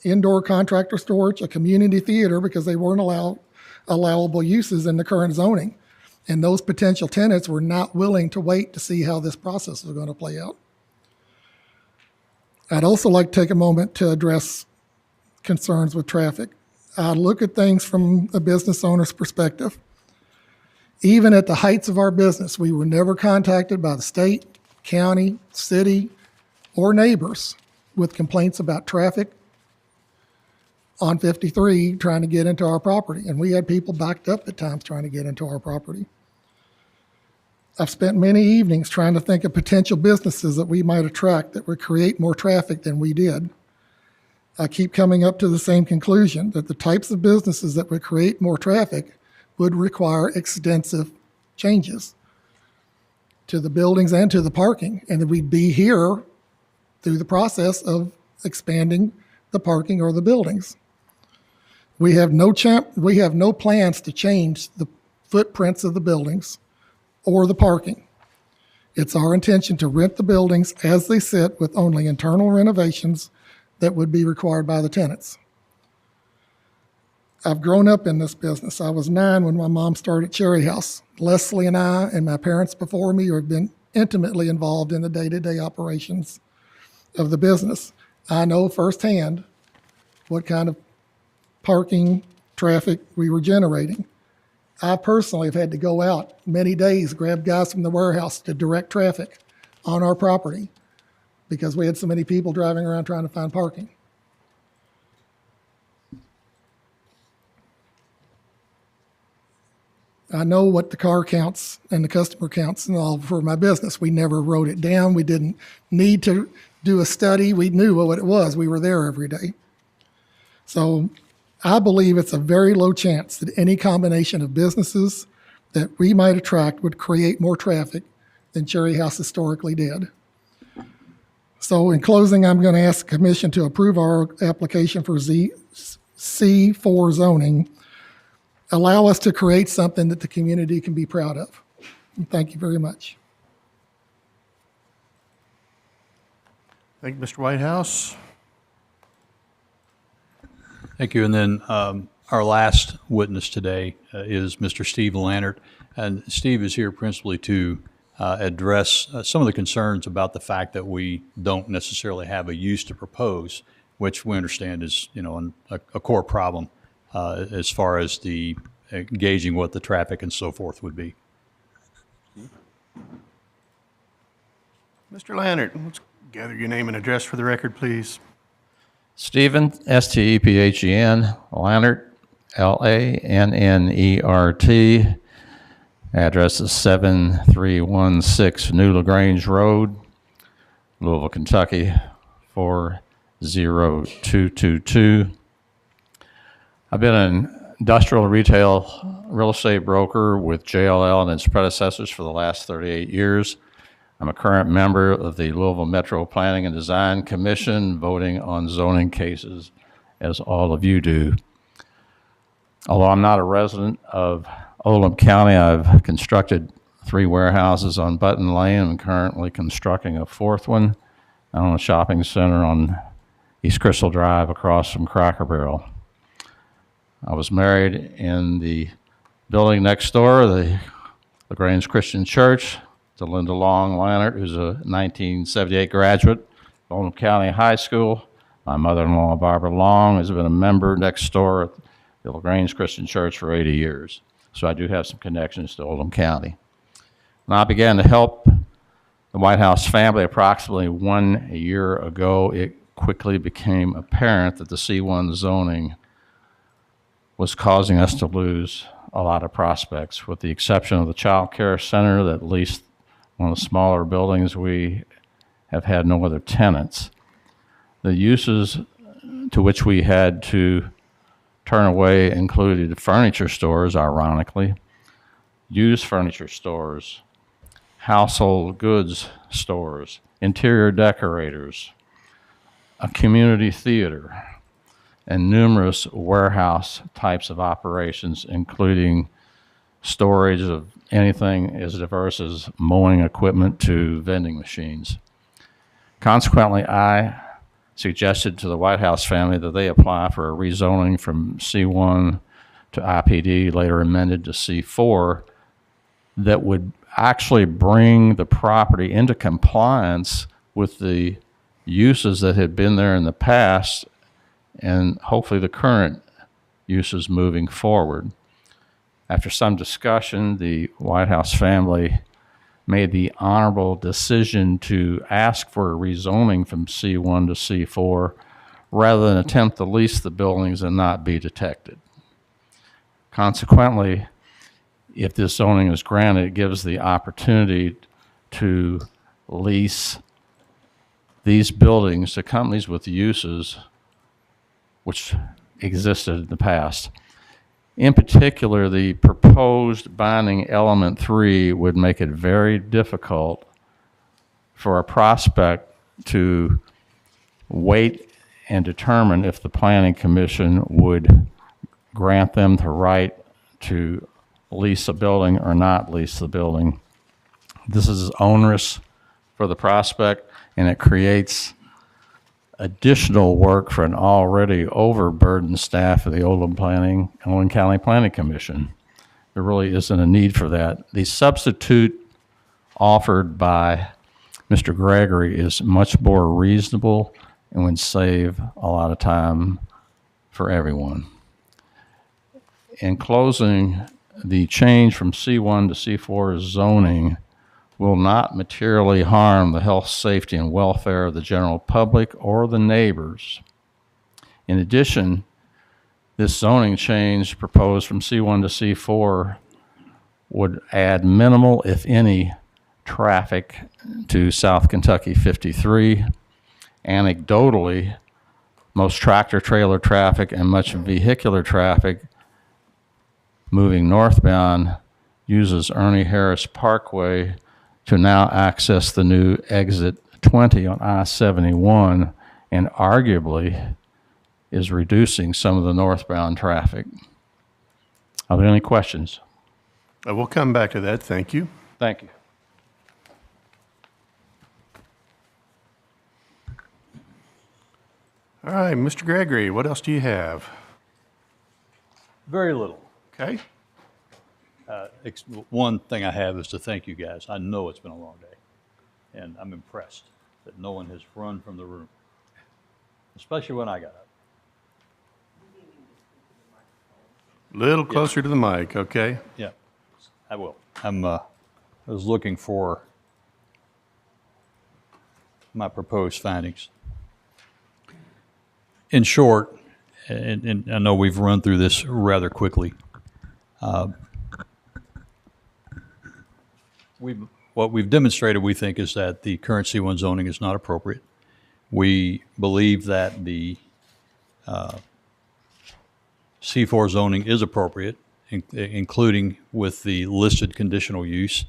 indoor contractor storage, a community theater because they weren't allowable uses in the current zoning. And those potential tenants were not willing to wait to see how this process was going to play out. I'd also like to take a moment to address concerns with traffic. I look at things from a business owner's perspective. Even at the heights of our business, we were never contacted by the state, county, city, or neighbors with complaints about traffic on 53 trying to get into our property. And we had people backed up at times trying to get into our property. I've spent many evenings trying to think of potential businesses that we might attract that would create more traffic than we did. I keep coming up to the same conclusion, that the types of businesses that would create more traffic would require extensive changes to the buildings and to the parking, and that we'd be here through the process of expanding the parking or the buildings. We have no plans to change the footprints of the buildings or the parking. It's our intention to rent the buildings as they sit with only internal renovations that would be required by the tenants. I've grown up in this business. I was 9 when my mom started Cherry House. Leslie and I and my parents before me have been intimately involved in the day-to-day operations of the business. I know firsthand what kind of parking traffic we were generating. I personally have had to go out many days, grab guys from the warehouse to direct traffic on our property because we had so many people driving around trying to find parking. I know what the car counts and the customer counts and all for my business. We never wrote it down. We didn't need to do a study. We knew what it was. We were there every day. So I believe it's a very low chance that any combination of businesses that we might attract would create more traffic than Cherry House historically did. So in closing, I'm going to ask the commission to approve our application for C4 zoning. Allow us to create something that the community can be proud of. And thank you very much. Thank you, Mr. Whitehouse. Thank you. And then our last witness today is Mr. Steve Lannert. And Steve is here principally to address some of the concerns about the fact that we don't necessarily have a use to propose, which we understand is, a core problem as far as the gauging what the traffic and so forth would be. Mr. Lannert, let's gather your name and address for the record, please. Stephen, Stephen, Lannert, Lannert. Address is 7316 New LaGrange Road, Louisville, Kentucky, 40222. I've been an industrial retail real estate broker with JLL and its predecessors for the last 38 years. I'm a current member of the Louisville Metro Planning and Design Commission, voting on zoning cases, as all of you do. Although I'm not a resident of Oldham County, I've constructed 3 warehouses on Button Lane. I'm currently constructing a 4th one on a shopping center on East Crystal Drive across from Cracker Barrel. I was married in the building next door, the LaGrange Christian Church, to Linda Long Lannert, who's a 1978 graduate of Oldham County High School. My mother-in-law, Barbara Long, has been a member next door at the LaGrange Christian Church for 80 years. So I do have some connections to Oldham County. When I began to help the White House family approximately 1 year ago, it quickly became apparent that the C1 zoning was causing us to lose a lot of prospects, with the exception of the child care center, that leased one of the smaller buildings. We have had no other tenants. The uses to which we had to turn away included furniture stores, ironically, used furniture stores, household goods stores, interior decorators, a community theater, and numerous warehouse types of operations, including storage of anything as diverse as mowing equipment to vending machines. Consequently, I suggested to the White House family that they apply for a rezoning from C1 to IPD, later amended to C4, that would actually bring the property into compliance with the uses that had been there in the past, and hopefully the current uses moving forward. After some discussion, the White House family made the honorable decision to ask for a rezoning from C1 to C4 rather than attempt to lease the buildings and not be detected. Consequently, if this zoning is granted, it gives the opportunity to lease these buildings to companies with uses which existed in the past. In particular, the proposed binding element 3 would make it very difficult for a prospect to wait and determine if the Planning Commission would grant them the right to lease a building or not lease the building. This is onerous for the prospect, and it creates additional work for an already overburdened staff of the Oldham County Planning Commission. There really isn't a need for that. The substitute offered by Mr. Gregory is much more reasonable and would save a lot of time for everyone. In closing, the change from C1 to C4 zoning will not materially harm the health, safety, and welfare of the general public or the neighbors. In addition, this zoning change proposed from C1 to C4 would add minimal, if any, traffic to South Kentucky 53. Anecdotally, most tractor-trailer traffic and much vehicular traffic moving northbound uses Ernie Harris Parkway to now access the new exit 20 on I-71, and arguably is reducing some of the northbound traffic. Are there any questions? We'll come back to that. Thank you. Thank you. All right, Mr. Gregory, what else do you have? Very little. Okay. One thing I have is to thank you guys. I know it's been a long day, and I'm impressed that no one has run from the room, especially when I got up. Little closer to the mic, okay? Yeah, I will. I was looking for my proposed findings. In short, and I know we've run through this rather quickly, what we've demonstrated, we think, is that the current C1 zoning is not appropriate. We believe that the C4 zoning is appropriate, including with the listed conditional use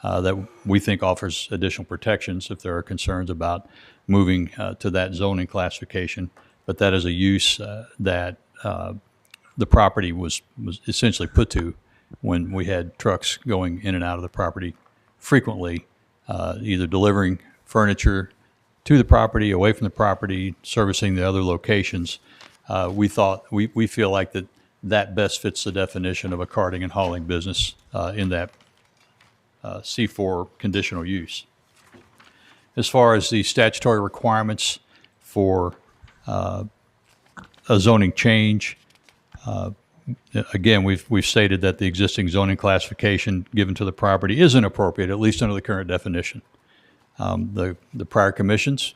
that we think offers additional protections if there are concerns about moving to that zoning classification. But that is a use that the property was essentially put to when we had trucks going in and out of the property frequently, either delivering furniture to the property, away from the property, servicing the other locations. We feel like that best fits the definition of a carting and hauling business in that C4 conditional use. As far as the statutory requirements for a zoning change, again, we've stated that the existing zoning classification given to the property is inappropriate, at least under the current definition. The prior commissions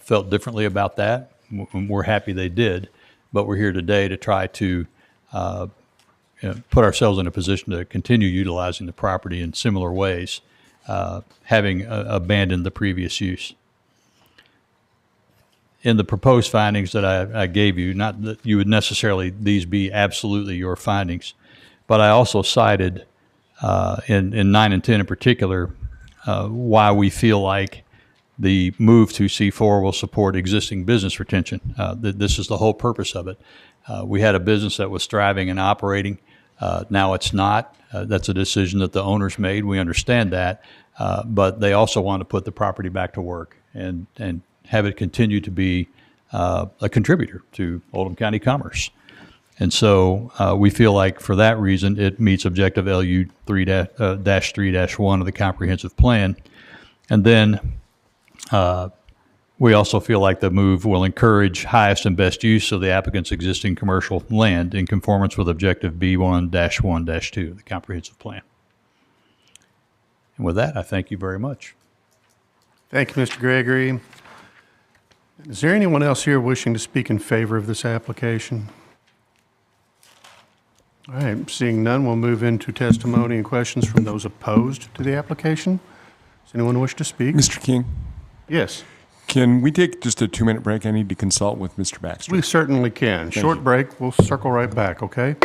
felt differently about that. We're happy they did, but we're here today to try to put ourselves in a position to continue utilizing the property in similar ways, having abandoned the previous use. In the proposed findings that I gave you, not that you would necessarily, these be absolutely your findings, but I also cited in 9 and 10 in particular, why we feel like the move to C4 will support existing business retention. This is the whole purpose of it. We had a business that was thriving and operating. Now it's not. That's a decision that the owners made. We understand that. But they also want to put the property back to work and have it continue to be a contributor to Oldham County commerce. And so we feel like for that reason, it meets objective LU 3-3-1 of the comprehensive plan. And then we also feel like the move will encourage highest and best use of the applicant's existing commercial land in conformance with objective B1-1-2 of the comprehensive plan. And with that, I thank you very much. Thank you, Mr. Gregory. Is there anyone else here wishing to speak in favor of this application? All right, seeing none, we'll move into testimony and questions from those opposed to the application. Does anyone wish to speak? Mr. King? Yes. Can we take just a 2-minute break? I need to consult with Mr. Baxter. We certainly can. Short break. We'll circle right back, okay?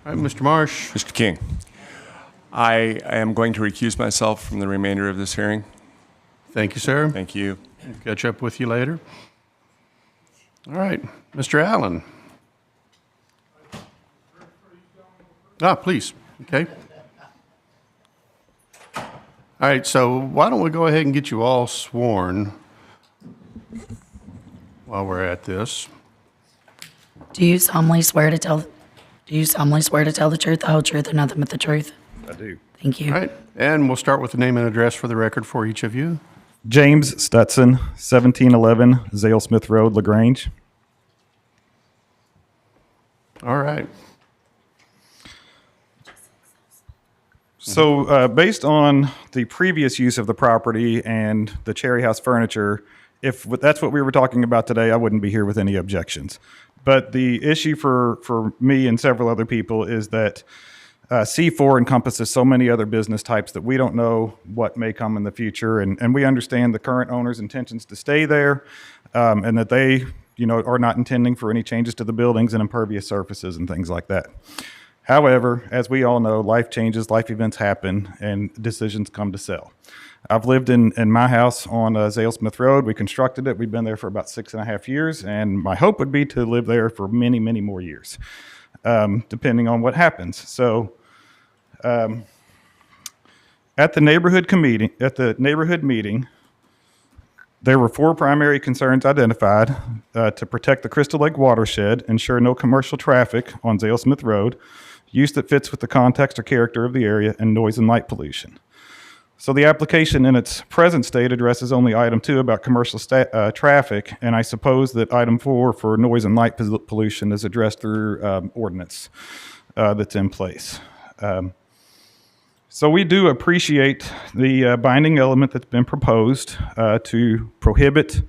All right, Mr. Marsh. Mr. King, I am going to recuse myself from the remainder of this hearing. Thank you, sir. Thank you. We'll catch up with you later. All right, Mr. Allen. Please. Okay. All right, so why don't we go ahead and get you all sworn while we're at this. Do you solemnly swear to tell the truth, the whole truth, and nothing but the truth? I do. Thank you. All right, and we'll start with the name and address for the record for each of you. James Stetson, 1711 Zale Smith Road, LaGrange. All right. So based on the previous use of the property and the Cherry House furniture, if that's what we were talking about today, I wouldn't be here with any objections. But the issue for me and several other people is that C4 encompasses so many other business types that we don't know what may come in the future. And we understand the current owner's intentions to stay there and that they are not intending for any changes to the buildings and impervious surfaces and things like that. However, as we all know, life changes, life events happen, and decisions come to sell. I've lived in my house on Zale Smith Road. We constructed it. We've been there for about 6.5 years, and my hope would be to live there for many, many more years, depending on what happens. So at the neighborhood meeting, there were 4 primary concerns identified to protect the Crystal Lake watershed, ensure no commercial traffic on Zale Smith Road, use that fits with the context or character of the area, and noise and light pollution. So the application in its present state addresses only item 2 about commercial traffic, and I suppose that item 4 for noise and light pollution is addressed through ordinance that's in place. So we do appreciate the binding element that's been proposed to prohibit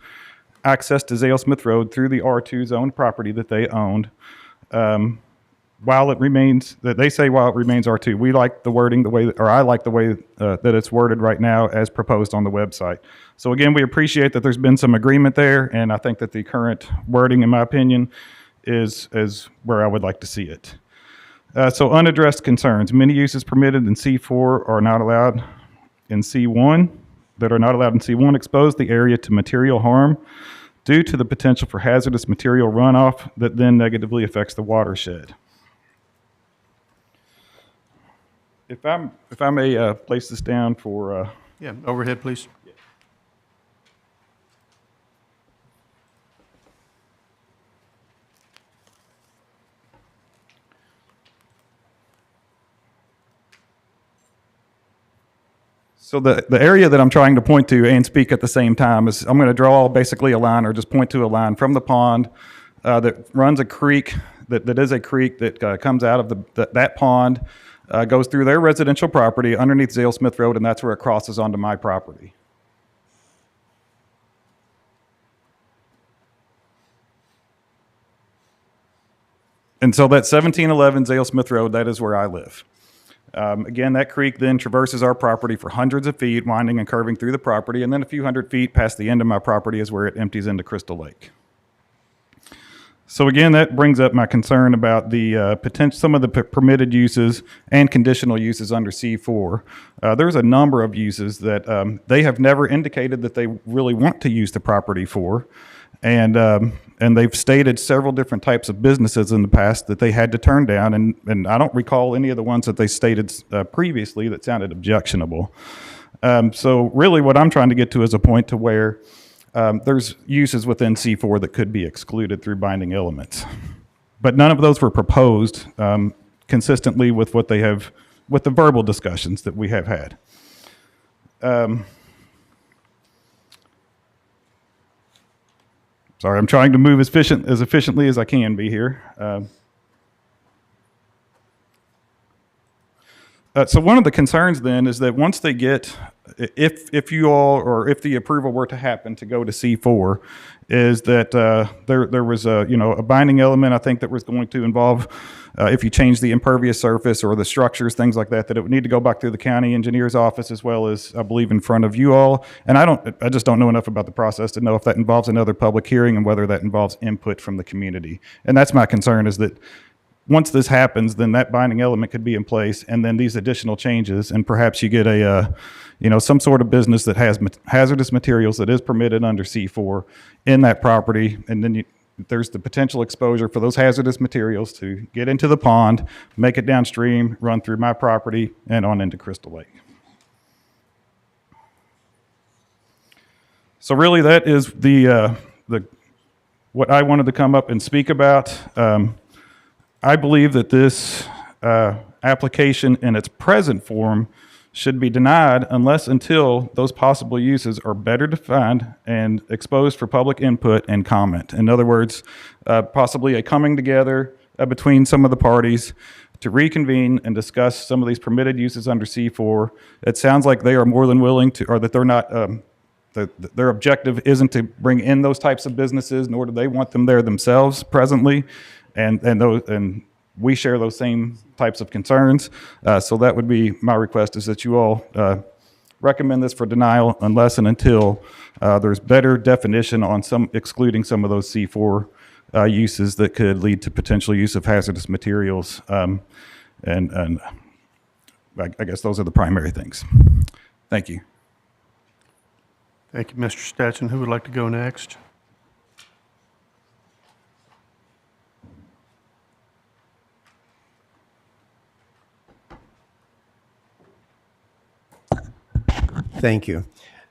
access to Zale Smith Road through the R2 zoned property that they owned. While it remains R2, we like the wording I like the way that it's worded right now as proposed on the website. So again, we appreciate that there's been some agreement there, and I think that the current wording, in my opinion, is where I would like to see it. So unaddressed concerns. Many uses permitted in C4 are not allowed in C1, expose the area to material harm due to the potential for hazardous material runoff that then negatively affects the watershed. If I may place this down for... overhead, please. So the area that I'm trying to point to and speak at the same time is I'm going to draw basically a line or just point to a line from the pond that runs a creek, that is a creek that comes out of that pond, goes through their residential property underneath Zale Smith Road, and that's where it crosses onto my property. And so that 1711 Zale Smith Road, that is where I live. Again, that creek then traverses our property for hundreds of feet, winding and curving through the property, and then a few hundred feet past the end of my property is where it empties into Crystal Lake. So again, that brings up my concern about the some of the permitted uses and conditional uses under C4. There's a number of uses that they have never indicated that they really want to use the property for, and they've stated several different types of businesses in the past that they had to turn down, and I don't recall any of the ones that they stated previously that sounded objectionable. So really what I'm trying to get to is a point to where there's uses within C4 that could be excluded through binding elements. But none of those were proposed consistently with what they have, with the verbal discussions that we have had. Sorry, I'm trying to move as efficiently as I can be here. So one of the concerns then is that once they get, if you all, or if the approval were to happen to go to C4, is that there was a binding element, I think, that was going to involve if you change the impervious surface or the structures, things like that, that it would need to go back through the county engineer's office as well as, I believe, in front of you all. And I just don't know enough about the process to know if that involves another public hearing and whether that involves input from the community. And that's my concern, is that once this happens, then that binding element could be in place, and then these additional changes, and perhaps you get a, some sort of business that has hazardous materials that is permitted under C4 in that property, and then there's the potential exposure for those hazardous materials to get into the pond, make it downstream, run through my property, and on into Crystal Lake. So really, that is the what I wanted to come up and speak about. I believe that this application in its present form should be denied until those possible uses are better defined and exposed for public input and comment. In other words, possibly a coming together between some of the parties to reconvene and discuss some of these permitted uses under C4. It sounds like they are more than willing to, or that they're not, their objective isn't to bring in those types of businesses, nor do they want them there themselves presently. And we share those same types of concerns. So that would be my request, is that you all recommend this for denial unless and until there's better definition on excluding some of those C4 uses that could lead to potential use of hazardous materials. And I guess those are the primary things. Thank you. Thank you, Mr. Stetson. Who would like to go next? Thank you.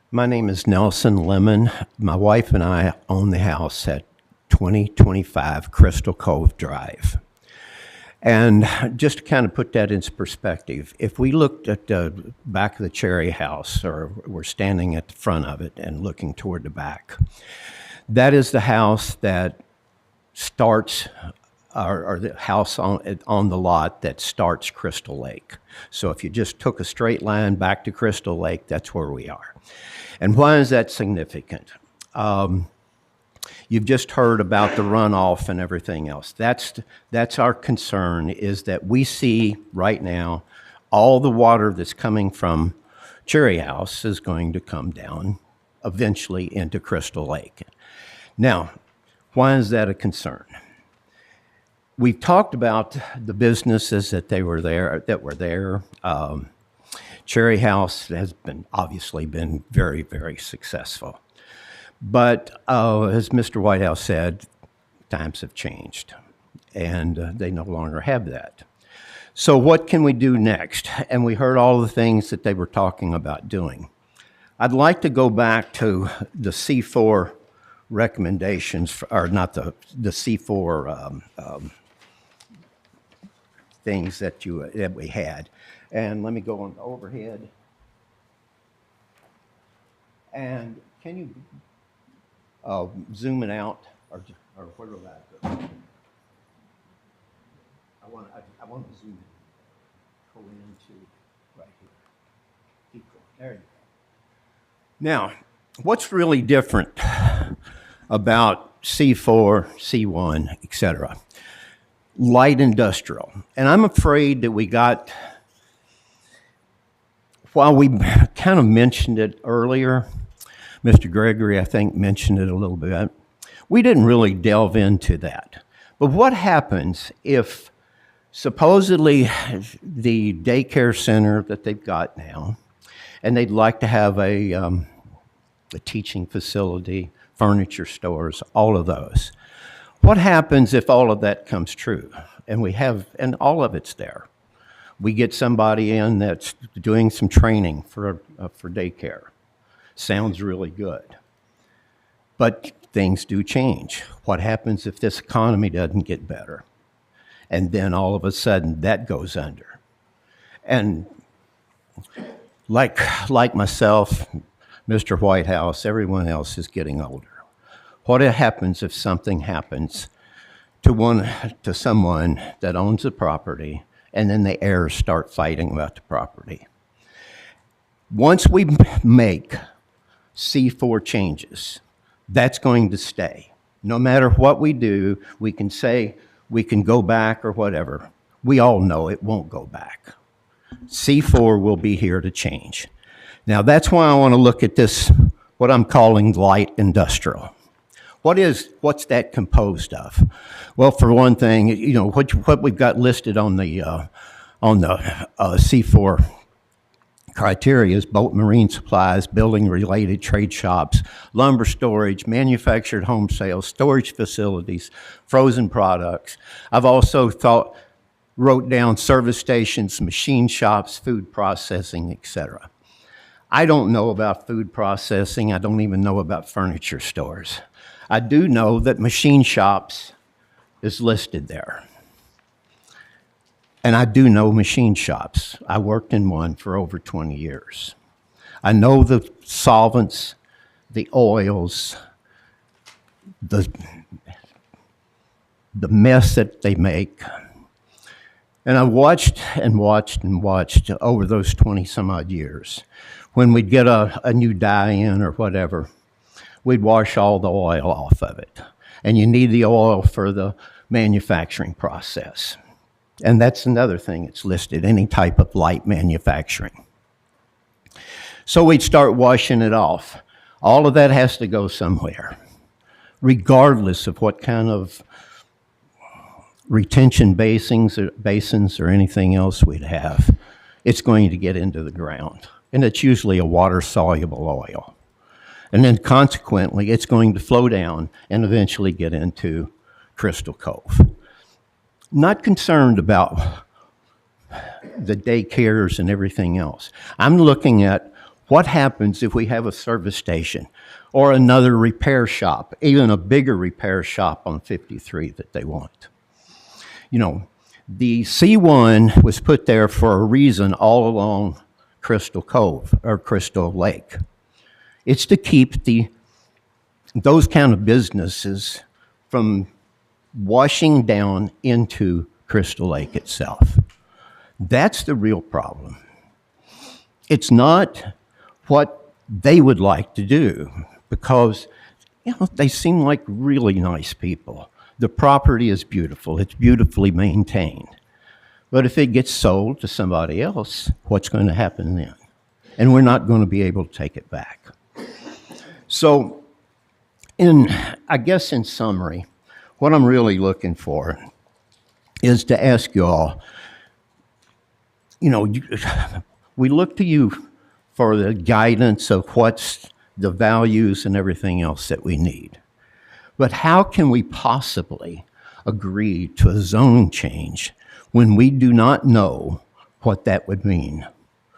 My name is Nelson Lemon. My wife and I own the house at 2025 Crystal Cove Drive. And just to kind of put that into perspective, if we looked at the back of the Cherry House, or we're standing at the front of it and looking toward the back, that is the house that starts, or the house on the lot that starts Crystal Lake. So if you just took a straight line back to Crystal Lake, that's where we are. And why is that significant? You've just heard about the runoff and everything else. That's our concern, is that we see right now all the water that's coming from Cherry House is going to come down eventually into Crystal Lake. Now, why is that a concern? We've talked about the businesses that were there. Cherry House has obviously been very, very successful. But as Mr. Whitehouse said, times have changed, and they no longer have that. So what can we do next? And we heard all the things that they were talking about doing. I'd like to go back to the C4 recommendations, or not the C4 things that we had. And let me go on overhead. And can you zoom it out, or where will that go? I want to zoom in, go into right here. Keep going. There you go. Now, what's really different about C4, C1, etc.? Light industrial. And I'm afraid that while we kind of mentioned it earlier, Mr. Gregory, I think, mentioned it a little bit, we didn't really delve into that. But what happens if supposedly the daycare center that they've got now, and they'd like to have a teaching facility, furniture stores, all of those. What happens if all of that comes true? And all of it's there. We get somebody in that's doing some training for daycare. Sounds really good. But things do change. What happens if this economy doesn't get better? And then all of a sudden that goes under. And like myself, Mr. Whitehouse, everyone else is getting older. What happens if something happens to someone that owns the property, and then the heirs start fighting about the property? Once we make C4 changes, that's going to stay. No matter what we do, we can say we can go back or whatever. We all know it won't go back. C4 will be here to change. Now, that's why I want to look at this, what I'm calling light industrial. What's that composed of? Well, for one thing, what we've got listed on the C4 criteria is boat marine supplies, building related trade shops, lumber storage, manufactured home sales, storage facilities, frozen products. I've also wrote down service stations, machine shops, food processing, etc. I don't know about food processing. I don't even know about furniture stores. I do know that machine shops is listed there. And I do know machine shops. I worked in one for over 20 years. I know the solvents, the oils, the mess that they make. And I watched and watched and watched over those 20 some odd years. When we'd get a new dye in or whatever, we'd wash all the oil off of it. And you need the oil for the manufacturing process. And that's another thing that's listed, any type of light manufacturing. So we'd start washing it off. All of that has to go somewhere, regardless of what kind of retention basins or anything else we'd have. It's going to get into the ground. And it's usually a water-soluble oil. And then consequently, it's going to flow down and eventually get into Crystal Cove. Not concerned about the daycares and everything else. I'm looking at what happens if we have a service station or another repair shop, even a bigger repair shop on 53 that they want. The C1 was put there for a reason all along Crystal Cove or Crystal Lake. It's to keep those kind of businesses from washing down into Crystal Lake itself. That's the real problem. It's not what they would like to do because they seem like really nice people. The property is beautiful. It's beautifully maintained. But if it gets sold to somebody else, what's going to happen then? And we're not going to be able to take it back. So, I guess in summary, what I'm really looking for is to ask you all, we look to you for the guidance of what's the values and everything else that we need. But how can we possibly agree to a zoning change when we do not know what that would mean?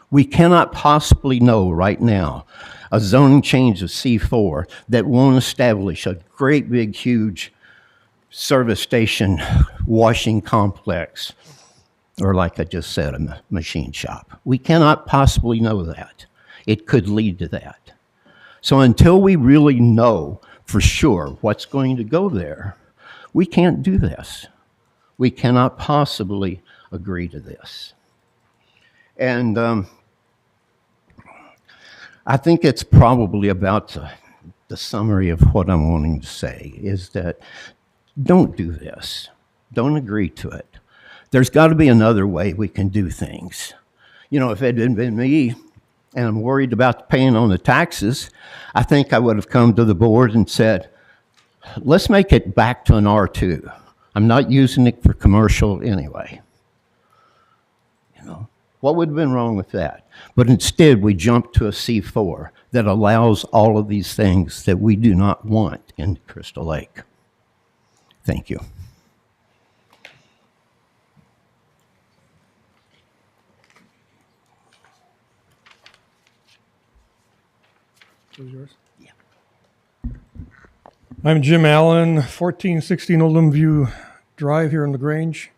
We cannot possibly know right now a zoning change of C4 that won't establish a great big huge service station washing complex, or like I just said, a machine shop. We cannot possibly know that. It could lead to that. So until we really know for sure what's going to go there, we can't do this. We cannot possibly agree to this. And I think it's probably about the summary of what I'm wanting to say is that don't do this. Don't agree to it. There's got to be another way we can do things. If it had been me and I'm worried about paying on the taxes, I think I would have come to the board and said, let's make it back to an R2. I'm not using it for commercial anyway. What would have been wrong with that? But instead, we jumped to a C4 that allows all of these things that we do not want in Crystal Lake. Thank you. Is yours? Yeah. I'm Jim Allen, 1416 Oldham View Drive here in LaGrange.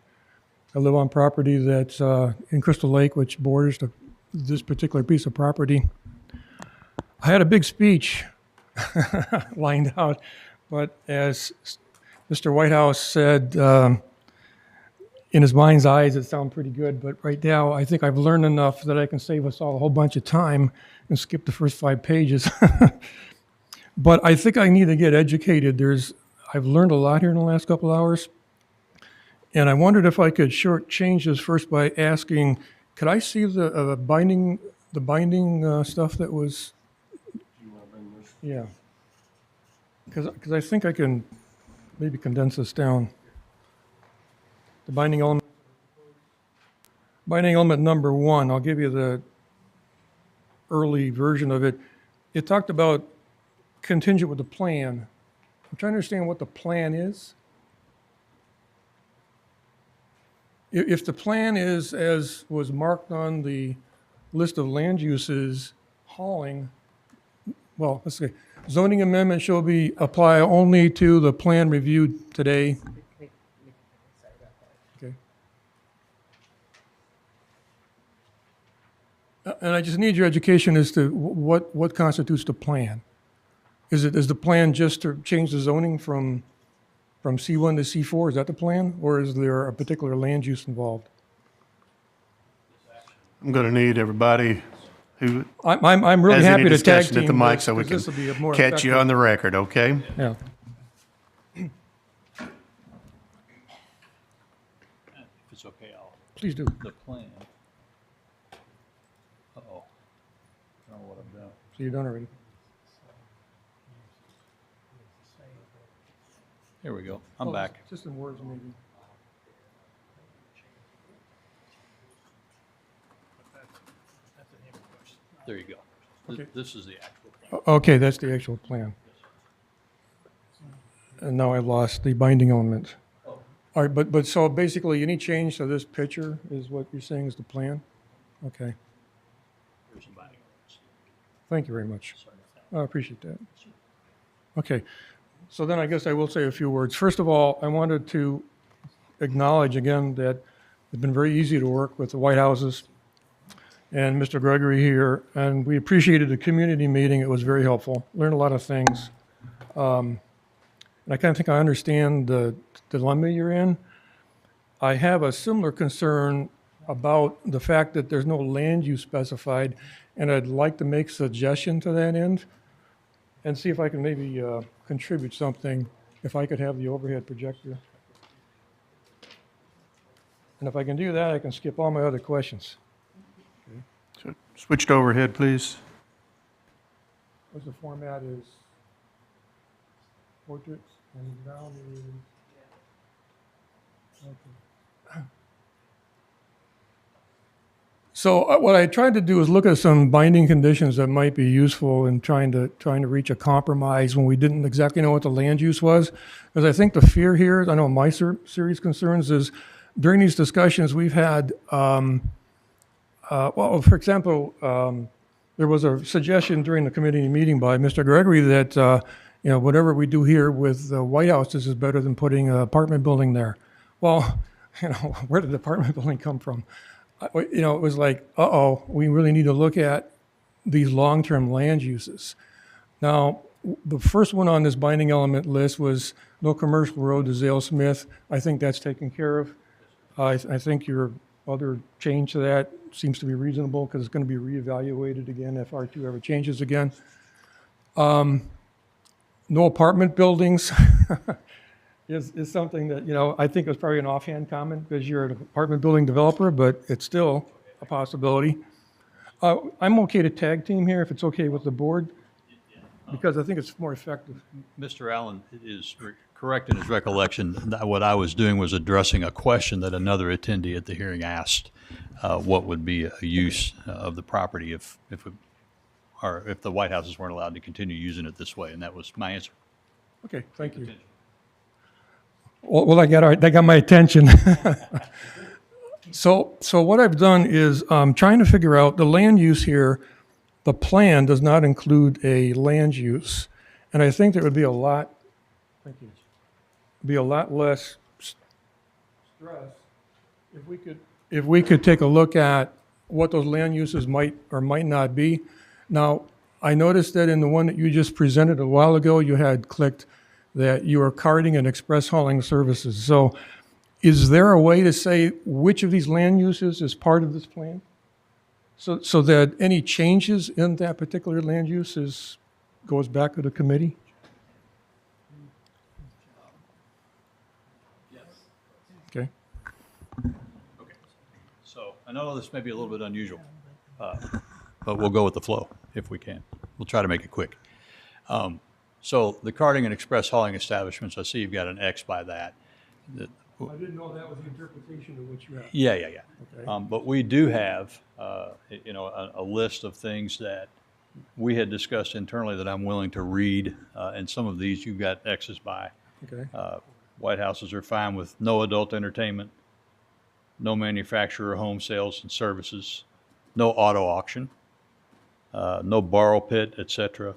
I live on property that's in Crystal Lake, which borders this particular piece of property. I had a big speech lined out, but as Mr. Whitehouse said, in his mind's eyes, it sounded pretty good, but right now, I think I've learned enough that I can save us all a whole bunch of time and skip the first 5 pages. But I think I need to get educated. I've learned a lot here in the last couple hours, and I wondered if I could shortchange this first by asking, could I see the binding stuff that was? Yeah. because I think I can maybe condense this down. The binding element number 1, I'll give you the early version of it. It talked about contingent with the plan. I'm trying to understand what the plan is. If the plan is, as was marked on the list of land uses, hauling, well, let's see, zoning amendment shall be apply only to the plan reviewed today. Okay. And I just need your education as to what constitutes the plan. Is the plan just to change the zoning from C1 to C4? Is that the plan? Or is there a particular land use involved? I'm going to need everybody who I'm really has happy any to tag discussion at the team mic this, so we 'cause can this will be a more catch you effective- on the record, okay? Yeah. If it's okay, I'll. Please do. The plan. Uh-oh. I don't know what I've done. So you're done already? Here we go. I'm back. Just in words, maybe. There you go. Okay. This is the actual plan. Okay, that's the actual plan. And now I lost the binding element. All right, but so basically any change to this picture is what you're saying is the plan? Okay. Here's the binding elements. Thank you very much. I appreciate that. Okay, so then I guess I will say a few words. First of all, I wanted to acknowledge again that it's been very easy to work with the White Houses and Mr. Gregory here, and we appreciated the community meeting. It was very helpful. Learned a lot of things. And I kind of think I understand the dilemma you're in. I have a similar concern about the fact that there's no land use specified, and I'd like to make a suggestion to that end and see if I can maybe contribute something, if I could have the overhead projector. And if I can do that, I can skip all my other questions. So switch to overhead, please. What's the format is portraits and down is, okay. So what I tried to do is look at some binding conditions that might be useful in trying to reach a compromise when we didn't exactly know what the land use was. Because I think the fear here, I know my serious concerns is during these discussions we've had, well, for example, there was a suggestion during the committee meeting by Mr. Gregory that whatever we do here with the White Houses is better than putting an apartment building there. Well, where did the apartment building come from? It was like, we really need to look at these long-term land uses. Now, the first one on this binding element list was no commercial road to Zale Smith. I think that's taken care of. I think your other change to that seems to be reasonable because it's going to be reevaluated again if R2 ever changes again. No apartment buildings is something that, I think was probably an offhand comment because you're an apartment building developer, but it's still a possibility. I'm okay to tag team here if it's okay with the board because I think it's more effective. Mr. Allen is correct in his recollection. What I was doing was addressing a question that another attendee at the hearing asked, what would be a use of the property if the White Houses weren't allowed to continue using it this way, and that was my answer. Okay, thank you. Well, that got my attention. So what I've done is trying to figure out the land use here. The plan does not include a land use, and I think there would be a lot. Thank you. Be a lot less stress if we could take a look at what those land uses might or might not be. Now, I noticed that in the one that you just presented a while ago, you had clicked that you are carting and express hauling services. So is there a way to say which of these land uses is part of this plan? So that any changes in that particular land use goes back to the committee? Okay. Okay. So I know this may be a little bit unusual, but we'll go with the flow if we can. We'll try to make it quick. So the carting and express hauling establishments, I see you've got an X by that. I didn't know that was the interpretation of what you have. Yeah. Okay. But we do have, a list of things that we had discussed internally that I'm willing to read, and some of these you've got X's by. Okay. White Houses are fine with no adult entertainment, no manufacturer home sales and services, no auto auction, no borrow pit, etc.,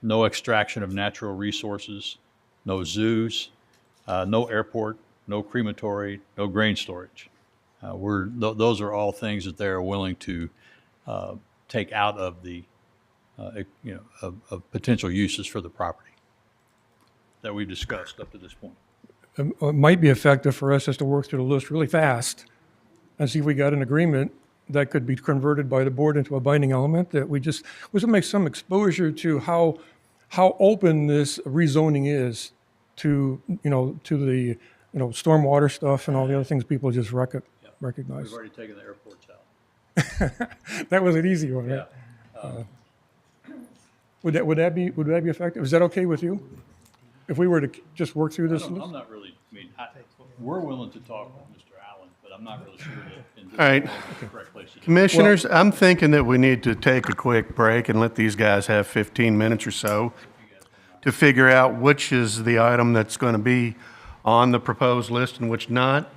no extraction of natural resources, no zoos, no airport, no crematory, no grain storage. Those are all things that they're willing to take out of the of potential uses for the property that we've discussed up to this point. It might be effective for us just to work through the list really fast and see if we got an agreement that could be converted by the board into a binding element, that we just make some exposure to how open this rezoning is to the stormwater stuff and all the other things people just recognize. We've already taken the airports out. That was an easy one, right? Would that be effective? Is that okay with you? If we were to just work through this list? I'm not really, we're willing to talk with Mr. Allen, but I'm not really sure that in this All right. is the correct place to do it. Commissioners, I'm thinking that we need to take a quick break and let these guys have 15 minutes or so to figure out which is the item that's going to be on the proposed list and which not.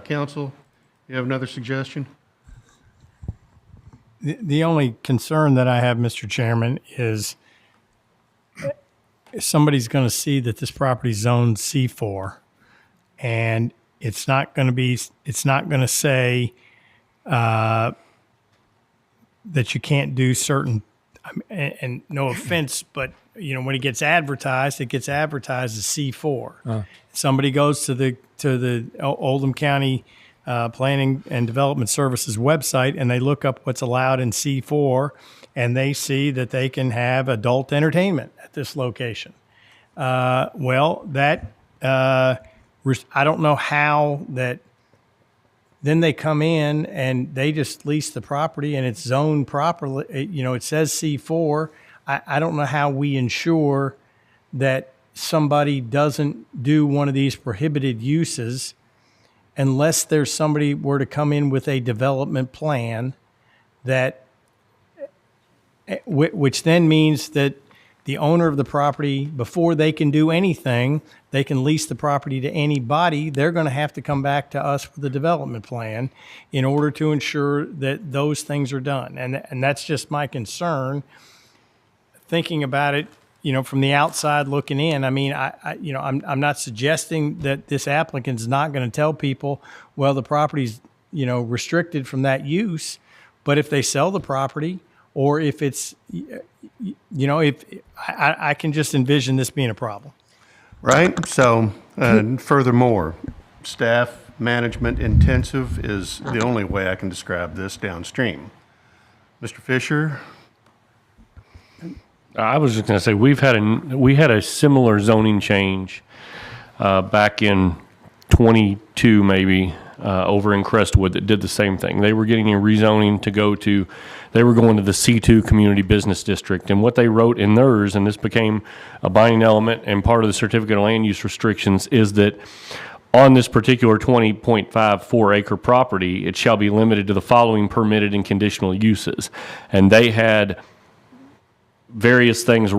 Council, you have another suggestion? The only concern that I have, Mr. Chairman, is somebody's going to see that this property is zoned C4, and it's not going to say that you can't do certain, and no offense, but when it gets advertised as C4. Somebody goes to the Oldham County Planning and Development Services website and they look up what's allowed in C4, and they see that they can have adult entertainment at this location. I don't know how that. Then they come in and they just lease the property and it's zoned properly. It says C4. I don't know how we ensure that somebody doesn't do one of these prohibited uses unless there's somebody were to come in with a development plan that, which then means that the owner of the property, before they can do anything, they can lease the property to anybody. They're going to have to come back to us with a development plan in order to ensure that those things are done. And that's just my concern. Thinking about it, from the outside looking in, I mean, I'm not suggesting that this applicant's not going to tell people, well, the property's, restricted from that use. But if they sell the property, or if it's, I can just envision this being a problem. Right? So, furthermore, staff management intensive is the only way I can describe this downstream. Mr. Fisher? I was just going to say, we had a similar zoning change back in 22 maybe, over in Crestwood that did the same thing. They were getting a rezoning they were going to the C2 Community Business District. And what they wrote in theirs, and this became a binding element and part of the certificate of land use restrictions, is that on this particular 20.54 acre property, it shall be limited to the following permitted and conditional uses. And they had various things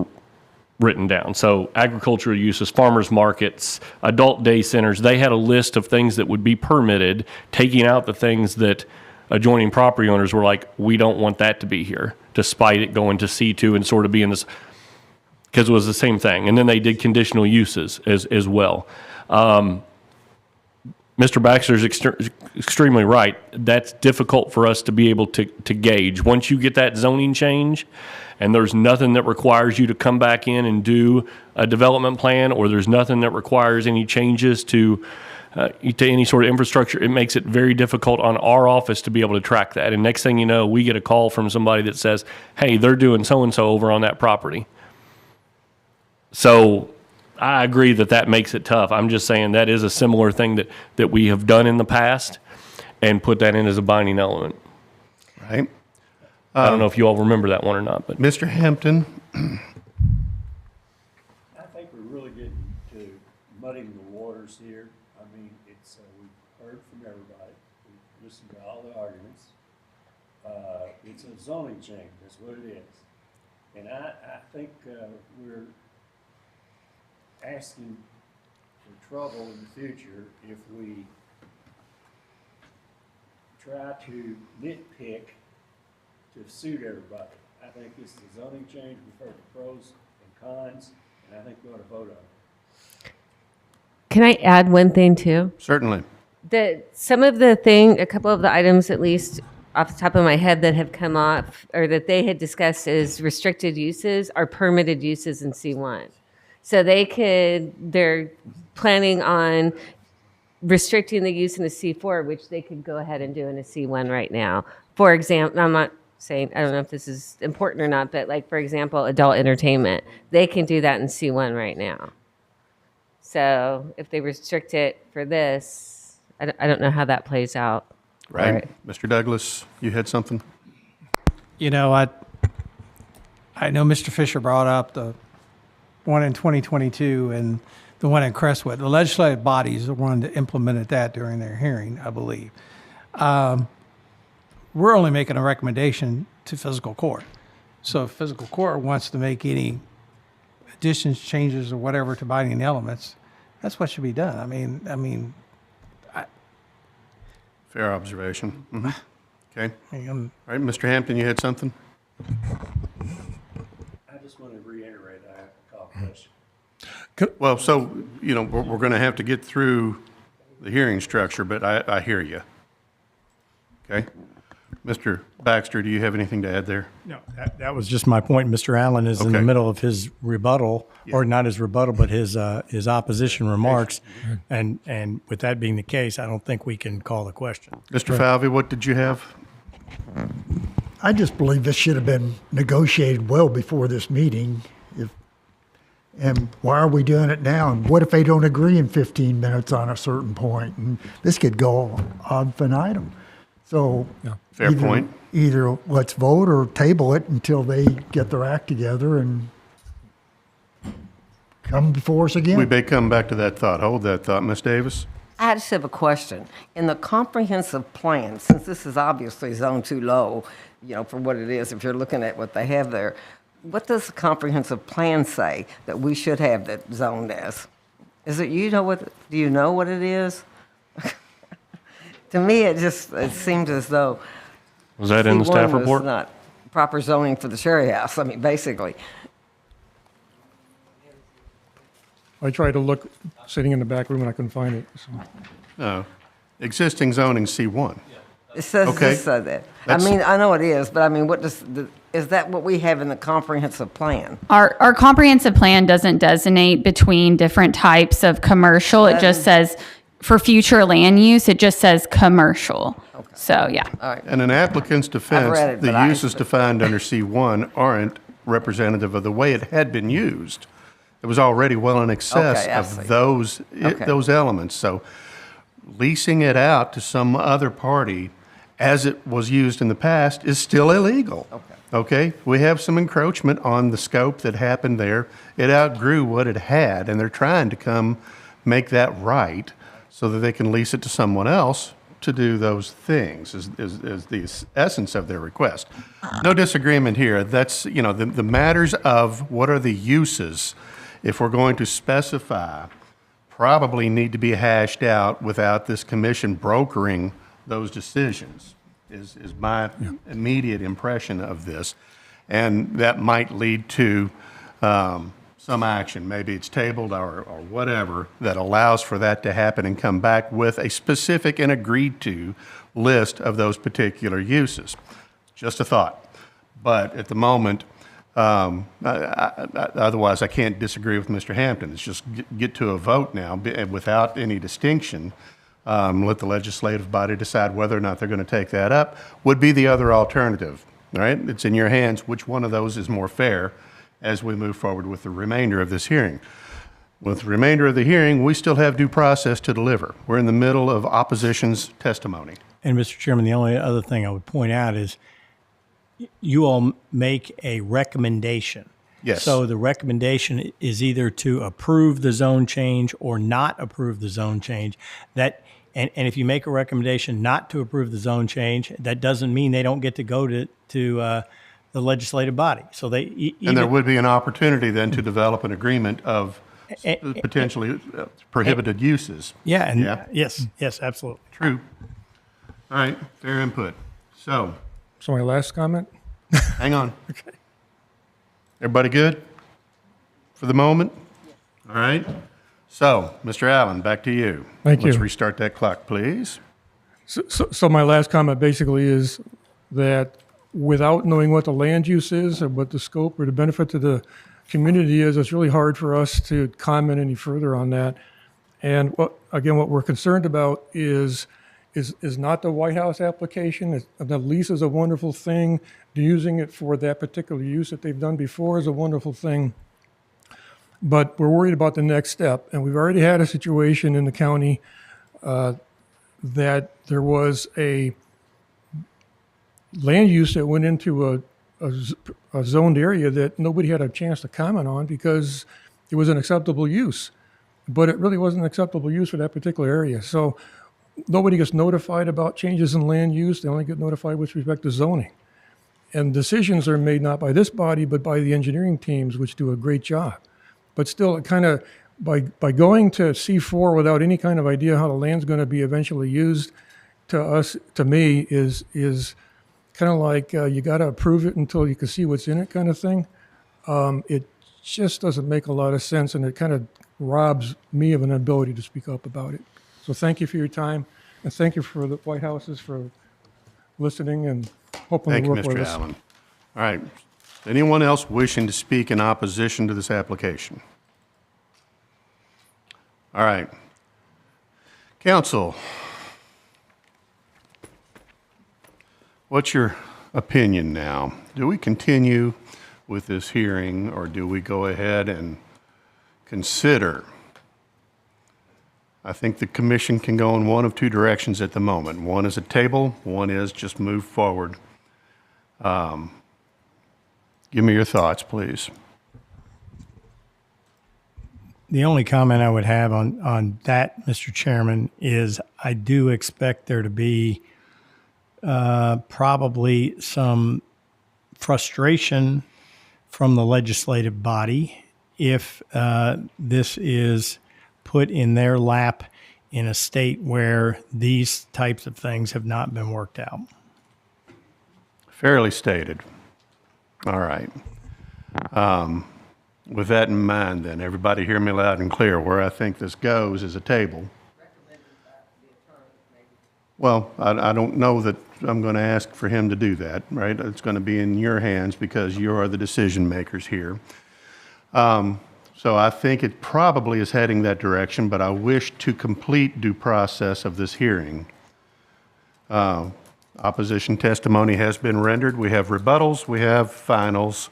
written down. So agricultural uses, farmers markets, adult day centers, they had a list of things that would be permitted, taking out the things that adjoining property owners were like, we don't want that to be here, despite it going to C2 and sort of being this, because it was the same thing. And then they did conditional uses as well. Mr. Baxter's extremely right. That's difficult for us to be able to gauge. Once you get that zoning change, and there's nothing that requires you to come back in and do a development plan, or there's nothing that requires any changes to any sort of infrastructure, it makes it very difficult on our office to be able to track that. And next thing you know, we get a call from somebody that says, hey, they're doing so-and-so over on that property. So I agree that makes it tough. I'm just saying that is a similar thing that we have done in the past and put that in as a binding element. Right. I don't know if you all remember that one or not, but Mr. Hampton. members here. I mean, it's, we've heard from everybody. We've listened to all the arguments. It's a zoning change, that's what it is. And I think we're asking for trouble in the future if we try to nitpick to suit everybody. I think this is a zoning change. We've heard the pros and cons, and I think we ought to vote on it. Can I add one thing too? Certainly. A couple of the items at least off the top of my head that have come off or that they had discussed as restricted uses are permitted uses in C1. So they're planning on restricting the use in a C4, which they could go ahead and do in a C1 right now. For example, I'm not saying, I don't know if this is important or not, but like, for example, adult entertainment, they can do that in C1 right now. So if they restrict it for this, I don't know how that plays out. Right. Mr. Douglas, you had something? You know, I know Mr. Fisher brought up the one in 2022 and the one in Crestwood. The legislative bodies are the one that implemented that during their hearing, I believe. We're only making a recommendation to physical court. So if physical court wants to make any additions, changes, or whatever to binding elements, that's what should be done. I mean. Fair observation. Mm-hmm. Okay. All right, Mr. Hampton, you had something? I just want to reiterate, I have a call question. Well, so, you know, we're going to have to get through the hearing structure, but I hear you. Okay. Mr. Baxter, do you have anything to add there? No, that was just my point. Mr. Allen is in the middle of his rebuttal, or not his rebuttal, but his opposition remarks. And with that being the case, I don't think we can call the question. Mr. Falvey, what did you have? I just believe this should have been negotiated well before this meeting. And why are we doing it now? And what if they don't agree in 15 minutes on a certain point? And this could go ad infinitum. So Fair point. Either let's vote or table it until they get their act together and come before us again. We may come back to that thought. Hold that thought, Ms. Davis. I just have a question. In the comprehensive plan, since this is obviously zone too low, you know, for what it is, if you're looking at what they have there, what does the comprehensive plan say that we should have that zoned as? Is it, do you know what it is? To me, it seems as though was that in the staff C1 report? was not proper zoning for the Cherry House. I mean, basically. I tried to look, sitting in the back room, and I couldn't find it. So. No. Existing zoning C1. It says that. I mean, I know it is, but I mean, is that what we have in the comprehensive plan? Our comprehensive plan doesn't designate between different types of commercial. It just says, for future land use, it just says commercial. Okay. So, yeah. All right. And in applicant's defense, the uses defined under C1 aren't representative of the way it had been used. It was already well in excess of those elements. So leasing it out to some other party as it was used in the past is still illegal. Okay? We have some encroachment on the scope that happened there. It outgrew what it had, and they're trying to come make that right so that they can lease it to someone else to do those things is the essence of their request. No disagreement here. That's, you know, the matters of what are the uses, if we're going to specify, probably need to be hashed out without this commission brokering those decisions, is my immediate impression of this. And that might lead to some action. Maybe it's tabled or whatever that allows for that to happen and come back with a specific and agreed to list of those particular uses. Just a thought. But at the moment, otherwise I can't disagree with Mr. Hampton. It's just get to a vote now without any distinction. Let the legislative body decide whether or not they're going to take that up, would be the other alternative. All right? It's in your hands which one of those is more fair as we move forward with the remainder of this hearing. With the remainder of the hearing, we still have due process to deliver. We're in the middle of opposition's testimony. And Mr. Chairman, the only other thing I would point out is you all make a recommendation. Yes. So the recommendation is either to approve the zone change or not approve the zone change. And if you make a recommendation not to approve the zone change, that doesn't mean they don't get to go to the legislative body. So And there would be an opportunity then to develop an agreement of potentially prohibited uses. Yeah. Yes, absolutely. True. All right, fair input. So my last comment? hang on. Okay. Everybody good for the moment? All right. So, Mr. Allen, back to you. Thank you. Let's restart that clock, please. So my last comment basically is that without knowing what the land use is or what the scope or the benefit to the community is, it's really hard for us to comment any further on that. And what we're concerned about is not the White House application. The lease is a wonderful thing. Using it for that particular use that they've done before is a wonderful thing. But we're worried about the next step. And we've already had a situation in the county that there was a land use that went into a zoned area that nobody had a chance to comment on because it was an acceptable use. But it really wasn't an acceptable use for that particular area. So nobody gets notified about changes in land use. They only get notified with respect to zoning. And decisions are made not by this body, but by the engineering teams, which do a great job. But still, it kind of, by going to C4 without any kind of idea how the land's going to be eventually used, to me, is kind of like you got to approve it until you can see what's in it kind of thing. It just doesn't make a lot of sense, and it kind of robs me of an ability to speak up about it. So thank you for your time, and thank you for the White Houses for listening and hoping Thank to you, work with Mr. us. Allen. All right. Anyone else wishing to speak in opposition to this application? All right. Council, what's your opinion now? Do we continue with this hearing, or do we go ahead and consider? I think the commission can go in one of two directions at the moment. One is a table, one is just move forward. Give me your thoughts, please. The only comment I would have on that, Mr. Chairman, is I do expect there to be probably some frustration from the legislative body if this is put in their lap in a state where these types of things have not been worked out. Fairly stated. All right. With that in mind, then, everybody hear me loud and clear. Where I think this goes is a table. Well, I don't know that I'm going to ask for him to do that, right? It's going to be in your hands because you are the decision makers here. So I think it probably is heading that direction, but I wish to complete due process of this hearing. Opposition testimony has been rendered. We have rebuttals. We have finals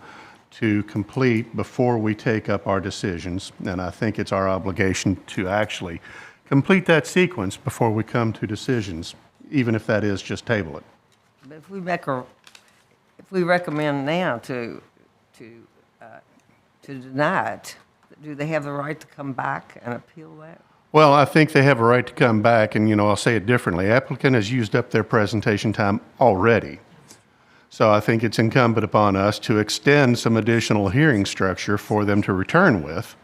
to complete before we take up our decisions. And I think it's our obligation to actually complete that sequence before we come to decisions, even if that is just table it. But if we recommend now to deny it, do they have the right to come back and appeal that? Well, I think they have a right to come back, and, I'll say it differently. Applicant has used up their presentation time already. So I think it's incumbent upon us to extend some additional hearing structure for them to return with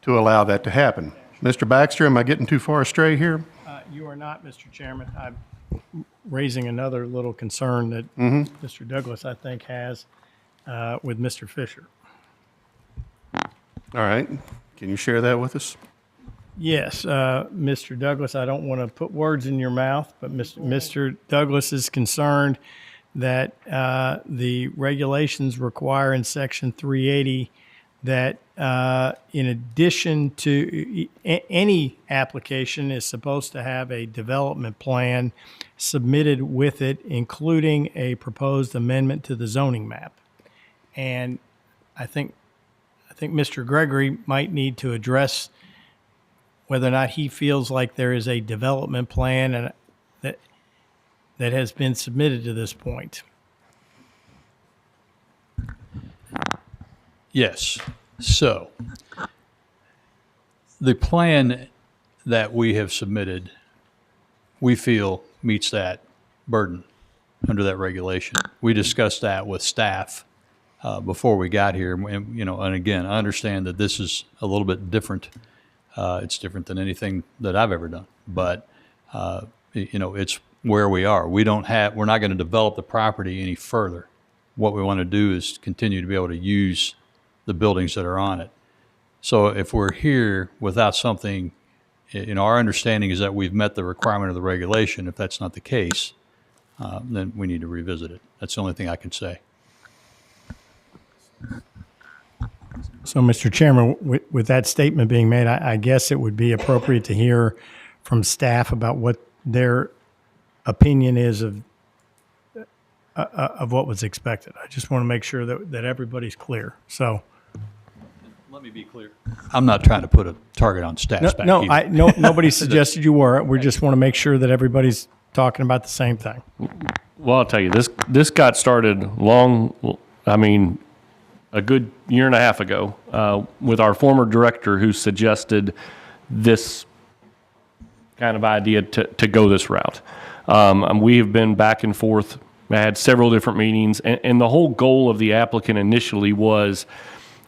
to allow that to happen. Mr. Baxter, am I getting too far astray here? You are not, Mr. Chairman. I'm raising another little concern that Mr. Douglas, I think, has with Mr. Fisher. All right. Can you share that with us? Yes, Mr. Douglas, I don't want to put words in your mouth, but Mr. Douglas is concerned that the regulations require in Section 380 that in addition to any application is supposed to have a development plan submitted with it, including a proposed amendment to the zoning map. And I think Mr. Gregory might need to address whether or not he feels like there is a development plan and that has been submitted to this point. Yes. So the plan that we have submitted, we feel meets that burden under that regulation. We discussed that with staff before we got here, and again, I understand that this is a little bit different. It's different than anything that I've ever done, but it's where we are. We're not going to develop the property any further. What we want to do is continue to be able to use the buildings that are on it. So if we're here without something, our understanding is that we've met the requirement of the regulation. If that's not the case, then we need to revisit it. That's the only thing I can say. So, Mr. Chairman, with that statement being made, I guess it would be appropriate to hear from staff about what their opinion is of what was expected. I just want to make sure that everybody's clear. So, let me be clear. I'm not trying to put a target on staff's back. Nobody suggested you were. We just want to make sure that everybody's talking about the same thing. Well, I'll tell you, this got started a good year and a half ago with our former director who suggested this kind of idea to go this route. We have been back and forth. I had several different meetings, and the whole goal of the applicant initially was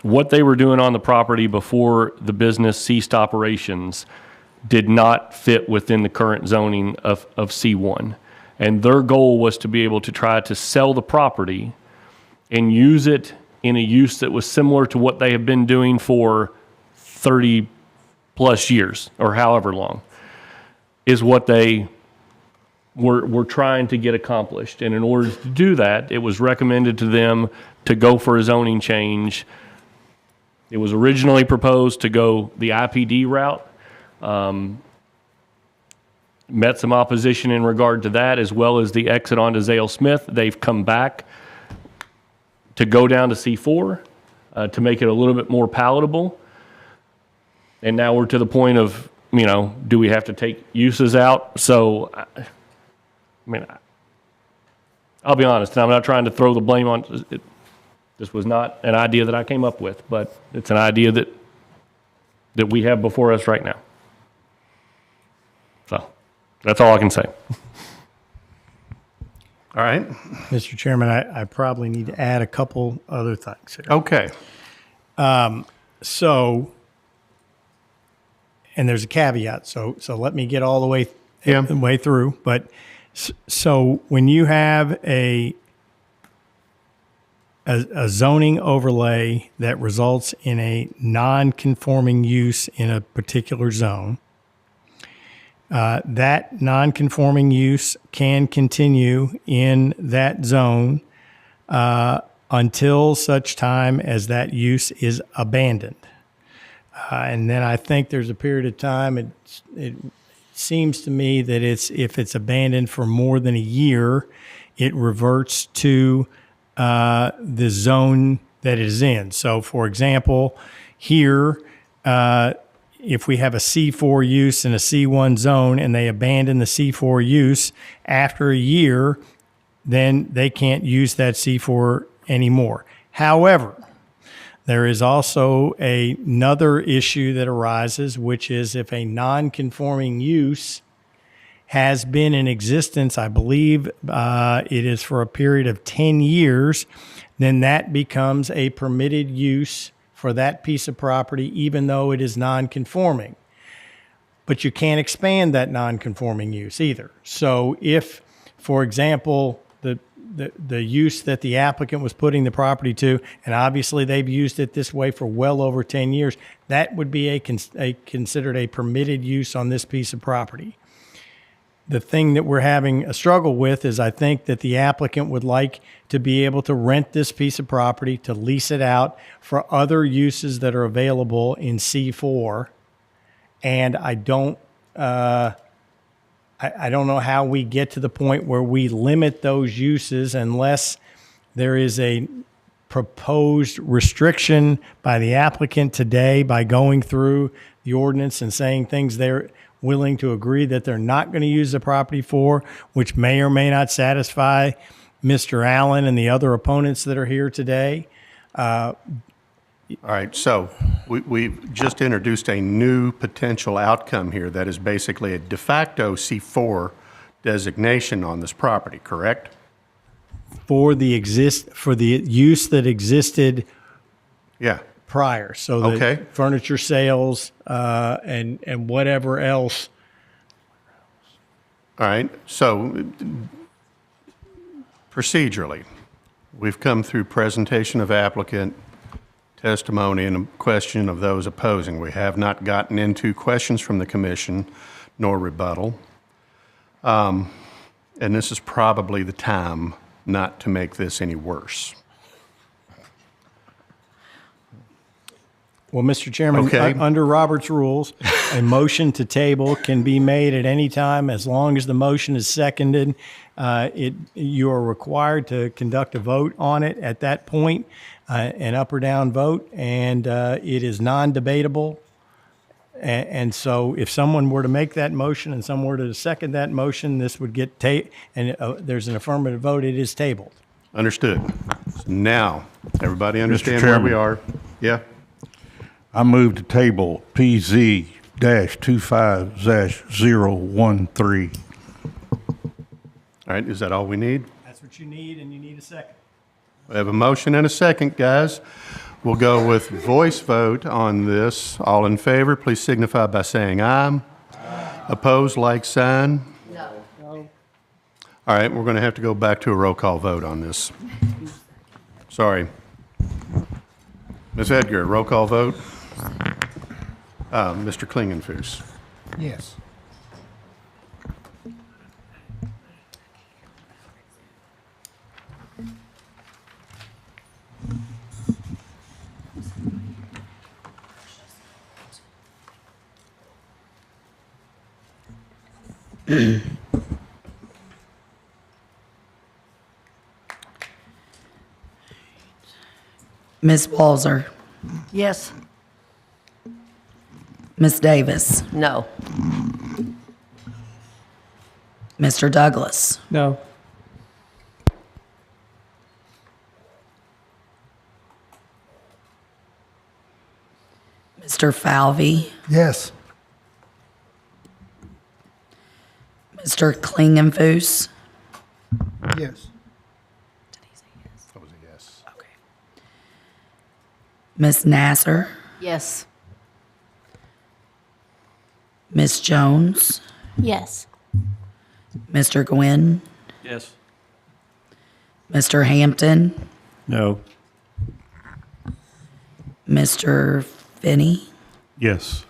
what they were doing on the property before the business ceased operations did not fit within the current zoning of C1. And their goal was to be able to try to sell the property and use it in a use that was similar to what they have been doing for 30 plus years or however long, is what they were trying to get accomplished. And in order to do that, it was recommended to them to go for a zoning change. It was originally proposed to go the IPD route. Met some opposition in regard to that, as well as the exit onto Zale Smith. They've come back to go down to C4 to make it a little bit more palatable. And now we're to the point of, do we have to take uses out? So, I'll be honest, and I'm not trying to throw the blame on it. This was not an idea that I came up with, but it's an idea that we have before us right now. So that's all I can say. All right. Mr. Chairman, I probably need to add a couple other things here. Okay. So, and there's a caveat, so let me get all the way through. But so when you have a zoning overlay that results in a non-conforming use in a particular zone, that non-conforming use can continue in that zone until such time as that use is abandoned. And then I think there's a period of time, it seems to me that if it's abandoned for more than a year, it reverts to the zone that it is in. So, for example, here, if we have a C4 use in a C1 zone and they abandon the C4 use after a year, then they can't use that C4 anymore. However, there is also another issue that arises, which is if a non-conforming use has been in existence, I believe it is for a period of 10 years, then that becomes a permitted use for that piece of property, even though it is non-conforming. But you can't expand that non-conforming use either. So if, for example, the use that the applicant was putting the property to, and obviously they've used it this way for well over 10 years, that would be considered a permitted use on this piece of property. The thing that we're having a struggle with is I think that the applicant would like to be able to rent this piece of property, to lease it out for other uses that are available in C4. And I don't know how we get to the point where we limit those uses unless there is a proposed restriction by the applicant today by going through the ordinance and saying things they're willing to agree that they're not going to use the property for, which may or may not satisfy Mr. Allen and the other opponents that are here today. All right, so we've just introduced a new potential outcome here that is basically a de facto C4 designation on this property, correct? For the use that existed Yeah. prior. So Okay. the furniture sales and whatever else. All right, so procedurally, we've come through presentation of applicant, testimony, and a question of those opposing. We have not gotten into questions from the commission nor rebuttal. And this is probably the time not to make this any worse. Well, Mr. Chairman, Okay. under Robert's rules, a motion to table can be made at any time as long as the motion is seconded. You are required to conduct a vote on it at that point, an up or down vote, and it is non-debatable. And so if someone were to make that motion and someone were to second that motion, this would get and there's an affirmative vote, it is tabled. Understood. So now, everybody understand Mr. where we Chairman. are? Yeah? I move to table PZ-25-013. All right, is that all we need? That's what you need, and you need a second. We have a motion and a second, guys. We'll go with voice vote on this. All in favor, please signify by saying aye. Opposed, like sign. No. All right, we're going to have to go back to a roll call vote on this. Sorry. Ms. Edgar, roll call vote. Mr. Klingenfuss. Yes. Ms. Walzer, Yes. Ms. Davis, No. Mr. Douglas, No. Mr. Falvey, Yes. Mr. Klingenfuss, Yes. That was a yes. Ms. Nasser, Yes. Ms. Jones, Yes. Mr. Gwynn, Yes. Mr. Hampton, No. Mr. Finney, Yes.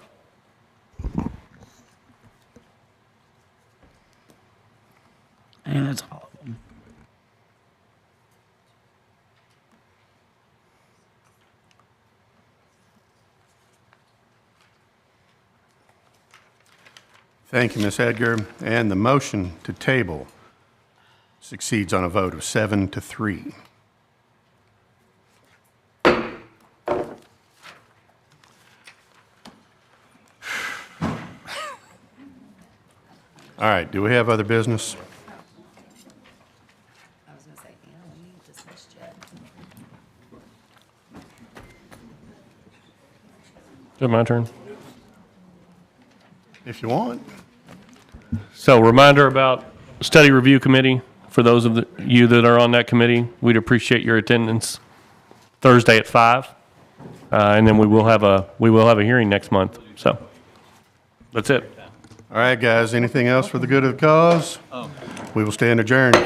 and that's all of them. Thank you, Ms. Edgar. And the motion to table succeeds on a vote of 7-3. All right, do we have other business? Is it my turn? If you want. So reminder about study review committee. For those of you that are on that committee, we'd appreciate your attendance Thursday at 5. And then we will have a hearing next month. So that's it. All right, guys, anything else for the good of the cause? We will stand adjourned.